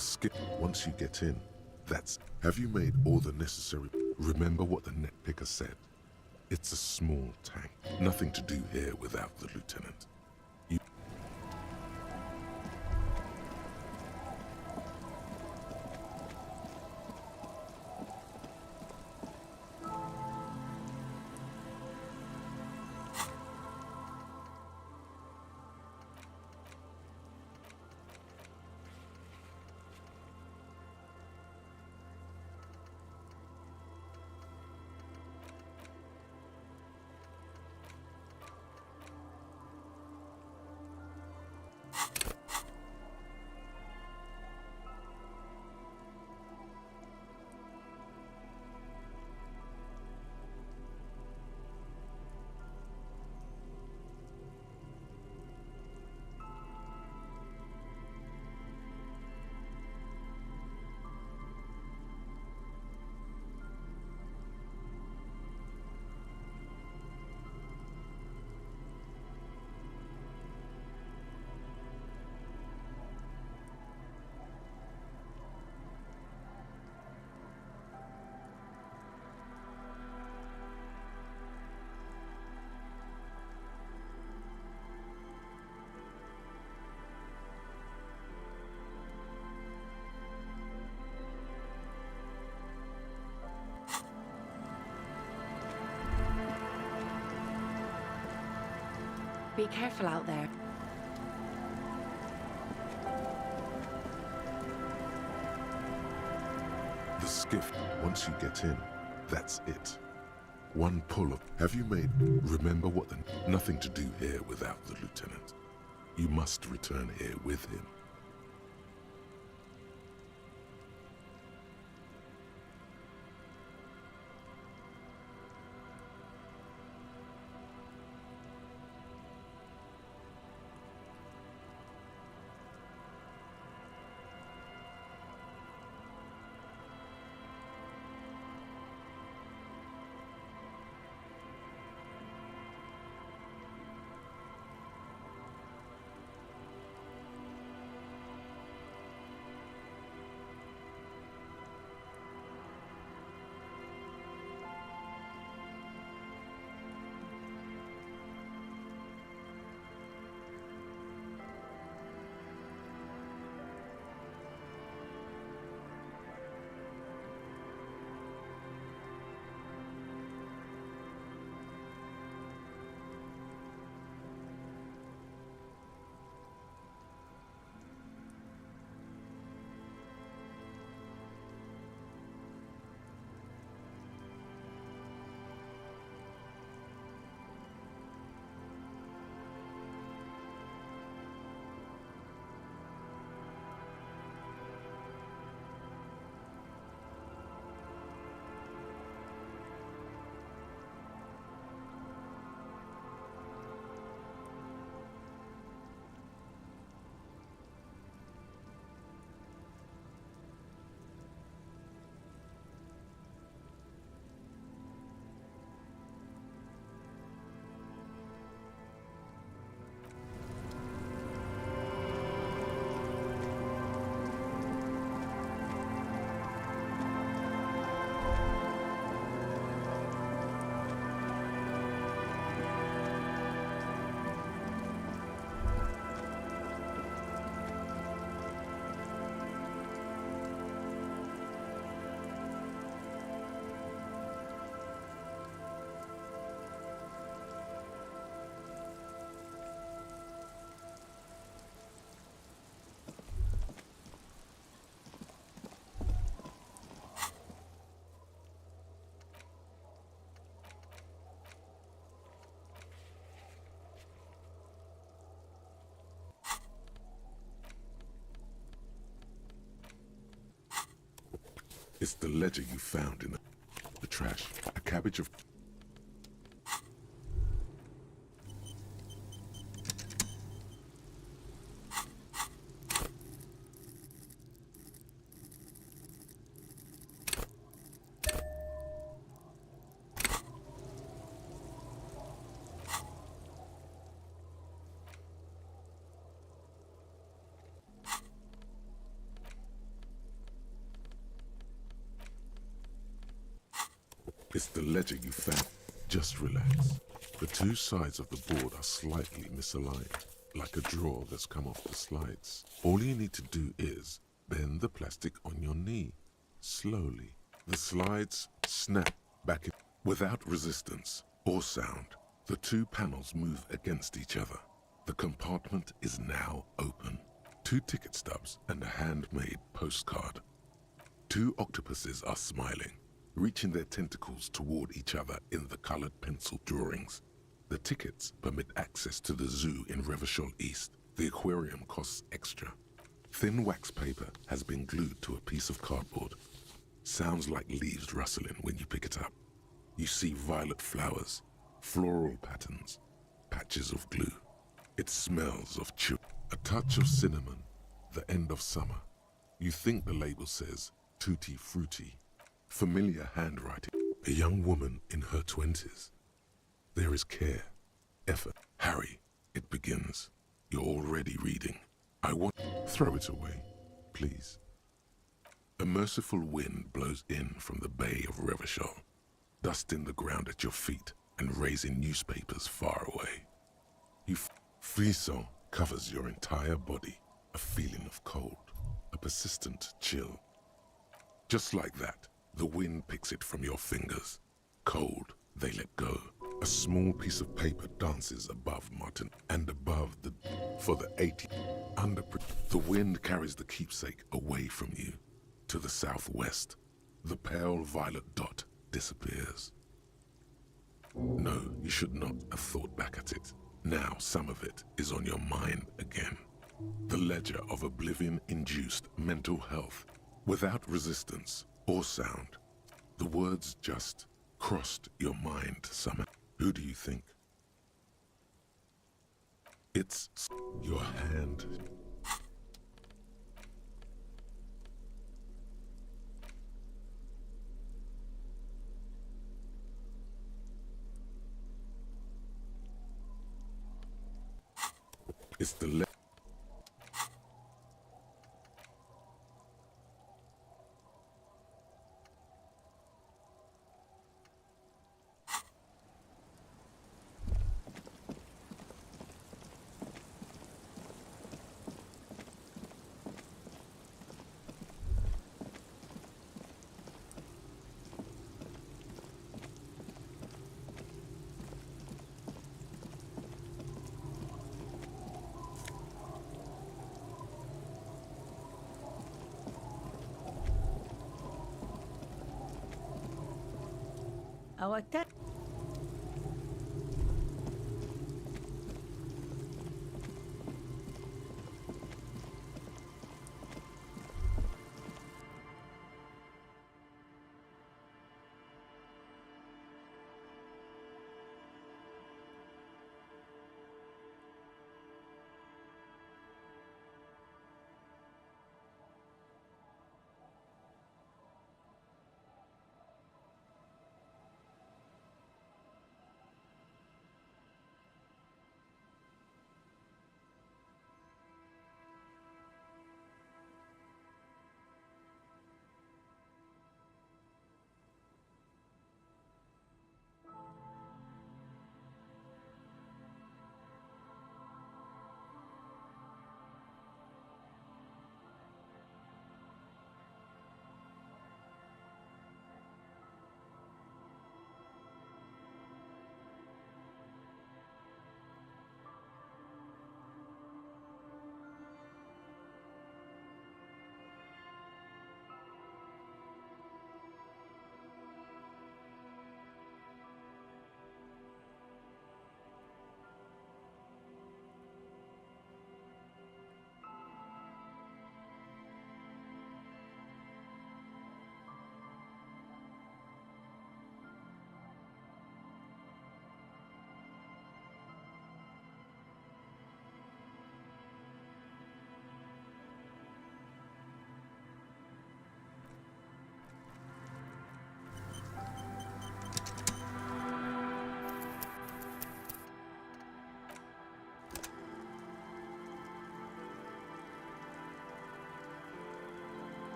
skip. Once you get in, that's... Have you made all the necessary... Remember what the net picker said. It's a small tank. Nothing to do here without the lieutenant. Be careful out there. The skiff, once you get in, that's it. One pull of... Have you made... Remember what the... Nothing to do here without the lieutenant. You must return here with him. It's the ledger you found in the trash. A cabbage of... It's the ledger you found. Just relax. The two sides of the board are slightly misaligned, like a drawer that's come off the slides. All you need to do is bend the plastic on your knee, slowly. The slides snap back in without resistance or sound. The two panels move against each other. The compartment is now open. 2 ticket stubs and a handmade postcard. 2 octopuses are smiling, reaching their tentacles toward each other in the colored pencil drawings. The tickets permit access to the zoo in Revachol East. The aquarium costs extra. Thin wax paper has been glued to a piece of cardboard. Sounds like leaves rustling when you pick it up. You see violet flowers, floral patterns, patches of glue. It smells of chew. A touch of cinnamon, the end of summer. You think the label says Tutti Frutti. Familiar handwriting. A young woman in her 20s. There is care, effort. Harry, it begins. You're already reading. I want... Throw it away, please. A merciful wind blows in from the bay of Revachol, dusting the ground at your feet and raising newspapers far away. Frisson covers your entire body, a feeling of cold, a persistent chill. Just like that, the wind picks it from your fingers. Cold, they let go. A small piece of paper dances above Martin and above the... For the 80... Under... The wind carries the keepsake away from you. To the southwest, the pale violet dot disappears. No, you should not have thought back at it. Now some of it is on your mind again. The ledger of oblivion-induced mental health, without resistance or sound. The words just crossed your mind somehow. Who do you think? It's your hand. It's the Our tech.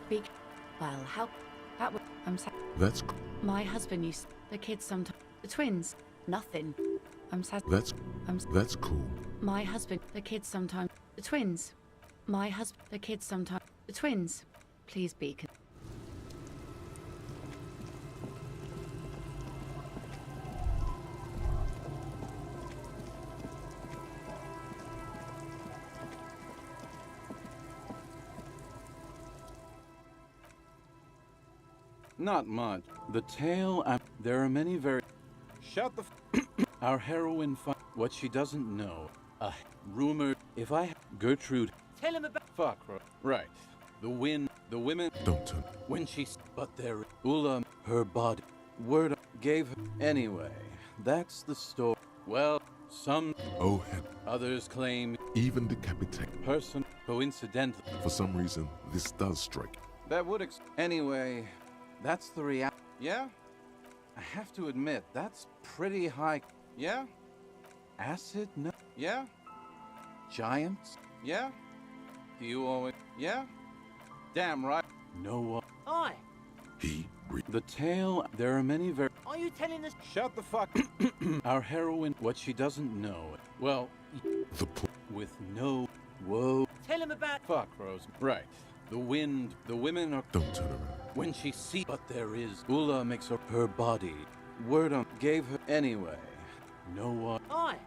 Big. Well, how? That would. I'm sad. That's My husband used the kids sometimes. The twins. Nothing. I'm sad. that's cool. My husband. The kids sometimes. The twins. My husband. The kids sometimes. The twins. Please be. Not much. The tale. There are many very. Shut the. Our heroine. What she doesn't know. A rumor. If I. Gertrude. Tell him about. Fuck. Right. The wind. The women. Don't turn. When she. But there. Ulla. Her body. Word. Gave her. Anyway. That's the story. Well. Some. Oh, head. Others claim. Even decapitate. Person. Coincidentally. For some reason, this does strike. That would. Anyway. That's the reality. Yeah? I have to admit, that's pretty high. Yeah? Acid? No. Yeah? Giants? Yeah? Do you always. Yeah? Damn right. No one. Hi. The tale. There are many very. Are you telling us? Shut the fuck. Our heroine. What she doesn't know. Well. With no. Whoa. Tell him about. Fuck, Rose. Right. The wind. The women are. Don't turn around. When she sees. But there is. Ulla makes her body. Word on. Gave her. Anyway. No one. Hi.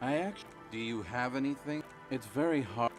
I actually. Do you have anything? It's very hard.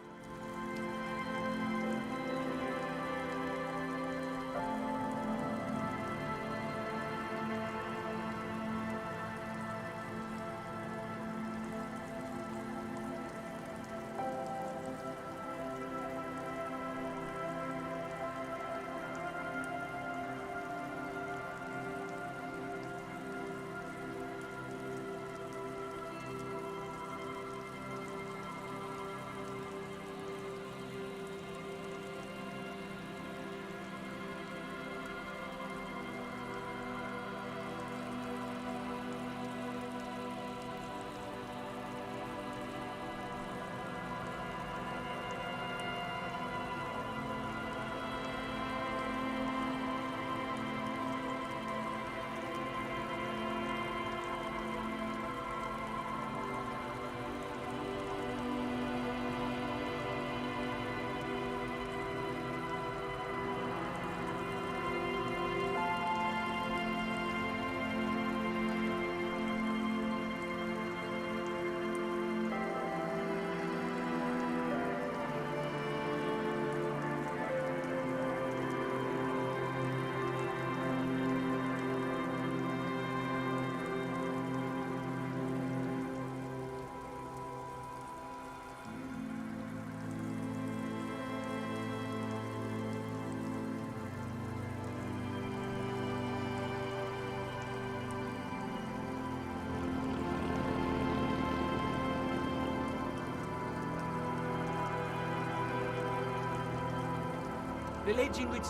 The legend which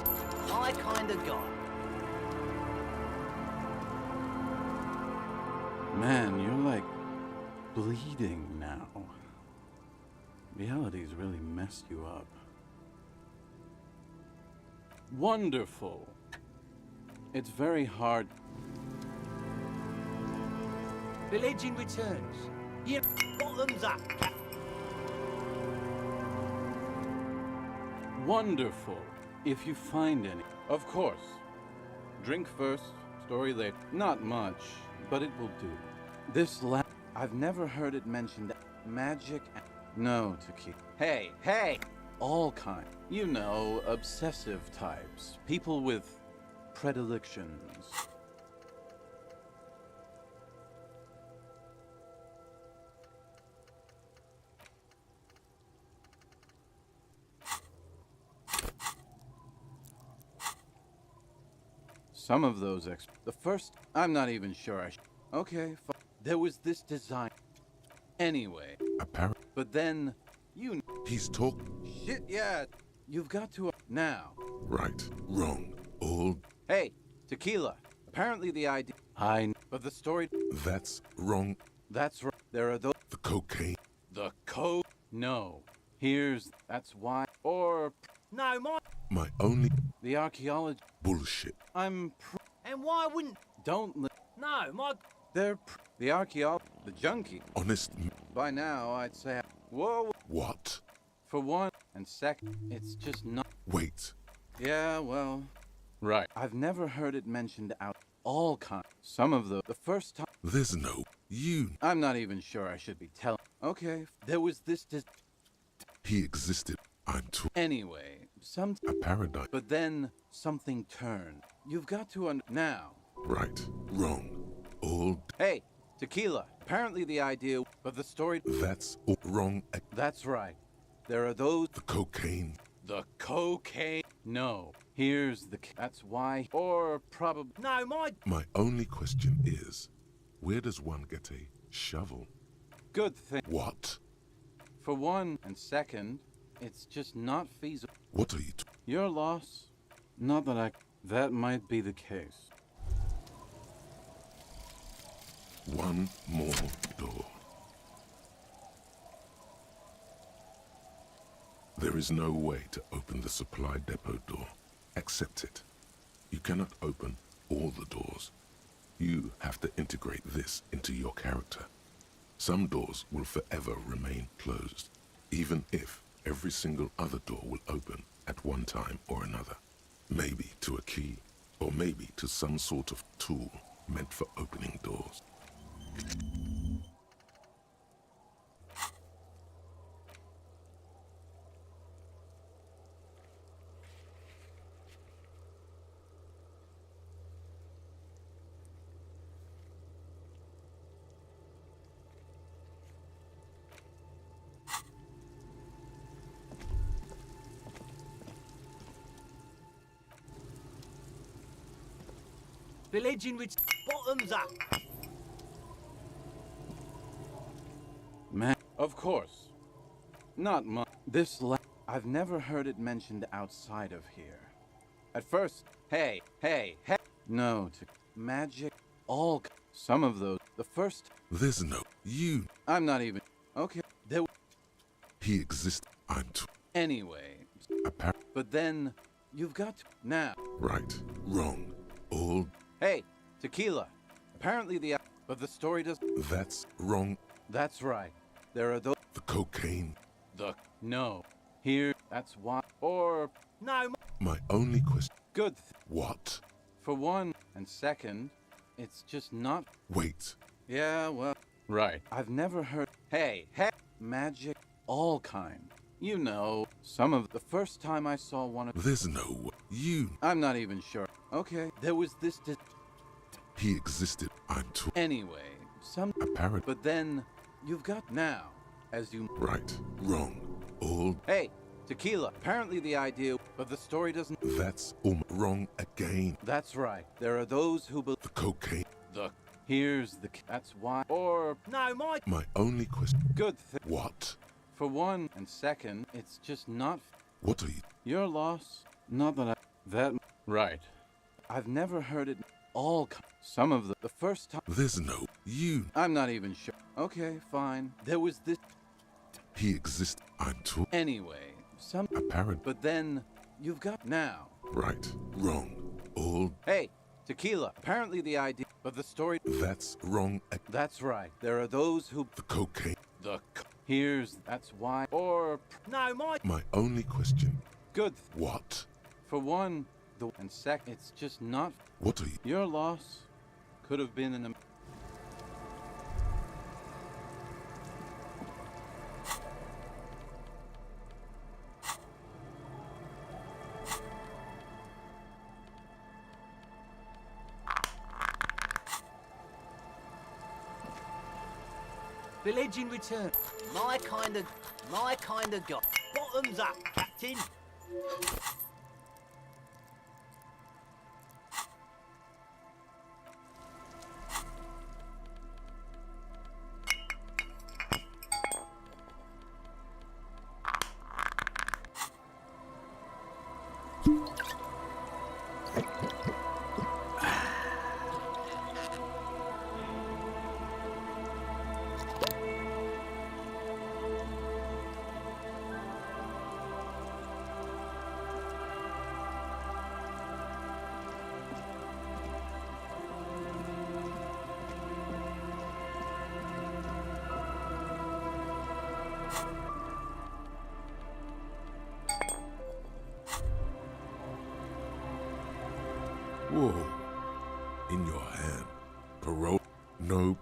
I kinda got. Man, you're like bleeding now. Reality's really messed you up. Wonderful. It's very hard. The legend returns. Yeah, bottoms up. Wonderful. If you find any. Of course. Drink first, story later. Not much, but it will do. This I've never heard it mentioned. Magic. No, Tequila. Hey, hey! All kind. You know, obsessive types. People with predilections. Some of those the first, I'm not even sure I Okay, there was this design. Anyway. But then, He's talking. Shit, yeah. You've got to, now. Right, wrong, all. Hey, Tequila. Apparently the idea, but the story. That's wrong. That's right. There are those. The cocaine. The No. That's why, or. No, My only The archaeology. bullshit. I'm. And why wouldn't... Don't. No, my... The archaeologist. The junkie. Honest. By now, I'd say. Whoa. What? For one, and second, it's just not. Wait. Yeah, well. Right. I've never heard it mentioned out. All kinds. Some of the first time. There's no. You. I'm not even sure I should be telling. Okay, there was this. He existed. I'm too. Anyway, A paradigm. But then something turned. You've got to now. Right. Wrong. All. Hey, tequila. Apparently the idea, but the story. That's all wrong. That's right. There are those. The cocaine. The cocaine. No. Here's the. That's why. Or probably. No, My only question is, where does one get a shovel? Good thing. What? For one, and second, it's just not feasible. What are you? Your loss? Not that I. That might be the case. One more door. There is no way to open the supply depot door. Accept it. You cannot open all the doors. You have to integrate this into your character. Some doors will forever remain closed, even if every single other door will open at one time or another. Maybe to a key, or maybe to some sort of tool meant for opening doors. Village in which... Bottoms up! Man, of course. Not much. I've never heard it mentioned outside of here. At first, hey. No, magic, all. Some of those. The first. There's no. You. I'm not even. Okay. There. He exists. I'm too. Anyway. But then, you've got to. Now. Right. Wrong. All. Hey, tequila. Apparently but the story does. That's wrong. That's right. There are those. The cocaine. No. Here. That's why. Or. No. My only question. Good. What? For one, and second, it's just not. Wait. Yeah, well. Right. I've never heard. Hey. Magic, all kind. You know, some of the first time I saw one of. There's no. You. I'm not even sure. Okay. There was this. He existed. I'm too. Anyway, some. Apparent. But then, you've got now, as you. Right. Wrong. All. Hey, tequila. Apparently the idea, but the story doesn't. That's all wrong again. That's right. There are those who believe. The cocaine. Here's the. That's why. Or. No, My only question. Good thing. What? For one, and second, it's just not. What are you? Your loss. Not that I. That. Right. I've never heard it. All. Some of the first time. There's no. You. I'm not even sure. Okay, fine. There was this. He exists. I'm too. Anyway, some. Apparent. But then, you've got now. Right. Wrong. All. Hey, tequila. Apparently the idea, but the story. That's wrong. That's right. There are those who. The cocaine. Here's. That's why. Or. No, My only question. Good. What? For one, and second, it's just not. What are you? Your loss could have been an. Village in return. My kind of guy. Bottoms up, Captain. Whoa. In your hand. Parole. No.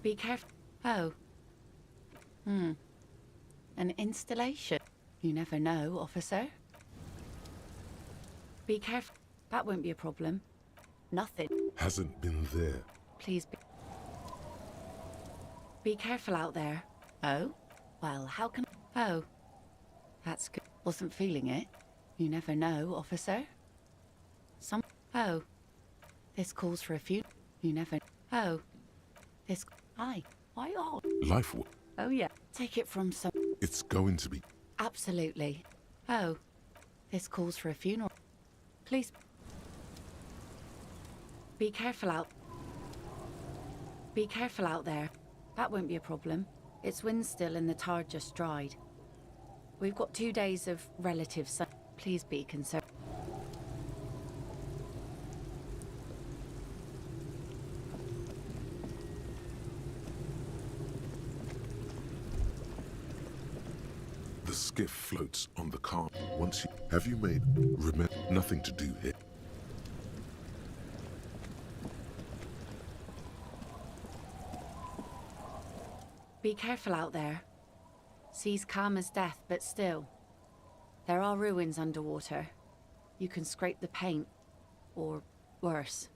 Be careful. Oh. An installation. You never know, officer. Be careful. That won't be a problem. Nothing. Hasn't been there. Please be... Be careful out there. Oh? Well, how can... Oh. That's good. Wasn't feeling it. You never know, officer. Oh. This calls for a few... You never... Oh. This... Hi. Why odd? Life. Oh, yeah. Take it from some... It's going to be. Absolutely. Oh. This calls for a funeral. Please. Be careful out... Be careful out there. That won't be a problem. It's wind still and the tar just dried. We've got 2 days of relative sun. Please be concerned. The skiff floats on the calm. Once you have you made remember nothing to do here. Be careful out there. Sea's calm as death, but still. There are ruins underwater. You can scrape the paint, or worse.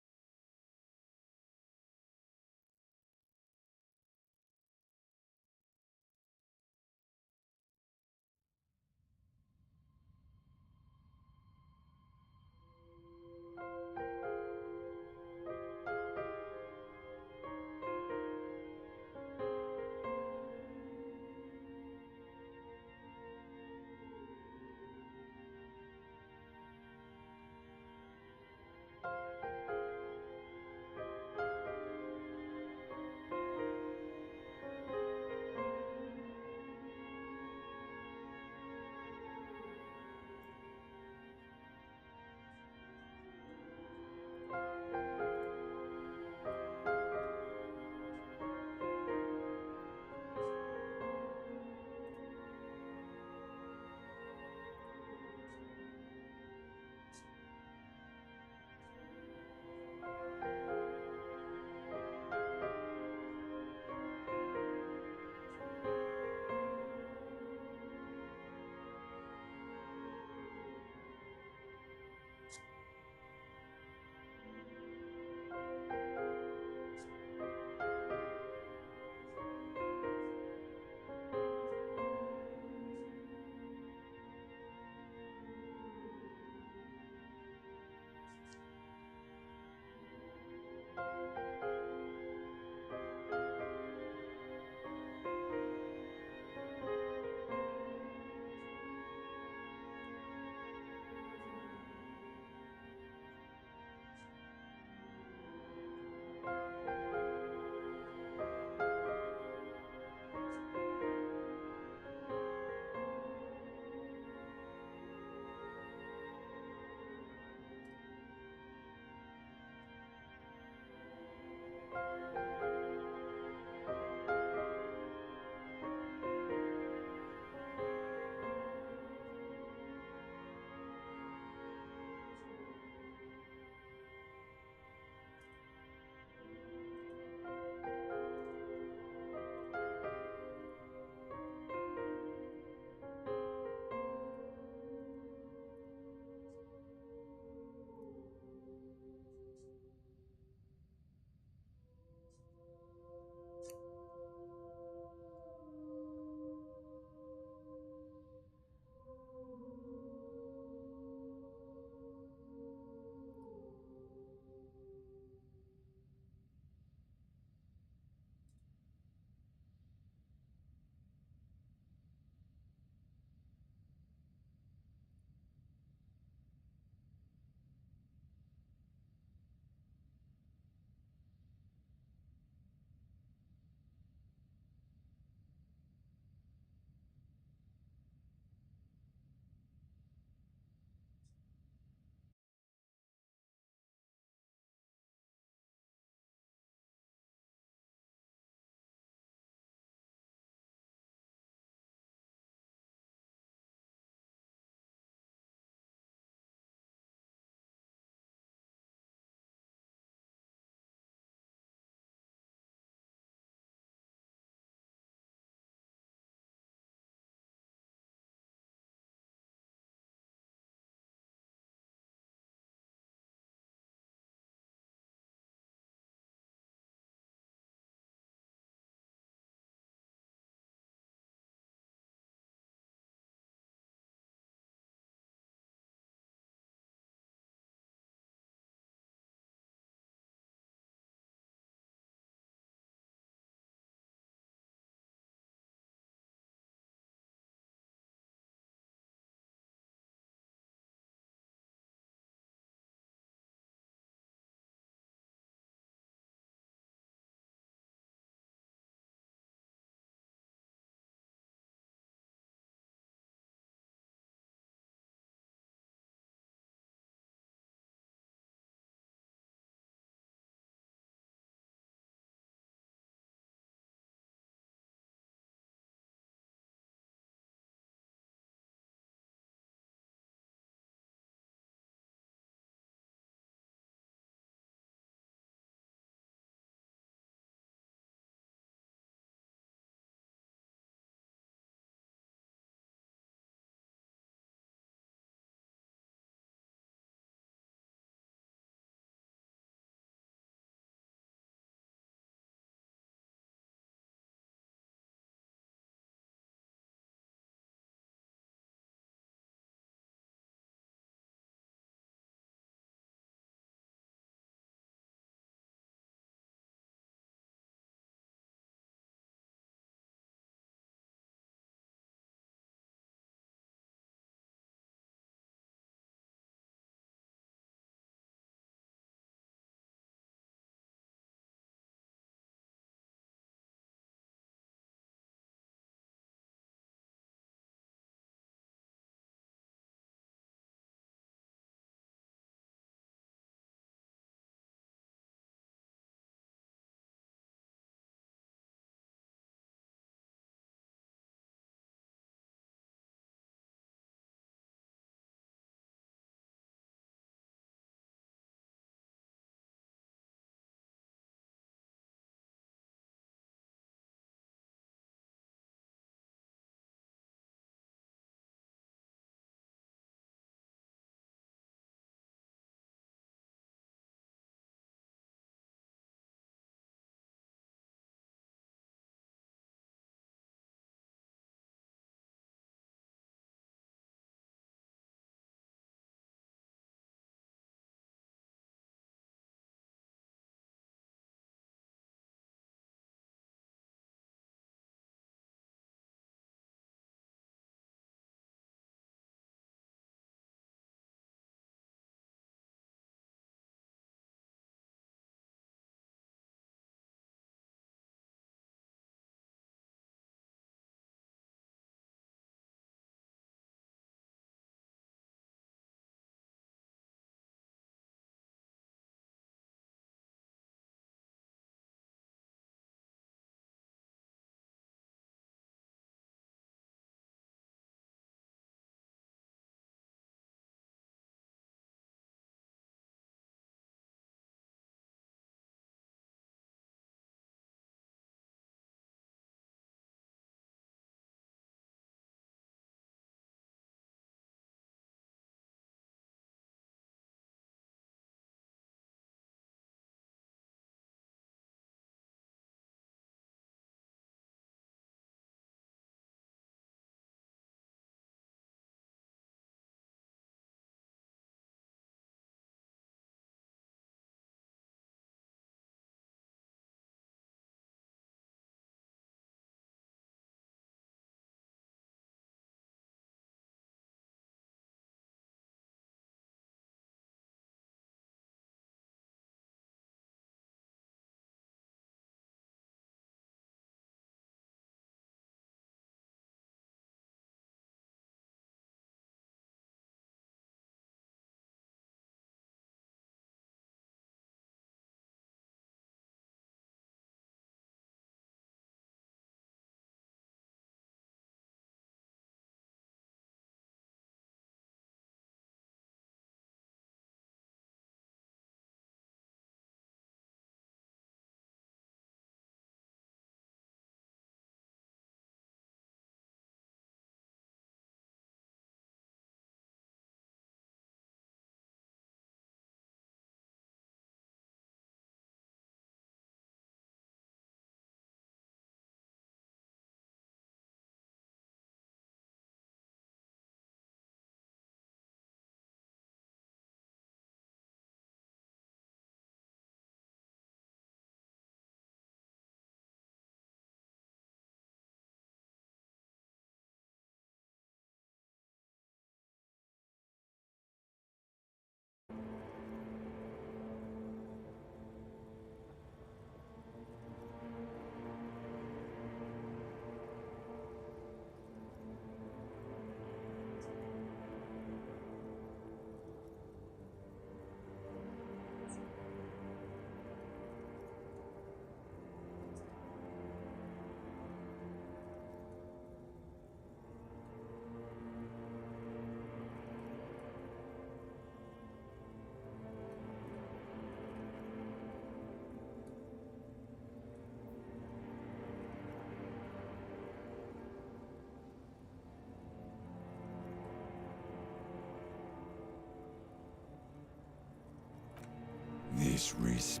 disrespect.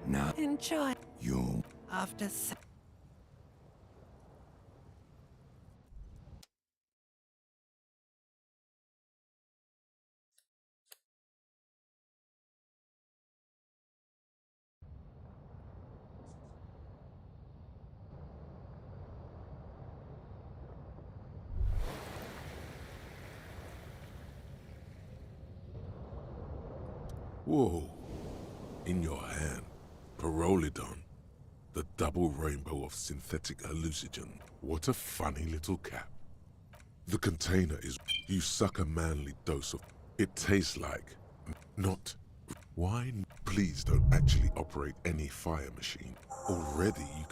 Now, Enjoy. you'll After Whoa. In your hand, Pyrrolidon, the double rainbow of synthetic hallucinogen. What a funny little cap. The container is, you suck a manly dose of, it tastes like, not, wine. Please don't actually operate any fire machine. Already you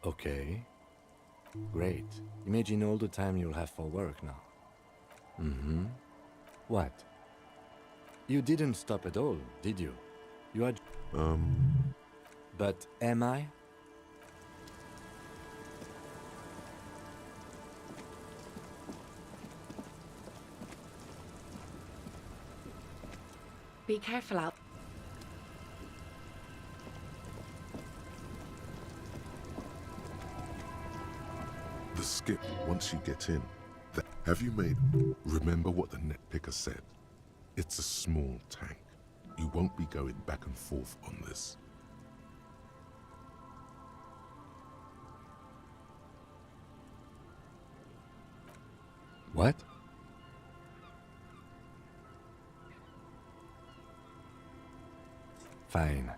Okay. Great. Imagine all the time you'll have for work now. Mm-hmm. What? You didn't stop at all, did you? You had... But am I? Be careful out. The skip, once you get in, have you made... Remember what the net picker said? It's a small tank. You won't be going back and forth on this. What? Fine.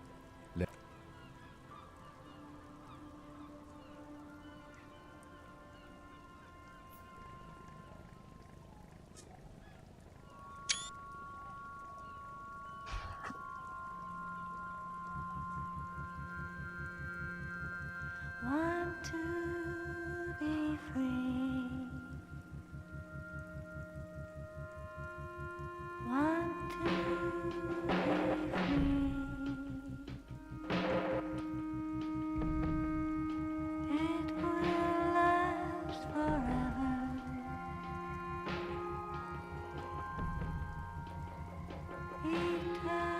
Want to be free. Want to be free. It will last forever. Eternally.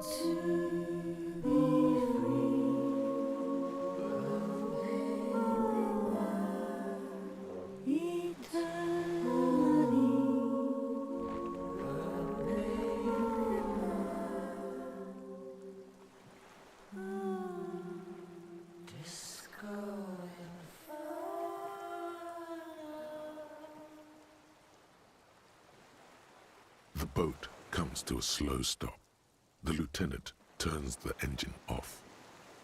The boat comes to a slow stop. The lieutenant turns the engine off.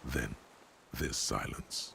Then there's silence.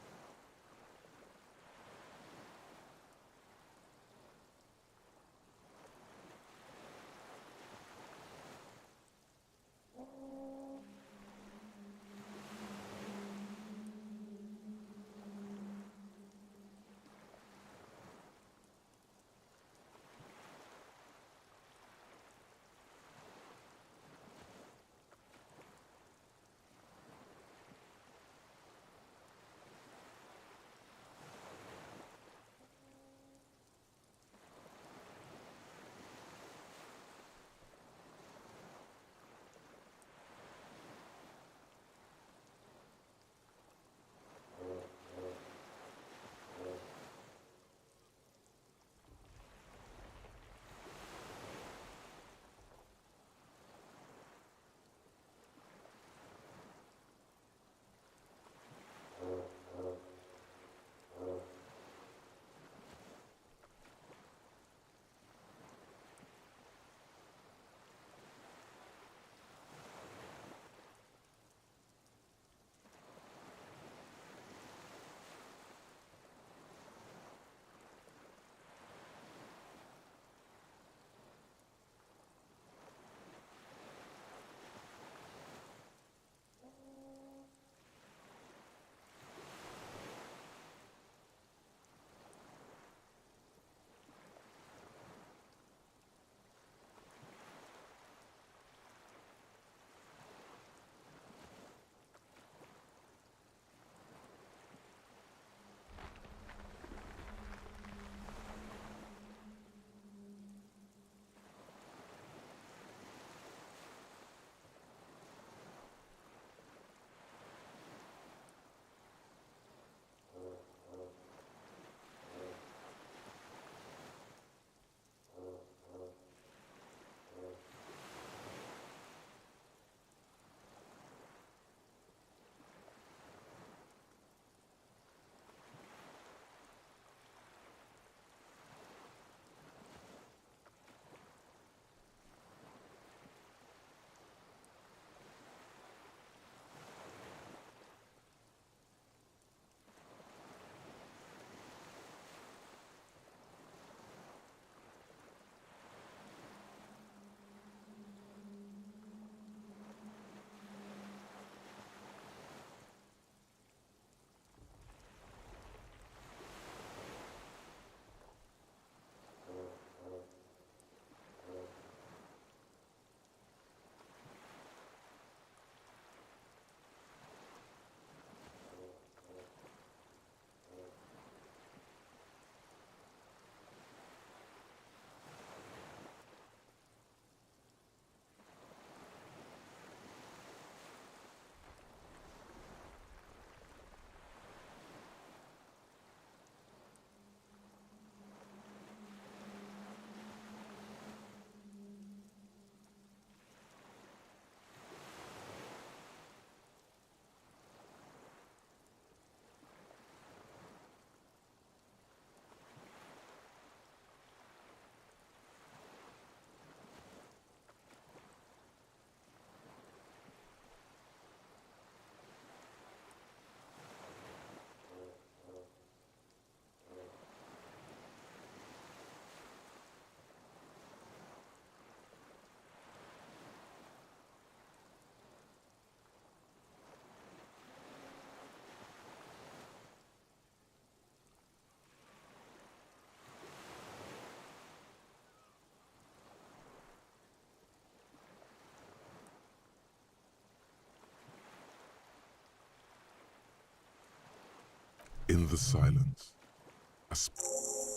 In the silence,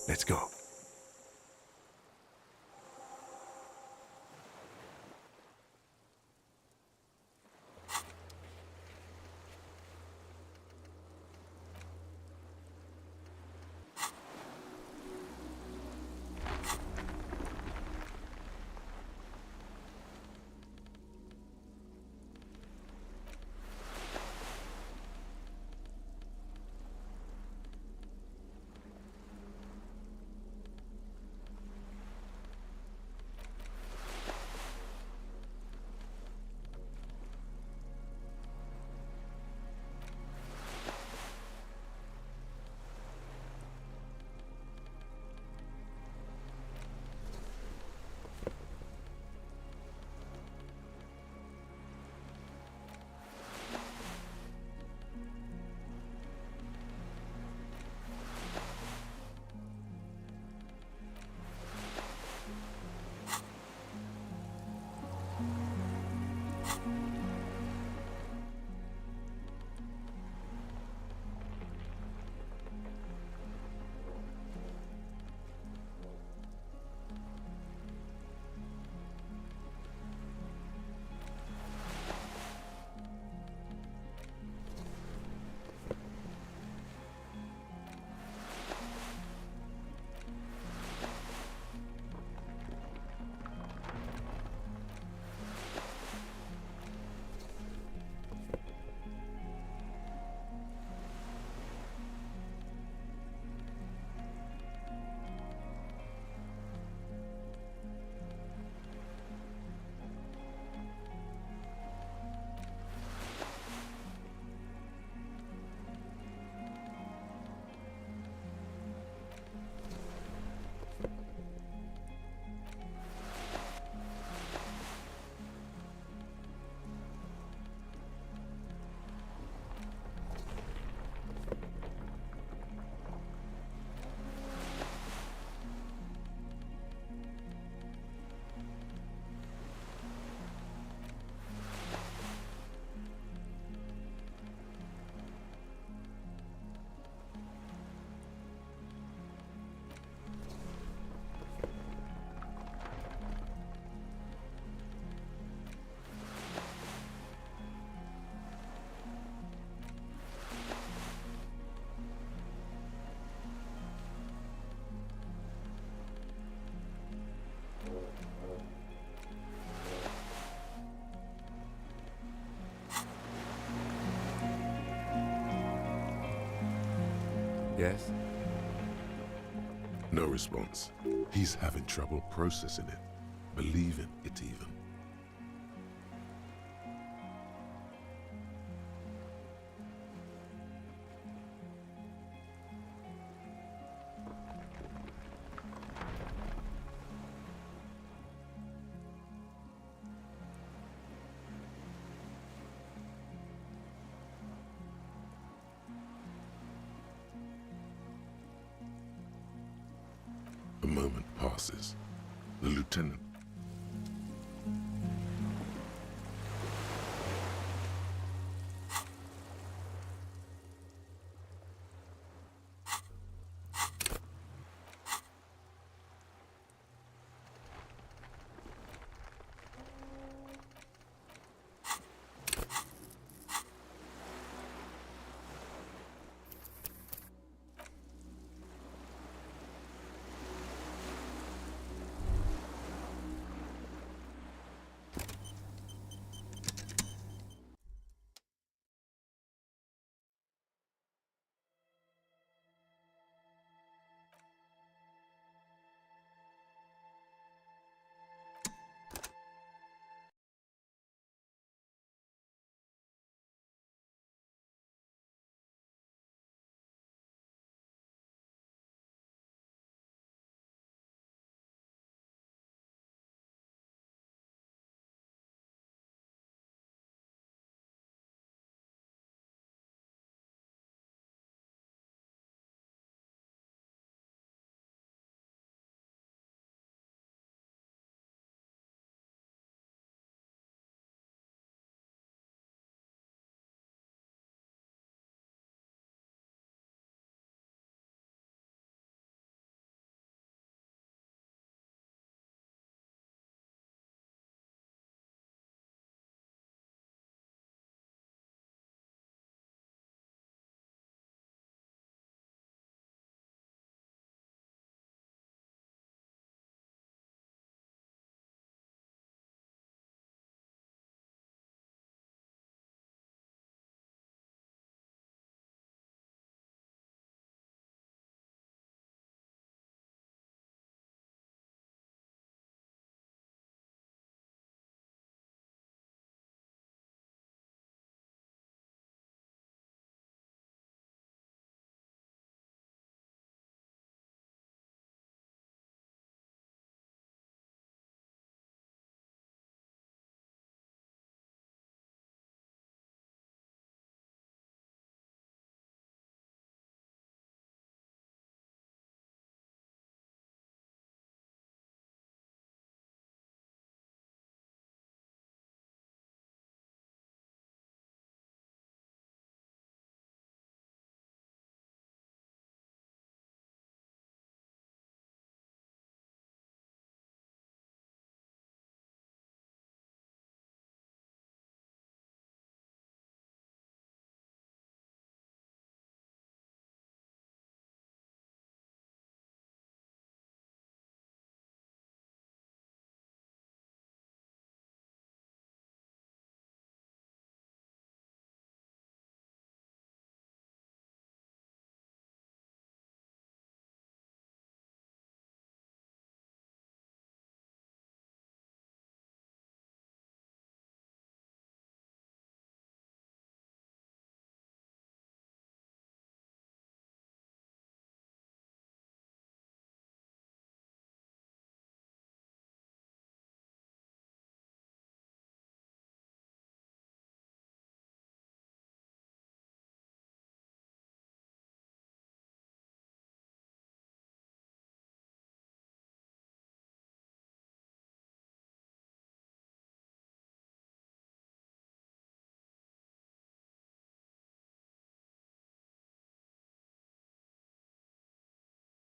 Let's go. Yes? No response. He's having trouble processing it, believing it even. A moment passes. The lieutenant